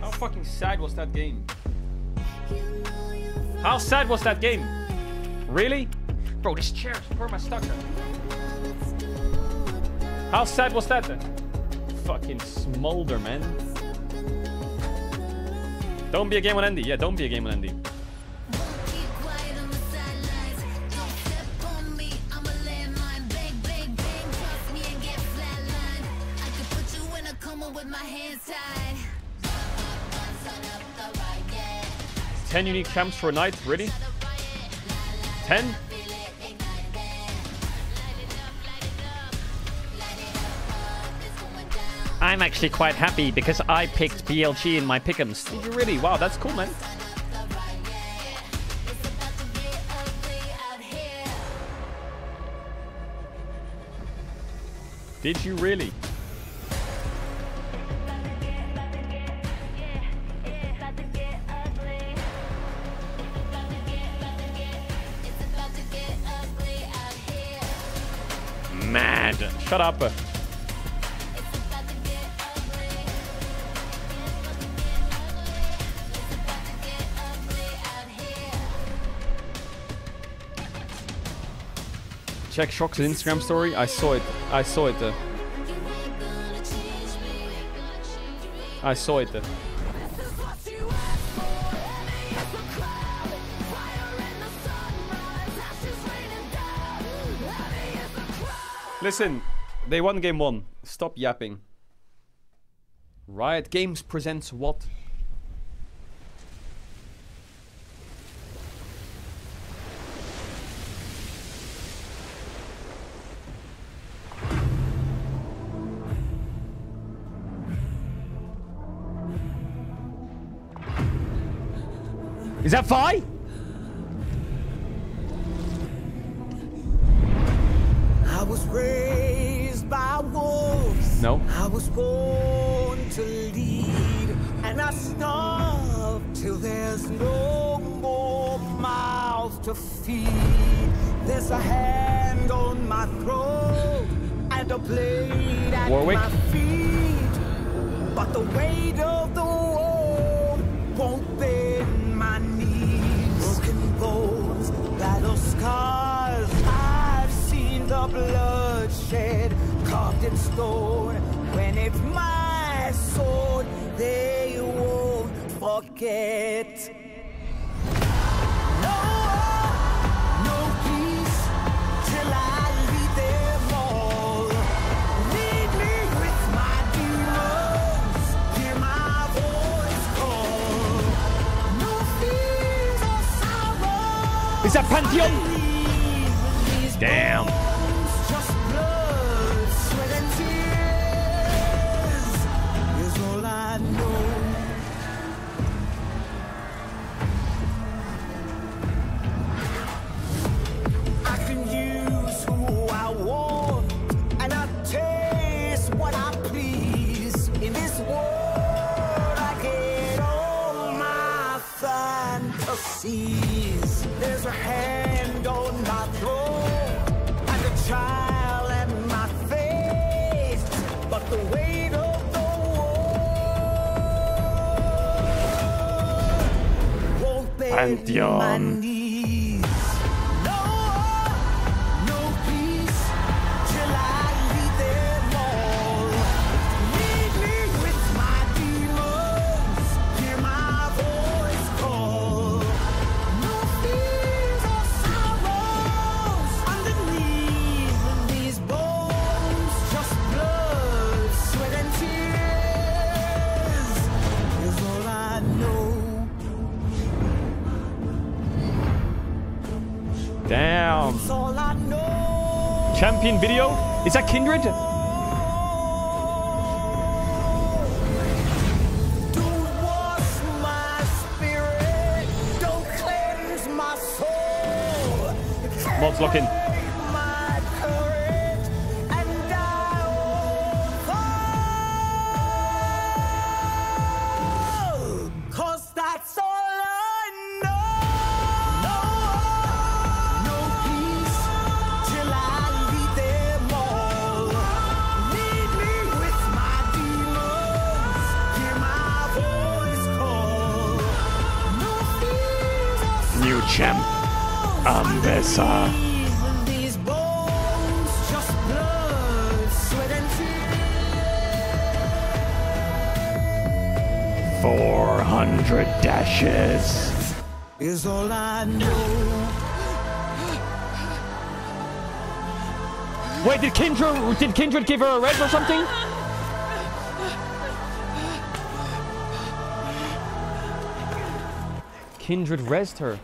[SPEAKER 4] How fucking sad was that game? How sad was that game? Really? Bro, this chair, where am I stuck at? How sad was that then? Fucking smolder, man. Don't be a game on Andy. Yeah, don't be a game on Andy. Ten unique champs for a night, really? 10? I'm actually quite happy because I picked BLG in my pick'ems. Did you really? Wow, that's cool, man. Did you really? Mad. Shut up. Check Shock's Instagram story. I saw it. I saw it. I saw it. Listen, they won game 1. Stop yapping. Riot Games presents what? Is that Vi?
[SPEAKER 14] I was raised by wolves.
[SPEAKER 4] No.
[SPEAKER 14] I was born to lead, and I starve till there's no more mouth to feed. There's a hand on my throat and a blade at my feet, but the weight of the world won't bend my knees. Broken bones, battle scars. I've seen the bloodshed carved in stone. When it's my sword, they won't forget. No peace till I lead them all. Lead me with my demons. Hear my voice call. No fears or sorrow.
[SPEAKER 4] Is that Pantheon? Damn.
[SPEAKER 14] Just blood, sweat and tears is all I know. I can use who I want, and I taste what I please. In this world, I get all my fantasies. There's a hand on my throat, and a child at my face, but the weight of the world won't bend my knees. No peace till I lead them all. Lead me with my demons. Hear my voice call. No fears or sorrows underneath these bones. Just blood, sweat and tears is all I know.
[SPEAKER 4] Damn.
[SPEAKER 14] It's all I know.
[SPEAKER 4] Champion video? Is that Kindred?
[SPEAKER 14] Don't wash my spirit. Don't cleanse my soul.
[SPEAKER 4] Mods lock in.
[SPEAKER 14] My courage, and I won't fall. 'Cause that's all I know. No peace till I lead them all. Lead me with my demons. Hear my voice call. No fears or
[SPEAKER 4] New champ. Ambessa.
[SPEAKER 14] these bones, just blood, sweat and tears
[SPEAKER 4] 400 dashes.
[SPEAKER 14] is all I know.
[SPEAKER 4] Wait, did Kindred give her a red or something? Kindred rezzed her.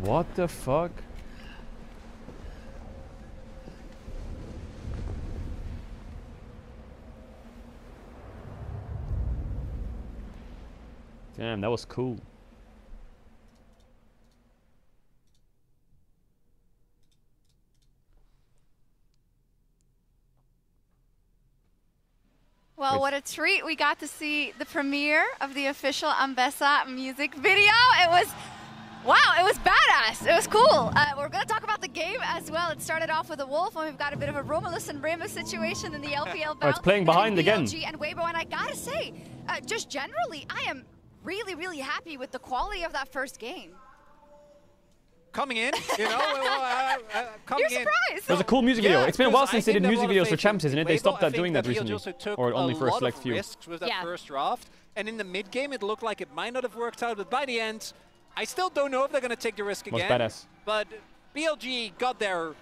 [SPEAKER 4] What the fuck? Damn, that was cool.
[SPEAKER 19] Well, what a treat. We got to see the premiere of the official Ambessa music video. It was, wow, it was badass. It was cool. We're going to talk about the game as well. It started off with a wolf, and we've got a bit of a Romulus and Remus situation in the LPL battle.
[SPEAKER 4] Oh, it's playing behind again.
[SPEAKER 19] BLG and Weibo, and I got to say, just generally, I am really, really happy with the quality of that first game.
[SPEAKER 2] Coming in, you know, coming
[SPEAKER 19] You're
[SPEAKER 2] in.
[SPEAKER 19] surprised.
[SPEAKER 4] It was a cool music video. It's been a while since they did music videos for champs, isn't it? They stopped doing that recently, or only for a select few.
[SPEAKER 2] Risks with that first draft, and in the mid game, it looked like it might not have worked out, but by the end, I still don't know if they're going to take the risk again.
[SPEAKER 4] Badass.
[SPEAKER 2] But BLG got there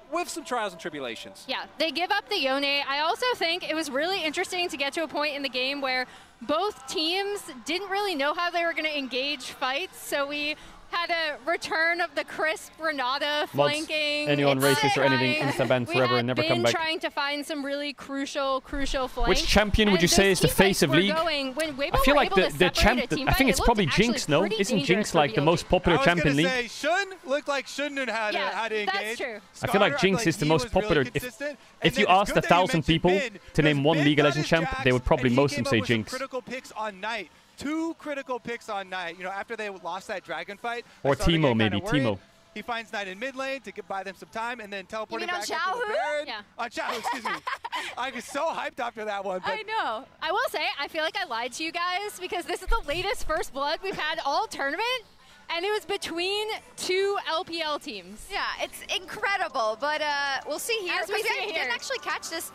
[SPEAKER 2] with some trials and tribulations.
[SPEAKER 9] Yeah, they give up the Yone. I also think it was really interesting to get to a point in the game where both teams didn't really know how they were going to engage fights, so we had a return of the crisp Renata flanking.
[SPEAKER 4] Anyone racist or anything, insta-ban forever and never come back.
[SPEAKER 9] Trying to find some really crucial flanks.
[SPEAKER 4] Which champion would you say is the face of League? I feel like the champ, I think it's probably Jinx, no? Isn't Jinx like the most popular champ in League?
[SPEAKER 20] I was going to say, Shun looked like Shun knew how to engage.
[SPEAKER 9] That's true.
[SPEAKER 4] I feel like Jinx is the most popular. If you asked 1,000 people to name one League of Legends champ, they would probably most of them say Jinx.
[SPEAKER 20] Critical picks on Knight. 2 critical picks on Knight, you know, after they lost that dragon fight.
[SPEAKER 4] Or Teemo, maybe. Teemo.
[SPEAKER 20] He finds Knight in mid lane to buy them some time and then teleporting back
[SPEAKER 19] into
[SPEAKER 20] the Baron.
[SPEAKER 9] Yeah.
[SPEAKER 20] On Xiaohu, excuse me. I was so hyped after that one. But
[SPEAKER 9] I know. I will say, I feel like I lied to you guys because this is the latest First Blood we've had all tournament. And it was between 2 LPL teams.
[SPEAKER 19] Yeah, it's incredible. But we'll see here.
[SPEAKER 9] As we see here.
[SPEAKER 19] Didn't actually catch this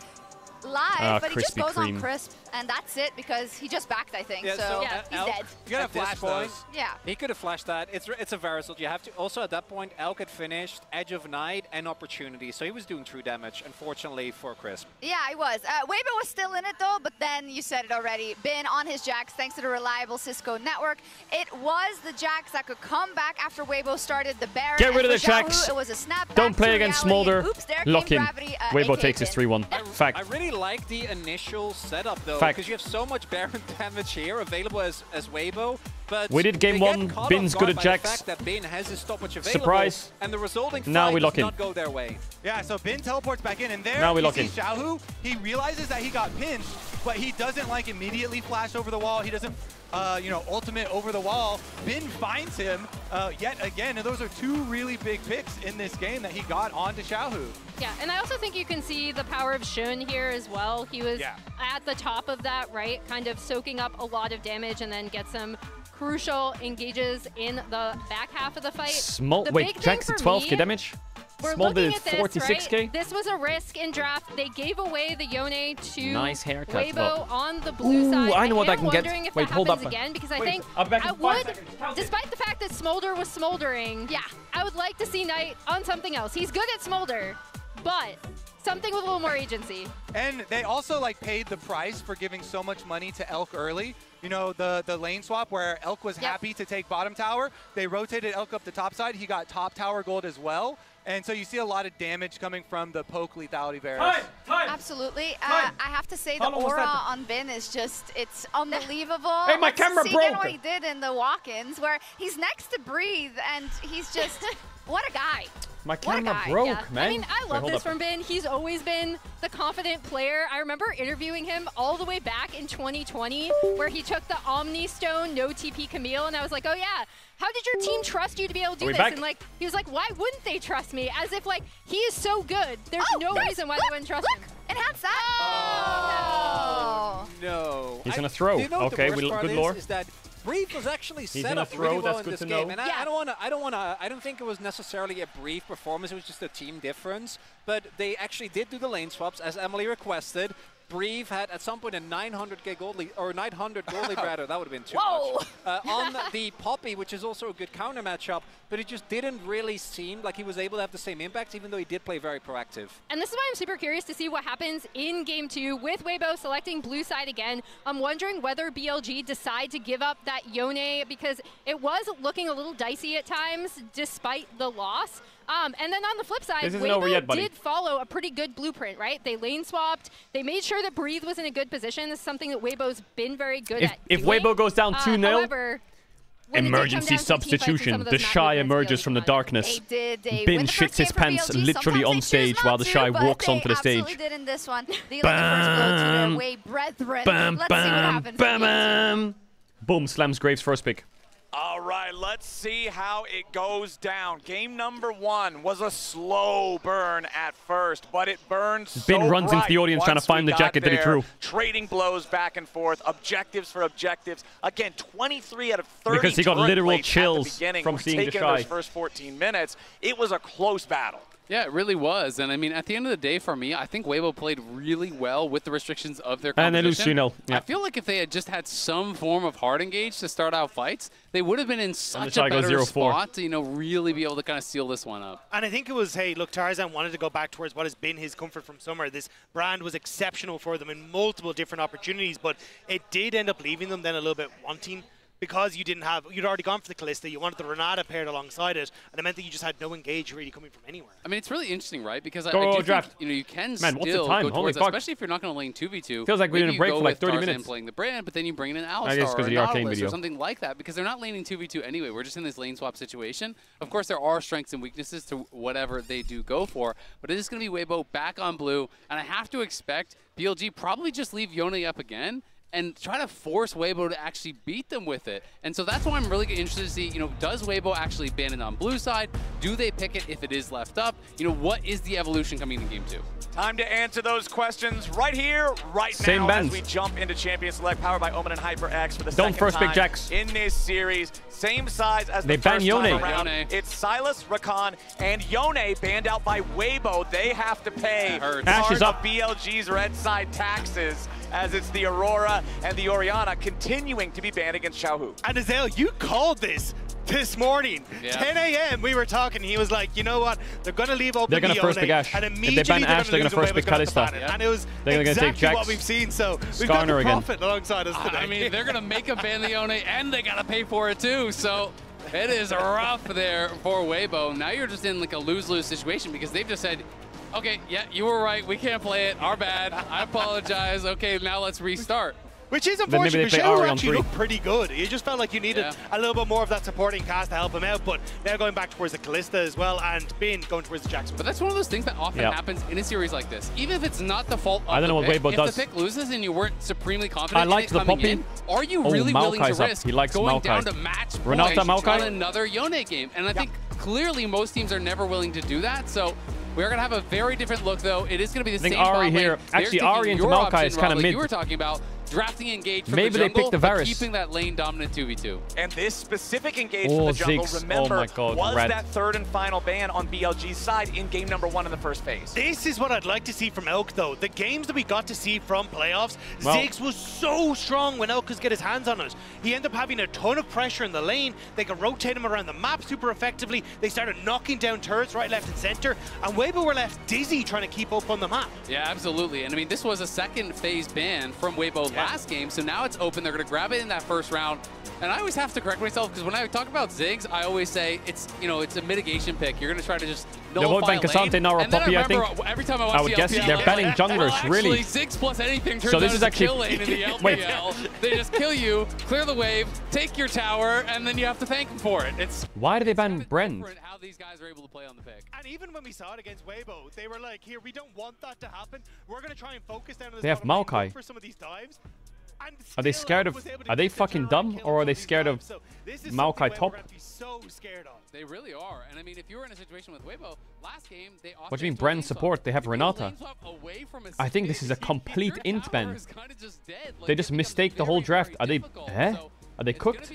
[SPEAKER 19] live, but he just goes
[SPEAKER 4] cream.
[SPEAKER 19] on crisp, and that's it because he just backed, I think.
[SPEAKER 2] Yeah,
[SPEAKER 19] so
[SPEAKER 2] yeah,
[SPEAKER 19] he's dead.
[SPEAKER 2] You gotta flash those.
[SPEAKER 19] Yeah.
[SPEAKER 2] He could have flashed that. It's a Verisal. You have to also at that point, Elk had finished Edge of Night and Opportunity, so he was doing true damage, unfortunately for Crisp.
[SPEAKER 19] Yeah, he was. Weibo was still in it though, but then you said it already. Been on his Jax thanks to the reliable Cisco network. It was the Jax that could come back after Weibo started the Baron.
[SPEAKER 4] Get rid of the Jax.
[SPEAKER 19] It was a snap.
[SPEAKER 4] Don't play against Smolder. Lock in. Weibo takes his 3-1. Fact.
[SPEAKER 2] I really like the initial setup though, because you have so much Baron damage here available as Weibo. But
[SPEAKER 4] we did game 1. Bin's good at Jax.
[SPEAKER 2] The fact that Bin has his stopwatch available,
[SPEAKER 4] surprise.
[SPEAKER 2] And the resulting
[SPEAKER 4] now
[SPEAKER 2] fight
[SPEAKER 4] we lock
[SPEAKER 2] does not go their way.
[SPEAKER 20] Yeah, so Bin teleports back in, and there
[SPEAKER 4] now we lock in.
[SPEAKER 20] Xiaohu, he realizes that he got pinned, but he doesn't like immediately flash over the wall. He doesn't, you know, ultimate over the wall. Bin finds him yet again, and those are 2 really big picks in this game that he got onto Xiaohu.
[SPEAKER 9] Yeah, and I also think you can see the power of Shun here as well. He was at the top of that, right? Kind of soaking up a lot of damage and then get some crucial engages in the back half of the fight.
[SPEAKER 4] Wait, Jax at 12k damage? Small did 46k?
[SPEAKER 9] Right? This was a risk in draft. They gave away the Yone to
[SPEAKER 4] nice haircut,
[SPEAKER 9] Weibo on the blue side.
[SPEAKER 4] I know what I can get.
[SPEAKER 9] If
[SPEAKER 4] Wait,
[SPEAKER 9] that
[SPEAKER 4] hold
[SPEAKER 9] happens
[SPEAKER 4] up.
[SPEAKER 9] Again, because I think I would, despite the fact that Smolder was smoldering, I would like to see Knight on something else. He's good at Smolder, but something with a little more agency.
[SPEAKER 20] And they also like paid the price for giving so much money to Elk early. You know, the lane swap where Elk was happy to take bottom tower. They rotated Elk up the top side. He got top tower gold as well. And so you see a lot of damage coming from the poke lethality Varus.
[SPEAKER 19] Absolutely. I have to say the aura on Bin is just, it's unbelievable.
[SPEAKER 4] Hey, my camera broke.
[SPEAKER 19] Again what he did in the walk-ins where he's next to Breathe and he's just, what a guy.
[SPEAKER 4] My camera broke, man.
[SPEAKER 9] I mean, I love this from Bin. He's always been the confident player. I remember interviewing him all the way back in 2020 where he took the Omni Stone, no TP Camille, and I was like, oh yeah, how did your team trust you to be able to do this?
[SPEAKER 4] Back?
[SPEAKER 9] And like, he was like, why wouldn't they trust me? As if like, he is so good. There's no reason why they wouldn't trust him.
[SPEAKER 19] Enhance that.
[SPEAKER 2] No.
[SPEAKER 4] He's gonna throw.
[SPEAKER 2] You know
[SPEAKER 4] Okay,
[SPEAKER 2] good
[SPEAKER 4] lore.
[SPEAKER 2] Is that Brief was actually set up
[SPEAKER 4] throw,
[SPEAKER 2] really well
[SPEAKER 4] that's
[SPEAKER 2] in
[SPEAKER 4] good
[SPEAKER 2] this
[SPEAKER 4] to
[SPEAKER 2] game,
[SPEAKER 4] know.
[SPEAKER 2] and I don't think it was necessarily a Brief performance. It was just a team difference. But they actually did do the lane swaps as Emily requested. Brief had at some point a 900k gold lead, or 900 gold lead rather. That would have been too much. On the Poppy, which is also a good counter matchup, but it just didn't really seem like he was able to have the same impact, even though he did play very proactive.
[SPEAKER 9] And this is why I'm super curious to see what happens in Game 2 with Weibo selecting blue side again. I'm wondering whether BLG decide to give up that Yone because it was looking a little dicey at times despite the loss. And then on the flip side, Weibo did follow a pretty good blueprint, right? They lane swapped. They made sure that Breathe was in a good position. This is something that Weibo's been very good at
[SPEAKER 4] If
[SPEAKER 9] doing.
[SPEAKER 4] Weibo goes down 2-0,
[SPEAKER 9] however,
[SPEAKER 4] Emergency substitution. The Shy emerges from the darkness. Bin shits his pants literally on stage while the Shy walks onto the stage. Bam! Bam! Bam! Bam! Boom! Slams Graves first pick.
[SPEAKER 6] All right, let's see how it goes down. Game number 1 was a slow burn at first, but it burned so
[SPEAKER 4] Bin runs into the audience trying to find the jacket that he threw.
[SPEAKER 6] Trading blows back and forth, objectives for objectives. Again, 23 out of 30
[SPEAKER 4] because he got literal chills from seeing the Shy.
[SPEAKER 6] Those first 14 minutes. It was a close battle.
[SPEAKER 7] Yeah, it really was. And I mean, at the end of the day, for me, I think Weibo played really well with the restrictions of their competition.
[SPEAKER 4] And they lose 2-0. Yeah.
[SPEAKER 7] I feel like if they had just had some form of hard engage to start out fights, they would have been in such a better spot to, you know, really be able to kind of seal this one up.
[SPEAKER 8] And I think it was, hey, look, Tarzan wanted to go back towards what has been his comfort from summer. This brand was exceptional for them in multiple different opportunities, but it did end up leaving them then a little bit wanting. Because you didn't have, you'd already gone for the Callista, you wanted the Renata paired alongside it, and it meant that you just had no engage really coming from anywhere.
[SPEAKER 7] I mean, it's really interesting, right? Because I do think, you know, you can still go towards, especially if you're not going to lane 2v2.
[SPEAKER 4] Feels like we didn't break for like 30 minutes.
[SPEAKER 7] Playing the brand, but then you bring in an Alistar or
[SPEAKER 4] a
[SPEAKER 7] Nautilus or something like that, because they're not laning 2v2 anyway. We're just in this lane swap situation. Of course, there are strengths and weaknesses to whatever they do go for, but it is going to be Weibo back on blue, and I have to expect BLG probably just leave Yone up again and try to force Weibo to actually beat them with it. And so that's why I'm really interested to see, you know, does Weibo actually ban it on blue side? Do they pick it if it is left up? You know, what is the evolution coming in game 2?
[SPEAKER 6] Time to answer those questions right here, right now, as we jump into Champion Select, powered by Omen and HyperX for the second time in this series. Same size as the first time around. It's Silas, Rakan, and Yone banned out by Weibo. They have to pay part of BLG's red side taxes, as it's the Aurora and the Orianna continuing to be banned against Xiaohu.
[SPEAKER 8] And Azael, you called this morning. 10 a.m. we were talking. He was like, you know what? They're going to leave open.
[SPEAKER 4] They're going to first pick Ash.
[SPEAKER 8] And
[SPEAKER 4] if they ban Ash, they're going to first pick Kalista.
[SPEAKER 8] And it was exactly what we've seen. So we've got the Prophet alongside us today.
[SPEAKER 7] I mean, they're going to make a ban the Yone, and they got to pay for it too. So it is rough there for Weibo. Now you're just in like a lose-lose situation because they've just said, okay, yeah, you were right. We can't play it. Our bad. I apologize. Okay, now let's restart.
[SPEAKER 8] Which is unfortunate because Xiaohu actually looked pretty good. You just felt like you needed a little bit more of that supporting cast to help him out, but now going back towards the Callista as well, and Bin going towards the Jackson.
[SPEAKER 7] But that's one of those things that often happens in a series like this. Even if it's not the fault of
[SPEAKER 4] I don't know what Weibo does.
[SPEAKER 7] If the pick loses and you weren't supremely confident
[SPEAKER 4] I liked
[SPEAKER 7] in it
[SPEAKER 4] the
[SPEAKER 7] coming
[SPEAKER 4] Poppy.
[SPEAKER 7] in, are you really willing to risk
[SPEAKER 4] he likes
[SPEAKER 7] going
[SPEAKER 4] Maokai.
[SPEAKER 7] down to match
[SPEAKER 4] Renata
[SPEAKER 7] points on another Yone game? And I think clearly most teams are never willing to do that, so we're going to have a very different look, though. It is going to be the same
[SPEAKER 4] Ari here. Actually, Ari into Maokai is kind of mid.
[SPEAKER 7] You were talking about drafting engage from
[SPEAKER 4] Maybe
[SPEAKER 7] the jungle,
[SPEAKER 4] they picked the Varus.
[SPEAKER 7] Keeping that lane dominant 2v2.
[SPEAKER 6] And this specific engage from the jungle, remember, was that third and final ban on BLG's side in game number 1 in the first phase.
[SPEAKER 8] This is what I'd like to see from Elk, though. The games that we got to see from playoffs, Ziggs was so strong when Elk could get his hands on it. He ended up having a ton of pressure in the lane. They could rotate him around the map super effectively. They started knocking down turrets right, left, and center. And Weibo were left dizzy trying to keep up on the map.
[SPEAKER 7] Yeah, absolutely. And I mean, this was a second phase ban from Weibo last game, so now it's open. They're going to grab it in that first round. And I always have to correct myself because when I talk about Ziggs, I always say it's, you know, it's a mitigation pick. You're going to try to just nullify lane.
[SPEAKER 4] And
[SPEAKER 7] then I remember every time I watch
[SPEAKER 4] I would guess they're banning junglers, really.
[SPEAKER 7] Ziggs plus anything turns out as a kill lane in the LPL. They just kill you, clear the wave, take your tower, and then you have to thank them for it. It's
[SPEAKER 4] why do they ban Bren?
[SPEAKER 7] How these guys are able to play on the pick.
[SPEAKER 8] And even when we saw it against Weibo, they were like, here, we don't want that to happen. We're going to try and focus down on this.
[SPEAKER 4] They have Maokai.
[SPEAKER 8] For some of these dives.
[SPEAKER 4] Are they scared of? Are they fucking dumb, or are they scared of Maokai top?
[SPEAKER 7] They really are. And I mean, if you were in a situation with Weibo last game, they.
[SPEAKER 4] What do you mean, Bren support? They have Renata. I think this is a complete int ban. They just mistake the whole draft. Are they? Are they cooked?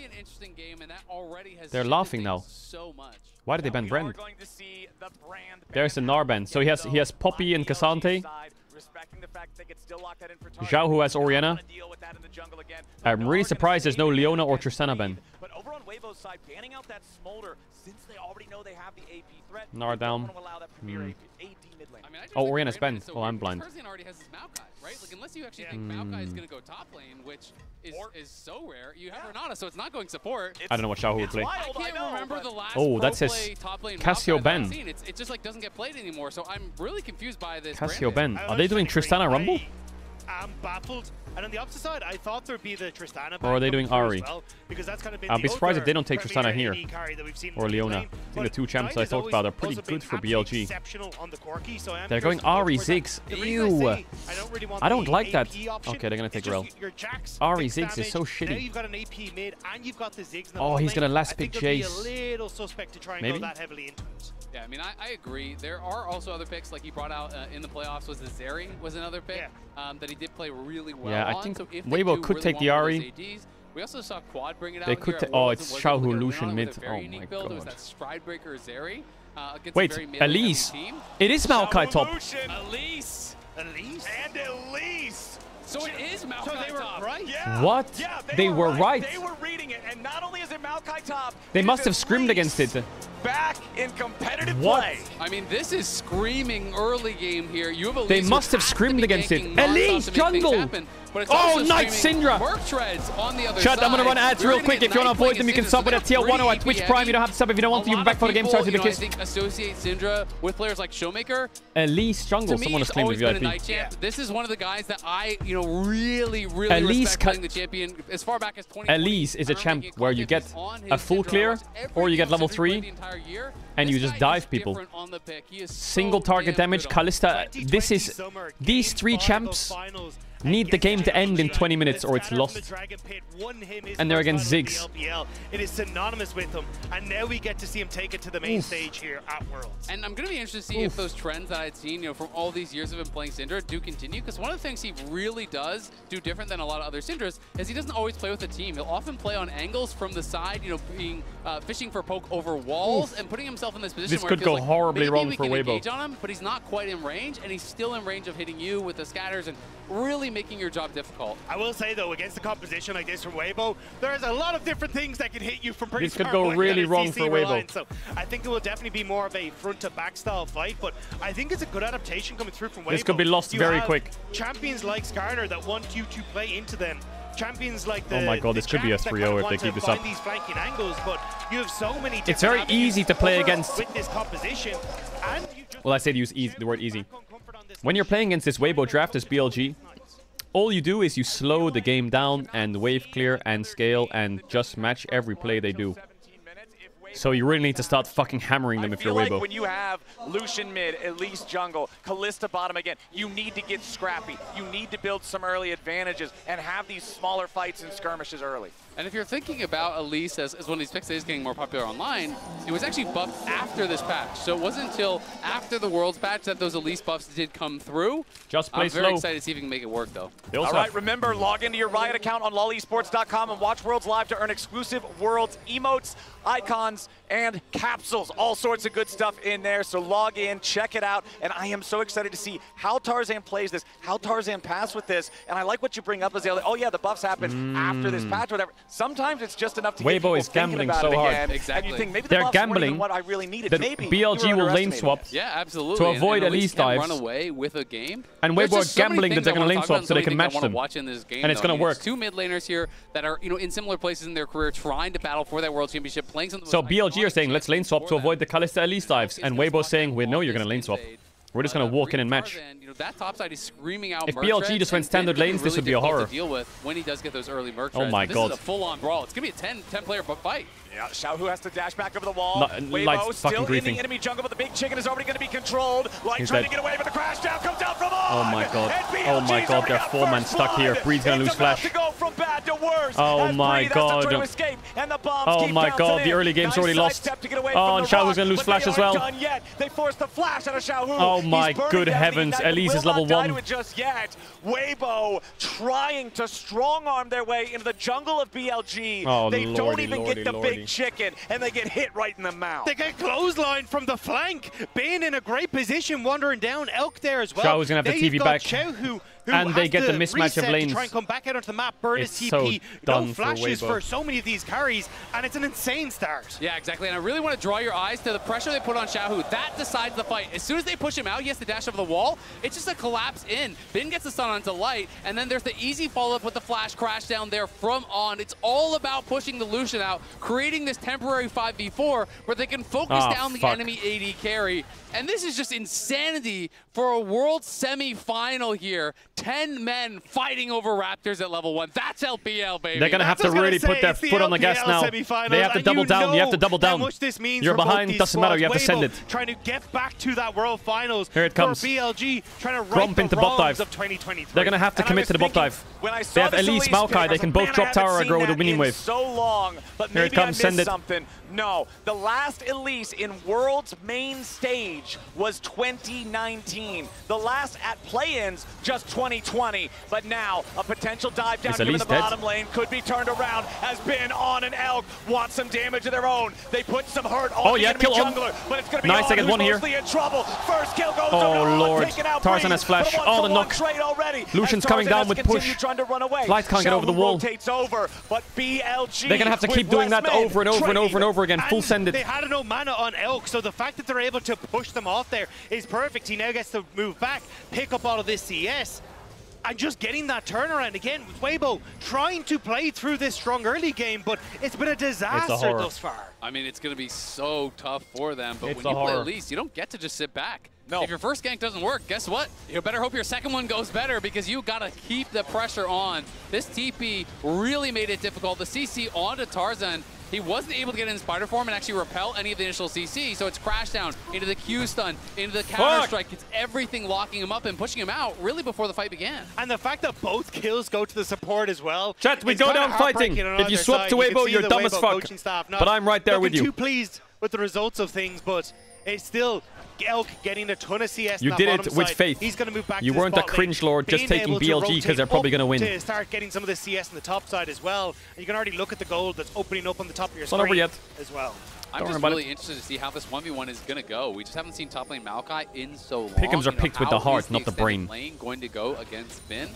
[SPEAKER 4] They're laughing now. Why did they ban Bren? There's a Narban. So he has Poppy and Cassante. Zhao, who has Orianna. I'm really surprised there's no Leona or Tristana ban.
[SPEAKER 6] But over on Weibo's side, banning out that Smolder, since they already know they have the AP threat,
[SPEAKER 4] Nar down. Oh, Orianna's banned. Oh, I'm blind.
[SPEAKER 7] Already has his Maokai, right? Like, unless you actually think Maokai is going to go top lane, which is so rare. You have Renata, so it's not going support.
[SPEAKER 4] I don't know what Xiaohu would play.
[SPEAKER 7] I can't remember the last
[SPEAKER 4] that's his Cassio Ben.
[SPEAKER 7] It just like doesn't get played anymore, so I'm really confused by this.
[SPEAKER 4] Cassio Ben. Are they doing Tristana Rumble?
[SPEAKER 8] am baffled. And on the opposite side, I thought there'd be the Tristana.
[SPEAKER 4] Or are they doing Ari?
[SPEAKER 8] Well, because that's kind of been
[SPEAKER 4] I'll be surprised if they don't take Tristana here. Or Leona. I think the two champs I talked about are pretty good for BLG. They're going Ari Ziggs. Ew. I don't like that. Okay, they're going to take Rel. Ari Ziggs is so shitty. Oh, he's going to last pick Jace. Maybe?
[SPEAKER 7] Yeah, I mean, I agree. There are also other picks, like he brought out in the playoffs, was the Zeri was another pick that he did play really well
[SPEAKER 4] I
[SPEAKER 7] on.
[SPEAKER 4] think
[SPEAKER 7] So if
[SPEAKER 4] Weibo
[SPEAKER 7] they
[SPEAKER 4] could
[SPEAKER 7] really
[SPEAKER 4] take the Ari.
[SPEAKER 7] ADs, we also saw Quad bring it out.
[SPEAKER 4] They could take. Oh, it's Xiaohu Lucian mid. Oh my god.
[SPEAKER 7] It was that Stridebreaker Zeri.
[SPEAKER 4] Wait, Elise. It is Maokai top.
[SPEAKER 7] Elise.
[SPEAKER 3] Elise? And Elise!
[SPEAKER 7] So it is Maokai
[SPEAKER 8] so they were
[SPEAKER 7] top.
[SPEAKER 8] Right?
[SPEAKER 3] Yeah.
[SPEAKER 4] What?
[SPEAKER 3] Yeah,
[SPEAKER 4] they were right.
[SPEAKER 3] They were reading it, and not only is it Maokai top,
[SPEAKER 4] they must have scrimmed against it.
[SPEAKER 3] Back in competitive
[SPEAKER 4] what?
[SPEAKER 3] play.
[SPEAKER 7] I mean, this is screaming early game here. You have Elise
[SPEAKER 4] they must have scrimmed against it. Elise jungle! Oh, Night Syndra!
[SPEAKER 7] On the other
[SPEAKER 4] Chat,
[SPEAKER 7] side.
[SPEAKER 4] I'm gonna run ads real quick. If you want to avoid them, you can sub with a tier 1 or a Twitch Prime. You don't have to sub if you don't want to. You're back for the game starts with a kiss.
[SPEAKER 7] I think associate Syndra with players like Showmaker.
[SPEAKER 4] Elise jungle. Someone has claimed the VIP.
[SPEAKER 7] This is one of the guys that I, really respect playing the champion as far back as 2020.
[SPEAKER 4] Elise is a champ where you get a full clear or you get level 3 and you just dive people. Single target damage. Kalista. These 3 champs need the game to end in 20 minutes or it's lost. And they're against Ziggs.
[SPEAKER 8] It is synonymous with them. And now we get to see him take it to the main stage here at Worlds.
[SPEAKER 7] And I'm going to be interested to see if those trends that I'd seen, from all these years of him playing Syndra do continue. Because one of the things he really does do different than a lot of other Syndras is he doesn't always play with a team. He'll often play on angles from the side, being fishing for poke over walls and putting himself in this position
[SPEAKER 4] this
[SPEAKER 7] where
[SPEAKER 4] could go like horribly wrong for Weibo.
[SPEAKER 7] Engage on him, but he's not quite in range, and he's still in range of hitting you with the scatters and really making your job difficult.
[SPEAKER 8] I will say, though, against a composition like this from Weibo, there's a lot of different things that can hit you from pretty far.
[SPEAKER 4] This could go really wrong for Weibo.
[SPEAKER 8] So I think it will definitely be more of a front-to-back style fight, but I think it's a good adaptation coming through from Weibo.
[SPEAKER 4] This could be lost very quick.
[SPEAKER 8] Champions like Skarner that want you to play into them. Champions like the,
[SPEAKER 4] oh my god, this could be a 3-0 if they keep this up.
[SPEAKER 8] These flanking angles, but you have so many
[SPEAKER 4] it's very easy to play against.
[SPEAKER 8] With this composition, and
[SPEAKER 4] well, I said use the word easy. When you're playing against this Weibo draft, this BLG, all you do is you slow the game down and wave clear and scale and just match every play they do. So you really need to start fucking hammering them if you're Weibo.
[SPEAKER 6] Like when you have Lucian mid, Elise jungle, Kalista bottom again, you need to get scrappy. You need to build some early advantages and have these smaller fights and skirmishes early.
[SPEAKER 7] And if you're thinking about Elise as one of these picks that is getting more popular online, it was actually buffed after this patch. So it wasn't until after the Worlds patch that those Elise buffs did come through.
[SPEAKER 4] Just play slow.
[SPEAKER 7] I'm very excited to see if we can make it work, though.
[SPEAKER 6] All right, remember, log into your Riot account on lolesports.com and watch Worlds Live to earn exclusive Worlds emotes, icons, and capsules. All sorts of good stuff in there, so log in, check it out, and I am so excited to see how Tarzan plays this, how Tarzan passed with this, and I like what you bring up as oh yeah, the buffs happen after this patch or whatever. Sometimes it's just enough to get people
[SPEAKER 4] is gambling so hard.
[SPEAKER 7] Exactly.
[SPEAKER 6] And you think maybe
[SPEAKER 4] they're gambling
[SPEAKER 6] what I really needed.
[SPEAKER 4] that
[SPEAKER 6] maybe
[SPEAKER 4] BLG will lane swap
[SPEAKER 7] absolutely.
[SPEAKER 4] to avoid Elise dives.
[SPEAKER 7] Run away with a game.
[SPEAKER 4] And Weibo are gambling that they're going to lane swap so they can match them.
[SPEAKER 7] In this game,
[SPEAKER 4] and it's going to work.
[SPEAKER 7] Two mid laners here that are in similar places in their career trying to battle for that World Championship, playing something.
[SPEAKER 4] So BLG are saying let's lane swap to avoid the Kalista Elise dives, and Weibo saying we know you're going to lane swap. We're just going to walk in and match.
[SPEAKER 7] That top side is screaming out.
[SPEAKER 4] If BLG just went standard lanes, this would be a horror.
[SPEAKER 7] To deal with when he does get those early merch.
[SPEAKER 4] Oh my god!
[SPEAKER 7] This is a full-on brawl. It's going to be a 10-player fight.
[SPEAKER 6] Yeah, Xiaohu has to dash back over the wall. Weibo still in the enemy jungle, but the big chicken is already going to be controlled. Light trying to get away, but the crash down comes out from all.
[SPEAKER 4] Oh my god! Oh my god! They're 4-man stuck here. Breed's going to lose flash. Oh my god! Oh my god! The early game's already lost. Oh, and Xiaohu's going to lose flash as well.
[SPEAKER 6] They forced the flash out of Xiaohu.
[SPEAKER 4] Oh my good heavens! Elise is level 1.
[SPEAKER 6] Just yet. Weibo trying to strong arm their way into the jungle of BLG.
[SPEAKER 4] Oh,
[SPEAKER 6] they don't even get the big chicken, and they get hit right in the mouth.
[SPEAKER 8] They get clothesline from the flank. Bane in a great position, wandering down. Elk there as well.
[SPEAKER 4] Xiaohu's going to have the TV back.
[SPEAKER 8] Xiaohu,
[SPEAKER 4] and they get the mismatch of lanes.
[SPEAKER 8] try and come back out onto the map, burn his TP.
[SPEAKER 4] So
[SPEAKER 8] see no flashes for so many of these carries, and it's an insane start.
[SPEAKER 7] Yeah, exactly. And I really want to draw your eyes to the pressure they put on Xiaohu. That decides the fight. As soon as they push him out, he has to dash over the wall. It's just a collapse in. Bin gets the stun onto Light, and then there's the easy follow-up with the flash crash down there from On. It's all about pushing the Lucian out, creating this temporary 5v4 where they can focus down the enemy AD carry. And this is just insanity for a World semi-final here. 10 men fighting over Raptors at level 1. That's LPL, baby.
[SPEAKER 4] They're going to have to really put their foot on the gas now. They have to double down. You have to double down. You're behind. Doesn't matter. You have to send it.
[SPEAKER 8] Trying to get back to that World Finals.
[SPEAKER 4] Here it comes.
[SPEAKER 8] For BLG, trying to
[SPEAKER 4] Grump into bot dive.
[SPEAKER 8] of 2023.
[SPEAKER 4] They're going to have to commit to the bot dive. They have Elise, Maokai. They can both drop tower aggro with a winning wave.
[SPEAKER 6] So long, but
[SPEAKER 4] here it comes. Send it.
[SPEAKER 6] Something. No, the last Elise in World's main stage was 2019. The last at play-ins just 2020. But now a potential dive down here in the bottom lane could be turned around. Has been On and Elk want some damage of their own. They put some hurt on the enemy jungler, but it's going to be
[SPEAKER 4] nice.
[SPEAKER 6] On
[SPEAKER 4] I get one here.
[SPEAKER 6] In trouble. First kill goes
[SPEAKER 4] oh lord! Tarzan has flash. Oh, the knock. Lucian's coming down with push. Light can't get over the wall.
[SPEAKER 6] But BLG,
[SPEAKER 4] they're gonna have to keep doing that over and over and over and over again. Full send it.
[SPEAKER 8] They had no mana on Elk, so the fact that they're able to push them off there is perfect. He now gets to move back, pick up all of this CS, and just getting that turnaround again with Weibo trying to play through this strong early game, but it's been a disaster thus far.
[SPEAKER 7] I mean, it's going to be so tough for them, but when you play Elise, you don't get to just sit back. No. If your first gank doesn't work, guess what? You better hope your second one goes better because you got to keep the pressure on. This TP really made it difficult. The CC onto Tarzan, he wasn't able to get in Spider form and actually repel any of the initial CC, so it's crash down into the Q stun, into the counter strike. It's everything locking him up and pushing him out really before the fight began.
[SPEAKER 8] And the fact that both kills go to the support as well.
[SPEAKER 4] Chat, we go down fighting. If you swap to Weibo, you're dumb as fuck. But I'm right there with you.
[SPEAKER 8] Too pleased with the results of things, but it's still Elk getting a ton of CS.
[SPEAKER 4] You did it with faith.
[SPEAKER 8] He's going to move back.
[SPEAKER 4] You weren't a cringe lord just taking BLG because they're probably going to win.
[SPEAKER 8] To start getting some of the CS on the top side as well. And you can already look at the gold that's opening up on the top of your screen
[SPEAKER 4] over yet.
[SPEAKER 8] As well.
[SPEAKER 7] I'm just really interested to see how this 1v1 is going to go. We just haven't seen top lane Maokai in so long.
[SPEAKER 4] Pick'ems are picked with the heart, not the brain.
[SPEAKER 7] Lane going to go against Bin.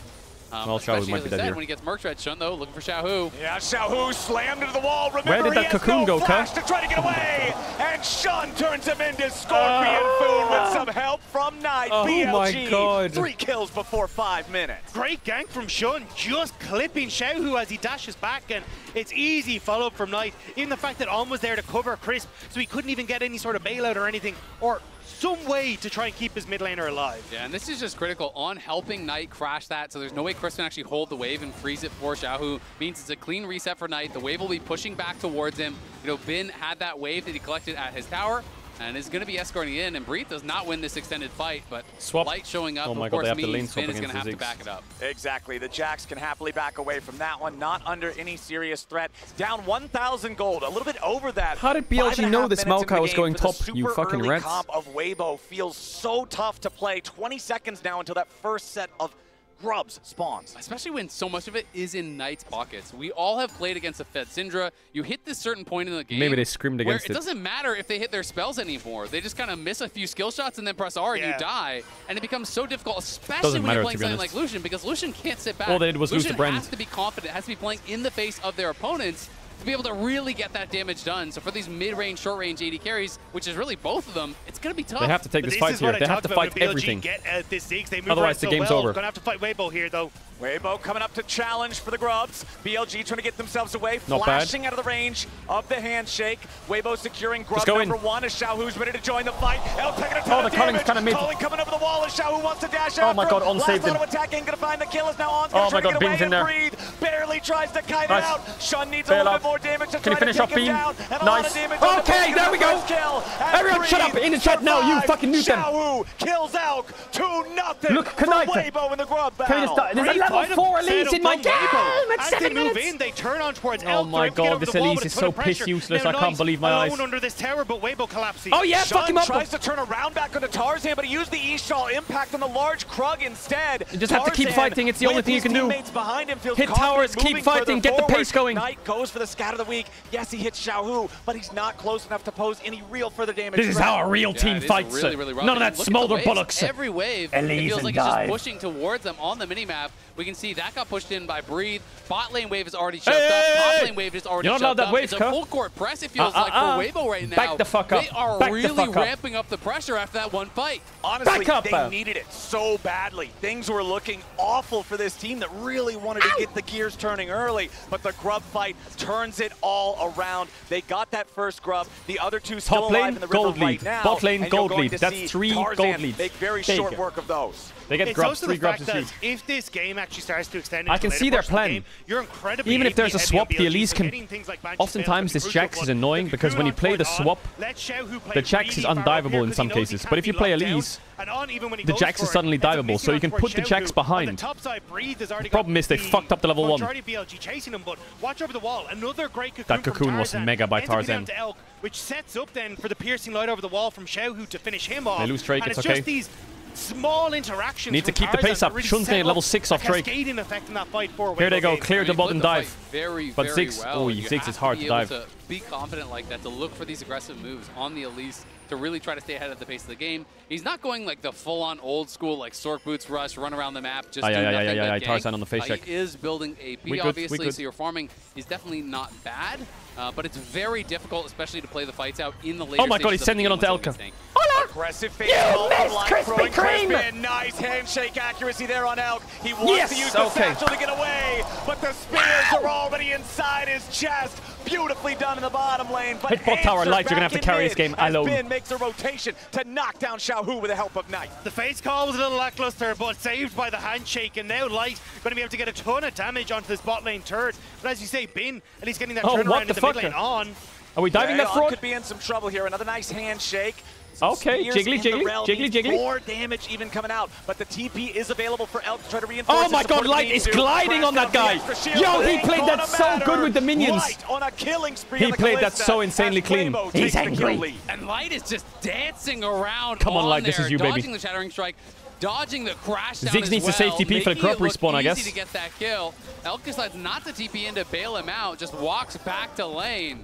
[SPEAKER 4] Well, Xiaohu might be dead here.
[SPEAKER 7] When he gets Merc Red, Shun though, looking for Xiaohu.
[SPEAKER 6] Yeah, Xiaohu slammed into the wall. Remember,
[SPEAKER 4] where did that cocoon go,
[SPEAKER 6] Flash to try to get away, and Shun turns him into Scorpion Food with some help from Knight. BLG,
[SPEAKER 4] my God.
[SPEAKER 6] 3 kills before 5 minutes.
[SPEAKER 8] Great gank from Shun, just clipping Xiaohu as he dashes back, and it's easy follow-up from Knight. Even the fact that On was there to cover Crisp, so he couldn't even get any sort of bailout or anything, or some way to try and keep his mid laner alive.
[SPEAKER 7] Yeah, and this is just critical on helping Knight crash that, so there's no way Chris can actually hold the wave and freeze it for Xiaohu. Means it's a clean reset for Knight. The wave will be pushing back towards him. You know, Bin had that wave that he collected at his tower, and is going to be escorting in, and Breathe does not win this extended fight, but Light showing up, of course, means Bin is going to have to back it up.
[SPEAKER 6] Exactly. The Jax can happily back away from that one, not under any serious threat. Down 1,000 gold, a little bit over that.
[SPEAKER 4] How did BLG know this Maokai was going top, you fucking rats?
[SPEAKER 6] The comp of Weibo feels so tough to play. 20 seconds now until that first set of grubs spawns.
[SPEAKER 7] Especially when so much of it is in Knight's pockets. We all have played against a Fed Syndra. You hit this certain point in the game.
[SPEAKER 4] Maybe they screamed against
[SPEAKER 7] it. It doesn't matter if they hit their spells anymore. They just kind of miss a few skill shots and then press R and you die. And it becomes so difficult, especially when you're playing something like Lucian, because Lucian can't sit back.
[SPEAKER 4] All they did was lose the brand.
[SPEAKER 7] Lucian has to be confident, has to be playing in the face of their opponents to be able to really get that damage done. So for these mid-range, short-range AD carries, which is really both of them, it's going to be tough.
[SPEAKER 4] They have to take this fight here. They have to fight everything. Otherwise, the game's over.
[SPEAKER 8] Going to have to fight Weibo here, though.
[SPEAKER 6] Weibo coming up to challenge for the grubs. BLG trying to get themselves away, flashing out of the range of the handshake. Weibo securing grub number 1 as Xiaohu's ready to join the fight. Elk taking a ton of damage. Colin coming over the wall as Xiaohu wants to dash out.
[SPEAKER 4] Oh my God, On saved him.
[SPEAKER 6] Last attack ain't gonna find the kill as now On's gonna try to get away and Breathe. Barely tries to kite it out. Shun needs a little bit more damage to try to take him down.
[SPEAKER 4] Nice. Okay, there we go. Everyone shut up in the chat now, you fucking mute them.
[SPEAKER 6] Xiaohu kills Elk 2-0.
[SPEAKER 4] Look,
[SPEAKER 6] Weibo in the grub battle.
[SPEAKER 4] There's a level 4 Elise in my game at 7 minutes.
[SPEAKER 8] In, they turn on towards
[SPEAKER 4] oh my God, this Elise is so piss useless. I can't believe my eyes.
[SPEAKER 8] Under this tower, but Weibo collapsing.
[SPEAKER 4] Oh yeah, fuck him up.
[SPEAKER 6] Tries to turn around back onto Tarzan, but he used the E-Shaw impact on the large Krug instead.
[SPEAKER 4] You just have to keep fighting. It's the only thing you can do. Hit towers, keep fighting, get the pace going.
[SPEAKER 6] Knight goes for the scat of the week. Yes, he hits Xiaohu, but he's not close enough to pose any real further damage.
[SPEAKER 4] This is how a real team fights.
[SPEAKER 7] Really
[SPEAKER 4] None of that smolder bullocks.
[SPEAKER 7] Every wave, it feels like it's just pushing towards them on the minimap. We can see that got pushed in by Breathe. Bot lane wave is already shoved up. Top lane wave is already shoved up. It's a full court press, it feels like, for Weibo right now.
[SPEAKER 4] Back the fuck up.
[SPEAKER 7] They are really ramping up the pressure after that one fight.
[SPEAKER 6] Honestly, they needed it so badly. Things were looking awful for this team that really wanted to get the gears turning early, but the grub fight turns it all around. They got that first grub. The other two still alive in the river right now.
[SPEAKER 4] Bot lane, gold lead. That's 3 gold leads.
[SPEAKER 6] Make very short work of those.
[SPEAKER 4] They get grubs, 3 grubs is huge.
[SPEAKER 8] If this game actually starts to extend,
[SPEAKER 4] I can see their plan.
[SPEAKER 8] You're incredibly
[SPEAKER 4] even if there's a swap, the Elise can. Oftentimes, this Jax is annoying because when you play the swap, the Jax is undiveable in some cases. But if you play Elise, the Jax is suddenly diveable, so you can put the Jax behind. The problem is they fucked up the level 1. That cocoon was mega by Tarzan.
[SPEAKER 8] Which sets up then for the piercing light over the wall from Xiaohu to finish him off.
[SPEAKER 4] They lose Drake, it's okay.
[SPEAKER 8] Small interactions.
[SPEAKER 4] Need to keep the pace up.
[SPEAKER 8] Really
[SPEAKER 4] Shun's getting level 6 off Drake.
[SPEAKER 8] Here
[SPEAKER 4] they go, clear the bottom dive. But
[SPEAKER 7] Ziggs,
[SPEAKER 4] oh, Ziggs is hard to dive.
[SPEAKER 7] To be confident like that, to look for these aggressive moves on the Elise, to really try to stay ahead of the pace of the game. He's not going like the full-on old school, like Sork Boots rush, run around the map, just do nothing but gank.
[SPEAKER 4] Tarzan on the face check.
[SPEAKER 7] He is building AP, obviously, so your farming is definitely not bad, but it's very difficult, especially to play the fights out in the later
[SPEAKER 4] Oh my god, he's sending it onto Elka.
[SPEAKER 6] Aggressive face call from Light, throwing Crispy in. Nice handshake accuracy there on Elk. He wants to use the satchel to get away, but the spears are already inside his chest. Beautifully done in the bottom lane, but
[SPEAKER 4] hit bot tower, Light, you're gonna have to carry this game alone.
[SPEAKER 6] Ben makes a rotation to knock down Xiaohu with the help of Knight.
[SPEAKER 8] The face call was a little lackluster, but saved by the handshake, and now Light going to be able to get a ton of damage onto this bot lane turret. But as you say, Bin at least getting that turnaround in the mid lane on.
[SPEAKER 4] Are we diving that fraud?
[SPEAKER 6] Could be in some trouble here. Another nice handshake.
[SPEAKER 4] Okay, jiggly.
[SPEAKER 6] More damage even coming out, but the TP is available for Elk to try to reinforce.
[SPEAKER 4] Oh my god, Light is gliding on that guy. Yo, he played that so good with the minions.
[SPEAKER 6] Light on a killing spree.
[SPEAKER 4] He played that so insanely clean. He's angry.
[SPEAKER 7] And Light is just dancing around.
[SPEAKER 4] Come on, Light, this is you, baby.
[SPEAKER 7] Dodging the Shattering Strike, dodging the crash down
[SPEAKER 4] Ziggs needs to save TP for the crop respawn, I guess.
[SPEAKER 7] Easy to get that kill. Elk decides not to TP in to bail him out, just walks back to lane.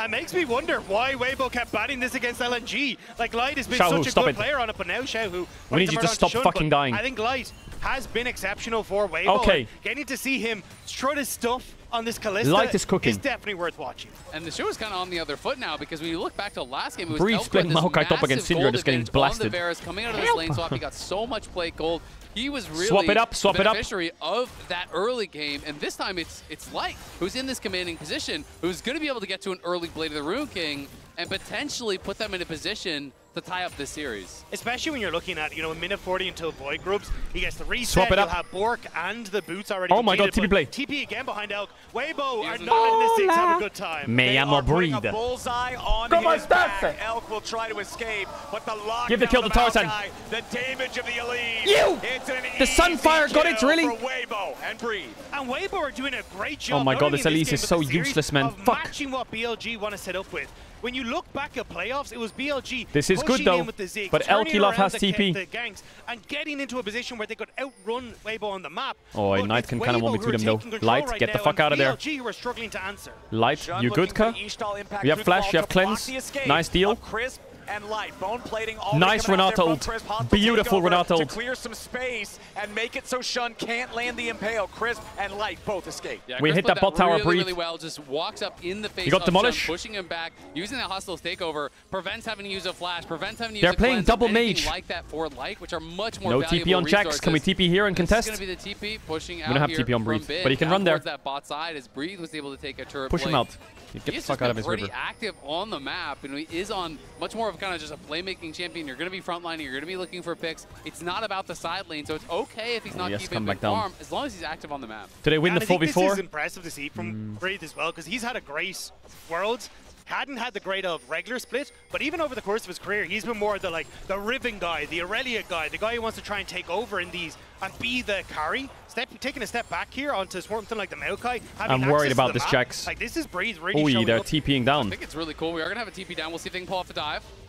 [SPEAKER 8] It makes me wonder why Weibo kept batting this against LNG. Like, Light has been such a good player on it, but now Xiaohu...
[SPEAKER 4] We need you to stop fucking dying.
[SPEAKER 8] I think Light has been exceptional for Weibo.
[SPEAKER 4] Okay.
[SPEAKER 8] Getting to see him strut his stuff on this Kalista
[SPEAKER 4] Light is cooking.
[SPEAKER 8] Is definitely worth watching.
[SPEAKER 7] And the show is kind of on the other foot now, because when you look back to last game, it was
[SPEAKER 4] Breeze playing Maokai top against Syndra, just getting blasted.
[SPEAKER 7] Coming out of this lane swap, he got so much plate gold. He was really
[SPEAKER 4] swap it up.
[SPEAKER 7] beneficiary of that early game, and this time it's Light who's in this commanding position, who's going to be able to get to an early Blade of the Rune King and potentially put them in a position to tie up this series.
[SPEAKER 8] Especially when you're looking at, you know, a minute 40 until Void groups, he gets the reset,
[SPEAKER 4] swap it up.
[SPEAKER 8] You'll have Bork and the boots already
[SPEAKER 4] Oh my god, TP play.
[SPEAKER 8] TP again behind Elk. Weibo are not letting this have a good time.
[SPEAKER 4] Me amo breed.
[SPEAKER 6] Bullseye on his back. Elk will try to escape, but the lock
[SPEAKER 4] give the kill to Tarzan.
[SPEAKER 6] The damage of the Elite.
[SPEAKER 4] You! The Sunfire got it, really?
[SPEAKER 6] For Weibo and Breathe.
[SPEAKER 8] And Weibo are doing a great job.
[SPEAKER 4] Oh my god, this Elise is so useless, man. Fuck.
[SPEAKER 8] Matching what BLG want to set up with. When you look back at playoffs, it was BLG.
[SPEAKER 4] This is good though,
[SPEAKER 8] Ziggs,
[SPEAKER 4] but Elkilov has TP.
[SPEAKER 8] The ganks and getting into a position where they could outrun Weibo on the map.
[SPEAKER 4] Oh, Knight can kind of 1v2 them though. Light,
[SPEAKER 8] right
[SPEAKER 4] get the fuck out of there.
[SPEAKER 8] BLG were struggling to answer.
[SPEAKER 4] Light, you good, Ka? You have flash, you have cleanse. Nice deal.
[SPEAKER 6] And Light, bone plating
[SPEAKER 4] nice Renata ult. Beautiful Renata ult.
[SPEAKER 6] To clear some space and make it so Shun can't land the Impale. Crisp and Light both escape.
[SPEAKER 7] Yeah,
[SPEAKER 4] we hit that bot tower,
[SPEAKER 7] really,
[SPEAKER 4] Breathe.
[SPEAKER 7] really well, just walks up in the face
[SPEAKER 4] you got
[SPEAKER 7] of
[SPEAKER 4] demolished.
[SPEAKER 7] Shun, pushing him back, using that hostile takeover, prevents having to use a flash, prevents having to use
[SPEAKER 4] They're
[SPEAKER 7] a
[SPEAKER 4] playing
[SPEAKER 7] cleanse,
[SPEAKER 4] double
[SPEAKER 7] anything
[SPEAKER 4] mage.
[SPEAKER 7] like that for Light, which are much more
[SPEAKER 4] no
[SPEAKER 7] valuable
[SPEAKER 4] TP on Jax.
[SPEAKER 7] resources.
[SPEAKER 4] Can we TP here and contest?
[SPEAKER 7] It's going to be the TP pushing out
[SPEAKER 4] we don't have
[SPEAKER 7] here
[SPEAKER 4] TP on Breathe,
[SPEAKER 7] but
[SPEAKER 4] he can run there.
[SPEAKER 7] That bot side as Breathe was able to take a turret
[SPEAKER 4] Push him out. Get the fuck out of his river.
[SPEAKER 7] He's pretty active on the map, and he is on much more of kind of just a playmaking champion. You're going to be frontlining, you're going to be looking for picks. It's not about the side lane, so it's okay if he's not keeping big farm, as long as he's active on the map.
[SPEAKER 4] Did they win the 4v4?
[SPEAKER 8] This is impressive to see from Breathe as well, because he's had a great Worlds. Hadn't had the grade of regular split, but even over the course of his career, he's been more the the Riven guy, the Aurelia guy, the guy who wants to try and take over in these and be the carry. Taking a step back here onto something like the Maokai.
[SPEAKER 4] I'm worried about this Jax.
[SPEAKER 8] Like, this is Breeze really showing
[SPEAKER 4] they're
[SPEAKER 8] up.
[SPEAKER 4] TPing down.
[SPEAKER 7] I think it's really cool. We are going to have a TP down. We'll see if they can pull off the dive.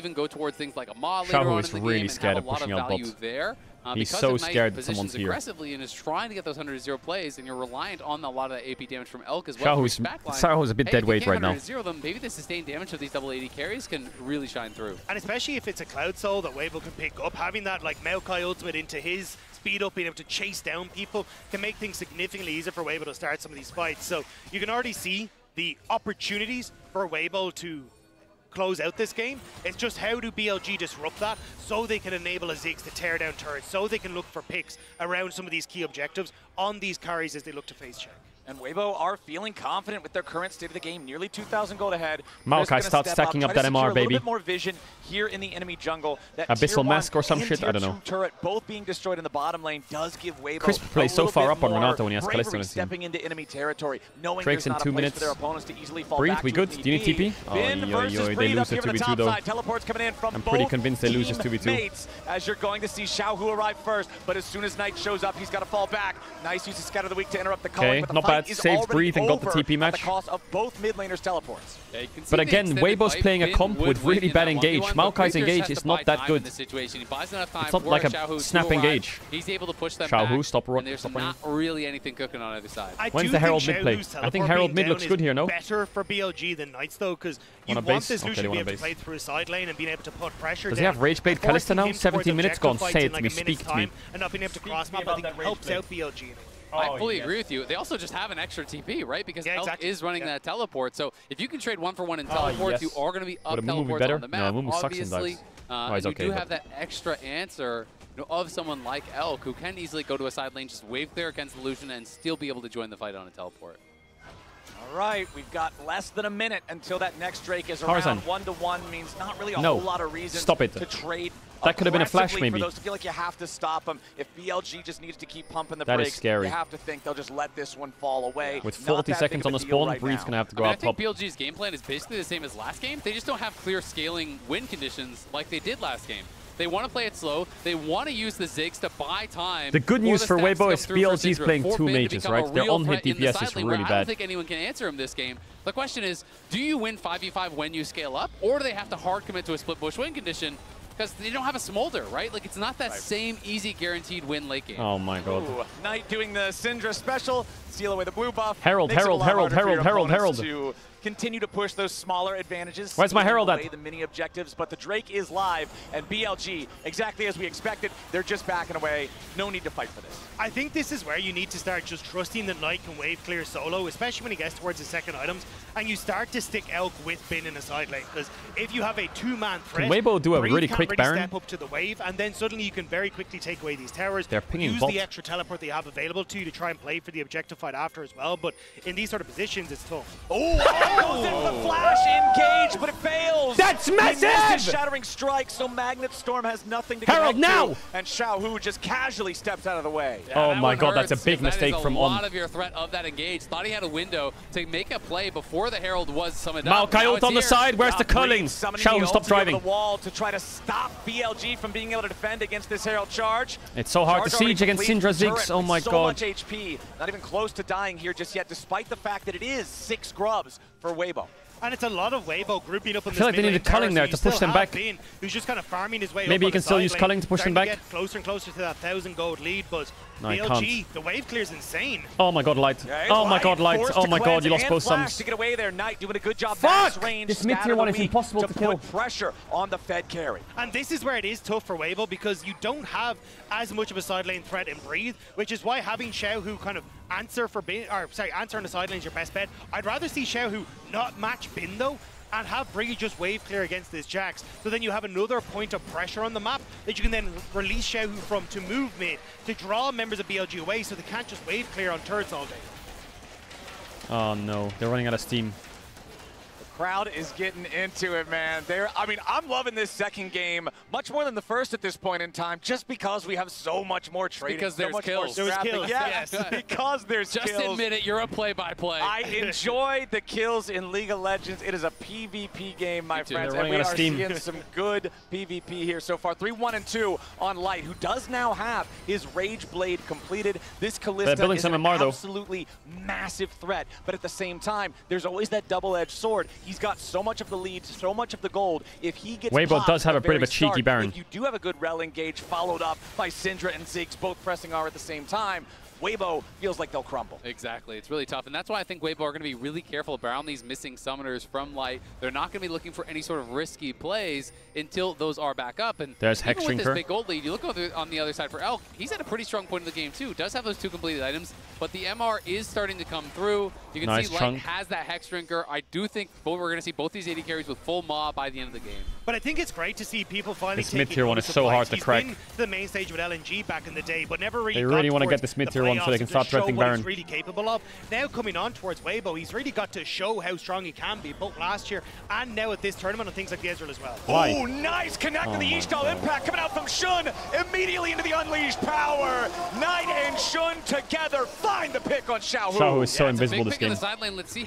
[SPEAKER 7] even go towards things like a mod later
[SPEAKER 4] Xiaohu
[SPEAKER 7] on
[SPEAKER 4] is
[SPEAKER 7] in the
[SPEAKER 4] really
[SPEAKER 7] game
[SPEAKER 4] scared
[SPEAKER 7] and
[SPEAKER 4] of
[SPEAKER 7] have a lot
[SPEAKER 4] pushing
[SPEAKER 7] of
[SPEAKER 4] out
[SPEAKER 7] value
[SPEAKER 4] bot.
[SPEAKER 7] there.
[SPEAKER 4] He's
[SPEAKER 7] Because
[SPEAKER 4] so
[SPEAKER 7] Ignite
[SPEAKER 4] scared that
[SPEAKER 7] positions
[SPEAKER 4] someone's here.
[SPEAKER 7] aggressively and is trying to get those 100-0 plays, and you're reliant on a lot of the AP damage from Elk as well.
[SPEAKER 4] Xiaohu's a bit dead weight right now.
[SPEAKER 7] If you can't 100-0 them, maybe the sustained damage of these double AD carries can really shine through.
[SPEAKER 8] And especially if it's a Cloud Soul that Weibo can pick up, having that like Maokai ultimate into his speed up, being able to chase down people, can make things significantly easier for Weibo to start some of these fights. So you can already see the opportunities for Weibo to close out this game. It's just how do BLG disrupt that so they can enable a Ziggs to tear down turrets, so they can look for picks around some of these key objectives on these carries as they look to face check.
[SPEAKER 6] And Weibo are feeling confident with their current state of the game, nearly 2,000 gold ahead.
[SPEAKER 4] Maokai starts stacking up that MR, baby.
[SPEAKER 6] A little bit more vision here in the enemy jungle. That
[SPEAKER 4] Abyssal Mask or some shit, I don't know.
[SPEAKER 6] Turret both being destroyed in the bottom lane does give Weibo
[SPEAKER 4] Crisp plays so far up on Renato when he has Kalista on his team.
[SPEAKER 6] Stepping into enemy territory, knowing
[SPEAKER 4] Drake's
[SPEAKER 6] there's
[SPEAKER 4] in
[SPEAKER 6] not
[SPEAKER 4] 2
[SPEAKER 6] a place
[SPEAKER 4] minutes.
[SPEAKER 6] for their opponents to easily fall
[SPEAKER 4] Breathe,
[SPEAKER 6] back
[SPEAKER 4] we
[SPEAKER 6] to
[SPEAKER 4] good?
[SPEAKER 6] if
[SPEAKER 4] Do you need
[SPEAKER 6] need be.
[SPEAKER 4] TP? They lose the 2v2 though.
[SPEAKER 6] Teleports coming in from
[SPEAKER 4] I'm pretty convinced they lose this 2v2.
[SPEAKER 6] Mates, as you're going to see Xiaohu arrive first, but as soon as Knight shows up, he's got to fall back. Nice use of Scatter the Weak to interrupt the culling, but the
[SPEAKER 4] not
[SPEAKER 6] fight
[SPEAKER 4] bad.
[SPEAKER 6] is
[SPEAKER 4] Saved
[SPEAKER 6] already
[SPEAKER 4] Breathe and got the
[SPEAKER 6] over
[SPEAKER 4] TP match.
[SPEAKER 6] at the cost of both mid laners' teleports.
[SPEAKER 7] Yeah, you can see
[SPEAKER 4] but again, Weibo's playing a comp with really bad engage. Maokai's engage is not that good. It's not like a snap engage.
[SPEAKER 7] He's able to push them
[SPEAKER 4] Xiaohu,
[SPEAKER 7] back,
[SPEAKER 4] stop
[SPEAKER 7] and there's not really anything cooking on either side.
[SPEAKER 4] When's the Herald mid play? I think Herald mid looks good here, no?
[SPEAKER 8] Better for BLG than Knights though, because you want this Lucian to be able to play through a side lane and being able to put pressure.
[SPEAKER 4] Does he have Rageblade Kalista now? 17 minutes gone. Say it to me, speak to me.
[SPEAKER 8] And not being able to cross map, I think helps out BLG.
[SPEAKER 7] I fully agree with you. They also just have an extra TP, right? Because Elk is running that teleport. So if you can trade 1-for-1 in teleports, you are going to be up teleports on the map.
[SPEAKER 4] No,
[SPEAKER 7] Obviously, you do have that extra answer of someone like Elk who can easily go to a side lane, just wave clear against the Lucian, and still be able to join the fight on a teleport.
[SPEAKER 6] All right, we've got less than a minute until that next Drake is around. 1-to-1 means not really a whole lot of reason to trade.
[SPEAKER 4] That could have been a flash, maybe.
[SPEAKER 6] For those who feel like you have to stop them. If BLG just needs to keep pumping the
[SPEAKER 4] brakes,
[SPEAKER 6] brakes,
[SPEAKER 4] is scary.
[SPEAKER 6] You have to think they'll just let this one fall away.
[SPEAKER 4] With 40 seconds on the spawn, Breeze's going to have to go out top.
[SPEAKER 7] I think BLG's game plan is basically the same as last game. They just don't have clear scaling win conditions like they did last game. They want to play it slow. They want to use the Ziggs to buy time.
[SPEAKER 4] The good news for Weibo is BLG's playing 2 mages, right? Their on-hit DPS is really bad.
[SPEAKER 7] I don't think anyone can answer him this game. The question is, do you win 5v5 when you scale up, or do they have to hard commit to a split bush win condition? Because they don't have a Smolder, right? Like, it's not that same easy guaranteed win late game.
[SPEAKER 4] Oh my god.
[SPEAKER 6] Ooh, Knight doing the Syndra special, steal away the blue buff.
[SPEAKER 4] Herald.
[SPEAKER 6] To continue to push those smaller advantages.
[SPEAKER 4] Where's my Herald at?
[SPEAKER 6] The mini objectives, but the Drake is live, and BLG, exactly as we expected, they're just backing away. No need to fight for this.
[SPEAKER 8] I think this is where you need to start just trusting that Knight can wave clear solo, especially when he gets towards the second items, and you start to stick Elk with Bin in the side lane, because if you have a two-man threat,
[SPEAKER 4] can Weibo do a really quick Baron?
[SPEAKER 8] Step up to the wave, and then suddenly you can very quickly take away these towers.
[SPEAKER 4] They're pinging
[SPEAKER 8] use
[SPEAKER 4] bots.
[SPEAKER 8] the extra teleport they have available to you to try and play for the objective fight after as well, but in these sort of positions, it's tough.
[SPEAKER 6] Goes in the flash engage, but it fails.
[SPEAKER 4] That's massive!
[SPEAKER 6] He missed a shattering strike, so Magnet Storm has nothing to
[SPEAKER 4] Herald now!
[SPEAKER 6] To, and Xiaohu just casually steps out of the way.
[SPEAKER 7] Yeah,
[SPEAKER 4] oh my god, that's a big mistake from On.
[SPEAKER 7] A lot of your threat of that engage. Thought he had a window to make a play before the Herald was summoned
[SPEAKER 4] up. Maokai ult on the side, where's the culling? Xiaohu, stop driving.
[SPEAKER 6] The wall to try to stop BLG from being able to defend against this Herald charge.
[SPEAKER 4] It's so hard to siege against Syndra Ziggs, oh my god.
[SPEAKER 6] So much HP, not even close to dying here just yet, despite the fact that it is 6 grubs for Weibo.
[SPEAKER 8] And it's a lot of Weibo grouping up in this.
[SPEAKER 4] I feel like they need a culling there to push them back.
[SPEAKER 8] Bin, who's just kind of farming his way
[SPEAKER 4] Maybe
[SPEAKER 8] up
[SPEAKER 4] he can still use culling to push them back.
[SPEAKER 8] Get closer and closer to that 1,000 gold lead, but BLG, the wave clear is insane.
[SPEAKER 4] Oh my god, Light.
[SPEAKER 6] Yeah,
[SPEAKER 4] oh my god, Light. Oh my god, you lost both sums.
[SPEAKER 6] To get away there, Knight doing a good job.
[SPEAKER 4] Fuck!
[SPEAKER 6] Range,
[SPEAKER 4] this mid-tier one is impossible to kill.
[SPEAKER 6] Put pressure on the Fed carry.
[SPEAKER 8] And this is where it is tough for Weibo because you don't have as much of a side lane threat in Breathe, which is why having Xiaohu kind of answer on the side lane is your best bet. I'd rather see Xiaohu not match Bin though, and have Breathe just wave clear against this Jax. So then you have another point of pressure on the map that you can then release Xiaohu from to move mid, to draw members of BLG away so they can't just wave clear on turrets all day.
[SPEAKER 4] Oh no, they're running out of steam.
[SPEAKER 6] Crowd is getting into it, man. I mean, I'm loving this second game much more than the first at this point in time, just because we have so much more trading.
[SPEAKER 7] Because there's kills.
[SPEAKER 8] There's kills.
[SPEAKER 6] Yes, because there's
[SPEAKER 7] just
[SPEAKER 6] kills.
[SPEAKER 7] Just admit it, you're a play-by-play.
[SPEAKER 6] I enjoy the kills in League of Legends. It is a PvP game, my friends,
[SPEAKER 4] and
[SPEAKER 6] we are seeing some good PvP here so far. 3-1-2 on Light, who does now have his Rage Blade completed. This Kalista is an absolutely massive threat, but at the same time, there's always that double-edged sword. He's got so much of the lead, so much of the gold. If he gets
[SPEAKER 4] Weibo does have a bit of a cheeky Baron.
[SPEAKER 6] If you do have a good rel engage followed up by Syndra and Ziggs both pressing R at the same time, Weibo feels like they'll crumble.
[SPEAKER 7] Exactly. It's really tough. And that's why I think Weibo are going to be really careful around these missing summoners from Light. They're not going to be looking for any sort of risky plays until those are back up. And
[SPEAKER 4] there's
[SPEAKER 7] even with
[SPEAKER 4] Hexdrinker.
[SPEAKER 7] this big gold lead, you look on the other side for Elk, he's at a pretty strong point in the game too. Does have those 2 completed items, but the MR is starting to come through. You can see Light has that Hexdrinker. I do think we're going to see both these AD carries with full maw by the end of the game.
[SPEAKER 8] But I think it's great to see people finally
[SPEAKER 4] this mid-tier one is so hard to crack.
[SPEAKER 8] He's been to the main stage with LNG back in the day, but never really
[SPEAKER 4] They really want to get this mid-tier one. everyone so they can start threatening Baron.
[SPEAKER 8] He's really capable of. Now coming on towards Weibo, he's really got to show how strong he can be, both last year and now at this tournament on things like Caedrel as well.
[SPEAKER 4] Why?
[SPEAKER 6] Oh, nice connect to the Ishtal impact coming out from Shun. Immediately into the unleashed power. Knight and Shun together find the pick on Xiaohu.
[SPEAKER 4] Xiaohu is so invisible this game.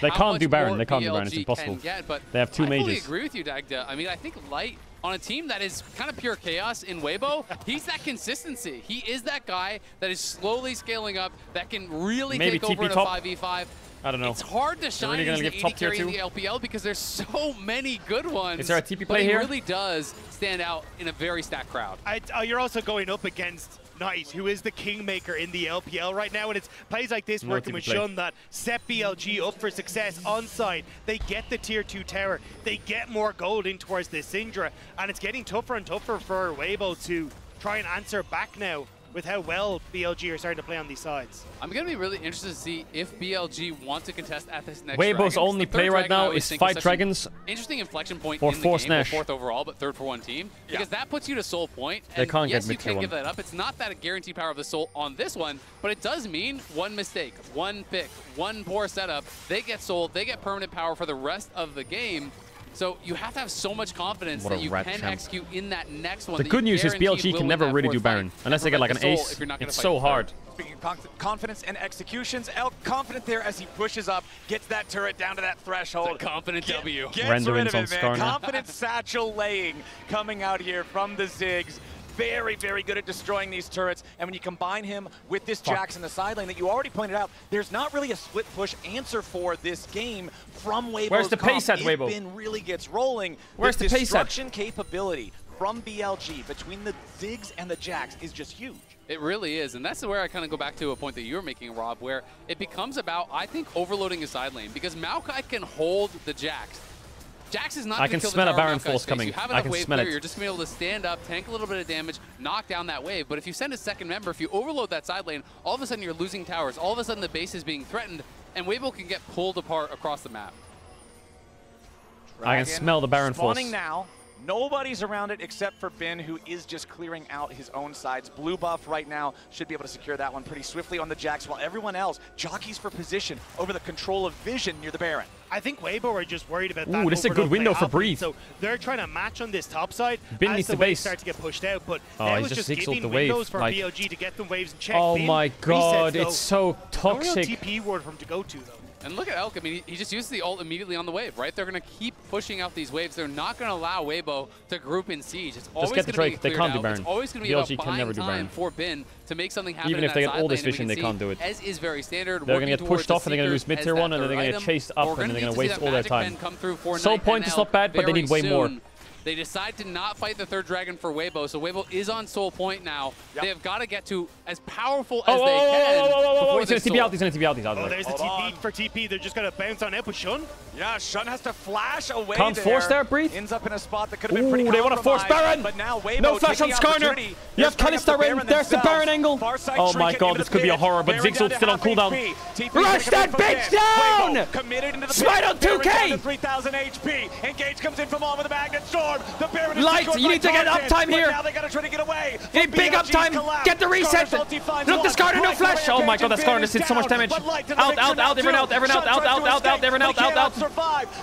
[SPEAKER 4] They can't do Baron. They can't do Baron. It's impossible. They have two mages.
[SPEAKER 7] I fully agree with you, Dagda. I mean, I think Light on a team that is kind of pure chaos in Weibo, he's that consistency. He is that guy that is slowly scaling up, that can really take over in a 5v5.
[SPEAKER 4] I don't know.
[SPEAKER 7] It's hard to shine as an AD carry in the LPL because there's so many good ones.
[SPEAKER 4] Is there a TP play here?
[SPEAKER 7] But he really does stand out in a very stacked crowd.
[SPEAKER 8] You're also going up against Knight, who is the kingmaker in the LPL right now, and it's plays like this working with Shun that set BLG up for success on side. They get the tier 2 tower, they get more gold in towards this Syndra, and it's getting tougher and tougher for Weibo to try and answer back now with how well BLG are starting to play on these sides.
[SPEAKER 7] I'm going to be really interested to see if BLG want to contest at this next
[SPEAKER 4] Weibo's only play right now is fight dragons.
[SPEAKER 7] Interesting inflection point
[SPEAKER 4] or
[SPEAKER 7] in the game,
[SPEAKER 4] Snash.
[SPEAKER 7] fourth overall, but third for one team. Because that puts you to soul point.
[SPEAKER 4] They
[SPEAKER 7] and
[SPEAKER 4] can't
[SPEAKER 7] yes,
[SPEAKER 4] get
[SPEAKER 7] you can't give that up. It's not that a guaranteed power of the soul on this one, but it does mean one mistake, one pick, one poor setup. They get sold, they get permanent power for the rest of the game. So you have to have so much confidence that you can execute in that next one.
[SPEAKER 4] The good news is BLG can never really do Baron unless they get like an ace. It's so hard.
[SPEAKER 6] Speaking of confidence and executions, Elk confident there as he pushes up, gets that turret down to that threshold.
[SPEAKER 7] It's a confident W.
[SPEAKER 6] Gets rid of it, man. Confident satchel laying coming out here from the Ziggs. Very, very good at destroying these turrets. And when you combine him with this Jax in the side lane that you already pointed out, there's not really a split push answer for this game from Weibo's.
[SPEAKER 4] Where's the pace at Weibo?
[SPEAKER 6] Bin really gets rolling.
[SPEAKER 4] Where's the
[SPEAKER 6] destruction capability from BLG between the Ziggs and the Jax is just huge.
[SPEAKER 7] It really is, and that's where I kind of go back to a point that you were making, Rob, where it becomes about, I think, overloading his side lane, because Maokai can hold the Jax. Jax is not
[SPEAKER 4] I can smell a Baron force coming. I can smell it.
[SPEAKER 7] You're just going to be able to stand up, tank a little bit of damage, knock down that wave. But if you send a second member, if you overload that side lane, all of a sudden you're losing towers. All of a sudden the base is being threatened, and Weibo can get pulled apart across the map.
[SPEAKER 4] I can smell the Baron force.
[SPEAKER 6] Spawning now. Nobody's around it except for Bin, who is just clearing out his own sides. Blue buff right now should be able to secure that one pretty swiftly on the Jax, while everyone else jockeys for position over the control of vision near the Baron.
[SPEAKER 8] I think Weibo are just worried about that.
[SPEAKER 4] Ooh, this is a good window for Breathe.
[SPEAKER 8] So they're trying to match on this top side
[SPEAKER 4] Bin needs the base.
[SPEAKER 8] Start to get pushed out, but
[SPEAKER 4] now
[SPEAKER 8] it's just giving
[SPEAKER 4] the
[SPEAKER 8] windows
[SPEAKER 4] wave.
[SPEAKER 8] for BLG to get them waves and check.
[SPEAKER 4] Oh
[SPEAKER 8] Bin
[SPEAKER 4] my god,
[SPEAKER 8] resets,
[SPEAKER 4] it's so toxic.
[SPEAKER 8] No real TP ward for him to go to, though.
[SPEAKER 7] And look at Elk. I mean, he just uses the ult immediately on the wave, right? They're going to keep pushing out these waves. They're not going to allow Weibo to group in siege. It's always going to be
[SPEAKER 4] they can't do Baron.
[SPEAKER 7] It's always going to be about buying time for Bin to make something happen.
[SPEAKER 4] Even if they get all this vision, they can't do it.
[SPEAKER 7] As is very standard.
[SPEAKER 4] They're going to get pushed off, and they're going to lose mid tier 1, and then they're going to get chased up, and they're going to waste all their time. Soul point is not bad, but they need way more.
[SPEAKER 7] They decide to not fight the third dragon for Weibo, so Weibo is on soul point now. They have got to get to as powerful as they can.
[SPEAKER 4] He's going to TP out, he's going to TP out.
[SPEAKER 8] Oh, there's the TP for TP. They're just going to bounce on it with Shun.
[SPEAKER 6] Yeah, Shun has to flash away.
[SPEAKER 4] Can't force there, Breathe.
[SPEAKER 6] Ends up in a spot that could have been pretty
[SPEAKER 4] they want to force Baron.
[SPEAKER 6] But now Weibo
[SPEAKER 4] no flash on Skarner. You have Kalista in. There's the Baron angle. Oh my god, this could be a horror, but Ziggs still on cooldown. Rush that bitch down!
[SPEAKER 6] Committed into the
[SPEAKER 4] Smite on 2K!
[SPEAKER 6] 3,000 HP. Engage comes in from all with the Magnet Storm. The Baron is
[SPEAKER 4] Light, you need to get uptime here.
[SPEAKER 6] Now they gotta try to get away.
[SPEAKER 4] Need big uptime. Get the reset. Look, the Skarner, no flash. Oh my god, that Skarner did so much damage. Out, everyone out, everyone out.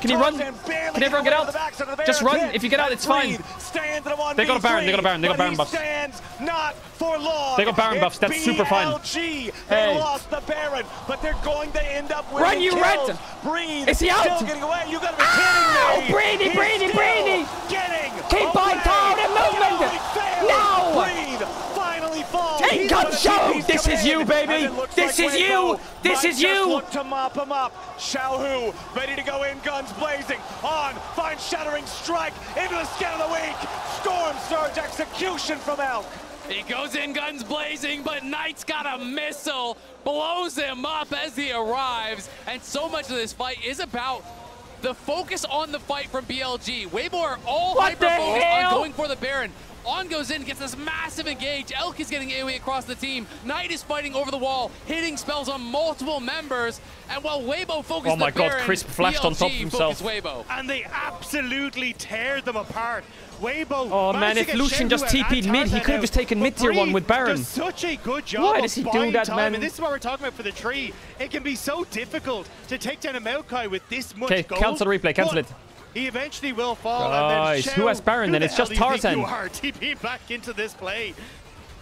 [SPEAKER 4] Can he run? Can everyone get out? Just run. If you get out, it's fine. They got a Baron. They got Baron buffs. They got Baron buffs. That's super fine.
[SPEAKER 6] They lost the Baron, but they're going to end up with
[SPEAKER 4] run, you red.
[SPEAKER 6] Breathe.
[SPEAKER 4] Is he out?
[SPEAKER 6] Still getting away. You gotta be kidding me.
[SPEAKER 4] Brady.
[SPEAKER 6] Getting.
[SPEAKER 4] Keep by down and movement. No.
[SPEAKER 6] Breathe. Finally falls.
[SPEAKER 4] Hey, gun show. This is you, baby. This is you. This is you.
[SPEAKER 6] Look to mop him up. Xiaohu ready to go in, guns blazing. On, finds Shattering Strike into the skin of the week. Storm Surge execution from Elk.
[SPEAKER 7] He goes in, guns blazing, but Knight's got a missile, blows him up as he arrives, and so much of this fight is about the focus on the fight from BLG. Weibo are all hyper-focused on going for the Baron, On goes in, gets this massive engage. Elk is getting AoE across the team. Knight is fighting over the wall, hitting spells on multiple members. And while Weibo focused
[SPEAKER 4] oh my
[SPEAKER 7] the
[SPEAKER 4] god,
[SPEAKER 7] Baron,
[SPEAKER 4] Crisp flashed on top of himself.
[SPEAKER 7] Weibo.
[SPEAKER 8] And they absolutely tear them apart. Weibo.
[SPEAKER 4] Oh man, if Lucian just TP'd mid, he could have just taken mid tier 1 with Baron.
[SPEAKER 8] Does such a good job.
[SPEAKER 4] Why does he do that, man?
[SPEAKER 8] And this is what we're talking about for the tree. It can be so difficult to take down a Maokai with this much
[SPEAKER 4] gold. Okay, cancel the replay, cancel it.
[SPEAKER 8] He eventually will fall.
[SPEAKER 4] Guys,
[SPEAKER 8] and then
[SPEAKER 4] who has Baron then? It's just Tarzan.
[SPEAKER 8] You are TP back into this play.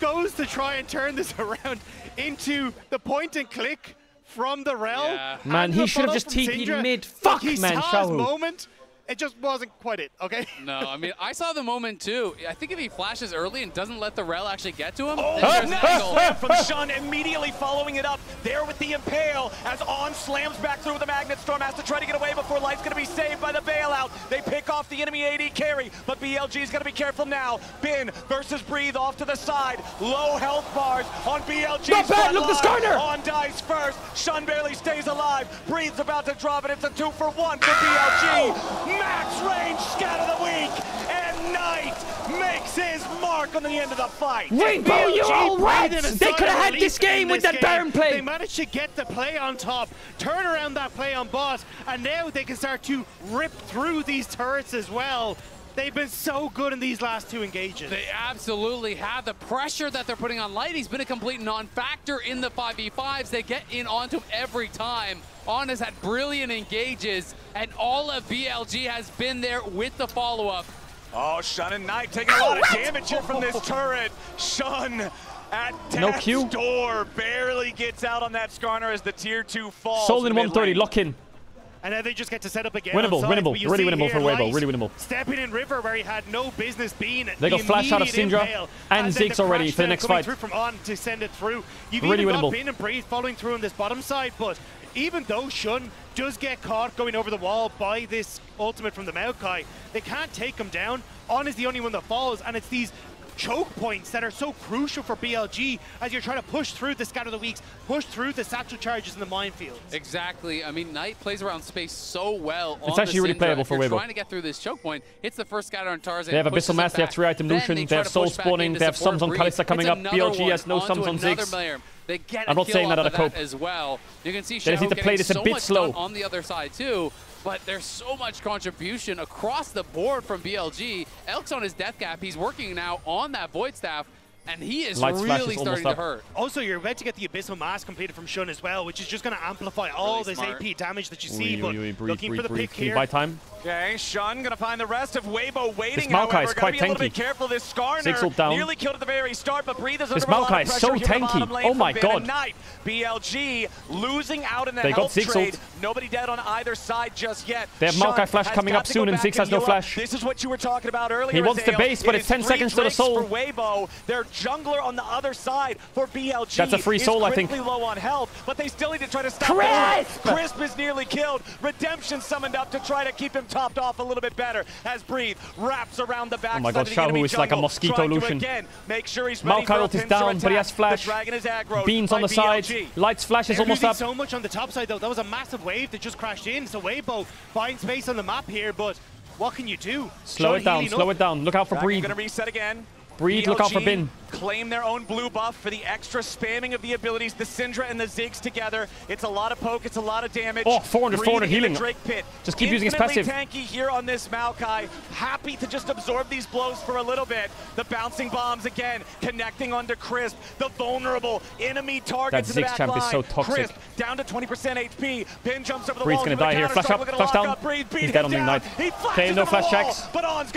[SPEAKER 8] Goes to try and turn this around into the point and click from the Rel.
[SPEAKER 7] Yeah.
[SPEAKER 4] Man, he should have just TP'd mid. Fuck,
[SPEAKER 8] he
[SPEAKER 4] man,
[SPEAKER 8] saw his
[SPEAKER 4] Xiaohu.
[SPEAKER 8] moment. It just wasn't quite it, okay?
[SPEAKER 7] No, I mean, I saw the moment too. I think if he flashes early and doesn't let the Rel actually get to him,
[SPEAKER 6] oh,
[SPEAKER 7] there's
[SPEAKER 6] nice slam from Shun, immediately following it up there with the Impale as On slams back through with the Magnet Storm, has to try to get away before life's going to be saved by the bailout. They pick off the enemy AD carry, but BLG's going to be careful now. Bin versus Breathe off to the side. Low health bars on BLG.
[SPEAKER 4] Not bad, look the Skarner!
[SPEAKER 6] On dies first. Shun barely stays alive. Breathe's about to drop it. It's a 2-for-1 for BLG. Max range scat of the week, and Knight makes his mark on the end of the fight.
[SPEAKER 4] Rainbow, you're all right! They could have had this game with that Baron play.
[SPEAKER 8] They managed to get the play on top, turn around that play on bot, and now they can start to rip through these turrets as well. They've been so good in these last 2 engages.
[SPEAKER 7] They absolutely have. The pressure that they're putting on Light, he's been a complete non-factor in the 5v5s. They get in onto him every time. On has had brilliant engages, and all of BLG has been there with the follow-up.
[SPEAKER 6] Oh, Shun and Knight taking a lot of damage here from this turret. Shun at death's door barely gets out on that Skarner as the tier 2 falls.
[SPEAKER 4] Sold in 130, lock in.
[SPEAKER 8] And now they just get to set up again.
[SPEAKER 4] Winnable, winnable, really winnable for Weibo, really winnable.
[SPEAKER 8] Stepping in River where he had no business being.
[SPEAKER 4] They got flash out of Syndra and Ziggs already for the next fight.
[SPEAKER 8] Through from On to send it through. You've
[SPEAKER 4] really
[SPEAKER 8] even
[SPEAKER 4] winnable.
[SPEAKER 8] got Bin and Breathe following through on this bottom side, but even though Shun does get caught going over the wall by this ultimate from the Maokai, they can't take him down. On is the only one that falls, and it's these choke points that are so crucial for BLG as you're trying to push through the Scatter the Weeks, push through the satchel charges in the minefields.
[SPEAKER 7] Exactly. I mean, Knight plays around space so well.
[SPEAKER 4] It's actually really playable for Weibo.
[SPEAKER 7] Trying to get through this choke point, hits the first scatter on Tarzan.
[SPEAKER 4] They have Abyssal Mass, they have 3-item Lucian, they have Soul Spawning, they have Sums on Kalista coming up. BLG has no Sums on Ziggs.
[SPEAKER 7] They get
[SPEAKER 4] I'm not saying that out of cope
[SPEAKER 7] as well. You can see
[SPEAKER 4] they just need to play this a bit slow
[SPEAKER 7] on the other side too. But there's so much contribution across the board from BLG. Elk's on his death cap. He's working now on that Void Staff, and he is really starting to hurt.
[SPEAKER 8] Also, you're about to get the Abyssal Mass completed from Shun as well, which is just going to amplify all this AP damage that you see. But looking for the pick here.
[SPEAKER 4] Buy time.
[SPEAKER 6] Okay, Shun gonna find the rest of Weibo waiting.
[SPEAKER 4] This Maokai is quite
[SPEAKER 6] be
[SPEAKER 4] tanky.
[SPEAKER 6] A little bit careful. This Skarner
[SPEAKER 4] down.
[SPEAKER 6] nearly killed at the very start, but Breathe is
[SPEAKER 4] this
[SPEAKER 6] under a lot
[SPEAKER 4] Maokai
[SPEAKER 6] of
[SPEAKER 4] is so
[SPEAKER 6] pressure here
[SPEAKER 4] tanky. Oh my god.
[SPEAKER 6] Knight. BLG losing out in the
[SPEAKER 4] they
[SPEAKER 6] health
[SPEAKER 4] got
[SPEAKER 6] trade. Nobody dead on either side just yet.
[SPEAKER 4] They have Maokai flash coming up soon, and Ziggs has no flash.
[SPEAKER 6] This is what you were talking about earlier.
[SPEAKER 4] He wants the base, but it's 10 seconds to the soul.
[SPEAKER 6] For Weibo, their jungler on the other side for BLG.
[SPEAKER 4] That's a free soul, I think.
[SPEAKER 6] Low on health, but they still need to try to stop. Crisp is nearly killed. Redemption summoned up to try to keep him topped off a little bit better as Breathe wraps around the back.
[SPEAKER 4] Oh my god, Xiaohu is like a mosquito Lucian.
[SPEAKER 6] Make sure he's ready.
[SPEAKER 4] Maokai ult is down, but he has flash. Beans on the side. Lights flash is almost up.
[SPEAKER 8] So much on the top side though. That was a massive wave that just crashed in. So Weibo buying space on the map here, but what can you do?
[SPEAKER 4] Slow it down, slow it down. Look out for Breathe.
[SPEAKER 6] Gonna reset again.
[SPEAKER 4] Breathe, look out for Bin.
[SPEAKER 6] Claim their own blue buff for the extra spamming of the abilities, the Syndra and the Ziggs together. It's a lot of poke, it's a lot of damage.
[SPEAKER 4] Oh, 400 healing.
[SPEAKER 6] Drake pit.
[SPEAKER 4] Just keep using his passive.
[SPEAKER 6] Tanky here on this Maokai. Happy to just absorb these blows for a little bit. The bouncing bombs again, connecting onto Crisp. The vulnerable enemy targets in the back line.
[SPEAKER 4] That Ziggs champ is so toxic.
[SPEAKER 6] Crisp down to 20% HP. Bin jumps over the
[SPEAKER 4] Breeze's
[SPEAKER 6] wall.
[SPEAKER 4] gonna die here. Flash up, flash down. He's dead on the Ignite. Okay, no flash checks.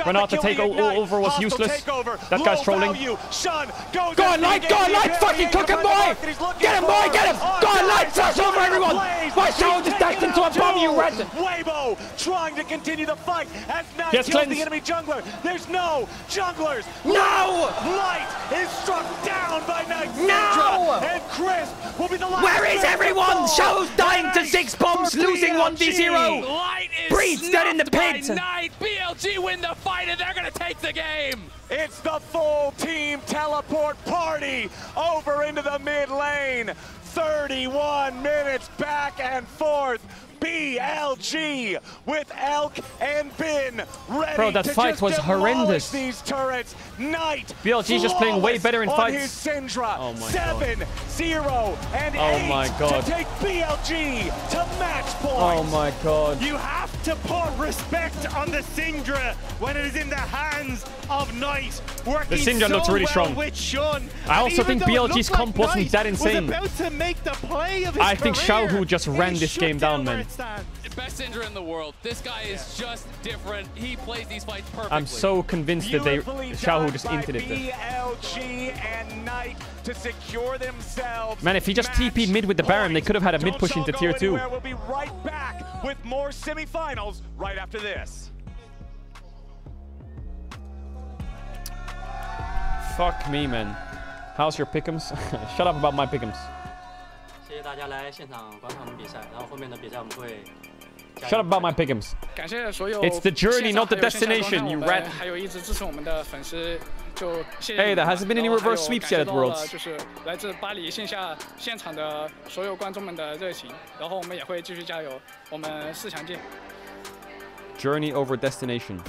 [SPEAKER 4] Renata take over was useless. That guy's trolling.
[SPEAKER 6] Go
[SPEAKER 4] on, Light, fucking cook him, boy! Get him, boy, get him! Go on, Light, flash over everyone! My shoulder just dashed into a bomb, you rat!
[SPEAKER 6] Weibo trying to continue the fight as Knight kills the enemy jungler. There's no junglers.
[SPEAKER 4] No!
[SPEAKER 6] Light is struck down by Knight.
[SPEAKER 4] No!
[SPEAKER 6] And Crisp will be the last.
[SPEAKER 4] Where is everyone? Xiaohu's dying to 6 bombs, losing 1v0.
[SPEAKER 7] Light is
[SPEAKER 4] Breathe dead in the pit.
[SPEAKER 7] Knight, BLG win the fight, and they're gonna take the game.
[SPEAKER 6] It's the full team teleport party over into the mid lane. 31 minutes back and forth. BLG with Elk and Bin ready.
[SPEAKER 4] Bro, that
[SPEAKER 6] to
[SPEAKER 4] fight
[SPEAKER 6] just
[SPEAKER 4] was horrendous.
[SPEAKER 6] These turrets. Knight
[SPEAKER 4] BLG is just playing way better in
[SPEAKER 6] on
[SPEAKER 4] fights.
[SPEAKER 6] His Syndra.
[SPEAKER 4] Oh my
[SPEAKER 6] 7, 0, and
[SPEAKER 4] oh
[SPEAKER 6] 8
[SPEAKER 4] my God.
[SPEAKER 6] to take BLG to match point.
[SPEAKER 4] Oh my God.
[SPEAKER 8] You have to put respect on the Syndra when it is in the hands of Knight.
[SPEAKER 4] The Syndra looks really strong.
[SPEAKER 8] With Shun.
[SPEAKER 4] I also think BLG's comp wasn't that insane.
[SPEAKER 8] Was about to make the play of his
[SPEAKER 4] I think
[SPEAKER 8] career.
[SPEAKER 4] Xiaohu just ran this game down, man.
[SPEAKER 7] Best Syndra in the world. This guy is just different. He plays these fights perfectly.
[SPEAKER 4] I'm so convinced that Xiaohu just inted it there.
[SPEAKER 6] BLG and Knight to secure themselves.
[SPEAKER 4] Man, if he just TP'd mid with the Baron, they could have had a mid push into tier 2.
[SPEAKER 6] We'll be right back with more semifinals right after this.
[SPEAKER 4] Fuck me, man. How's your pick'ems? Shut up about my pick'ems. Shut up about my pick'ems. It's the journey, not the destination, you rat. Hey, there hasn't been any reverse sweeps yet at Worlds. Journey over destination.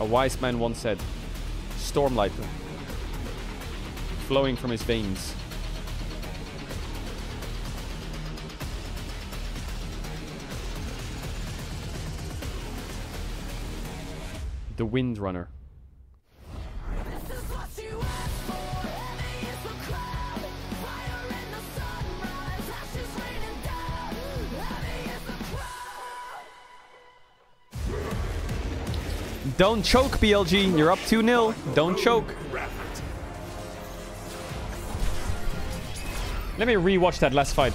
[SPEAKER 4] A wise man once said. Stormlight. Flowing from his veins. The Wind Runner. Don't choke, BLG. You're up 2-0. Don't choke. Let me rewatch that last fight.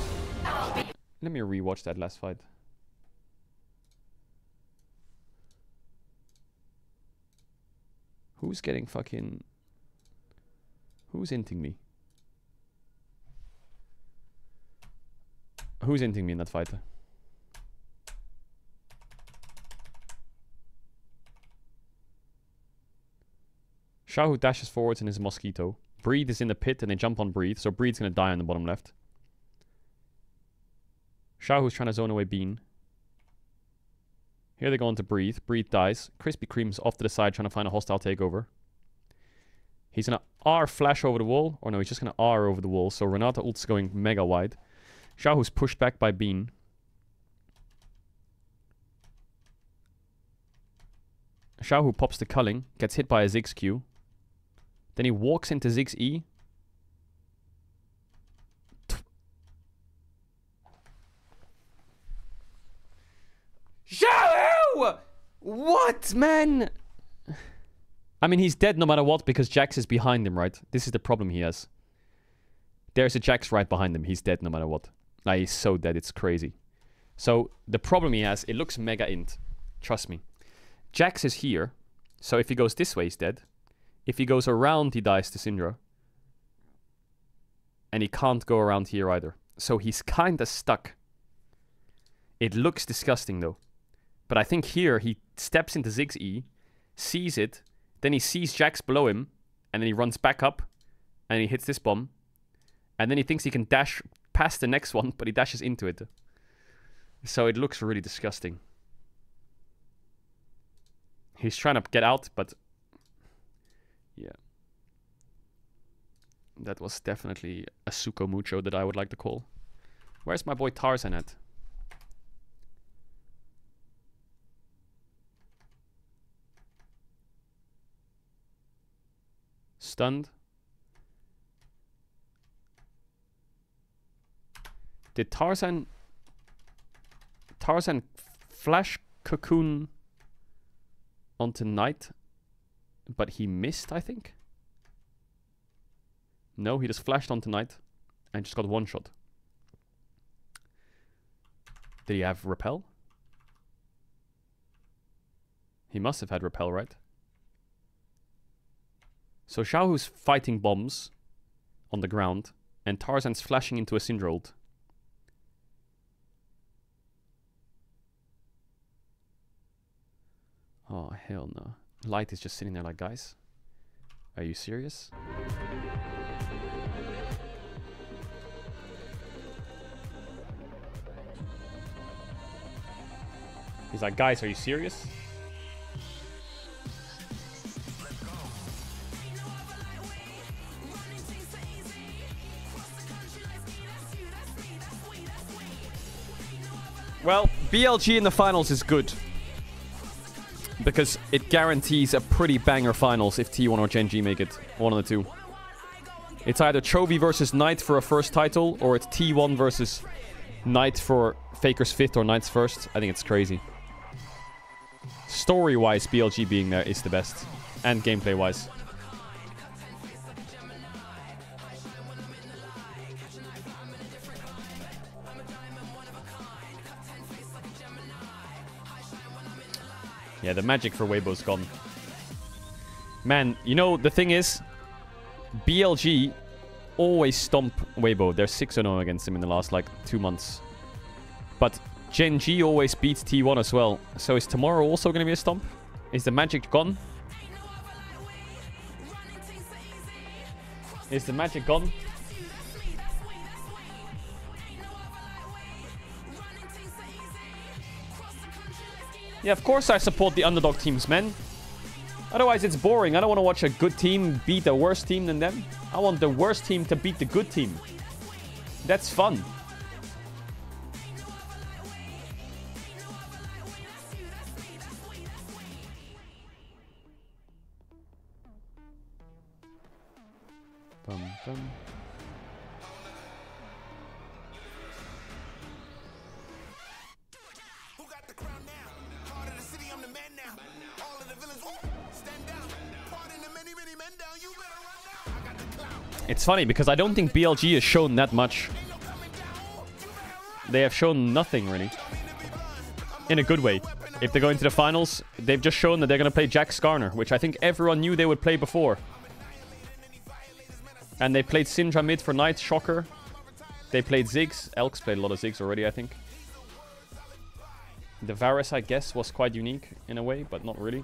[SPEAKER 4] Who's getting fucking... Who's inting me? Who's inting me in that fight? Xiaohu dashes forwards in his Mosquito. Breathe is in the pit and they jump on Breathe, so Breathe's gonna die on the bottom left. Xiaohu's trying to zone away Bean. Here they go on to Breathe. Breathe dies. Krispy Kreme's off to the side trying to find a hostile takeover. He's gonna R flash over the wall. Or no, he's just gonna R over the wall. So Renata ult's going mega wide. Xiaohu's pushed back by Bean. Xiaohu pops the culling. Gets hit by a Ziggs Q. Then he walks into Ziggs E. Xiaohu! What, man? I mean, he's dead no matter what because Jax is behind him, right? This is the problem he has. There's a Jax right behind him. He's dead no matter what. Like, he's so dead, it's crazy. So, the problem he has, it looks mega int. Trust me. Jax is here. So, if he goes this way, he's dead. If he goes around, he dies to Syndra. And he can't go around here either. So, he's kinda stuck. It looks disgusting, though. But I think here, he steps into Ziggs E, sees it, then he sees Jax below him, and then he runs back up, and he hits this bomb. And then he thinks he can dash past the next one, but he dashes into it. So it looks really disgusting. He's trying to get out, but... yeah. That was definitely a Suko Mucho that I would like to call. Where's my boy Tarzan at? Stunned. Did Tarzan flash cocoon onto Knight, but he missed, I think? No, he just flashed onto Knight and just got one shot. Did he have repel? He must have had repel, right? So Xiaohu's fighting bombs on the ground, and Tarzan's flashing into a Syndra ult. Oh, hell no. Light is just sitting there like, guys, are you serious? He's like, guys, are you serious? Well, BLG in the finals is good. Because it guarantees a pretty banger finals if T1 or Gen G make it. One of the two. It's either Chovy versus Knight for a first title, or it's T1 versus Knight for Faker's 5th or Knight's 1st. I think it's crazy. Story-wise, BLG being there is the best. And gameplay-wise. Yeah, the magic for Weibo's gone. Man, you know, the thing is, BLG always stomp Weibo. They're 6-0 against him in the last, like, 2 months. But Gen G always beats T1 as well. So is tomorrow also going to be a stomp? Is the magic gone? Is the magic gone? Yeah, of course I support the underdog teams, man. Otherwise it's boring. I don't want to watch a good team beat a worse team than them. I want the worst team to beat the good team. That's fun. Bum, bum. It's funny because I don't think BLG has shown that much. They have shown nothing really. In a good way. If they go into the finals, they've just shown that they're going to play Jack Skarner, which I think everyone knew they would play before. And they played Syndra mid for Knight, shocker. They played Ziggs. Elks played a lot of Ziggs already, I think. The Varus, I guess, was quite unique in a way, but not really.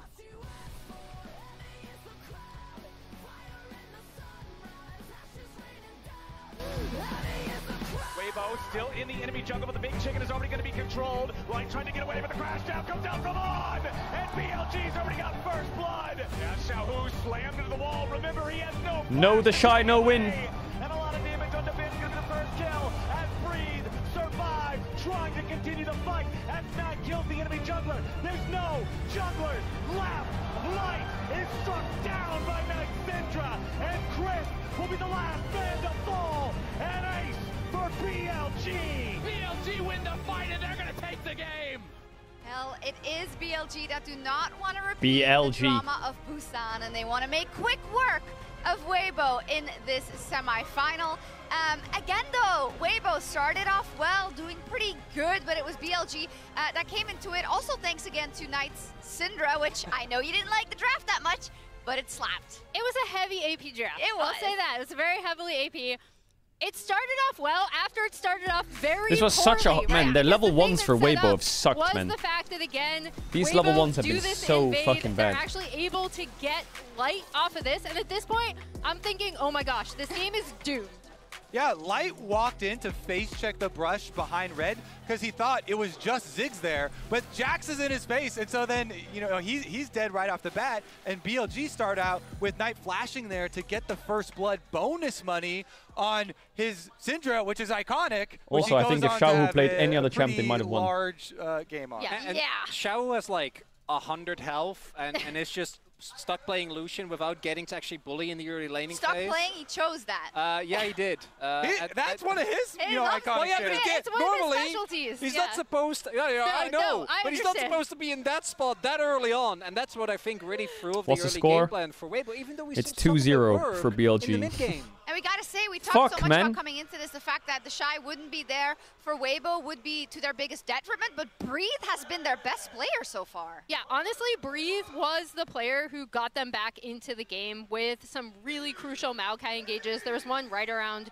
[SPEAKER 3] Still in the enemy jungle, but the big chicken is already going to be controlled. Light trying to get away, but the crash down comes out from on. And BLG's already got first blood. Yeah, Xiaohu slammed into the wall. Remember, he has no...
[SPEAKER 4] No, the shy, no win.
[SPEAKER 3] And a lot of damage on defense because of the first kill. As Breathe survives, trying to continue the fight. As Matt kills the enemy jungler. There's no junglers left. Light is struck down by Knight Syndra. And Chris will be the last man to fall. And Ace for BLG. BLG win the fight and they're going to take the game.
[SPEAKER 19] Well, it is BLG that do not want to repeat the drama of Busan, and they want to make quick work of Weibo in this semi-final. Again, though, Weibo started off well, doing pretty good, but it was BLG that came into it. Also, thanks again to Knight's Syndra, which I know you didn't like the draft that much, but it slapped.
[SPEAKER 9] It was a heavy AP draft.
[SPEAKER 19] It was.
[SPEAKER 9] I'll say that. It was very heavily AP. It started off well. After it started off very
[SPEAKER 4] This was
[SPEAKER 9] poorly,
[SPEAKER 4] such a... Man, the level 1s for Weibo have sucked,
[SPEAKER 9] was
[SPEAKER 4] man.
[SPEAKER 9] the fact that, again,
[SPEAKER 4] These
[SPEAKER 9] Weibo
[SPEAKER 4] level 1s have
[SPEAKER 9] do
[SPEAKER 4] been
[SPEAKER 9] this
[SPEAKER 4] so
[SPEAKER 9] invade,
[SPEAKER 4] fucking bad.
[SPEAKER 9] They're actually able to get Light off of this, and at this point, I'm thinking, oh my gosh, this game is doomed.
[SPEAKER 20] Yeah, Light walked in to face check the brush behind Red because he thought it was just Ziggs there, but Jax is in his face, and so then, you know, he's dead right off the bat, and BLG start out with Knight flashing there to get the first blood bonus money on his Syndra, which is iconic.
[SPEAKER 4] Also, I think if Xiaohu played any other champ, they might have won.
[SPEAKER 20] Large game on.
[SPEAKER 2] Yeah, and Xiaohu has like 100 health, and it's just stuck playing Lucian without getting to actually bully in the early laning phase.
[SPEAKER 19] Stuck playing, he chose that.
[SPEAKER 2] Yeah, he did.
[SPEAKER 20] That's one of his, you know, iconic
[SPEAKER 2] well, yeah,
[SPEAKER 20] shit.
[SPEAKER 2] but
[SPEAKER 9] Normally, his specialties.
[SPEAKER 2] He's not supposed to. Yeah, I know,
[SPEAKER 9] no,
[SPEAKER 2] but he's not supposed to be in that spot that early on, and that's what I think really threw off the
[SPEAKER 4] What's the
[SPEAKER 2] early
[SPEAKER 4] score?
[SPEAKER 2] game plan for Weibo. Even though
[SPEAKER 4] It's 2-0 for BLG.
[SPEAKER 2] in the mid game.
[SPEAKER 19] And we gotta say, we talked so much
[SPEAKER 4] man.
[SPEAKER 19] about coming into this, the fact that the Shy wouldn't be there for Weibo would be to their biggest detriment, but Breathe has been their best player so far.
[SPEAKER 9] Yeah, honestly, Breathe was the player who got them back into the game with some really crucial Maokai engages. There was one right around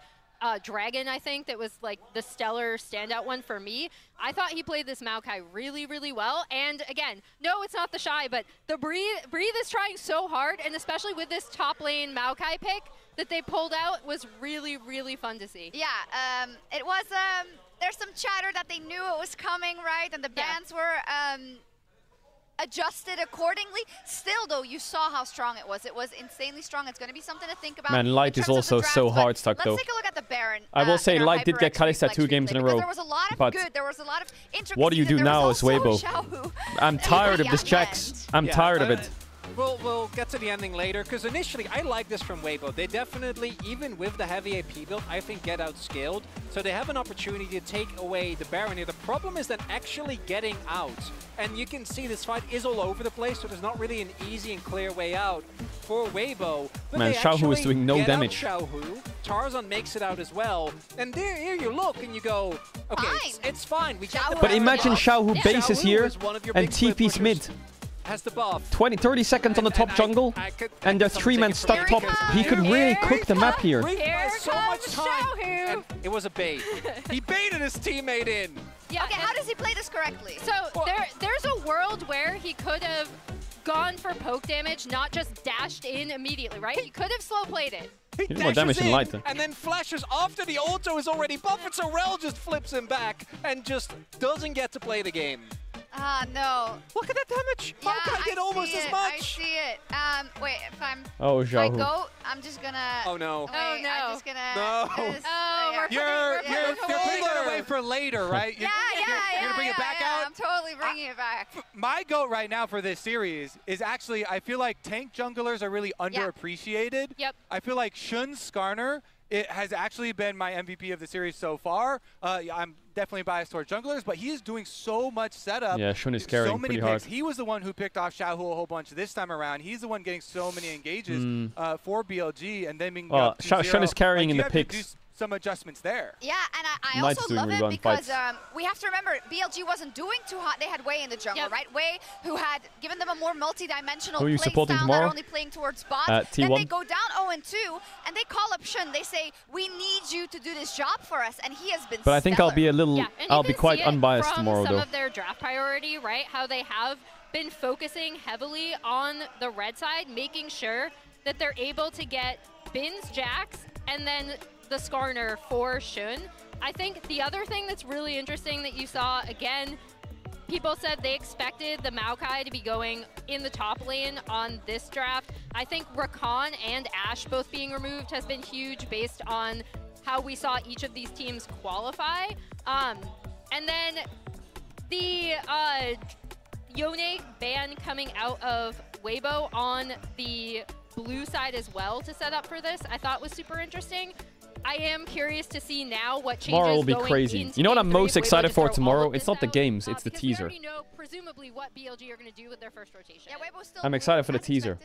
[SPEAKER 9] Dragon, I think, that was like the stellar standout one for me. I thought he played this Maokai really, really well. And again, no, it's not the Shy, but the Breathe is trying so hard, and especially with this top lane Maokai pick that they pulled out was really, really fun to see.
[SPEAKER 19] Yeah, it was There's some chatter that they knew it was coming, right? And the bans were adjusted accordingly. Still, though, you saw how strong it was. It was insanely strong. It's going to be something to think about.
[SPEAKER 4] Man, Light is also so hard stuck, though.
[SPEAKER 19] Let's take a look at the Baron.
[SPEAKER 4] I will say, Light did get Kalista 2 games in a row.
[SPEAKER 19] There was a lot of
[SPEAKER 4] but
[SPEAKER 19] good. There was a lot of intricacy.
[SPEAKER 4] what do you do now as Weibo? I'm tired of this Jax. I'm tired of it.
[SPEAKER 2] We'll get to the ending later, because initially I like this from Weibo. They definitely, even with the heavy AP build, I think get outskilled. So they have an opportunity to take away the Baron here. The problem is then actually getting out. And you can see this fight is all over the place, so there's not really an easy and clear way out for Weibo. But
[SPEAKER 4] man, Xiaohu is doing no damage.
[SPEAKER 2] Xiaohu. Tarzan makes it out as well. And here you look and you go, okay, it's fine. We get the
[SPEAKER 4] but imagine Xiaohu bases here and TP's mid.
[SPEAKER 2] Has the buff.
[SPEAKER 4] 30 seconds on the top jungle, and there's 3 men stuck top. He could really cook the map here.
[SPEAKER 2] Here so much time. And it was a bait. He baited his teammate in.
[SPEAKER 19] Yeah, okay, how does he play this correctly?
[SPEAKER 9] So there's a world where he could have gone for poke damage, not just dashed in immediately, right? He could have slow played it.
[SPEAKER 2] He
[SPEAKER 4] did more damage than Light.
[SPEAKER 2] And then flashes after the auto is already buffed, so Rel just flips him back and just doesn't get to play the game.
[SPEAKER 19] Ah, no.
[SPEAKER 2] Look at that damage.
[SPEAKER 19] Yeah,
[SPEAKER 2] How can I get almost as much?
[SPEAKER 19] I see it. Wait, if I'm...
[SPEAKER 4] Oh,
[SPEAKER 19] Xiaohu.
[SPEAKER 4] Xiaohu.
[SPEAKER 19] If I go, I'm just gonna...
[SPEAKER 2] Oh, no.
[SPEAKER 19] Wait,
[SPEAKER 9] oh, no.
[SPEAKER 19] I'm just gonna...
[SPEAKER 2] No.
[SPEAKER 19] You're
[SPEAKER 20] putting it away for later, right?
[SPEAKER 19] You're gonna bring it back out? I'm totally bringing it back.
[SPEAKER 20] My goat right now for this series is actually, I feel like tank junglers are really underappreciated.
[SPEAKER 9] Yep.
[SPEAKER 20] I feel like Shun Skarner, it has actually been my MVP of the series so far. I'm definitely biased towards junglers, but he is doing so much setup.
[SPEAKER 4] Yeah, Shun is carrying pretty hard.
[SPEAKER 20] He was the one who picked off Xiaohu a whole bunch this time around. He's the one getting so many engages for BLG, and then being up 2-0.
[SPEAKER 4] Shun is carrying in the picks.
[SPEAKER 20] Some adjustments there.
[SPEAKER 19] Yeah, and I also love it because we have to remember BLG wasn't doing too hot. They had Wei in the jungle, right? Wei, who had given them a more multi-dimensional play style, not only playing towards bots. Then they go down 0-2, and they call up Shun. They say, "We need you to do this job for us," and he has been.
[SPEAKER 4] But I think I'll be a little. I'll be quite unbiased tomorrow,
[SPEAKER 9] some
[SPEAKER 4] though.
[SPEAKER 9] Of their draft priority, right? How they have been focusing heavily on the red side, making sure that they're able to get Bin's Jax and then the Skarner for Shun. I think the other thing that's really interesting that you saw, again, people said they expected the Maokai to be going in the top lane on this draft. I think Rakan and Ashe both being removed has been huge based on how we saw each of these teams qualify. And then the Yone ban coming out of Weibo on the blue side as well to set up for this, I thought was super interesting. I am curious to see now what changes.
[SPEAKER 4] Tomorrow will be crazy. You know what I'm most excited for tomorrow? It's not the games, it's the teaser.
[SPEAKER 9] We know presumably what BLG are going to do with their first rotation.
[SPEAKER 19] Yeah, Weibo's still
[SPEAKER 4] I'm excited for the teaser.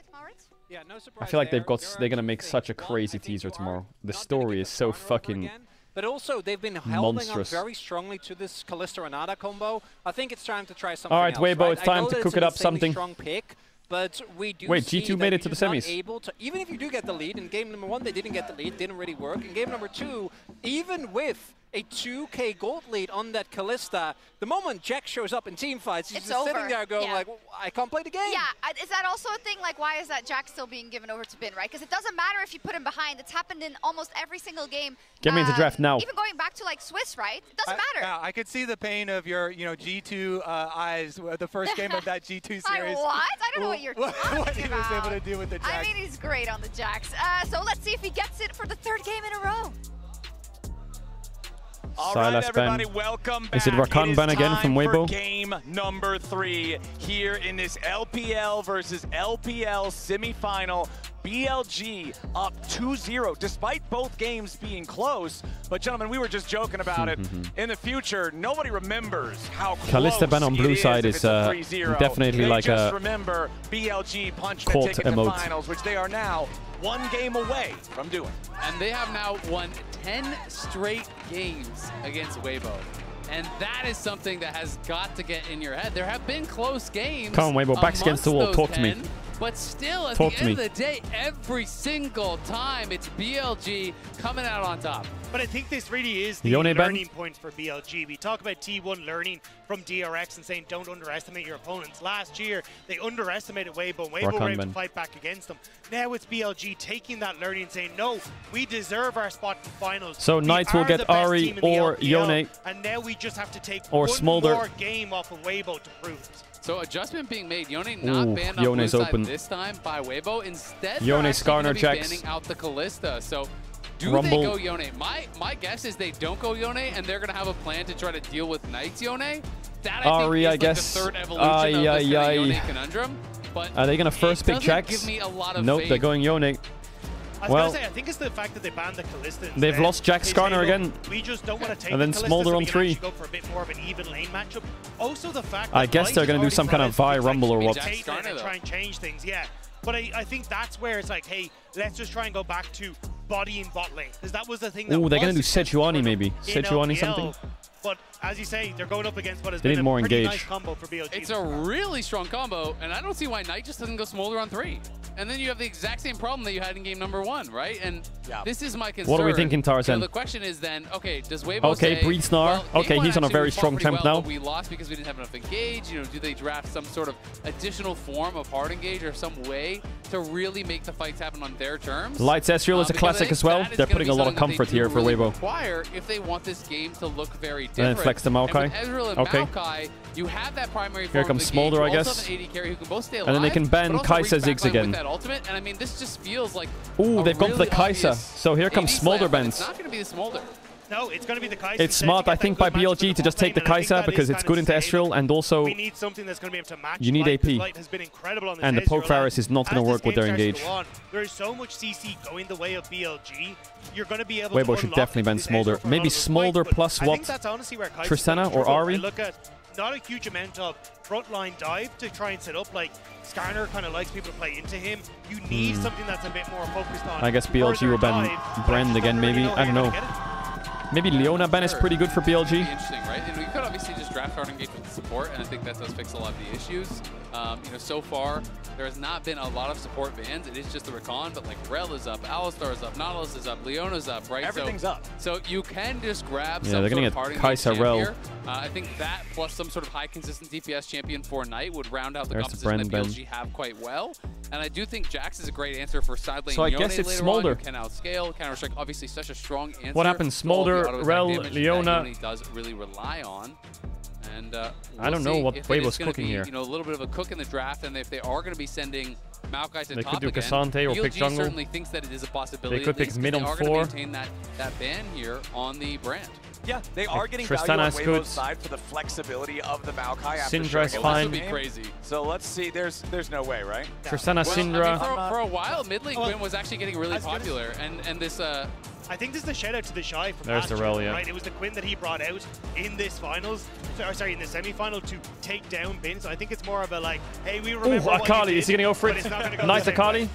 [SPEAKER 2] Yeah, no surprise.
[SPEAKER 4] I feel like they're going to make such a crazy teaser tomorrow. The story is so fucking
[SPEAKER 2] But also, they've been holding on very strongly to this Kalista Renata combo. I think it's time to try something else.
[SPEAKER 4] All right, Weibo, it's time to cook it up something.
[SPEAKER 2] Strong pick, but we do
[SPEAKER 4] Wait,
[SPEAKER 2] see
[SPEAKER 4] G2
[SPEAKER 2] that
[SPEAKER 4] made it to the semis.
[SPEAKER 2] Able to, even if you do get the lead, in game number 1 they didn't get the lead, didn't really work. In game number 2, even with a 2k gold lead on that Kalista, the moment Jack shows up in team fights, he's just sitting there going like, well, I can't play the game.
[SPEAKER 19] Yeah, is that also a thing? Like, why is that Jack still being given over to Bin, right? Because it doesn't matter if you put him behind. It's happened in almost every single game.
[SPEAKER 4] Get me into draft now.
[SPEAKER 19] Even going back to like Swiss, right? It doesn't matter.
[SPEAKER 20] Yeah, I could see the pain of your, G2 eyes, the first game of that G2 series.
[SPEAKER 19] What? I don't know what you're talking about.
[SPEAKER 20] What he was able to do with the Jax.
[SPEAKER 19] I mean, he's great on the Jax. So let's see if he gets it for the 3rd game in a row.
[SPEAKER 3] All right, everybody, welcome back.
[SPEAKER 4] Is it Rakan ban again from Weibo?
[SPEAKER 3] Game number 3 here in this LPL versus LPL semifinal. BLG up 2-0, despite both games being close. But gentlemen, we were just joking about it. In the future, nobody remembers how close
[SPEAKER 4] Kalista ban on blue side is definitely like
[SPEAKER 3] just
[SPEAKER 4] a
[SPEAKER 3] remember BLG punching a ticket to finals, which they are now 1 game away from doing.
[SPEAKER 7] And they have now won 10 straight games against Weibo. And that is something that has got to get in your head. There have been close games.
[SPEAKER 4] Come on, Weibo, backs against the wall. Talk to me.
[SPEAKER 7] But still, at the end of the day, every single time, it's BLG coming out on top.
[SPEAKER 8] But I think this really is the learning point for BLG. We talk about T1 learning from DRX and saying don't underestimate your opponents. Last year, they underestimated Weibo, and Weibo were able to fight back against them. Now it's BLG taking that learning and saying, no, we deserve our spot in finals.
[SPEAKER 4] So Knights will get Ari or Yone.
[SPEAKER 8] And now we just have to take
[SPEAKER 4] one
[SPEAKER 8] more game off of Weibo to prove it.
[SPEAKER 7] So adjustment being made. Yone not banned on blue side this time by Weibo. Instead,
[SPEAKER 4] Yone,
[SPEAKER 7] they're
[SPEAKER 4] Skarner,
[SPEAKER 7] actually
[SPEAKER 4] Jax.
[SPEAKER 7] banning out the Kalista. So do
[SPEAKER 4] Rumble.
[SPEAKER 7] they go Yone? My guess is they don't go Yone, and they're going to have a plan to try to deal with Knights Yone. That
[SPEAKER 4] Ari,
[SPEAKER 7] I
[SPEAKER 4] I
[SPEAKER 7] think
[SPEAKER 4] guess.
[SPEAKER 7] is like the third evolution of this kind of Yone conundrum. But
[SPEAKER 4] are they going to first pick Jax? Nope, they're going Yone.
[SPEAKER 8] Well, I think it's the fact that they banned the Kalista instead.
[SPEAKER 4] They've lost Jax Skarner again.
[SPEAKER 8] We just don't want to take
[SPEAKER 4] and then
[SPEAKER 8] the Kalista,
[SPEAKER 4] Smolder
[SPEAKER 8] so
[SPEAKER 4] on
[SPEAKER 8] we can
[SPEAKER 4] 3.
[SPEAKER 8] go for a bit more of an even lane matchup. Also, the fact
[SPEAKER 4] I
[SPEAKER 8] that
[SPEAKER 4] guess they're going to do some kind of Vi Rumble or what.
[SPEAKER 8] And try and change things, yeah. But I think that's where it's like, hey, let's just try and go back to bodying bot lane, because that was the thing.
[SPEAKER 4] Oh, they're going to do Sejuani maybe. Sejuani something.
[SPEAKER 8] But as you say, they're going up against what has
[SPEAKER 4] been
[SPEAKER 8] a pretty nice combo for BLG.
[SPEAKER 7] It's a really strong combo, and I don't see why Knight just doesn't go Smolder on 3. And then you have the exact same problem that you had in game number 1, right? And this is my concern.
[SPEAKER 4] What are we thinking, Tarzan?
[SPEAKER 7] The question is then, okay, does Weibo say,
[SPEAKER 4] Breed Snar.
[SPEAKER 7] well,
[SPEAKER 4] okay, he's on a very strong temp now.
[SPEAKER 7] But we lost because we didn't have enough engage. You know, do they draft some sort of additional form of hard engage or some way to really make the fights happen on their terms?
[SPEAKER 4] Lights Ezreal is a classic as well. They're putting a lot of comfort here for Weibo.
[SPEAKER 7] If they want this game to look very different.
[SPEAKER 4] And then flex the Maokai.
[SPEAKER 7] Maokai, you have that primary form.
[SPEAKER 4] Here comes Smolder, I guess. And then they can ban Kai'Sa Ziggs again.
[SPEAKER 7] And I mean, this just feels like.
[SPEAKER 4] Ooh, they've gone for the Kai'Sa. So here comes Smolder bans.
[SPEAKER 7] It's not going to be the Smolder.
[SPEAKER 8] No, it's going to be the Kai'Sa.
[SPEAKER 4] It's smart, I think, by BLG to just take the Kai'Sa because it's good into Ezreal, and also
[SPEAKER 8] we need something that's going to be able to match.
[SPEAKER 4] You need AP. And the poke Varus is not going to work with their engage.
[SPEAKER 8] There is so much CC going the way of BLG. You're going to be able
[SPEAKER 4] Weibo should definitely ban Smolder. Maybe Smolder plus what? Tristana or Ari?
[SPEAKER 8] Look at not a huge amount of frontline dive to try and set up. Like Skarner kind of likes people to play into him. You need something that's a bit more focused on.
[SPEAKER 4] I guess BLG will ban Brand again, maybe. I don't know. Maybe Leona ban is pretty good for BLG.
[SPEAKER 7] Interesting, right? And we could obviously just draft hard engage with the support, and I think that does fix a lot of the issues. You know, so far there has not been a lot of support bans. It is just the Rakan, but like Rel is up, Alistar is up, Nautilus is up, Leona's up, right?
[SPEAKER 6] Everything's up.
[SPEAKER 7] So you can just grab
[SPEAKER 4] Yeah,
[SPEAKER 7] some
[SPEAKER 4] they're
[SPEAKER 7] sort
[SPEAKER 4] gonna
[SPEAKER 7] of hard
[SPEAKER 4] get
[SPEAKER 7] engage
[SPEAKER 4] Kai'Sa
[SPEAKER 7] champ
[SPEAKER 4] Rel.
[SPEAKER 7] here. I think that plus some sort of high consistent DPS champion for Knight would round out the
[SPEAKER 4] There's
[SPEAKER 7] composition
[SPEAKER 4] the
[SPEAKER 7] that BLG have quite well. And I do think Jax is a great answer for side lane.
[SPEAKER 4] So I guess it's Smolder.
[SPEAKER 7] Can outscale, Counter-Strike, obviously such a strong answer.
[SPEAKER 4] What happens? Smolder, Rel, Leona.
[SPEAKER 7] He does really rely on. And
[SPEAKER 4] I don't know what Weibo's cooking here.
[SPEAKER 7] You know, a little bit of a cook in the draft, and if they are going to be sending Maokai to
[SPEAKER 4] they
[SPEAKER 7] top
[SPEAKER 4] could do
[SPEAKER 7] again,
[SPEAKER 4] Cassante or pick
[SPEAKER 7] BLG
[SPEAKER 4] jungle.
[SPEAKER 7] certainly thinks that it is a possibility.
[SPEAKER 4] They could pick mid on 4.
[SPEAKER 7] They are going to maintain that ban here on the brand.
[SPEAKER 6] Yeah, they are getting value on Weibo's side for the flexibility of the Maokai after
[SPEAKER 4] Syndra's fine.
[SPEAKER 7] This would be crazy.
[SPEAKER 6] So let's see. There's no way, right?
[SPEAKER 4] Tristana, Syndra.
[SPEAKER 7] I mean, for a while, mid lane Quinn was actually getting really popular, and this.
[SPEAKER 8] I think this is a shout out to the Shy from
[SPEAKER 4] There's
[SPEAKER 8] last
[SPEAKER 4] the
[SPEAKER 8] year,
[SPEAKER 4] Rel, yeah.
[SPEAKER 8] right? It was the Quinn that he brought out in this finals, sorry, in the semi-final to take down Bin. So I think it's more of a like, hey, we remember what
[SPEAKER 4] Akali,
[SPEAKER 8] you did,
[SPEAKER 4] is he going to go for it? Nice Akali.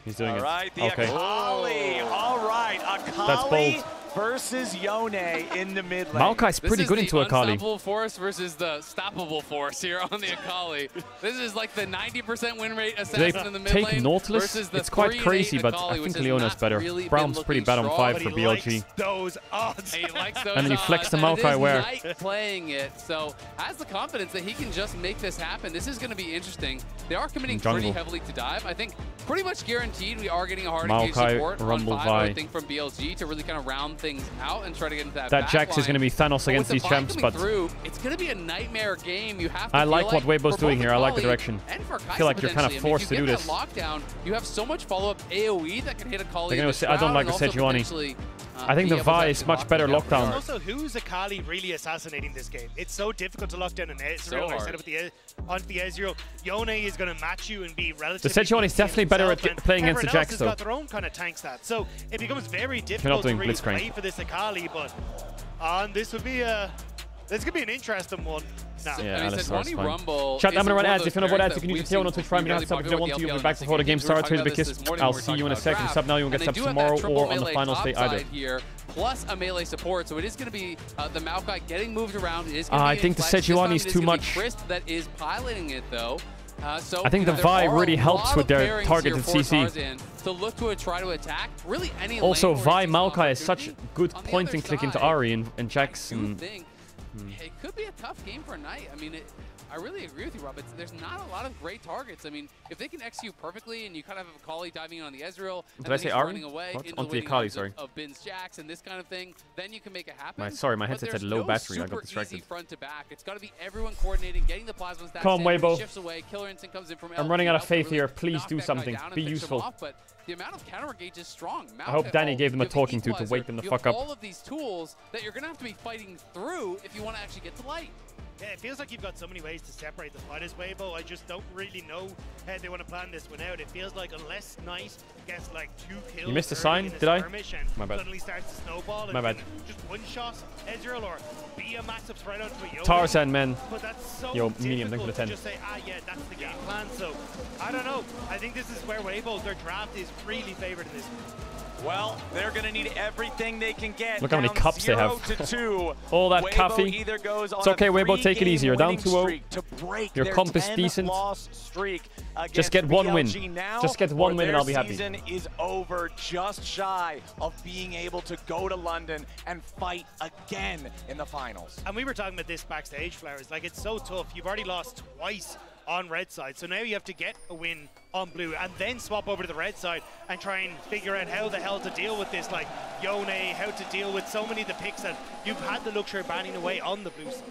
[SPEAKER 4] He's doing it.
[SPEAKER 6] All right, the
[SPEAKER 4] okay.
[SPEAKER 6] Akali. All right, Akali.
[SPEAKER 4] That's bold.
[SPEAKER 6] Versus Yone in the mid lane.
[SPEAKER 4] Maokai's pretty good into Akali.
[SPEAKER 7] This is the unstoppable force versus the stoppable force here on the Akali. This is like the 90% win rate assassin in the mid lane.
[SPEAKER 4] Take Nautilus?
[SPEAKER 7] It's
[SPEAKER 4] quite crazy, but I think Leona's better.
[SPEAKER 7] Really
[SPEAKER 4] Brown's pretty bad on 5 for BLG.
[SPEAKER 8] Those odds.
[SPEAKER 7] He likes those
[SPEAKER 4] and then you flex the Maokai where?
[SPEAKER 7] Knight playing it, so has the confidence that he can just make this happen. This is going to be interesting. They are committing pretty heavily to dive. I think pretty much guaranteed we are getting a hard engage support
[SPEAKER 4] Rumble
[SPEAKER 7] on 5,
[SPEAKER 4] Vi.
[SPEAKER 7] I think, from BLG to really kind of round things out and try to get into
[SPEAKER 4] that Jax is going to be Thanos against these champs, but
[SPEAKER 7] it's going to be a nightmare game. You have to
[SPEAKER 4] I like what Weibo's doing here. I like the direction. I feel like you're kind of forced to do this.
[SPEAKER 7] Lockdown, you have so much follow-up AoE that can hit Akali.
[SPEAKER 4] I don't like the Sejuani. I think the Vi is much better lockdown.
[SPEAKER 8] Also, who's Akali really assassinating this game? It's so difficult to lock down an Ezreal or set up onto the Ezreal. Yone is going to match you and be relatively.
[SPEAKER 4] The Sejuani is definitely better at playing against the Jax, though.
[SPEAKER 8] Got their own kind of tank stat, so it becomes very difficult to really play for this Akali. But this would be this could be an interesting one. Now.
[SPEAKER 4] Yeah, that's fine.
[SPEAKER 7] Rumble.
[SPEAKER 4] Chat, I'm gonna run ads. If you know what ads, you can use the tail on Twitch Prime. You don't have to sub if you don't want to. You'll be back before the game starts. Here's a big kiss. I'll see you in a second. Sub now. You won't get subs tomorrow or on the final day either.
[SPEAKER 7] Here, plus a melee support, so it is going to be the Maokai getting moved around. It is
[SPEAKER 4] I think the Sejuani is too much.
[SPEAKER 7] Crisp that is piloting it though.
[SPEAKER 4] I think the Vi really helps with their targeted CC.
[SPEAKER 7] To look to try to attack really any
[SPEAKER 4] also, Vi Maokai is such good point and click into Ahri and Jax.
[SPEAKER 7] It could be a tough game for Knight. I mean, I really agree with you, Rob. There's not a lot of great targets. I mean, if they can execute perfectly and you kind of have Akali diving in on the Ezreal, and then he's running away into the Akali, of Bin's Jax and this kind of thing, then you can make it happen.
[SPEAKER 4] Sorry, my headset had low battery. I got distracted.
[SPEAKER 7] Easy front to back. It's got to be everyone coordinating, getting the plasma stacks.
[SPEAKER 4] Come on, Weibo.
[SPEAKER 7] Shifts away. Killer Instinct comes in from
[SPEAKER 4] I'm running out of faith here. Please do something. Be useful.
[SPEAKER 7] But the amount of counter engage is strong.
[SPEAKER 4] I hope Danny gave them a talking to wake them the fuck up.
[SPEAKER 7] All of these tools that you're going to have to be fighting through if you want to actually get to light.
[SPEAKER 8] Yeah, it feels like you've got so many ways to separate the fighters, Weibo. I just don't really know how they want to plan this one out. It feels like unless Knight gets like 2 kills,
[SPEAKER 4] you missed a sign, did I? My bad.
[SPEAKER 8] Suddenly starts to snowball.
[SPEAKER 4] My bad.
[SPEAKER 8] Just one shot Ezreal or be a massive spread onto a Yone.
[SPEAKER 4] Tarzan, man.
[SPEAKER 8] But that's so
[SPEAKER 4] Yo, medium, thank you for the 10.
[SPEAKER 8] Just say, yeah, that's the game plan. So I don't know. I think this is where Weibo, their draft is really favored in this.
[SPEAKER 6] Well, they're going to need everything they can get.
[SPEAKER 4] Look how many cups they have. All that coffee. It's okay, Weibo, take it easy. You're down 2-0. Your comp is decent. Just get one win. Just get one win and I'll be happy.
[SPEAKER 6] Their season is over, just shy of being able to go to London and fight again in the finals.
[SPEAKER 8] And we were talking about this backstage, Flowers. Like, it's so tough. You've already lost twice on red side, so now you have to get a win on blue and then swap over to the red side and try and figure out how the hell to deal with this, like Yone, how to deal with so many of the picks that you've had the luxury of banning away on the blue side.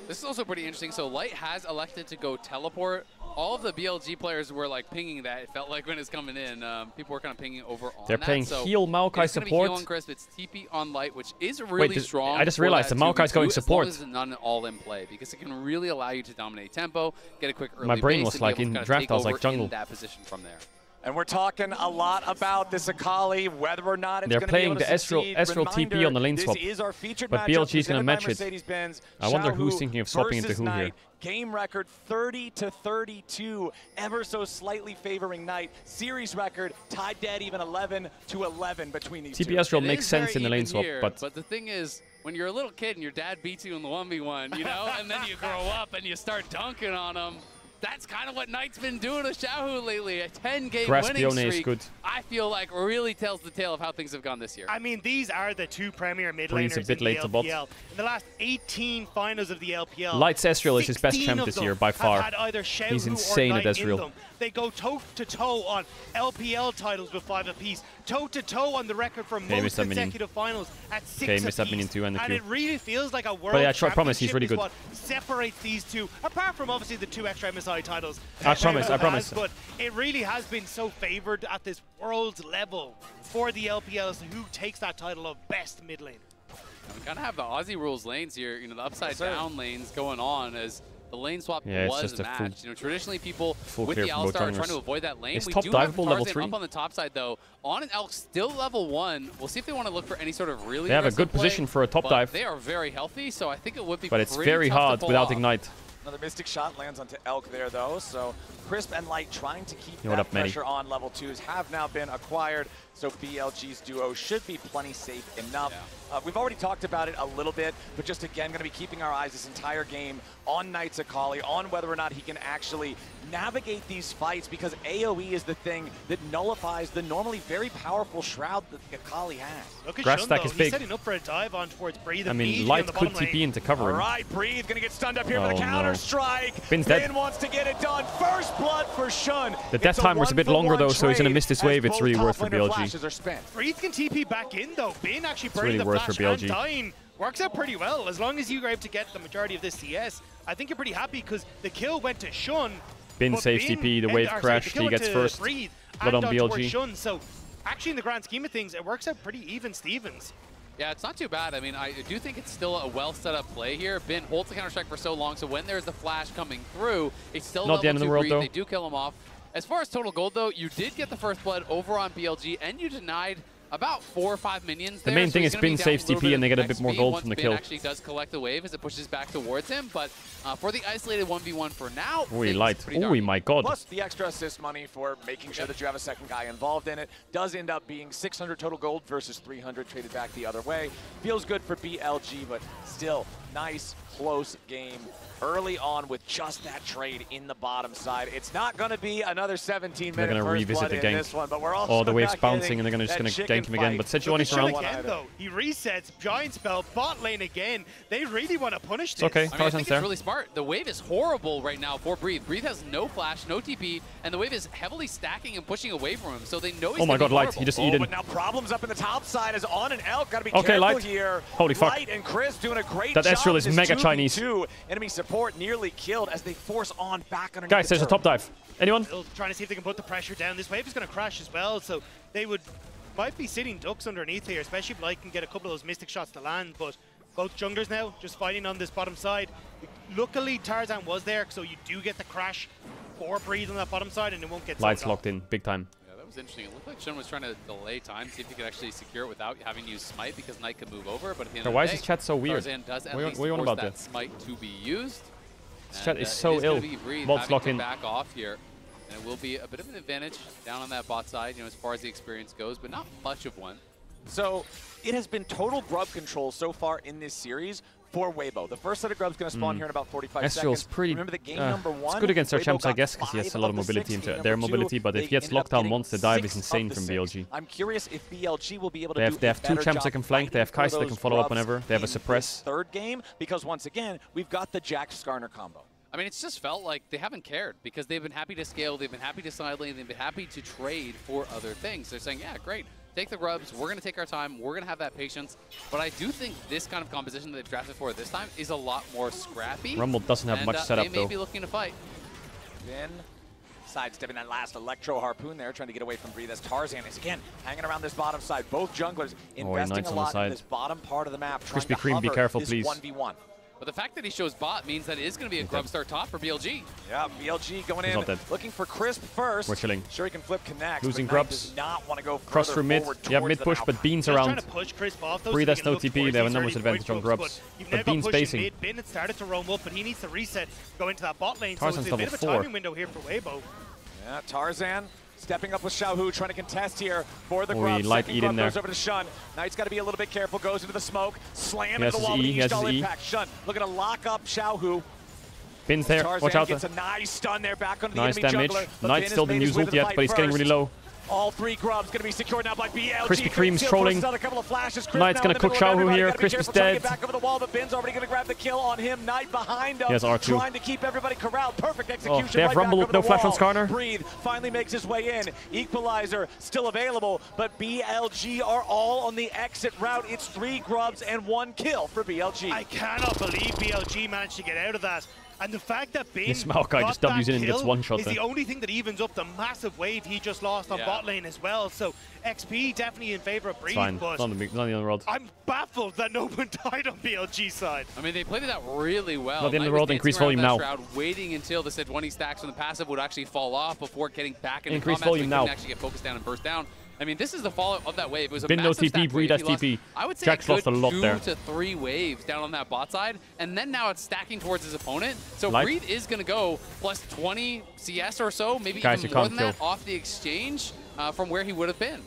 [SPEAKER 7] This is also pretty interesting. So Light has elected to go teleport. All of the BLG players were like pinging that. It felt like when it's coming in, people were kind of pinging over on
[SPEAKER 4] They're playing
[SPEAKER 7] so
[SPEAKER 4] heal Maokai support.
[SPEAKER 7] Heal on Crisp. It's TP on Light, which is really strong.
[SPEAKER 4] I just realized that Maokai's going support.
[SPEAKER 7] As long as it's not an all-in play, because it can really allow you to dominate tempo, get a quick early
[SPEAKER 4] My brain
[SPEAKER 7] base,
[SPEAKER 4] was like in draft, I was like jungle.
[SPEAKER 7] In that position from there.
[SPEAKER 6] And we're talking a lot about this Akali, whether or not it's
[SPEAKER 4] They're
[SPEAKER 6] going to be able to
[SPEAKER 4] playing the Ezreal TP on the lane swap, but BLG is going to match it. I wonder who's thinking of swapping into who here.
[SPEAKER 6] Game record 30-32, ever so slightly favoring Knight. Series record tied dead even 11-11 between these two.
[SPEAKER 4] TP Ezreal makes sense in the lane swap,
[SPEAKER 7] but the thing is, when you're a little kid and your dad beats you in the 1v1, you know, and then you grow up and you start dunking on them. That's kind of what Knight's been doing to Xiaohu lately. A 10-game winning streak, I feel like really tells the tale of how things have gone this year.
[SPEAKER 8] I mean, these are the two premier mid laners in the LPL. In the last 18 finals of the LPL,
[SPEAKER 4] Light's Ezreal is his best champ this year, by far. He's insane at Ezreal.
[SPEAKER 8] They go toe-to-toe on LPL titles with 5 apiece, toe-to-toe on the record for most consecutive finals at 6 apiece.
[SPEAKER 4] Missed that minion too, and
[SPEAKER 8] it really feels like a world
[SPEAKER 4] promise, he's really good.
[SPEAKER 8] What separates these two, apart from obviously the 2 extra MSI titles.
[SPEAKER 4] I promise.
[SPEAKER 8] But it really has been so favored at this world level for the LPLs who takes that title of best mid laner.
[SPEAKER 7] We kind of have the Aussie rules lanes here, you know, the upside down lanes going on as the lane swap was matched. You know, traditionally people with the Alistar are trying to avoid that lane.
[SPEAKER 4] Is
[SPEAKER 7] we
[SPEAKER 4] top
[SPEAKER 7] do have
[SPEAKER 4] diveable level 3?
[SPEAKER 7] Up on the top side though. On an Elk still level 1. We'll see if they want to look for any sort of really
[SPEAKER 4] They have a good position for a top dive.
[SPEAKER 7] They are very healthy, so I think it would be
[SPEAKER 4] But it's very hard without Ignite.
[SPEAKER 6] Another Mystic shot lands onto Elk there, though. So Crisp and Light trying to keep that pressure on level 2s have now been acquired. So BLG's duo should be plenty safe enough. Yeah. We've already talked about it a little bit, but just again, going to be keeping our eyes this entire game on Knight's Akali, on whether or not he can actually navigate these fights, because AoE is the thing that nullifies the normally very powerful Shroud that Akali has.
[SPEAKER 8] Look at
[SPEAKER 4] Grass
[SPEAKER 8] Shun,
[SPEAKER 4] stack
[SPEAKER 8] though.
[SPEAKER 4] is big.
[SPEAKER 8] He's setting up for a dive on towards Breathe.
[SPEAKER 4] I mean, Light could TP into cover him.
[SPEAKER 6] All right, Breathe going to get stunned up here for the counter strike.
[SPEAKER 4] Bin's dead.
[SPEAKER 6] Bin wants to get it done. First blood for Shun.
[SPEAKER 4] The death time was a bit longer though, so he's going to miss this wave. It's really worth for BLG.
[SPEAKER 8] Breathe can TP back in though. Bin actually
[SPEAKER 4] really
[SPEAKER 8] burning the flash and dying.
[SPEAKER 22] works out pretty well. As long as you are able to get the majority of this CS, I think you're pretty happy because the kill went to Shun.
[SPEAKER 4] Bin safe TP, the wave crashed, he gets first. Blood on BLG.
[SPEAKER 22] Shun, so actually in the grand scheme of things, it works out pretty even Stevens.
[SPEAKER 7] Yeah, it's not too bad. I mean, I do think it's still a well set up play here. Bin holds the counter-strike for so long, so when there's the flash coming through, it's still
[SPEAKER 4] not the end of the world, though.
[SPEAKER 7] They do kill him off. As far as total gold, though, you did get the first blood over on BLG, and you denied about 4 or 5 minions there.
[SPEAKER 4] The main thing is Bin saves TP and they get a bit more gold from the kill.
[SPEAKER 7] Actually does collect the wave as it pushes back towards him, but for the isolated 1v1 for now,
[SPEAKER 4] ooh, Light. Ooh, my god.
[SPEAKER 6] Plus the extra assist money for making sure that you have a second guy involved in it does end up being 600 total gold versus 300 traded back the other way. Feels good for BLG, but still nice, close game early on with just that trade in the bottom side. It's not going to be another 17-minute
[SPEAKER 4] They're going to revisit the gank.
[SPEAKER 6] this one, but we're also
[SPEAKER 4] the wave's bouncing and they're just going to gank him again. But Sejuani's around.
[SPEAKER 8] Again, though, he resets, giant spell, bot lane again. They really want to punish this.
[SPEAKER 4] It's okay.
[SPEAKER 7] I think it's really smart. The wave is horrible right now for Breathe. Breathe has no flash, no TP, and the wave is heavily stacking and pushing away from him, so they know he's
[SPEAKER 4] oh my god, Light, he just eaten.
[SPEAKER 6] But now problems up in the top side as On and Elk. Got to be
[SPEAKER 4] okay,
[SPEAKER 6] careful
[SPEAKER 4] Light.
[SPEAKER 6] here.
[SPEAKER 4] Holy fuck.
[SPEAKER 6] Light and Chris doing a great
[SPEAKER 4] that
[SPEAKER 6] job.
[SPEAKER 4] Ezreal is mega Chinese.
[SPEAKER 6] Enemy support nearly killed as they force On back underneath.
[SPEAKER 4] Guys, there's a top dive. Anyone?
[SPEAKER 8] Still trying to see if they can put the pressure down. This wave is going to crash as well, so they might be sitting ducks underneath here, especially if Light can get a couple of those mystic shots to land. But both junglers now just fighting on this bottom side. Luckily, Tarzan was there, so you do get the crash for Breathe on that bottom side, and it won't get
[SPEAKER 4] Light's locked in, big time.
[SPEAKER 7] Yeah, that was interesting. It looked like Shun was trying to delay time, see if he could actually secure it without having to use Smite, because Knight could move over. But at the end of the
[SPEAKER 4] why
[SPEAKER 7] day,
[SPEAKER 4] is this chat so weird?
[SPEAKER 7] Tarzan does at
[SPEAKER 4] what
[SPEAKER 7] least
[SPEAKER 4] are you on
[SPEAKER 7] force
[SPEAKER 4] about
[SPEAKER 7] that Smite to be used.
[SPEAKER 4] This chat is so ill.
[SPEAKER 7] Bot's locked in. Back off here. And it will be a bit of an advantage down on that bot side, as far as the experience goes, but not much of one.
[SPEAKER 6] So it has been total grub control so far in this series for Weibo. The first set of grubs going to spawn here in about 45 seconds.
[SPEAKER 4] Pretty,
[SPEAKER 6] remember the game number one?
[SPEAKER 4] It's good against our champs, I guess, because he has a lot of mobility into their mobility, but if he gets locked down once, the dive is insane from BLG.
[SPEAKER 6] I'm curious if BLG will be able to
[SPEAKER 4] They have two champs that can flank, they have Kai'Sa that can follow up whenever, they have a suppress.
[SPEAKER 6] Third game, because once again, we've got the Jax-Skarner combo.
[SPEAKER 7] I mean, it's just felt like they haven't cared because they've been happy to scale, they've been happy to side lane, they've been happy to trade for other things. They're saying, yeah, great, take the grubs, we're going to take our time, we're going to have that patience. But I do think this kind of composition that they've drafted for this time is a lot more scrappy.
[SPEAKER 4] Rumble doesn't have much setup, though.
[SPEAKER 7] They may be looking to fight.
[SPEAKER 6] Then sidestepping that last Electro Harpoon there, trying to get away from Breathe as Tarzan is again hanging around this bottom side. Both junglers investing a lot in this bottom part of the map.
[SPEAKER 4] Krispy Kreme, be careful, please.
[SPEAKER 6] 1v1.
[SPEAKER 7] But the fact that he shows bot means that it is going to be a grub start top for BLG.
[SPEAKER 6] Yeah, BLG going in, looking for Crisp first.
[SPEAKER 4] We're chilling.
[SPEAKER 6] Sure, he can flip connect.
[SPEAKER 4] Losing grubs.
[SPEAKER 6] Does not want to go
[SPEAKER 4] cross through mid. You have mid push, but Bean's around. Breathe has no TP. They have a numbers advantage on grubs. But Bean's spacing.
[SPEAKER 8] Bin had started to roam up, but he needs to reset, go into that bot lane.
[SPEAKER 4] Tarzan's
[SPEAKER 8] so it's a bit of a
[SPEAKER 4] level 4.
[SPEAKER 8] timing window here for Weibo.
[SPEAKER 6] Yeah, Tarzan stepping up with Xiaohu, trying to contest here for the grub.
[SPEAKER 4] Light eat in there.
[SPEAKER 6] Goes over to Shun. Knight's got to be a little bit careful, goes into the smoke, slam
[SPEAKER 4] into
[SPEAKER 6] the wall with
[SPEAKER 4] the
[SPEAKER 6] all impact. Shun looking to lock up Xiaohu.
[SPEAKER 4] Bin's there,
[SPEAKER 6] Tarzan
[SPEAKER 4] watch out.
[SPEAKER 6] Gets a nice stun there back onto
[SPEAKER 4] nice
[SPEAKER 6] the enemy
[SPEAKER 4] damage.
[SPEAKER 6] jungler.
[SPEAKER 4] Knight's still didn't use ult yet, but he's getting really low.
[SPEAKER 6] All three grubs going to be secured now by BLG.
[SPEAKER 4] Krispy Kreme's trolling. Knight's going to cook Xiaohu here. Crispy's dead.
[SPEAKER 6] Back over the wall, but Bin's already going to grab the kill on him. Knight behind him.
[SPEAKER 4] He has R2.
[SPEAKER 6] Trying to keep everybody corralled. Perfect execution.
[SPEAKER 4] They have Rumble with no flash on Skarner.
[SPEAKER 6] Breathe finally makes his way in. Equalizer still available, but BLG are all on the exit route. It's 3 grubs and 1 kill for BLG.
[SPEAKER 8] I cannot believe BLG managed to get out of that. And the fact that Bin
[SPEAKER 4] this Maokai just W's in and gets one shot
[SPEAKER 8] is the only thing that evens up the massive wave he just lost on bot lane as well. So XP definitely in favor of Breathe, but
[SPEAKER 4] not the end of the world.
[SPEAKER 8] I'm baffled that no one died on BLG side.
[SPEAKER 7] I mean, they played it out really well.
[SPEAKER 4] Not the end of the world, increase volume now.
[SPEAKER 7] Shroud, waiting until the Sejuani stacks from the passive would actually fall off before getting back into
[SPEAKER 4] increase
[SPEAKER 7] combat,
[SPEAKER 4] volume
[SPEAKER 7] so
[SPEAKER 4] now.
[SPEAKER 7] Actually get focused down and burst down. I mean, this is the fallout of that wave. It was a
[SPEAKER 4] Bin no
[SPEAKER 7] massive
[SPEAKER 4] TP, Breed has TP.
[SPEAKER 7] I would say
[SPEAKER 4] Jax lost a lot
[SPEAKER 7] 2
[SPEAKER 4] there.
[SPEAKER 7] to 3 waves down on that bot side, and then now it's stacking towards his opponent. So
[SPEAKER 4] Light.
[SPEAKER 7] Breed is going to go plus 20 CS or so, maybe
[SPEAKER 4] Guys,
[SPEAKER 7] even more than that off the exchange from where he would have been.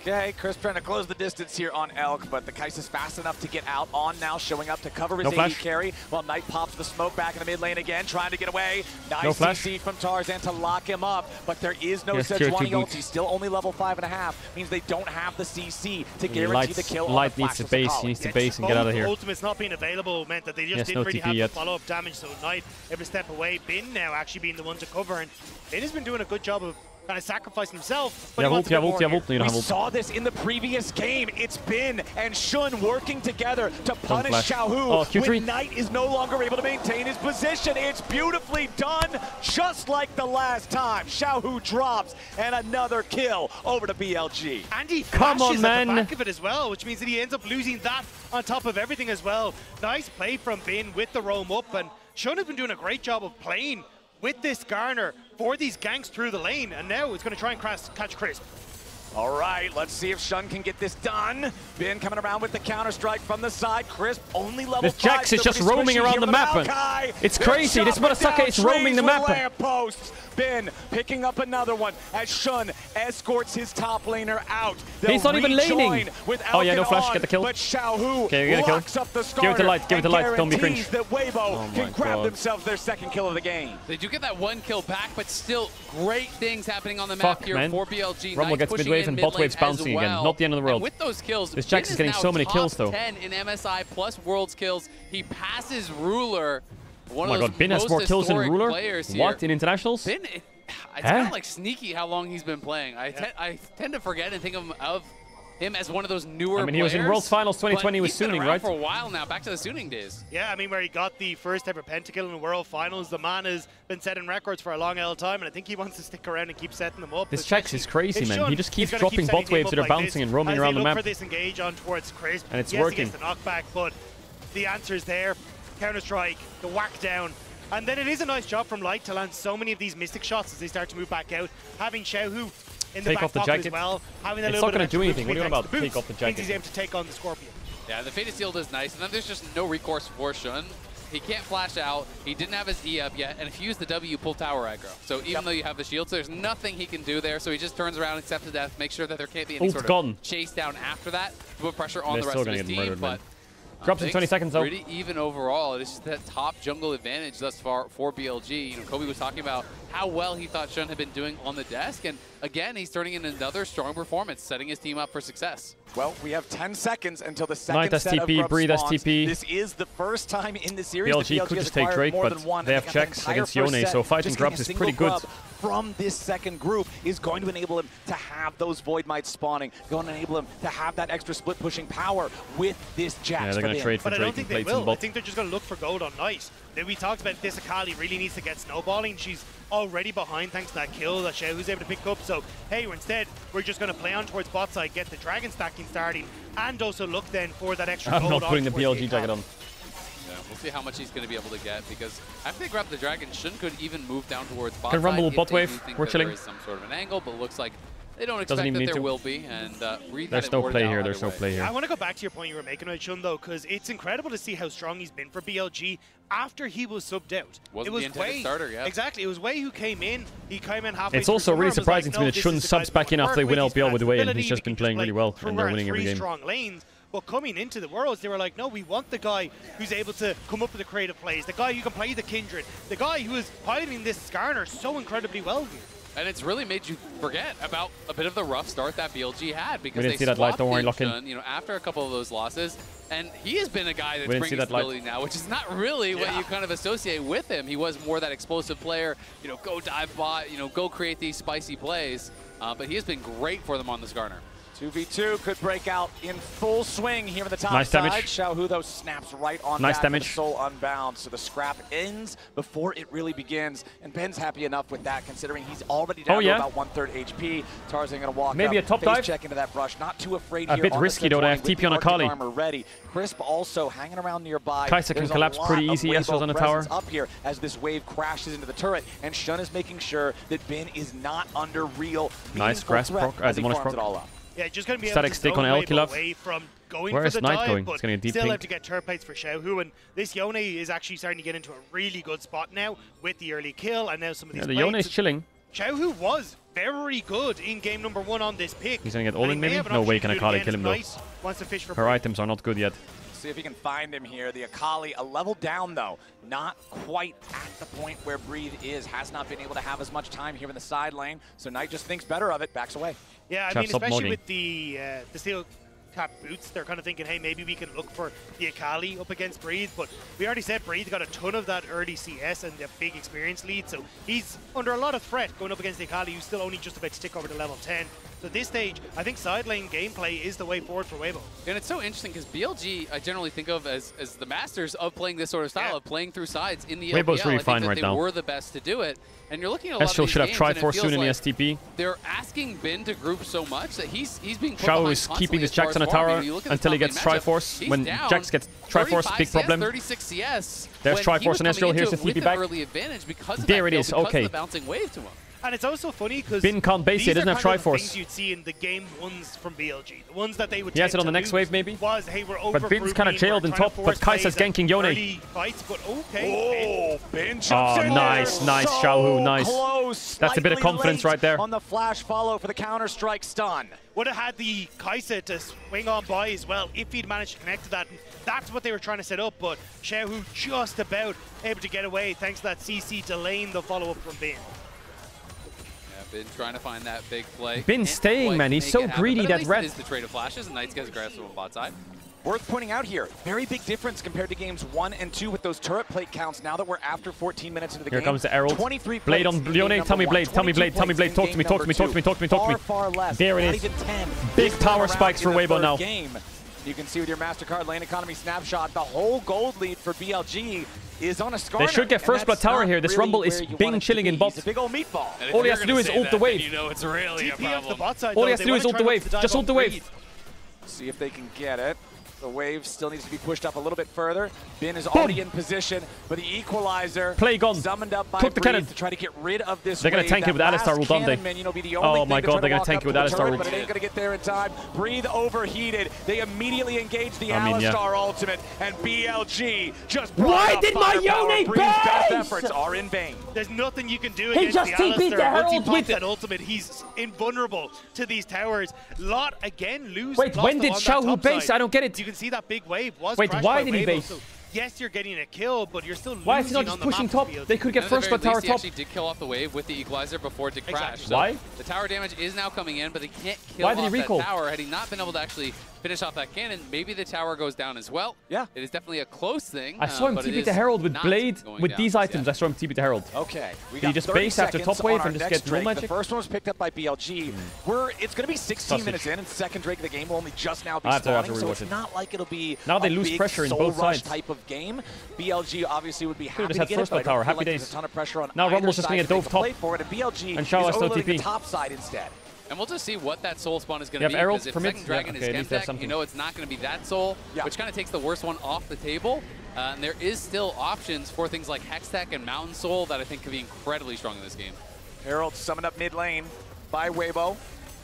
[SPEAKER 6] Okay, Chris trying to close the distance here on Elk, but the Kai'Sa's fast enough to get out. On now, showing up to cover his AD carry, while Knight pops the smoke back in the mid lane again, trying to get away. Nice CC from Tarzan to lock him up, but there is no Sejuani ult. He's still only level 5.5, means they don't have the CC to guarantee the kill.
[SPEAKER 4] Light needs to base, he needs to base and get out of here.
[SPEAKER 8] Ultimates not being available meant that they just didn't really have the follow-up damage, so Knight able to step away. Bin now actually being the one to cover, and Bin has been doing a good job of kind of sacrifice himself. But
[SPEAKER 6] we saw this in the previous game. It's Bin and Shun working together to punish Xiaohu when Knight is no longer able to maintain his position. It's beautifully done, just like the last time. Xiaohu drops and another kill over to BLG.
[SPEAKER 8] And he flashes at the back of it as well, which means that he ends up losing that on top of everything as well. Nice play from Bin with the roam up, and Shun has been doing a great job of playing with this Garner for these ganks through the lane, and now it's going to try and catch Crisp.
[SPEAKER 6] All right, let's see if Shun can get this done. Bin coming around with the counter-strike from the side. Crisp only level 5.
[SPEAKER 4] This Jax is just roaming around the map. It's crazy. This motherfucker is roaming the map.
[SPEAKER 6] Posts. Bin picking up another one as Shun escorts his top laner out.
[SPEAKER 4] He's not even laning. Oh yeah, no flash. Get the kill.
[SPEAKER 6] But Xiaohu
[SPEAKER 4] okay, you're gonna kill.
[SPEAKER 6] up the
[SPEAKER 4] give it the light. Give it the light. Don't be cringe.
[SPEAKER 6] That Weibo can grab themselves their second kill of the game.
[SPEAKER 7] They do get that 1 kill back, but still great things happening on the map here for BLG.
[SPEAKER 4] Rumble gets mid wave and bot wave's bouncing again. Not the end of the world.
[SPEAKER 7] And with those kills,
[SPEAKER 4] this Jax is getting so many kills though.
[SPEAKER 7] 10 in MSI plus Worlds kills. He passes Ruler.
[SPEAKER 4] Oh my god, Bin has more kills than Ruler? What, in internationals?
[SPEAKER 7] Bin, it's kind of like sneaky how long he's been playing. I tend to forget and think of him as one of those newer players.
[SPEAKER 4] He was in Worlds Finals 2020 with Suning, right?
[SPEAKER 7] For a while now, back to the Suning days.
[SPEAKER 8] Yeah, I mean, where he got the first ever pentakill in the World Finals. The man has been setting records for a long old time, and I think he wants to stick around and keep setting them up.
[SPEAKER 4] This Jax is crazy, man. He just keeps dropping bot waves that are bouncing and roaming around the map.
[SPEAKER 8] For this engage on towards Crisp.
[SPEAKER 4] And it's working.
[SPEAKER 8] He gets the knockback, but the answer's there. Counter-strike, the whack down. And then it is a nice job from Light to land so many of these Mystic shots as they start to move back out. Having Xiaohu in the back pocket as well. Having a
[SPEAKER 4] it's
[SPEAKER 8] little
[SPEAKER 4] not going to do anything. What are you about? Take off the jacket.
[SPEAKER 8] He's able to take on the Scorpion.
[SPEAKER 7] Yeah, the Fated Shield is nice. And then there's just no recourse for Shun. He can't flash out. He didn't have his E up yet. And if you use the W, you pull tower aggro. So even though you have the shield, so there's nothing he can do there. So he just turns around, accepts the death, makes sure that there can't be any sort of chase down after that to put pressure on the rest of his team. But
[SPEAKER 4] drops in 20 seconds though.
[SPEAKER 7] Pretty even overall. It's just that top jungle advantage thus far for BLG. You know, Kobe was talking about how well he thought Shun had been doing on the desk, and again, he's turning in another strong performance, setting his team up for success.
[SPEAKER 6] Well, we have 10 seconds until the second
[SPEAKER 4] Night
[SPEAKER 6] set
[SPEAKER 4] STP,
[SPEAKER 6] of
[SPEAKER 4] Breathe
[SPEAKER 6] spawns.
[SPEAKER 4] STP.
[SPEAKER 6] This is the first time in the series
[SPEAKER 4] BLG could just take Drake, but they have checks against Yone, so fighting grubs is pretty good.
[SPEAKER 6] From this second group is going to enable him to have those Void Mites spawning, going to enable him to have that extra split pushing power with this Jax.
[SPEAKER 4] Yeah, they're going to trade for
[SPEAKER 8] Drake. But I don't think they will. I
[SPEAKER 6] think
[SPEAKER 8] they're just going to look for gold on Knight. We talked about this Akali really needs to get snowballing. She's already behind thanks to that kill that Xiaohu's able to pick up. So, hey, instead, we're just going to play on towards bot side, get the dragon stacking starting, and also look then for that extra gold.
[SPEAKER 4] I'm not putting the BLG jacket on.
[SPEAKER 7] Yeah, we'll see how much he's going to be able to get, because after they grab the dragon, Shun could even move down towards bot
[SPEAKER 4] side. Rumble bot wave. We're chilling.
[SPEAKER 7] There is some sort of an angle, but it looks like they don't expect that there will be, and
[SPEAKER 4] there's no play here. There's no play here.
[SPEAKER 8] I want to go back to your point you were making about Shun, though, because it's incredible to see how strong he's been for BLG after he was subbed out.
[SPEAKER 7] Wasn't the intended starter, yeah.
[SPEAKER 8] Exactly. It was Wei who came in. He came in halfway.
[SPEAKER 4] It's also really surprising to me that Shun subs back in after they win LPL with Wei, and he's just been playing really well, and they're winning every game.
[SPEAKER 8] Strong lanes. But coming into the Worlds, they were like, no, we want the guy who's able to come up with the creative plays, the guy who can play the Kindred, the guy who is piloting this Skarner so incredibly well here.
[SPEAKER 7] And it's really made you forget about a bit of the rough start that BLG had, because
[SPEAKER 4] they swapped
[SPEAKER 7] Shun, you know, after a couple of those losses, and he has been a guy that's bringing stability now, which is not really what you kind of associate with him. He was more that explosive player, you know, go dive bot, you know, go create these spicy plays, but he has been great for them on the Skarner.
[SPEAKER 6] 2v2 could break out in full swing here on the top
[SPEAKER 4] nice
[SPEAKER 6] side.
[SPEAKER 4] Damage.
[SPEAKER 6] Xiaohu, though, snaps right on
[SPEAKER 4] nice
[SPEAKER 6] back
[SPEAKER 4] damage.
[SPEAKER 6] with the soul unbound. So the scrap ends before it really begins. And Ben's happy enough with that, considering he's already down to about 1/3 HP. Tarzan going to walk
[SPEAKER 4] maybe
[SPEAKER 6] up,
[SPEAKER 4] a top dive.
[SPEAKER 6] check into that brush. Not too afraid
[SPEAKER 4] a
[SPEAKER 6] here.
[SPEAKER 4] A bit risky, though. They have TP on Akali.
[SPEAKER 6] Armor ready. Crisp also hanging around nearby.
[SPEAKER 4] Kai'Sa can collapse pretty easy. Yasuo's on the tower.
[SPEAKER 6] Up here as this wave crashes into the turret. And Shun is making sure that Ben is not under real
[SPEAKER 4] nice grass proc. Demonish proc.
[SPEAKER 6] It all up.
[SPEAKER 8] Yeah, just going to be
[SPEAKER 4] static stick on Elkilov.
[SPEAKER 8] Away from going
[SPEAKER 4] Where
[SPEAKER 8] for
[SPEAKER 4] is
[SPEAKER 8] the
[SPEAKER 4] Knight
[SPEAKER 8] dive,
[SPEAKER 4] going?
[SPEAKER 8] But
[SPEAKER 4] it's going to deep
[SPEAKER 8] still
[SPEAKER 4] pink.
[SPEAKER 8] have to get turret plates for Xiaohu, and this Yone is actually starting to get into a really good spot now with the early kill, and now some of these
[SPEAKER 4] the Yone is chilling.
[SPEAKER 8] Xiaohu was very good in game number 1 on this pick.
[SPEAKER 4] He's going to get all in maybe? No way can Akali kill him though.
[SPEAKER 8] Wants to fish for
[SPEAKER 4] her items are not good yet.
[SPEAKER 6] See if he can find him here. The Akali, a level down though, not quite at the point where Breathe is. Has not been able to have as much time here in the side lane, so Knight just thinks better of it, backs away.
[SPEAKER 8] Yeah, I mean, especially with the steel cap boots, they're kind of thinking, hey, maybe we can look for the Akali up against Breathe, but we already said Breathe got a ton of that early CS and a big experience lead, so he's under a lot of threat going up against the Akali, who's still only just about to tick over to level 10. So at this stage, I think side lane gameplay is the way forward for Weibo.
[SPEAKER 7] And it's so interesting because BLG, I generally think of as the masters of playing this sort of style, of playing through sides in the
[SPEAKER 4] Weibo's
[SPEAKER 7] LPL.
[SPEAKER 4] really fine right now.
[SPEAKER 7] They were the best to do it. And you're looking at a lot of these
[SPEAKER 4] should have
[SPEAKER 7] games,
[SPEAKER 4] Triforce soon in the
[SPEAKER 7] like
[SPEAKER 4] STP.
[SPEAKER 7] They're asking Ben to group so much that he's being put
[SPEAKER 4] Xiao is keeping his Jax on a tower until he gets Triforce. When Jax gets Triforce, big problem.
[SPEAKER 7] 36 CS.
[SPEAKER 4] There's Triforce on Ezreal. Here's the TP back.
[SPEAKER 7] Early advantage because of
[SPEAKER 4] there it is. Okay.
[SPEAKER 7] the bouncing wave to him.
[SPEAKER 8] And it's also funny because
[SPEAKER 4] Bin can't base it, doesn't have Triforce.
[SPEAKER 8] Things you'd see in the game ones from BLG. The ones that they would
[SPEAKER 4] he has it on the next wave, maybe?
[SPEAKER 8] Was, hey, we're over
[SPEAKER 4] but Bin's kind of jailed in top, but Kai'Sa's ganking Yone.
[SPEAKER 8] Fights, but okay.
[SPEAKER 6] Bin
[SPEAKER 4] nice, nice, Xiaohu, nice.
[SPEAKER 6] Close,
[SPEAKER 4] that's a bit of confidence right there.
[SPEAKER 6] On the flash follow for the counter-strike stun.
[SPEAKER 8] Would have had the Kai'Sa to swing on by as well if he'd managed to connect to that. That's what they were trying to set up, but Xiaohu just about able to get away thanks to that CC delaying the follow-up from Bin.
[SPEAKER 7] Bin trying to find that big play.
[SPEAKER 4] Bin staying, man. He's so greedy that red.
[SPEAKER 7] Is the trade of flashes, and Knights gets aggressive on bot side.
[SPEAKER 6] Worth pointing out here, very big difference compared to games 1 and 2 with those turret plate counts now that we're after 14 minutes into the game.
[SPEAKER 4] Here comes the Herald.
[SPEAKER 6] 23
[SPEAKER 4] Blade on Yone. Tell me Blade, tell me Blade, tell me Blade. Talk to me, talk to me, talk to me, talk to me, talk to me.
[SPEAKER 6] Far less.
[SPEAKER 4] There it is. Big tower spikes for Weibo now.
[SPEAKER 6] You can see with your MasterCard lane economy snapshot, the whole gold lead for BLG is on a Skarner.
[SPEAKER 4] They should get first blood tower here. This really Rumble is Bing chilling in bot.
[SPEAKER 6] It's a big old meatball.
[SPEAKER 4] All he has to do is ult the wave.
[SPEAKER 7] You know it's really a problem.
[SPEAKER 4] All he has to do is ult the wave. Just ult the wave.
[SPEAKER 6] See if they can get it. The wave still needs to be pushed up a little bit further. Bin is already in position, but the equalizer summoned up by Breathe to try to get rid of this
[SPEAKER 4] They're going to tank it with Alistar ult, don't they? Oh my god, they're going to tank it with Alistar ult.
[SPEAKER 6] But it ain't going to get there in time. Breathe overheated. They immediately engage the Alistar ultimate, and BLG just
[SPEAKER 4] why did my Yone
[SPEAKER 6] Breathe's best efforts are in vain.
[SPEAKER 8] There's nothing you can do against the Alistar. Once he pops that ultimate, he's invulnerable to these towers. Lot again lose.
[SPEAKER 4] Wait, when did Xiaohu base? I don't get it.
[SPEAKER 8] You can see that big wave was
[SPEAKER 4] Wait, why did he base?
[SPEAKER 8] So yes, you're getting a kill, but you're still losing.
[SPEAKER 4] Why is he not just pushing top? They could get first blood tower top.
[SPEAKER 7] He actually did kill off the wave with the equalizer before it did crash.
[SPEAKER 4] Exactly. Why?
[SPEAKER 7] So the tower damage is now coming in, but they can't kill off that tower. Had he not been able to actually finish off that cannon, maybe the tower goes down as well.
[SPEAKER 6] Yeah.
[SPEAKER 7] It is definitely a close thing.
[SPEAKER 4] I saw him TP to Herald with Blade, with these items. I saw him TP to Herald.
[SPEAKER 6] Okay.
[SPEAKER 4] Did he just base after top wave and just get drill magic?
[SPEAKER 6] The first one was picked up by BLG. It's going to be 16 minutes in, and second Drake of the game will only just now be spawning, so it's not like it'll be
[SPEAKER 4] now they lose pressure in both sides.
[SPEAKER 6] Type of game. BLG obviously would be happy to
[SPEAKER 4] get
[SPEAKER 6] first blood
[SPEAKER 4] tower. Happy days.
[SPEAKER 6] There's a ton of pressure on
[SPEAKER 4] now Rumble's just going to get dove top.
[SPEAKER 6] And BLG
[SPEAKER 4] and Xiao
[SPEAKER 6] is
[SPEAKER 4] still
[SPEAKER 6] overloading
[SPEAKER 4] TP.
[SPEAKER 6] the top side instead.
[SPEAKER 7] And we'll just see what that soul spawn is going to be.
[SPEAKER 4] Because
[SPEAKER 7] if Second Dragon is Chemtech, you know it's not going to be that soul, which kind of takes the worst one off the table. And there is still options for things like Hextech and Mountain Soul that I think could be incredibly strong in this game.
[SPEAKER 6] Herald summoned up mid lane by Weibo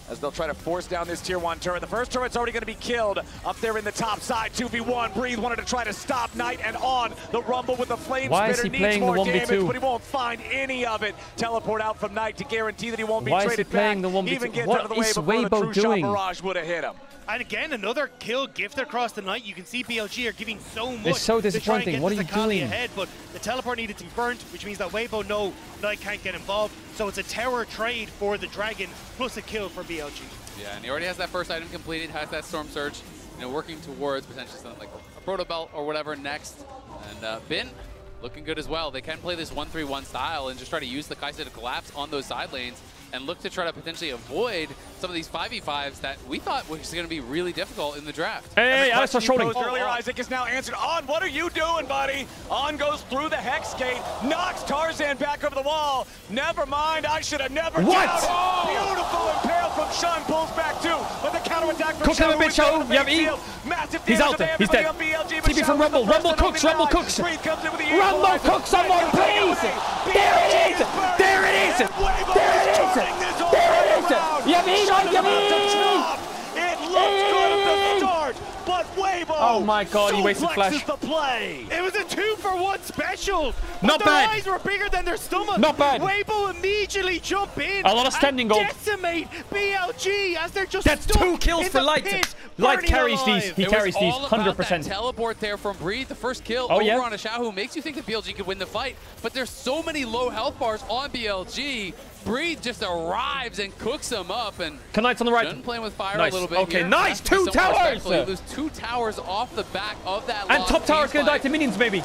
[SPEAKER 6] as they'll try to force down this tier 1 turret. The first turret's already going to be killed up there in the top side. 2v1. Breathe wanted to try to stop Knight and on the Rumble with the flame spitter. Needs more damage, but he won't find any of it. Teleport out from Knight to guarantee that he won't be traded back. Even gets out of the way before the true shot barrage would have hit him.
[SPEAKER 8] And again, another kill gifted across the Knight. You can see BLG are giving so much.
[SPEAKER 4] It's so disappointing. What are you doing?
[SPEAKER 8] Ahead, but the teleport needed to be burnt, which means that Weibo know Knight can't get involved. So it's a tower trade for the Dragon plus a kill for BLG.
[SPEAKER 7] Yeah, and he already has that first item completed, has that Storm Surge, working towards potentially something like a Proto Belt or whatever next. And Bin looking good as well. They can play this 1-3-1 style and just try to use the Kai'Sa to collapse on those side lanes and look to try to potentially avoid some of these 5v5s that we thought was going to be really difficult in the draft.
[SPEAKER 4] Hey, Alistar shooting.
[SPEAKER 6] Earlier, Isaac is now answered. On, what are you doing, buddy? On goes through the Hex Gate, knocks Tarzan back over the wall. Never mind, I should have never doubted. Beautiful impale from Shun, pulls back too, but the counterattack from
[SPEAKER 4] Cook him a bit, Xiao. You have E.
[SPEAKER 6] He's
[SPEAKER 4] out there. He's dead. TP from Rumble. Rumble cooks. Rumble cooks. Rumble cooks someone, please. There it is. There it is. There it is. There it is. Yamin on Yamin.
[SPEAKER 6] It looks good at the start, but Weibo.
[SPEAKER 4] Oh my god, he wasted flash.
[SPEAKER 6] The play.
[SPEAKER 8] It was a 2-for-1 special.
[SPEAKER 4] Not
[SPEAKER 8] their
[SPEAKER 4] bad.
[SPEAKER 8] eyes were bigger than their stomach.
[SPEAKER 4] Not bad.
[SPEAKER 8] Weibo immediately jump in.
[SPEAKER 4] A lot of standing gold.
[SPEAKER 8] Decimate BLG as they're just
[SPEAKER 4] That's 2 kills for Light. Light carries these. He carries these 100%.
[SPEAKER 7] Teleport there from Breathe. The first kill over on a Xiaohu makes you think that BLG could win the fight, but there's so many low health bars on BLG. Breathe just arrives and cooks him up, and
[SPEAKER 4] Knight's on the right.
[SPEAKER 7] Playing with fire
[SPEAKER 4] nice.
[SPEAKER 7] a little bit.
[SPEAKER 4] Okay,
[SPEAKER 7] here.
[SPEAKER 4] nice. 2 towers.
[SPEAKER 7] You lose 2 towers off the back of that.
[SPEAKER 4] And top tower's gonna die to minions, baby.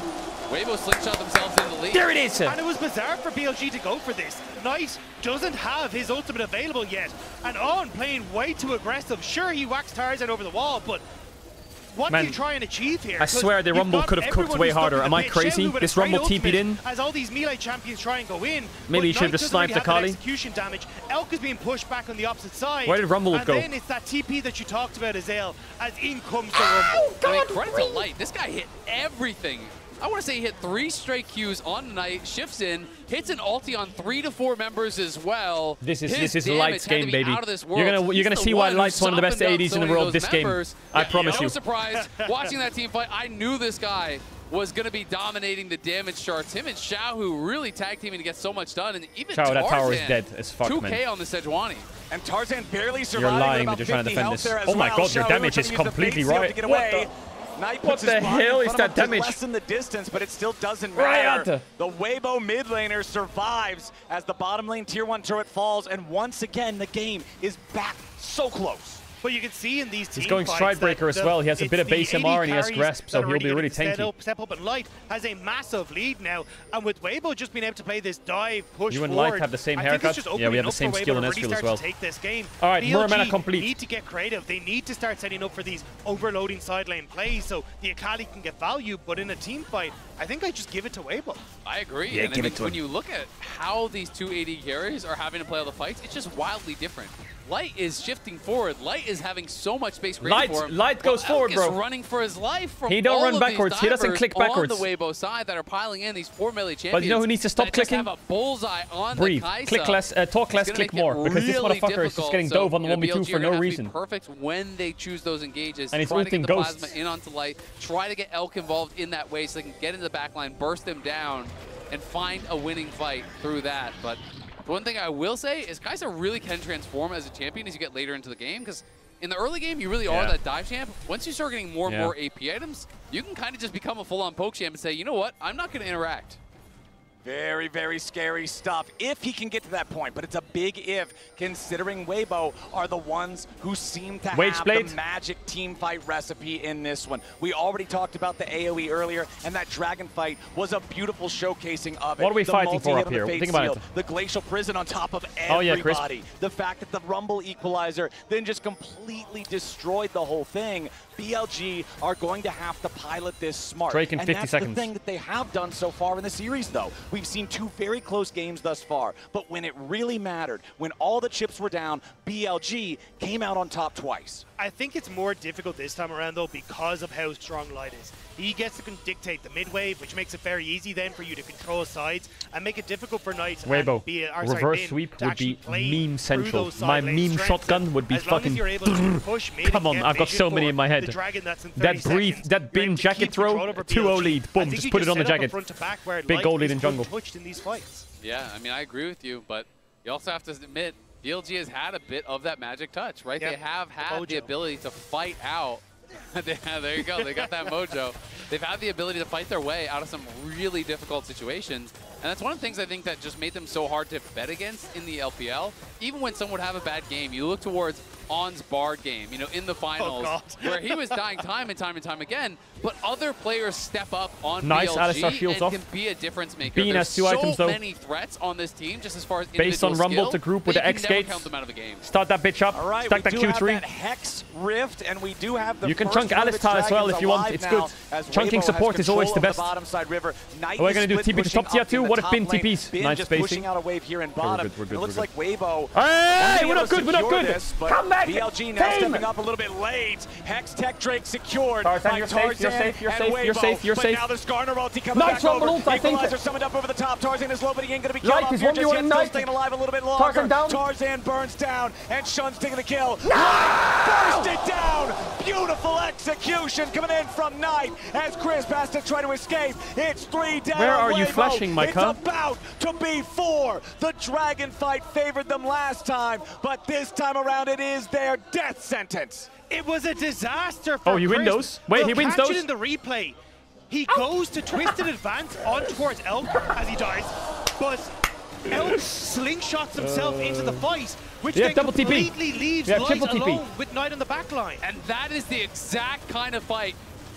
[SPEAKER 7] Weibo slingshot themselves in the lead.
[SPEAKER 4] There it is.
[SPEAKER 8] And it was bizarre for BLG to go for this. Knight doesn't have his ultimate available yet, and On playing way too aggressive. Sure, he whacked Tarzan over the wall, but what do you try and achieve here?
[SPEAKER 4] I swear the Rumble could have cooked way harder. Am I crazy? This Rumble TP'd in.
[SPEAKER 8] As all these melee champions try and go in.
[SPEAKER 4] Maybe he should have just sniped the Kali.
[SPEAKER 8] Execution damage. Elk is being pushed back on the opposite side.
[SPEAKER 4] Where did Rumble go?
[SPEAKER 8] And then it's that TP that you talked about, Azale, as in comes the Rumble.
[SPEAKER 7] I mean, credit to Light. This guy hit everything I want to say he hit 3 straight Qs on the Knight, shifts in, hits an ulti on 3 to 4 members as well.
[SPEAKER 4] This is Light's game, baby. You're gonna see why Light's one of the best ADs in the world this game. I promise you.
[SPEAKER 7] No surprise. Watching that team fight, I knew this guy was going to be dominating the damage charts. Him and Xiaohu really tag teaming to get so much done. And even
[SPEAKER 4] Xiao,
[SPEAKER 7] Tarzan,
[SPEAKER 4] that tower is dead as fuck,
[SPEAKER 7] 2K
[SPEAKER 4] man.
[SPEAKER 7] on the Sejuani.
[SPEAKER 6] And Tarzan barely surviving.
[SPEAKER 4] You're lying, but you're trying to defend this. Oh my god, your damage is completely right. What the hell is that damage?
[SPEAKER 6] Lessen the distance, but it still doesn't matter. The Weibo mid laner survives as the bottom lane tier 1 turret falls, and once again the game is back so close.
[SPEAKER 8] But you can see in these team
[SPEAKER 4] He's going Stridebreaker as well. He has a bit of base MR and he has Grasp, so he'll be really tanky.
[SPEAKER 8] Step up, and Light has a massive lead now. And with Weibo just being able to play this dive, push
[SPEAKER 4] you and
[SPEAKER 8] forward,
[SPEAKER 4] Light have the same haircut. Yeah, we have the same skill in Ezreal as well.
[SPEAKER 8] Take this game.
[SPEAKER 4] All right, Murmana
[SPEAKER 8] BLG
[SPEAKER 4] complete.
[SPEAKER 8] Need to get creative. They need to start setting up for these overloading side lane plays so the Akali can get value. But in a team fight, I think I just give it to Weibo.
[SPEAKER 7] I agree.
[SPEAKER 6] Yeah,
[SPEAKER 7] and
[SPEAKER 6] give
[SPEAKER 7] I mean,
[SPEAKER 6] it to
[SPEAKER 7] when
[SPEAKER 6] him.
[SPEAKER 7] you look at how these two AD carries are having to play all the fights, it's just wildly different. Light is shifting forward. Light is having so much space created for him.
[SPEAKER 4] Light goes forward, bro.
[SPEAKER 7] Elk is running for his life from
[SPEAKER 4] he don't
[SPEAKER 7] all
[SPEAKER 4] run
[SPEAKER 7] of
[SPEAKER 4] backwards.
[SPEAKER 7] These
[SPEAKER 4] he doesn't click backwards.
[SPEAKER 7] On the Weibo side that are piling in these 4 melee champions.
[SPEAKER 4] But you know who needs to stop clicking?
[SPEAKER 7] Just have a bullseye on
[SPEAKER 4] Breathe.
[SPEAKER 7] The Kaisa.
[SPEAKER 4] Click less, talk less, click more. Because this motherfucker is just getting dove on the 1v2 for no reason.
[SPEAKER 7] Perfect when they choose those engages.
[SPEAKER 4] And he's
[SPEAKER 7] try to get the
[SPEAKER 4] ghosts.
[SPEAKER 7] plasma in onto Light. Try to get Elk involved in that way so they can get into the backline, burst them down, and find a winning fight through that. But one thing I will say is Kaisa really can transform as a champion as you get later into the game, because in the early game, you really are that dive champ. Once you start getting more and more AP items, you can kind of just become a full-on poke champ and say, you know what, I'm not going to interact.
[SPEAKER 6] Very, very scary stuff if he can get to that point, but it's a big if, considering Weibo are the ones who seem to have the magic team fight recipe in this one. We already talked about the AoE earlier, and that dragon fight was a beautiful showcasing of it.
[SPEAKER 4] What are we fighting for up here? Think about it.
[SPEAKER 6] The glacial prison on top of everybody. The fact that the Rumble equalizer then just completely destroyed the whole thing. BLG are going to have to pilot this smart.
[SPEAKER 4] Drake in 50
[SPEAKER 6] that's
[SPEAKER 4] seconds.
[SPEAKER 6] the thing that they have done so far in the series, though. We've seen 2 very close games thus far, but when it really mattered, when all the chips were down, BLG came out on top twice.
[SPEAKER 8] I think it's more difficult this time around, though, because of how strong Light is. He gets to dictate the mid-wave, which makes it very easy then for you to control sides and make it difficult for Knight
[SPEAKER 4] Weibo, reverse sweep would be meme central. My meme shotgun would be fucking... Come on, I've got so many in my head. That breathe, that bin jacket throw, 2-0 lead. Boom, just put it on the jacket. Big goal lead in jungle.
[SPEAKER 7] Yeah, I mean, I agree with you, but you also have to admit, BLG has had a bit of that magic touch, right? They have had the ability to fight out. There you go, they got that mojo. They've had the ability to fight their way out of some really difficult situations. And that's one of the things I think that just made them so hard to bet against in the LPL. Even when someone would have a bad game, you look towards On's Bard game, you know, in the finals, where he was dying time and time again, but other players step up on BLG and can be a difference maker.
[SPEAKER 4] Bean has 2 items, though.
[SPEAKER 7] There's so many threats on this team, just as far as
[SPEAKER 4] based on Rumble
[SPEAKER 7] skill,
[SPEAKER 4] to group with the X gates.
[SPEAKER 7] Count them out of the game.
[SPEAKER 4] Start that bitch up.
[SPEAKER 6] All right,
[SPEAKER 4] stack that
[SPEAKER 6] we do
[SPEAKER 4] Q3.
[SPEAKER 6] have that Hex Rift, and we do have the
[SPEAKER 4] you can chunk Alistar as well if you want. It's good. Chunking support is always the best.
[SPEAKER 6] Bottom side river.
[SPEAKER 4] Are we going to do TP to top tier 2? What if Bin TPs? Nice spacing.
[SPEAKER 6] Pushing out a wave here in bottom.
[SPEAKER 4] We're good,
[SPEAKER 6] it looks like Weibo.
[SPEAKER 4] Hey, we're not good. We're not good.
[SPEAKER 6] This,
[SPEAKER 4] come back.
[SPEAKER 6] BLG now stepping up a little bit late. Hex Tech Drake secured.
[SPEAKER 4] Tarzan, you're safe. You're safe.
[SPEAKER 6] Now there's Garner ulti coming back over. Equalizer summoned up over the top. Tarzan is low, but he ain't going to be killed off here just yet. Still staying alive a little bit longer. Tarzan burns down, and Shun's taking the kill. Burst it down. Beautiful execution coming in from Knight as Chris has to try to escape. It's 3 down.
[SPEAKER 4] Where are you flashing, my cunt?
[SPEAKER 6] It's about to be 4. The dragon fight favored them last time, but this time around it is their death sentence.
[SPEAKER 8] It was a disaster for
[SPEAKER 4] Chris. Win those? Wait, he wins those?
[SPEAKER 8] In the replay, he goes to twisted advance on towards Elk as he dies, but Elk slingshots himself into the fight, which then completely leaves Light alone with Knight on the back line.
[SPEAKER 7] And that is the exact kind of fight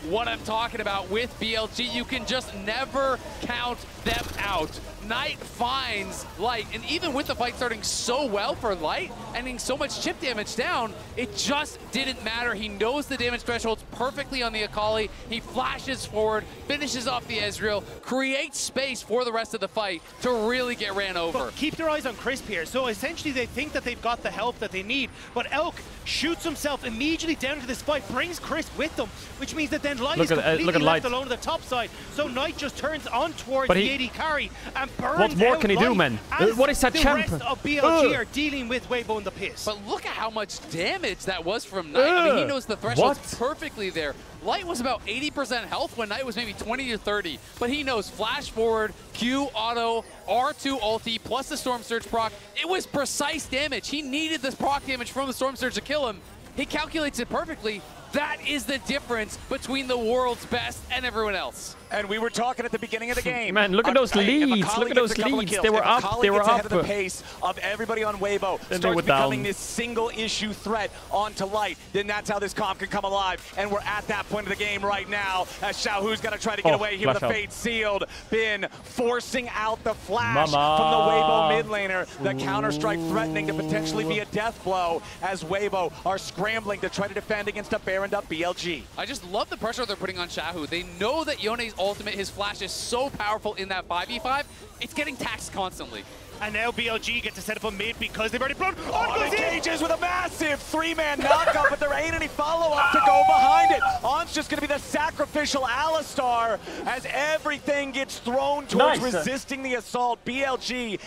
[SPEAKER 7] what I'm talking about with BLG. You can just never count them out. Knight finds Light, and even with the fight starting so well for Light and getting so much chip damage down, it just didn't matter. He knows the damage thresholds perfectly on the Akali. He flashes forward, finishes off the Ezreal, creates space for the rest of the fight to really get ran over.
[SPEAKER 8] But keep your eyes on Crisp here. So essentially they think that they've got the help that they need, but Elk shoots himself immediately down into this fight, brings Crisp with them, which means that then
[SPEAKER 5] then Light is completely
[SPEAKER 4] look at
[SPEAKER 5] left
[SPEAKER 4] Light
[SPEAKER 5] alone on the top side. So Knight just turns on towards
[SPEAKER 4] but
[SPEAKER 5] the AD carry and burns
[SPEAKER 4] what more
[SPEAKER 5] out
[SPEAKER 4] can he
[SPEAKER 5] Light
[SPEAKER 4] do, man?
[SPEAKER 5] as
[SPEAKER 4] What is that champ?
[SPEAKER 5] The rest of BLG are dealing with Weibo in the piss.
[SPEAKER 7] But look at how much damage that was from Knight. I mean, he knows the threshold perfectly there. Light was about 80% health when Knight was maybe 20 to 30, but he knows flash forward, Q, auto, R2 ulti, plus the Storm Surge proc. It was precise damage. He needed this proc damage from the Storm Surge to kill him. He calculates it perfectly. That is the difference between the world's best and everyone else.
[SPEAKER 6] And we were talking at the beginning of the game.
[SPEAKER 4] Man, look at those leads. Look at those leads. They were up. They were up.
[SPEAKER 6] Ahead of the pace of everybody on Weibo.
[SPEAKER 4] Then
[SPEAKER 6] starts becoming
[SPEAKER 4] down.
[SPEAKER 6] this single issue threat onto Light. Then that's how this comp can come alive. And we're at that point of the game right now as Xiaohu's got to try to get away here with a Fate Sealed. Bin forcing out the flash from the Weibo mid laner. The counter-strike threatening to potentially be a death blow as Weibo are scrambling to try to defend against a Baroned up BLG.
[SPEAKER 7] I just love the pressure they're putting on Xiaohu. They know that Yone's ultimate, his flash, is so powerful in that 5v5. It's getting taxed constantly.
[SPEAKER 5] And now BLG get to set up a mid because they've already blown.
[SPEAKER 6] On engages with a massive 3-man knockup, but there ain't any follow-up to go behind it. On's just going to be the sacrificial Alistar as everything gets thrown towards resisting the assault. BLG,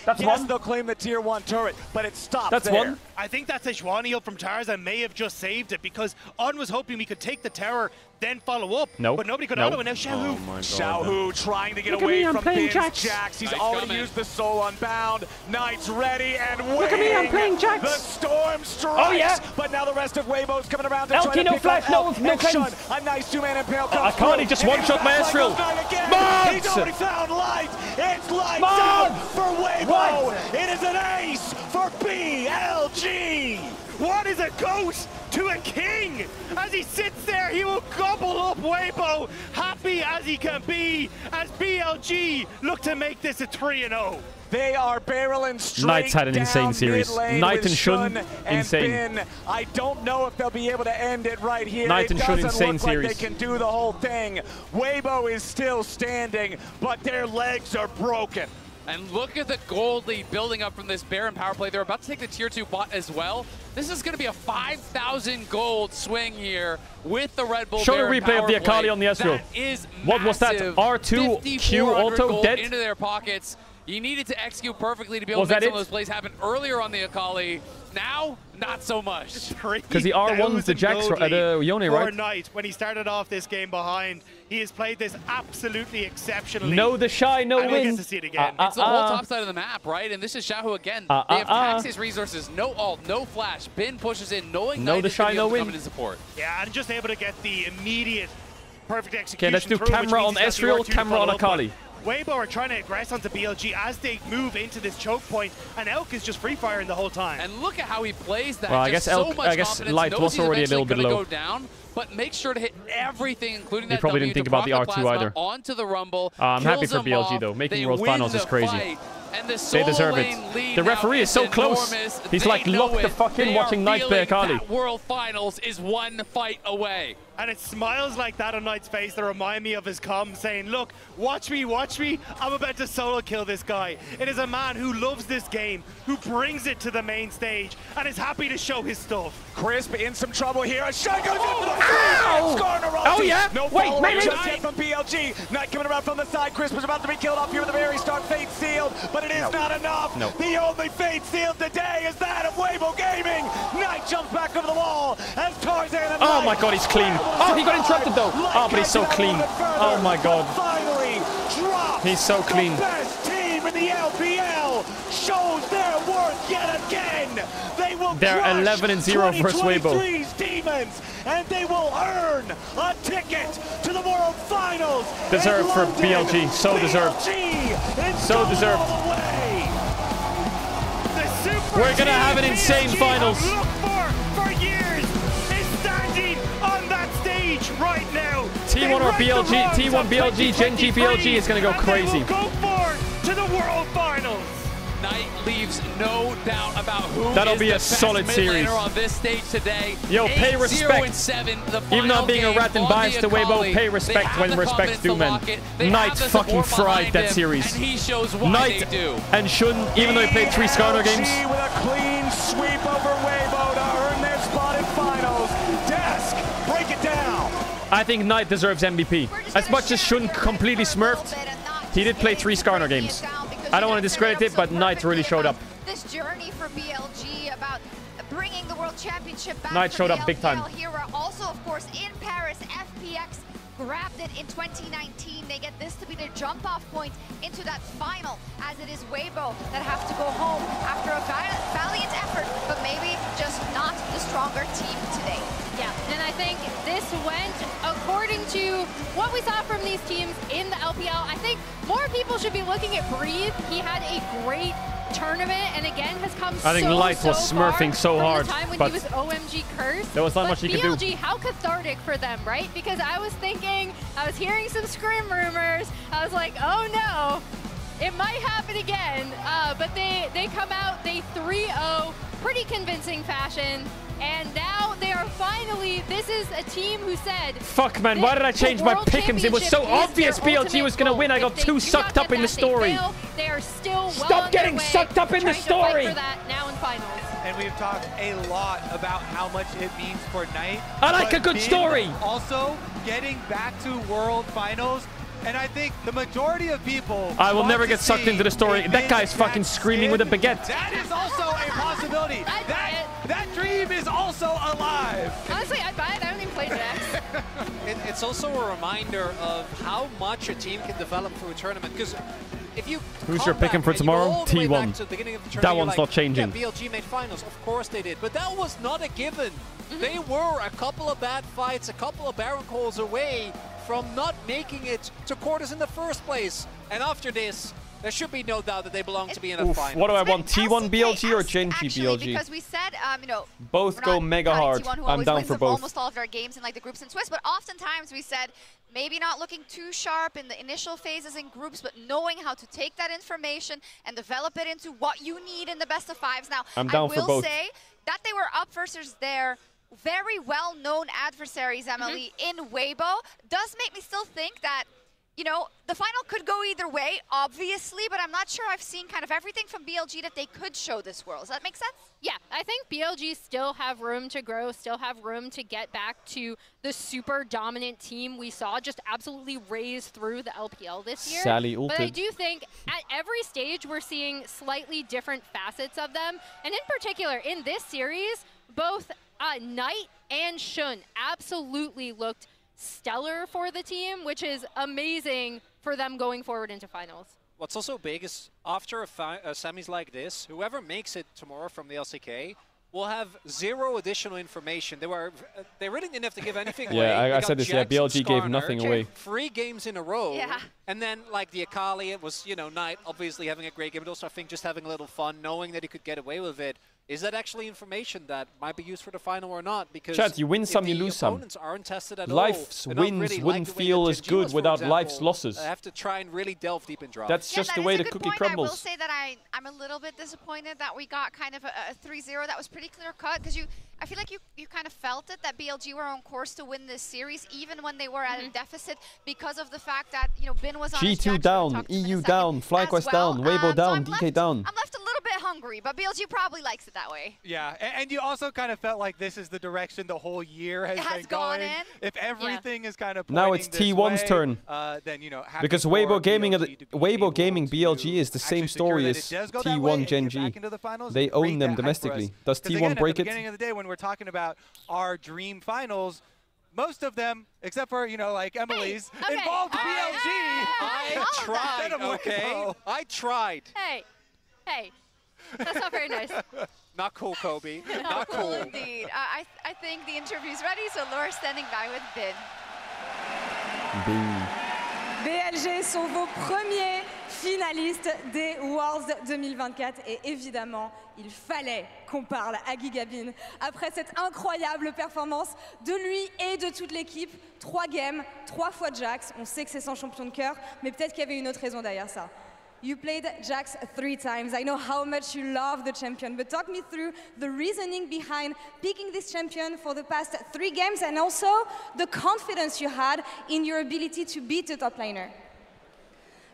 [SPEAKER 6] they'll claim the tier 1 turret, but it stops there.
[SPEAKER 5] I think that's a Zhuan heal from Tarzan may have just saved it because On was hoping we could take the tower, then follow up. But nobody could auto, and now Xiaohu.
[SPEAKER 6] Xiaohu trying to get away from Bin's Jax. He's already used the Soul Unbound. Knight's ready and waiting.
[SPEAKER 4] Look at me, I'm playing Jax.
[SPEAKER 6] The storm strikes. But now the rest of Weibo's coming around to try to pick up Elk and Shun. A nice 2-man impale comes
[SPEAKER 4] I can't, he just one-shot my Ezreal.
[SPEAKER 6] He's already found Light. It's Light down for Weibo. It is an ace for BLG.
[SPEAKER 5] What is a ghost to a king? As he sits there, he will gobble up Weibo, happy as he can be, as BLG look to make this a 3-0.
[SPEAKER 6] They are barreling straight
[SPEAKER 4] Knight's had an insane series. Knight and Shun, insane.
[SPEAKER 6] Bin. I don't know if they'll be able to end it right here.
[SPEAKER 4] Knight and Shun, insane series.
[SPEAKER 6] Like they can do the whole thing. Weibo is still standing, but their legs are broken.
[SPEAKER 7] And look at the gold lead building up from this Baron power play. They're about to take the tier 2 bot as well. This is going to be a 5,000 gold swing here with the Red Bull
[SPEAKER 4] Show
[SPEAKER 7] Baron
[SPEAKER 4] a replay of the Akali on the Ezreal.
[SPEAKER 7] That is
[SPEAKER 4] what was that? R2 Q auto dead?
[SPEAKER 7] Into their pockets. You needed to execute perfectly to be able to make some of those plays happen earlier on the Akali. Now, not so much.
[SPEAKER 4] Because the R1's the Jax, the Yone, right?
[SPEAKER 5] Knight, when he started off this game behind, he has played this absolutely exceptionally.
[SPEAKER 4] No the shy, no win.
[SPEAKER 5] I get to see it again.
[SPEAKER 7] It's the whole top side of the map, right? And this is Xiaohu again. They have taxed his resources. No ult, no flash. Bin pushes in, knowing
[SPEAKER 4] no the shy, no win.
[SPEAKER 7] Come into support.
[SPEAKER 5] Yeah, and just able to get the immediate perfect execution.
[SPEAKER 4] Okay, let's do camera on Ezreal, camera on Akali.
[SPEAKER 5] Weibo are trying to aggress onto BLG as they move into this choke point, and Elk is just free firing the whole time.
[SPEAKER 7] And look at how he plays that.
[SPEAKER 4] Well, I guess Elk, I guess Light was already a little bit low.
[SPEAKER 7] Go down, but make sure to hit everything, including
[SPEAKER 4] that. He probably didn't think about the R2 either.
[SPEAKER 7] Onto the Rumble.
[SPEAKER 4] I'm happy for BLG though. Making World Finals is crazy. They deserve it. The referee is so close. He's like locked the fuck in watching Knight play Akali.
[SPEAKER 7] World Finals is one fight away.
[SPEAKER 5] And it smiles like that on Knight's face that remind me of his comm saying, look, watch me, I'm about to solo kill this guy. It is a man who loves this game, who brings it to the main stage, and is happy to show his stuff.
[SPEAKER 6] Crisp in some trouble here. A shot goes in for the
[SPEAKER 4] Oh yeah!
[SPEAKER 6] No follow-up just yet from BLG. Knight coming around from the side. Crisp was about to be killed off here at the very start. Fate sealed, but it is not enough. The only fate sealed today is that of Weibo Gaming. Knight jumps back over the wall as Tarzan and
[SPEAKER 4] oh my god, he's clean. Oh, he got interrupted though. Oh, but he's so clean. Oh my god.
[SPEAKER 6] Finally drops.
[SPEAKER 4] He's so clean.
[SPEAKER 6] The best team in the LPL shows their worth yet again. They will
[SPEAKER 4] They're 11-0 versus Weibo.
[SPEAKER 6] Demons, and they will earn a ticket to the World Finals.
[SPEAKER 4] Deserved for BLG. So deserved. So deserved. We're gonna have an insane finals.
[SPEAKER 5] For years is standing on that stage right now.
[SPEAKER 4] T1 or BLG, T1 BLG, Gen G BLG is gonna go crazy.
[SPEAKER 5] Go forward to the World Finals.
[SPEAKER 7] Knight leaves no doubt about who
[SPEAKER 4] that'll be a solid series
[SPEAKER 7] on this stage today.
[SPEAKER 4] Yo, pay respect. Even though I'm being a rat and biased to Weibo, pay respect when respect's due, man. Knight fucking fried that series. Knight and Shun, even though he played 3 Skarner games.
[SPEAKER 6] With a clean sweep over Weibo to earn their spot in finals. Desk, break it down.
[SPEAKER 4] I think Knight deserves MVP. As much as Shun completely smurfed, he did play 3 Skarner games. I don't want to discredit it, but Knight really showed up.
[SPEAKER 19] This journey for BLG about bringing the World Championship back.
[SPEAKER 4] Knight showed up big time.
[SPEAKER 19] Here are also, of course, in Paris. FPX grabbed it in 2019. They get this to be their jump-off point into that final, as it is Weibo that have to go home after a valiant effort, but maybe just not the stronger team today.
[SPEAKER 9] Yeah, and I think this went according to what we saw from these teams in the LPL. I think more people should be looking at Breathe. He had a great tournament, and again has come
[SPEAKER 4] I think Light was smurfing so hard,
[SPEAKER 9] but he was OMG cursed.
[SPEAKER 4] There was not much he could do.
[SPEAKER 9] BLG, how cathartic for them, right? Because I was thinking, I was hearing some scrim rumors. I was like, oh no, it might happen again. But they come out, they 3-0, pretty convincing fashion. And now they are finally, this is a team who said...
[SPEAKER 4] Fuck, man, why did I change my pick'ems? It was so obvious BLG was going to win. I got too sucked up in the story.
[SPEAKER 9] They are still
[SPEAKER 4] Stop getting sucked up in the story!
[SPEAKER 9] Now in finals.
[SPEAKER 20] And we've talked a lot about how much it means for Knight.
[SPEAKER 4] I like a good story!
[SPEAKER 20] Also, getting back to World Finals. And I think the majority of people...
[SPEAKER 4] I will never get sucked into the story. That guy's fucking screaming with a baguette.
[SPEAKER 20] That is also a possibility. That dream is also alive.
[SPEAKER 9] Honestly, I'd buy it. I don't even play Jax.
[SPEAKER 2] It's also a reminder of how much a team can develop through a tournament. Because if you...
[SPEAKER 4] Who's your picking for tomorrow? T1. That one's not changing.
[SPEAKER 2] Yeah, BLG made finals. Of course they did. But that was not a given. They were a couple of bad fights, a couple of Baron calls away from not making it to quarters in the first place. And after this, there should be no doubt that they belong to be in the final.
[SPEAKER 4] What do I want, T1 BLG or Gen G BLG?
[SPEAKER 19] Because we said, you know,
[SPEAKER 4] both go mega hard. I'm down for both.
[SPEAKER 19] Almost all of their games in like the groups in Swiss, but oftentimes we said maybe not looking too sharp in the initial phases in groups, but knowing how to take that information and develop it into what you need in the best of fives. Now,
[SPEAKER 4] I'm down for both.
[SPEAKER 19] I will say that they were up versus their very well-known adversaries, Emily, in Weibo, does make me still think that, you know, the final could go either way, obviously, but I'm not sure I've seen kind of everything from BLG that they could show this world. Does that make sense?
[SPEAKER 9] Yeah, I think BLG still have room to grow, still have room to get back to the super dominant team we saw just absolutely raise through the LPL this year.
[SPEAKER 4] Sally ulted.
[SPEAKER 9] But I do think at every stage we're seeing slightly different facets of them. And in particular, in this series, both Knight and Shun absolutely looked stellar for the team, which is amazing for them going forward into finals.
[SPEAKER 2] What's also big is after a semis like this, whoever makes it tomorrow from the LCK will have zero additional information. They really didn't have to give anything away.
[SPEAKER 4] Yeah, I said this. Yeah, BLG gave nothing away.
[SPEAKER 2] 3 games in a row. Yeah. And then, like the Akali, it was, you know, Knight obviously having a great game, but also I think just having a little fun, knowing that he could get away with it. Is that actually information that might be used for the final or not? Because
[SPEAKER 4] Chad, you win some, you lose some.
[SPEAKER 2] Aren't tested at
[SPEAKER 4] Life's wins really wouldn't feel as good without life's losses.
[SPEAKER 2] I have to try and really delve deep in draft.
[SPEAKER 4] That's just the way the cookie crumbles.
[SPEAKER 19] I will say that I'm a little bit disappointed that we got kind of a 3-0 that was pretty clear cut, because I feel like you kind of felt it that BLG were on course to win this series, even when they were at a deficit, because of the fact that, you know, Bin was on his
[SPEAKER 4] G2 down, EU down, FlyQuest down, Weibo down, DK down.
[SPEAKER 19] I'm left a little bit hungry, but BLG probably likes it that way.
[SPEAKER 20] Yeah, and you also kind of felt like this is the direction the whole year has been going. If everything is kind of
[SPEAKER 4] now it's T1's turn,
[SPEAKER 20] then, you know,
[SPEAKER 4] because Weibo Gaming BLG is the same story as T1 Gen G. They own them domestically. Does T1 break it?
[SPEAKER 20] At the beginning of the day, when we're talking about our dream finals, most of them, except for, you know, like Emily's, involved BLG.
[SPEAKER 2] I tried, okay? I tried.
[SPEAKER 9] Hey, that's not very nice.
[SPEAKER 2] Not cool, Kobe. Not cool.
[SPEAKER 19] Indeed. I think the interview's ready, so Laura's standing by with Bin.
[SPEAKER 22] BLG sont vos premiers finalistes des Worlds 2024 et évidemment, il fallait qu'on parle à Gigabin après cette incroyable performance de lui et de toute l'équipe. 3 games, 3 fois Jax. On sait que c'est son champion de cœur, mais peut-être qu'il y avait une autre raison derrière ça. You played Jax 3 times. I know how much you love the champion, but talk me through the reasoning behind picking this champion for the past 3 games and also the confidence you had in your ability to beat the top laner.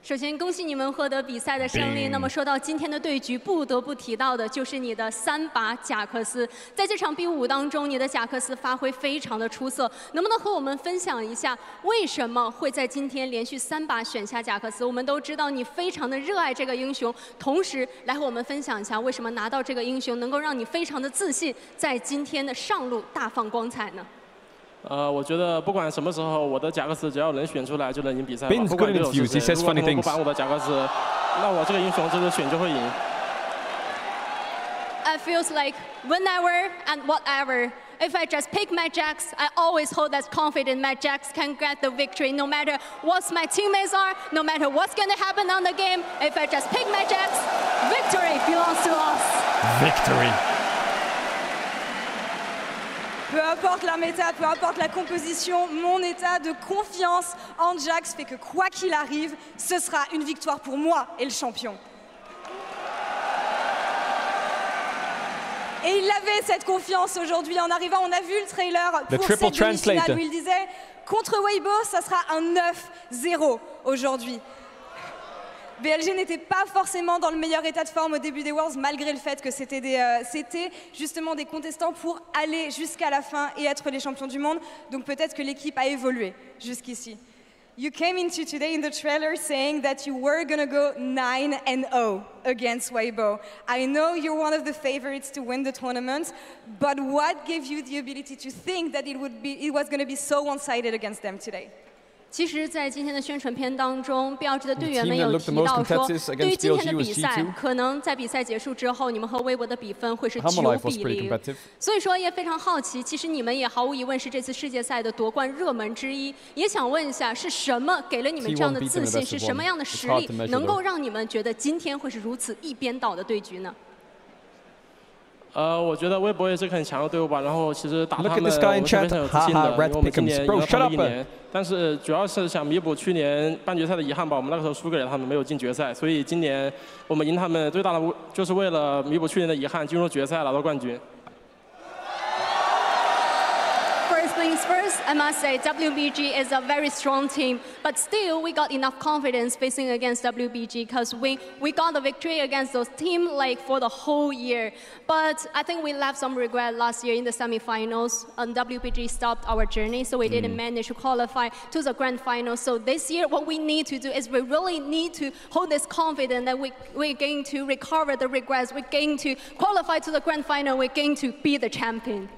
[SPEAKER 15] 首先，恭喜你们获得比赛的胜利。那么说到今天的对局，不得不提到的就是你的3把贾克斯。在这场B5当中，你的贾克斯发挥非常的出色。能不能和我们分享一下，为什么会在今天连续3把选下贾克斯？我们都知道你非常的热爱这个英雄，同时来和我们分享一下，为什么拿到这个英雄能够让你非常的自信，在今天的上路大放光彩呢？
[SPEAKER 21] 我觉得不管什么时候，我的贾克斯只要能选出来就能赢比赛。
[SPEAKER 4] 不管队友是谁，如果他们
[SPEAKER 21] 不把我的贾克斯，那我这个英雄这个选就会赢。
[SPEAKER 15] It feels like whenever and whatever. If I just pick my Jax, I always hold that confident my Jax can get the victory no matter what my teammates are, no matter what's going to happen on the game. If I just pick my Jax, victory belongs to us.
[SPEAKER 4] Victory.
[SPEAKER 22] Peu importe la méta, peu importe la composition, mon état de confiance en Jax fait que quoi qu'il arrive, ce sera une victoire pour moi et le champion. Et il avait cette confiance aujourd'hui en arrivant. On a vu le trailer pour cette demi-finale où il disait contre Weibo, ça sera un 9-0 aujourd'hui. BLG n'était pas forcément dans le meilleur état de forme au début des Worlds, malgré le fait que c'était justement des contestants pour aller jusqu'à la fin et être les champions du monde. Donc peut-être que l'équipe a évolué jusqu'ici. You came into today in the trailer saying that you were gonna go 9-0 against Weibo. I know you're one of the favorites to win the tournament, but what gave you the ability to think that it was gonna be so one-sided against them today?
[SPEAKER 15] 其实，在今天的宣传片当中 ，BLG 的队员们有提到说，对于今天的比赛，可能在比赛结束之后，你们和微博的比分会是9-0。所以说，也非常好奇，其实你们也毫无疑问是这次世界赛的夺冠热门之一。也想问一下，是什么给了你们这样的自信？是什么样的实力能够让你们觉得今天会是如此一边倒的对局呢？
[SPEAKER 21] 我觉得微博也是个很强的队伍吧，然后其实打他们我们是非常有自信的，因为我们今年赢了他们1年，但是主要是想弥补去年半决赛的遗憾吧，我们那个时候输给了他们，没有进决赛，所以今年我们赢他们最大的就是为了弥补去年的遗憾，进入决赛拿到冠军。
[SPEAKER 15] First things first, I must say WBG is a very strong team, but still we got enough confidence facing against WBG because we got the victory against those teams like for the whole year. But I think we left some regret last year in the semifinals. WBG stopped our journey, so we didn't manage to qualify to the grand final. So this year, what we need to do is we really need to hold this confidence that we're going to recover the regrets. We're going to qualify to the grand final. We're going to be the champion.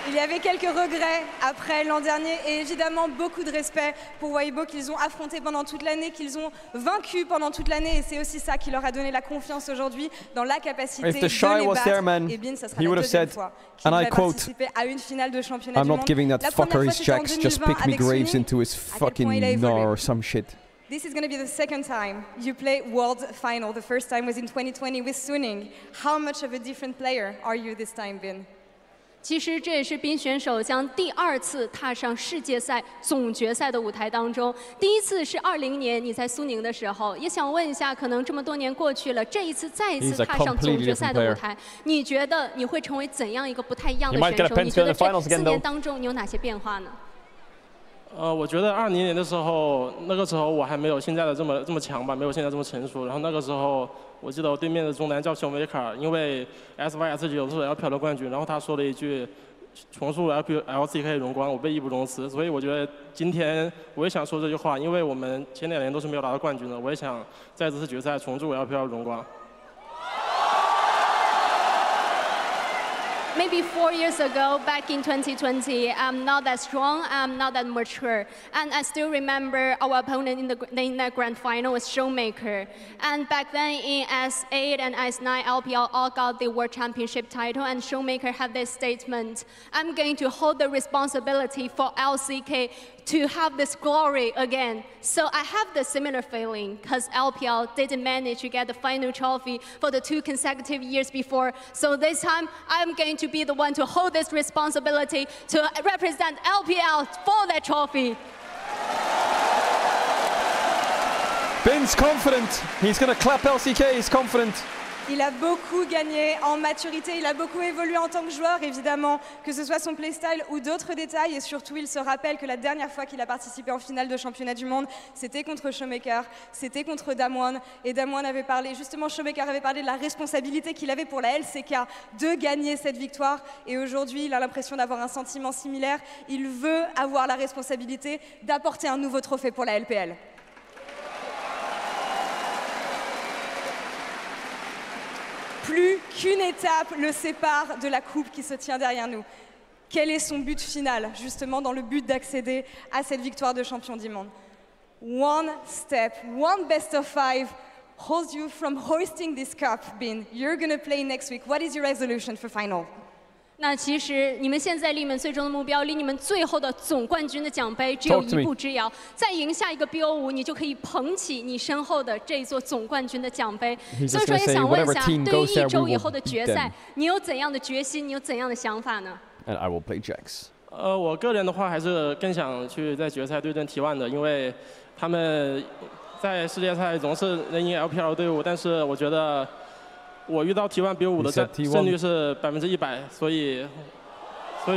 [SPEAKER 22] Il y avait quelques regrets après l'an dernier et évidemment beaucoup de respect pour Weibo qu'ils ont affronté pendant toute l'année, qu'ils ont vaincu pendant toute l'année et c'est aussi ça qui leur a donné la confiance aujourd'hui dans la capacité de les battre. Et bien, ça sera la deuxième fois qu'il va participer à une finale de championnat du monde. La première fois c'était en 2020 avec Suning, à quel point il a évolué. This is going to be the second time you play World Final. The first time was in 2020 with Suning. How much of a different player are you this time, Bin?
[SPEAKER 15] 其实这也是冰选手将第2次踏上世界赛总决赛的舞台当中。第一次是20年你在苏宁的时候，也想问一下，可能这么多年过去了，这一次再一次踏上总决赛的舞台，你觉得你会成为怎样一个不太一样的选手？你觉得这4年当中你有哪些变化呢？
[SPEAKER 21] 我觉得20年的时候，那个时候我还没有现在的这么强吧，没有现在这么成熟。然后那个时候，我记得我对面的中男叫小梅卡，因为 SYS9是 LPL 的冠军，然后他说了一句重塑 LCK 荣光，我被义不容辞。所以我觉得今天我也想说这句话，因为我们前2年都是没有拿到冠军的，我也想在这次决赛重铸 LPL 荣光。
[SPEAKER 15] Maybe 4 years ago, back in 2020, I'm not that strong, I'm not that mature. And I still remember our opponent in the grand final was Showmaker. And back then in S8 and S9, LPL all got the World Championship title, and Showmaker had this statement, I'm going to hold the responsibility for LCK to have this glory again. So I have the similar feeling because LPL didn't manage to get the final trophy for the 2 consecutive years before. So this time, I'm going to be the one to hold this responsibility to represent LPL for that trophy.
[SPEAKER 4] Bin's confident. He's going to clap LCK. He's confident.
[SPEAKER 16] Il a beaucoup gagné en maturité, il a beaucoup évolué en tant que joueur, évidemment, que ce soit son playstyle ou d'autres détails. Et surtout, il se rappelle que la dernière fois qu'il a participé en finale de championnat du monde, c'était contre Showmaker, c'était contre Damwon. Et Damwon avait parlé, justement, Showmaker avait parlé de la responsabilité qu'il avait pour la LCK de gagner cette victoire. Et aujourd'hui, il a l'impression d'avoir un sentiment similaire. Il veut avoir la responsabilité d'apporter un nouveau trophée pour la LPL. Plus qu'une étape le sépare de la coupe qui se tient derrière nous. Quel est son but final, justement, dans le but d'accéder à cette victoire de champion du monde? One step, one best of 5 holds you from hoisting this cup, Bin. You're gonna play next week. What is your resolution for final?
[SPEAKER 15] 那其实你们现在离你们最终的目标，离你们最后的总冠军的奖杯只有一步之遥。再赢下一个 BO5，你就可以捧起你身后的这一座总冠军的奖杯。所以说也想问一下，对于1周以后的决赛，你有怎样的决心？你有怎样的想法呢
[SPEAKER 4] ？And I will play Jax.
[SPEAKER 21] 我个人的话还是更想去在决赛对阵 T1 的，因为他们在世界赛总是能赢 LPL 队伍，但是我觉得。我遇到 T1 比5的胜率是100%，所以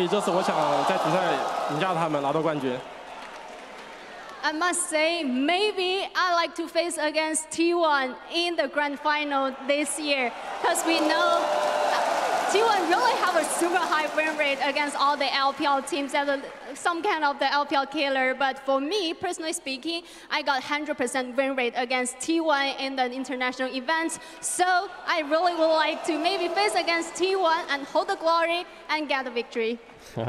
[SPEAKER 21] 这次我想在比赛赢下他们，拿到冠军。
[SPEAKER 15] I must say, maybe I like to face against T1 in the grand final this year, because we know T1 really have a super high win rate against all the LPL teams as some kind of the LPL killer. But for me, personally speaking, I got 100% win rate against T1 in the international events. So I really would like to maybe face against T1 and hold the glory and get the victory.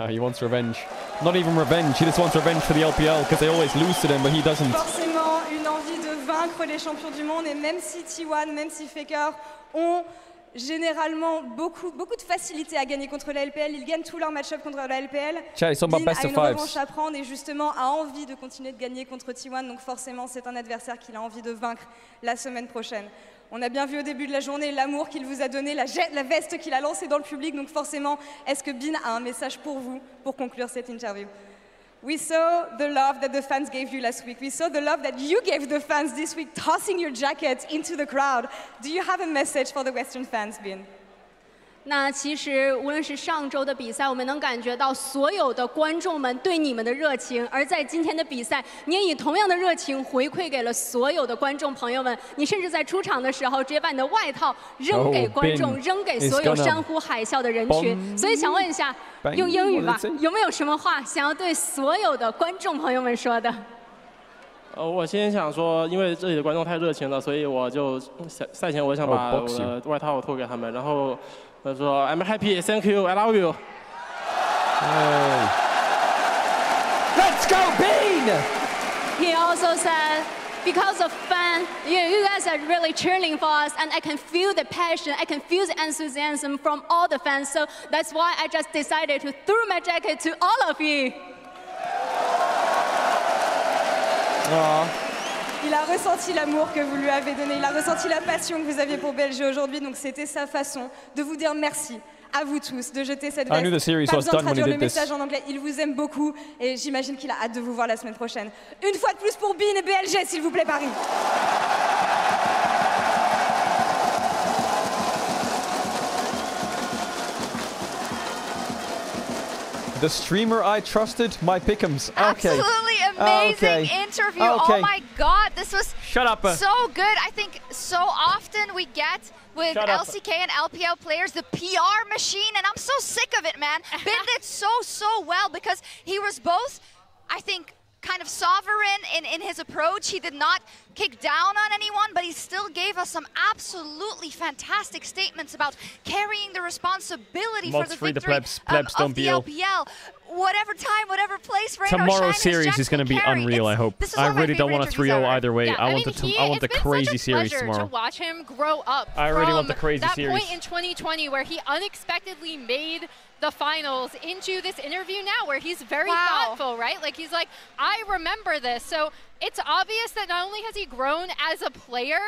[SPEAKER 4] He wants revenge. Not even revenge, he just wants revenge for the LPL because they always lose to them, but he doesn't.
[SPEAKER 16] Forcément une envie de vaincre les champions du monde, et même si T1, même si Faker ont généralement beaucoup de facilité à gagner contre la LPL, ils gagnent tous leurs match-up contre la LPL. Bin a une revanche à prendre et justement a envie de continuer de gagner contre T1, donc forcément c'est un adversaire qu'il a envie de vaincre la semaine prochaine. On a bien vu au début de la journée l'amour qu'il vous a donné, la veste qu'il a lancée dans le public, donc forcément, est-ce que Bin a un message pour vous pour conclure cette interview? We saw the love that the fans gave you last week. We saw the love that you gave the fans this week, tossing your jacket into the crowd. Do you have a message for the Western fans, Bin?
[SPEAKER 15] 那其实无论是上周的比赛，我们能感觉到所有的观众们对你们的热情，而在今天的比赛，你也以同样的热情回馈给了所有的观众朋友们。你甚至在出场的时候，直接把你的外套扔给观众，扔给所有山呼海啸的人群。所以想问一下，用英语吧，有没有什么话想要对所有的观众朋友们说的？
[SPEAKER 21] 我先想说，因为这里的观众太热情了，所以我就赛前我想把我的外套脱给他们，然后。我说 I'm happy, thank you, I love you.
[SPEAKER 17] Let's go, Bean!
[SPEAKER 15] He also said, because of fans, you guys are really cheering for us, and I can feel the passion, I can feel the enthusiasm from all the fans. So that's why I just decided to throw my jacket to all of you.
[SPEAKER 16] Il a ressenti l'amour que vous lui avez donné, il a ressenti la passion que vous aviez pour BLG aujourd'hui, donc c'était sa façon de vous dire merci à vous tous, de jeter cette veste. Pas besoin de traduire le message en anglais, il vous aime beaucoup et j'imagine qu'il a hâte de vous voir la semaine prochaine. Une fois de plus pour Bin et BLG, s'il vous plaît, Paris.
[SPEAKER 4] The streamer I trusted, my pick'ems. Okay.
[SPEAKER 19] Absolutely amazing interview. Oh my God, this was so good. I think so often we get with LCK and LPL players the PR machine, and I'm so sick of it, man. Bin did so well because he was both, I think, kind of sovereign in his approach. He did not kick down on anyone, but he still gave us some absolutely fantastic statements about carrying the responsibility for the victory of the LPL. Whatever time, whatever place,
[SPEAKER 4] tomorrow's series is going to be unreal, I hope. I really don't want a 3-0 either way. I want the crazy series tomorrow.
[SPEAKER 9] To watch him grow up.
[SPEAKER 4] I really want the crazy series.
[SPEAKER 9] That point in 2020 where he unexpectedly made the finals into this interview now where he's very thoughtful, right? Like he's like, I remember this. So it's obvious that not only has he grown as a player,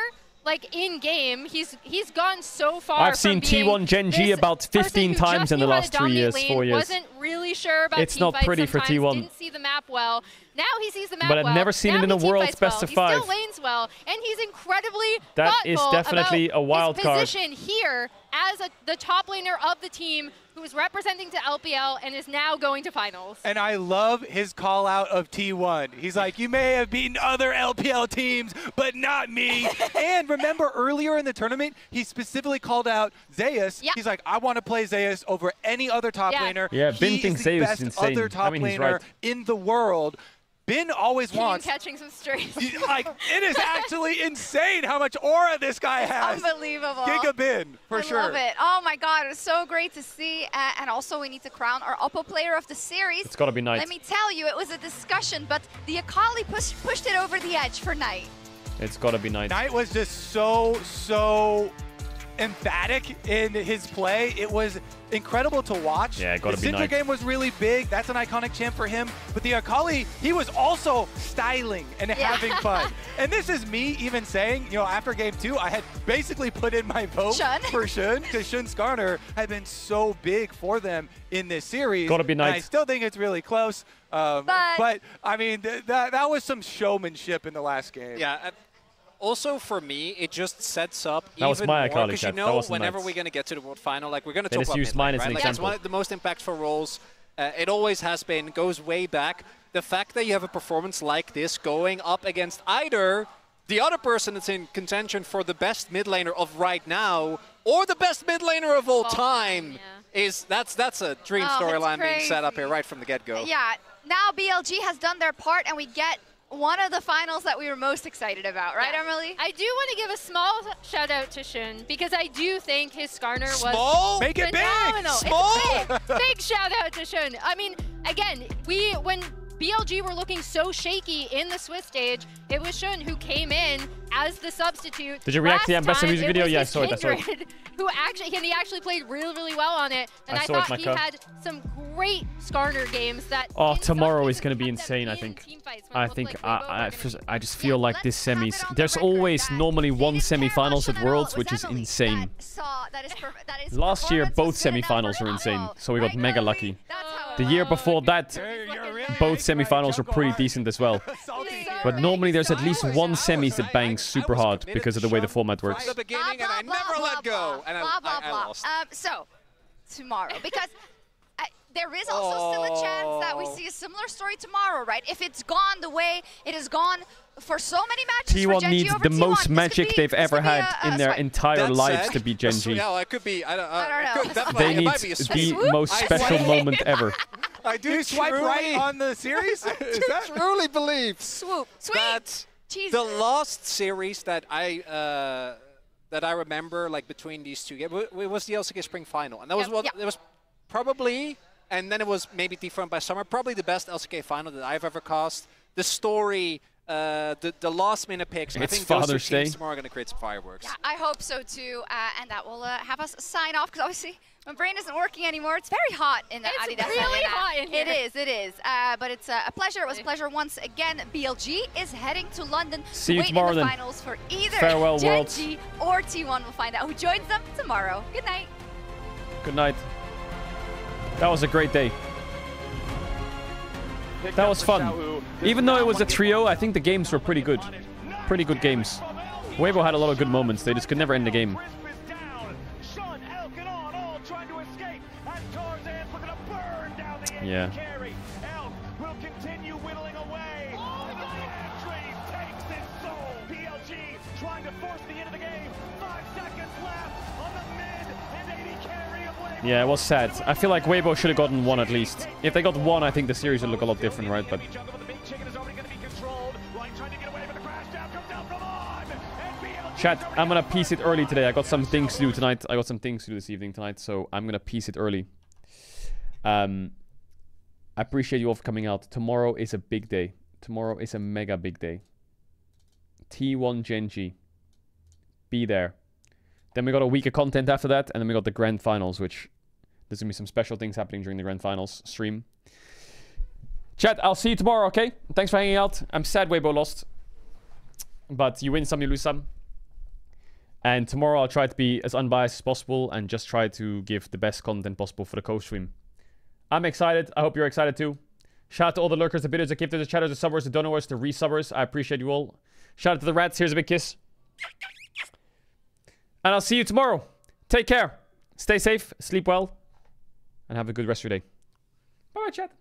[SPEAKER 9] like in game, he's gone so far.
[SPEAKER 4] I've seen T1 Gen G about 15 times in the last 3 years, 4 years.
[SPEAKER 9] Wasn't really really sure about
[SPEAKER 4] it's not pretty for T1.
[SPEAKER 9] Didn't see the map well. Now he sees the map well.
[SPEAKER 4] But I've never seen it in a World's Best of 5.
[SPEAKER 9] He still lanes well, and he's incredibly
[SPEAKER 4] that
[SPEAKER 9] thoughtful
[SPEAKER 4] is definitely
[SPEAKER 9] about
[SPEAKER 4] a wild
[SPEAKER 9] his
[SPEAKER 4] card.
[SPEAKER 9] position here as the top laner of the team who is representing to LPL and is now going to finals.
[SPEAKER 20] And I love his call out of T1. He's like, you may have beaten other LPL teams, but not me. And remember earlier in the tournament, he specifically called out Zeus.
[SPEAKER 9] Yeah.
[SPEAKER 20] He's like, I want to play Zeus over any other top laner.
[SPEAKER 4] Yeah, Ben thinks Zeus is insane.
[SPEAKER 20] Other top laner in the world. Ben always wants
[SPEAKER 9] catching some strays.
[SPEAKER 20] Like, it is actually insane how much aura this guy has.
[SPEAKER 19] Unbelievable.
[SPEAKER 20] Giga Ben, for sure.
[SPEAKER 19] I love it. Oh my God, it was so great to see. And also, we need to crown our Oppo player of the series.
[SPEAKER 4] It's got to be Knight.
[SPEAKER 19] Let me tell you, it was a discussion, but the Akali pushed it over the edge for Knight.
[SPEAKER 4] It's got to be Knight.
[SPEAKER 20] Knight was just so emphatic in his play. It was incredible to watch.
[SPEAKER 4] Yeah, got to be
[SPEAKER 20] The
[SPEAKER 4] Knight.
[SPEAKER 20] Syndra game was really big. That's an iconic champ for him. But the Akali, he was also styling and having fun. And this is me even saying, you know, after game 2, I had basically put in my vote for Shun, because Shun Skarner had been so big for them in this series.
[SPEAKER 4] Got to be Knight.
[SPEAKER 20] And I still think it's really close. But I mean, that was some showmanship in the last game.
[SPEAKER 2] Yeah. Also, for me, it just sets up
[SPEAKER 4] that
[SPEAKER 2] even
[SPEAKER 4] more
[SPEAKER 2] because you know whenever we're going to get to the World Final, like we're going to talk about mid lane, right? Like that's one of the most impactful roles. It always has been, goes way back. The fact that you have a performance like this going up against either the other person that's in contention for the best mid laner of right now or the best mid laner of all time is that's a dream storyline being set up here right from the get-go.
[SPEAKER 19] Yeah, now BLG has done their part and we get one of the finals that we were most excited about, right, Emily?
[SPEAKER 9] I do want to give a small shout out to Shun because I do think his Skarner was
[SPEAKER 20] Make it
[SPEAKER 9] phenomenal.
[SPEAKER 20] big! Small!
[SPEAKER 9] It's big shout out to Shun. I mean, again, when BLG were looking so shaky in the Swiss stage, it was Shun who came in as the substitute.
[SPEAKER 4] Did you react to the Ambassador music video? Yeah, I saw it.
[SPEAKER 9] Who he actually played really well on it, and I thought he had some great Skarner games that.
[SPEAKER 4] Oh, tomorrow is going to be insane. I think. I just feel like this semis. There's always normally one semifinals at Worlds, which is insane. Last year, both semifinals were insane, so we got mega lucky. The year before that, both semifinals were pretty decent as well. But normally there's at least one semis that bangs super hard because of the way the format works.
[SPEAKER 2] The beginning, and I never let go, and I lost.
[SPEAKER 19] So, tomorrow, because there is also still a chance that we see a similar story tomorrow, right? If it's gone the way it has gone for so many matches
[SPEAKER 4] T1 needs the most magic they've ever had in their entire lives to beat Genji.
[SPEAKER 2] Yeah, it could be. I don't know.
[SPEAKER 4] They need the most special moment ever.
[SPEAKER 20] I do swipe right on the series?
[SPEAKER 2] I truly believe
[SPEAKER 19] Swoop.
[SPEAKER 2] that the last series that I remember, like between these two games, it was the LCK Spring Final, and that was it was probably, and then it was maybe dethroned by Summer, probably the best LCK Final that I've ever cast. The story, the last minute picks. I think those two teams tomorrow are going to create some fireworks.
[SPEAKER 19] Yeah, I hope so too, and that will have us sign off because obviously my brain isn't working anymore. It's very hot in the Adidas
[SPEAKER 9] It's really hot in here.
[SPEAKER 19] It is. But it's a pleasure. It was a pleasure once again. BLG is heading to London.
[SPEAKER 4] See you tomorrow
[SPEAKER 19] in the
[SPEAKER 4] then.
[SPEAKER 19] Finals for either
[SPEAKER 4] Farewell,
[SPEAKER 19] Genji or T1. We'll find out who joins them tomorrow. Good night.
[SPEAKER 4] Good night. That was a great day. That was fun. Even though it was a trio, I think the games were pretty good. Pretty good games. Weibo had a lot of good moments. They just could never end the game. Yeah. Yeah, it was sad. I feel like Weibo should have gotten one at least. If they got one, I think the series would look a lot different, right? But chat, I'm gonna piece it early today. I got some things to do tonight. I got some things to do this evening tonight, so I'm gonna piece it early. I appreciate you all for coming out. Tomorrow is a big day. Tomorrow is a mega big day. T1 Genji. Be there. Then we got a week of content after that, and then we got the grand finals, which there's gonna be some special things happening during the grand finals stream. Chat, I'll see you tomorrow, okay? Thanks for hanging out. I'm sad Weibo lost, but you win some, you lose some. And tomorrow I'll try to be as unbiased as possible and just try to give the best content possible for the co-stream. I'm excited. I hope you're excited too. Shout out to all the lurkers, the bidders, the gifters, the chatters, the subbers, the donors, the resubbers. I appreciate you all. Shout out to the rats. Here's a big kiss. And I'll see you tomorrow. Take care. Stay safe. Sleep well. And have a good rest of your day. Bye-bye, chat.